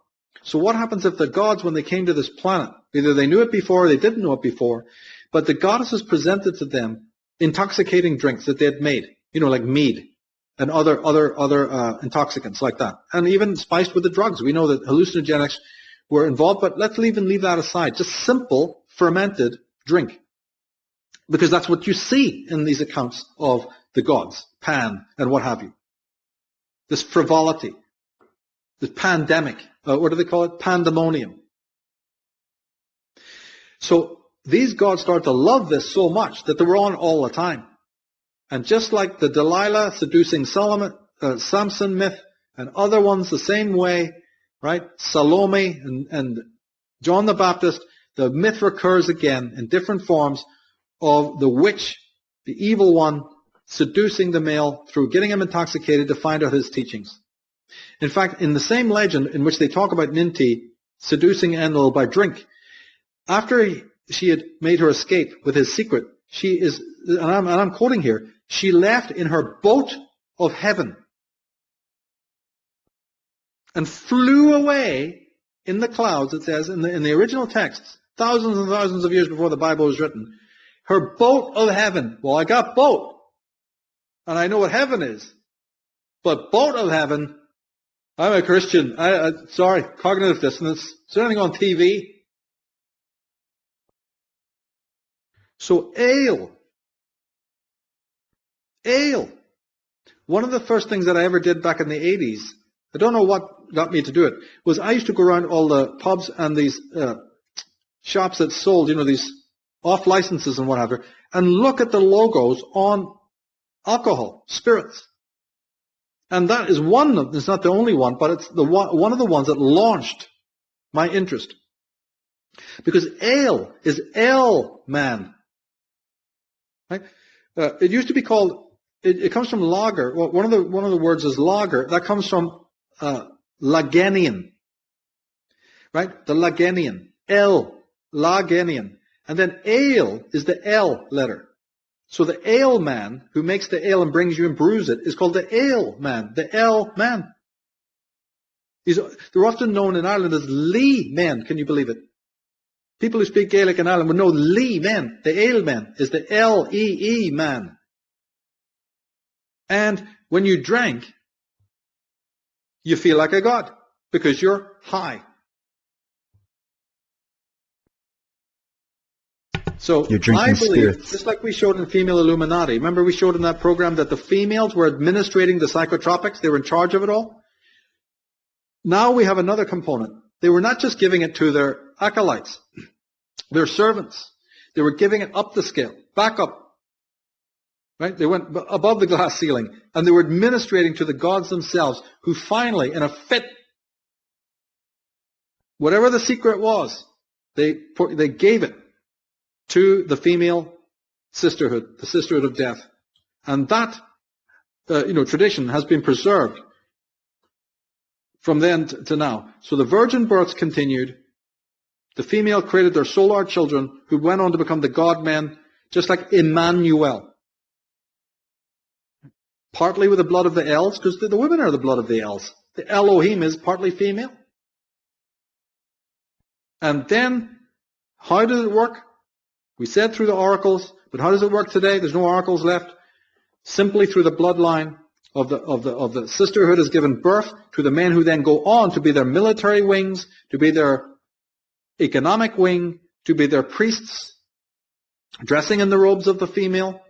So what happens if the gods, when they came to this planet, either they knew it before or they didn't know it before, but the goddesses presented to them intoxicating drinks that they had made, you know, like mead and other intoxicants like that, and even spiced with the drugs. We know that hallucinogenics were involved, but let's even leave that aside. Just simple fermented drink, because that's what you see in these accounts of the gods, Pan and what have you. This frivolity, this pandemic, what do they call it? Pandemonium. So these gods started to love this so much that they were on all the time. And just like the Delilah seducing Samson myth and other ones the same way, right? Salome and John the Baptist, the myth recurs again in different forms of the witch, the evil one, seducing the male through getting him intoxicated to find out his teachings. In fact, in the same legend in which they talk about Ninti seducing Enlil by drink, after she had made her escape with his secret, she is, and I'm quoting here, she left in her boat of heaven and flew away in the clouds, it says, in the original texts, thousands and thousands of years before the Bible was written. Her boat of heaven. Well, I got boat, and I know what heaven is. But boat of heaven, I'm a Christian. Sorry, cognitive dissonance. Is there anything on TV? So ale. One of the first things that I ever did back in the 80s, I don't know what got me to do it, was I used to go around all the pubs and these shops that sold, you know, these off licenses and whatever, and look at the logos on alcohol, spirits. And that is one of, it's not the only one, but it's one of the ones that launched my interest. Because ale is ale man. Right? It used to be called, it comes from lager. Well, one of the words is lager. That comes from Lagenian. Right? The Lagenian. Lagenian. And then ale is the L letter. So the ale man who makes the ale and brings you and brews it is called the ale man, the L man. They're often known in Ireland as Lee men. Can you believe it? People who speak Gaelic in Ireland would know Lee men. The ale man is the L-E-E man. And when you drank, you feel like a god because you're high. So you're drinking I believe, spirits. just like we showed in Female Illuminati, remember we showed in that program that the females were administrating the psychotropics, they were in charge of it all? Now we have another component. They were not just giving it to their acolytes, their servants. They were giving it up the scale, back up. Right? They went above the glass ceiling, and they were administrating to the gods themselves, who finally, in a fit, whatever the secret was, they gave it to the female sisterhood, the sisterhood of death. And that, tradition has been preserved from then to now. So the virgin births continued The female created their solar children who went on to become the God-men, just like Emmanuel. Partly with the blood of the Els, because the women are the blood of the Els. The Elohim is partly female. And then, how does it work? We said through the oracles, but how does it work today? There's no oracles left. Simply through the bloodline of the sisterhood has given birth to the men who then go on to be their military wings, to be their economic wing, to be their priests, dressing in the robes of the female,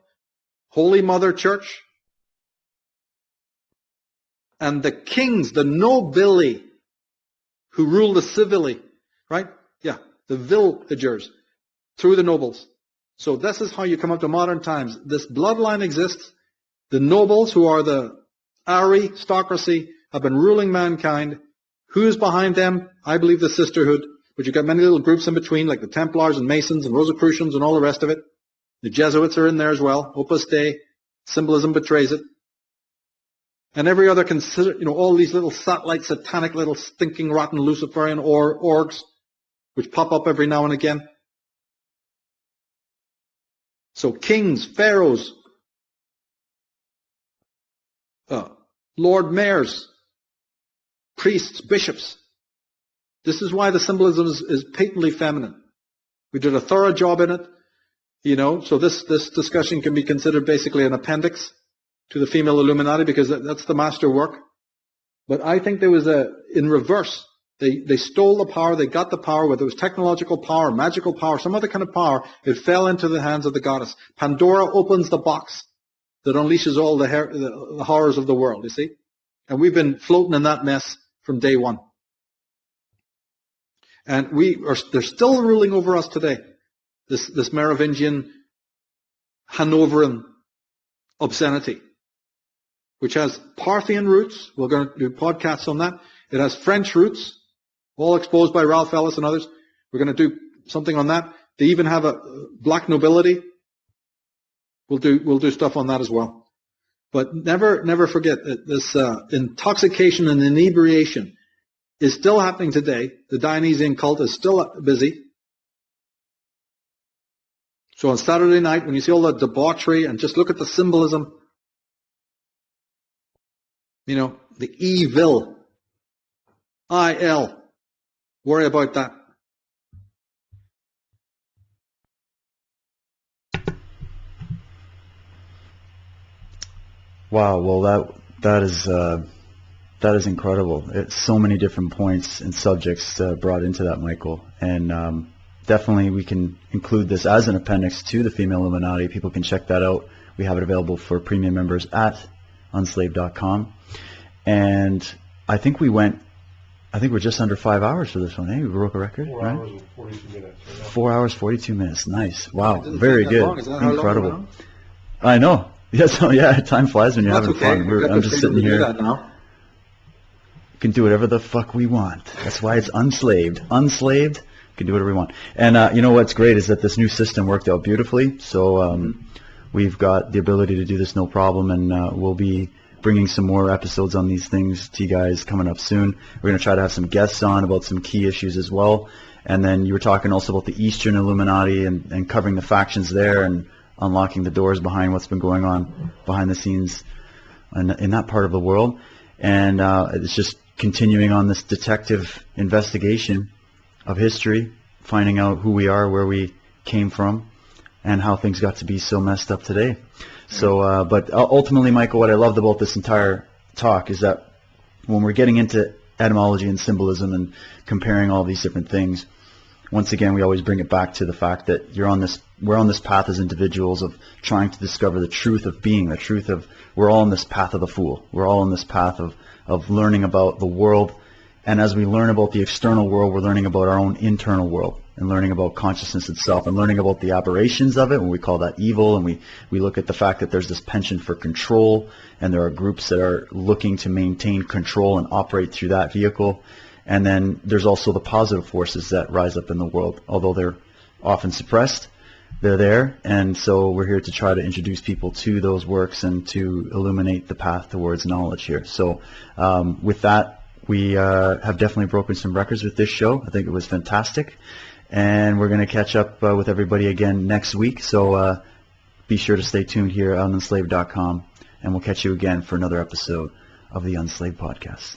Holy Mother Church. And the kings, the nobili, who rule the civilly, right? Yeah, the villagers, through the nobles. So this is how you come up to modern times. This bloodline exists. The nobles, who are the aristocracy, have been ruling mankind. Who is behind them? I believe the sisterhood. But you've got many little groups in between, like the Templars and Masons and Rosicrucians and all the rest of it. The Jesuits are in there as well. Opus Dei. Symbolism betrays it. And every other all these little satellite, satanic, little stinking, rotten Luciferian orgs, which pop up every now and again. So kings, pharaohs, lord mayors, priests, bishops. This is why the symbolism is patently feminine. We did a thorough job in it, so this discussion can be considered basically an appendix to the female Illuminati, because that's the master work. But I think there was in reverse. They stole the power, they got the power, whether it was technological power, magical power, some other kind of power, it fell into the hands of the goddess. Pandora opens the box that unleashes all the horrors of the world, you see? And we've been floating in that mess from day one. And they're still ruling over us today. This Merovingian, Hanoverian obscenity, which has Parthian roots. We're going to do podcasts on that. It has French roots, all exposed by Ralph Ellis and others. We're going to do something on that. They even have a black nobility. We'll do stuff on that as well. But never forget that this intoxication and inebriation is still happening today. The Dionysian cult is still busy. So on Saturday night, when you see all the debauchery and just look at the symbolism, the evil, I-L, worry about that. Wow, well that is incredible. It's so many different points and subjects brought into that, Michael. And definitely we can include this as an appendix to the Female Illuminati. People can check that out. We have it available for premium members at unslaved.com. And I think we're just under 5 hours for this one. Hey, we broke a record. 4 hours and 42 minutes. 4 hours, 42 minutes. Nice. Wow. Very good. Incredible. I know. Yes. Yeah. Time flies when you're having fun. I'm just sitting here. Now. We can do whatever the fuck we want. That's why it's unslaved. Unslaved. We can do whatever we want. And you know what's great is that this new system worked out beautifully. So we've got the ability to do this no problem, and we'll be bringing some more episodes on these things to you guys coming up soon. We're going to try to have some guests on about some key issues as well. And then you were talking also about the Eastern Illuminati and covering the factions there and unlocking the doors behind what's been going on behind the scenes in that part of the world. And it's just continuing on this detective investigation of history, finding out who we are, where we came from, and how things got to be so messed up today. So, but ultimately, Michael, what I loved about this entire talk is that when we're getting into etymology and symbolism and comparing all these different things, once again, we always bring it back to the fact that we're on this path as individuals of trying to discover the truth of being, the truth of, we're all on this path of the fool. We're all on this path of learning about the world. And as we learn about the external world, we're learning about our own internal world and learning about consciousness itself and learning about the aberrations of it, when we call that evil. And we look at the fact that there's this penchant for control, and there are groups that are looking to maintain control and operate through that vehicle. And then there's also the positive forces that rise up in the world. Although they're often suppressed, they're there. And so we're here to try to introduce people to those works and to illuminate the path towards knowledge here. So with that, we have definitely broken some records with this show. I think it was fantastic. And we're going to catch up with everybody again next week. So be sure to stay tuned here on unslaved.com, and we'll catch you again for another episode of the Unslaved Podcast.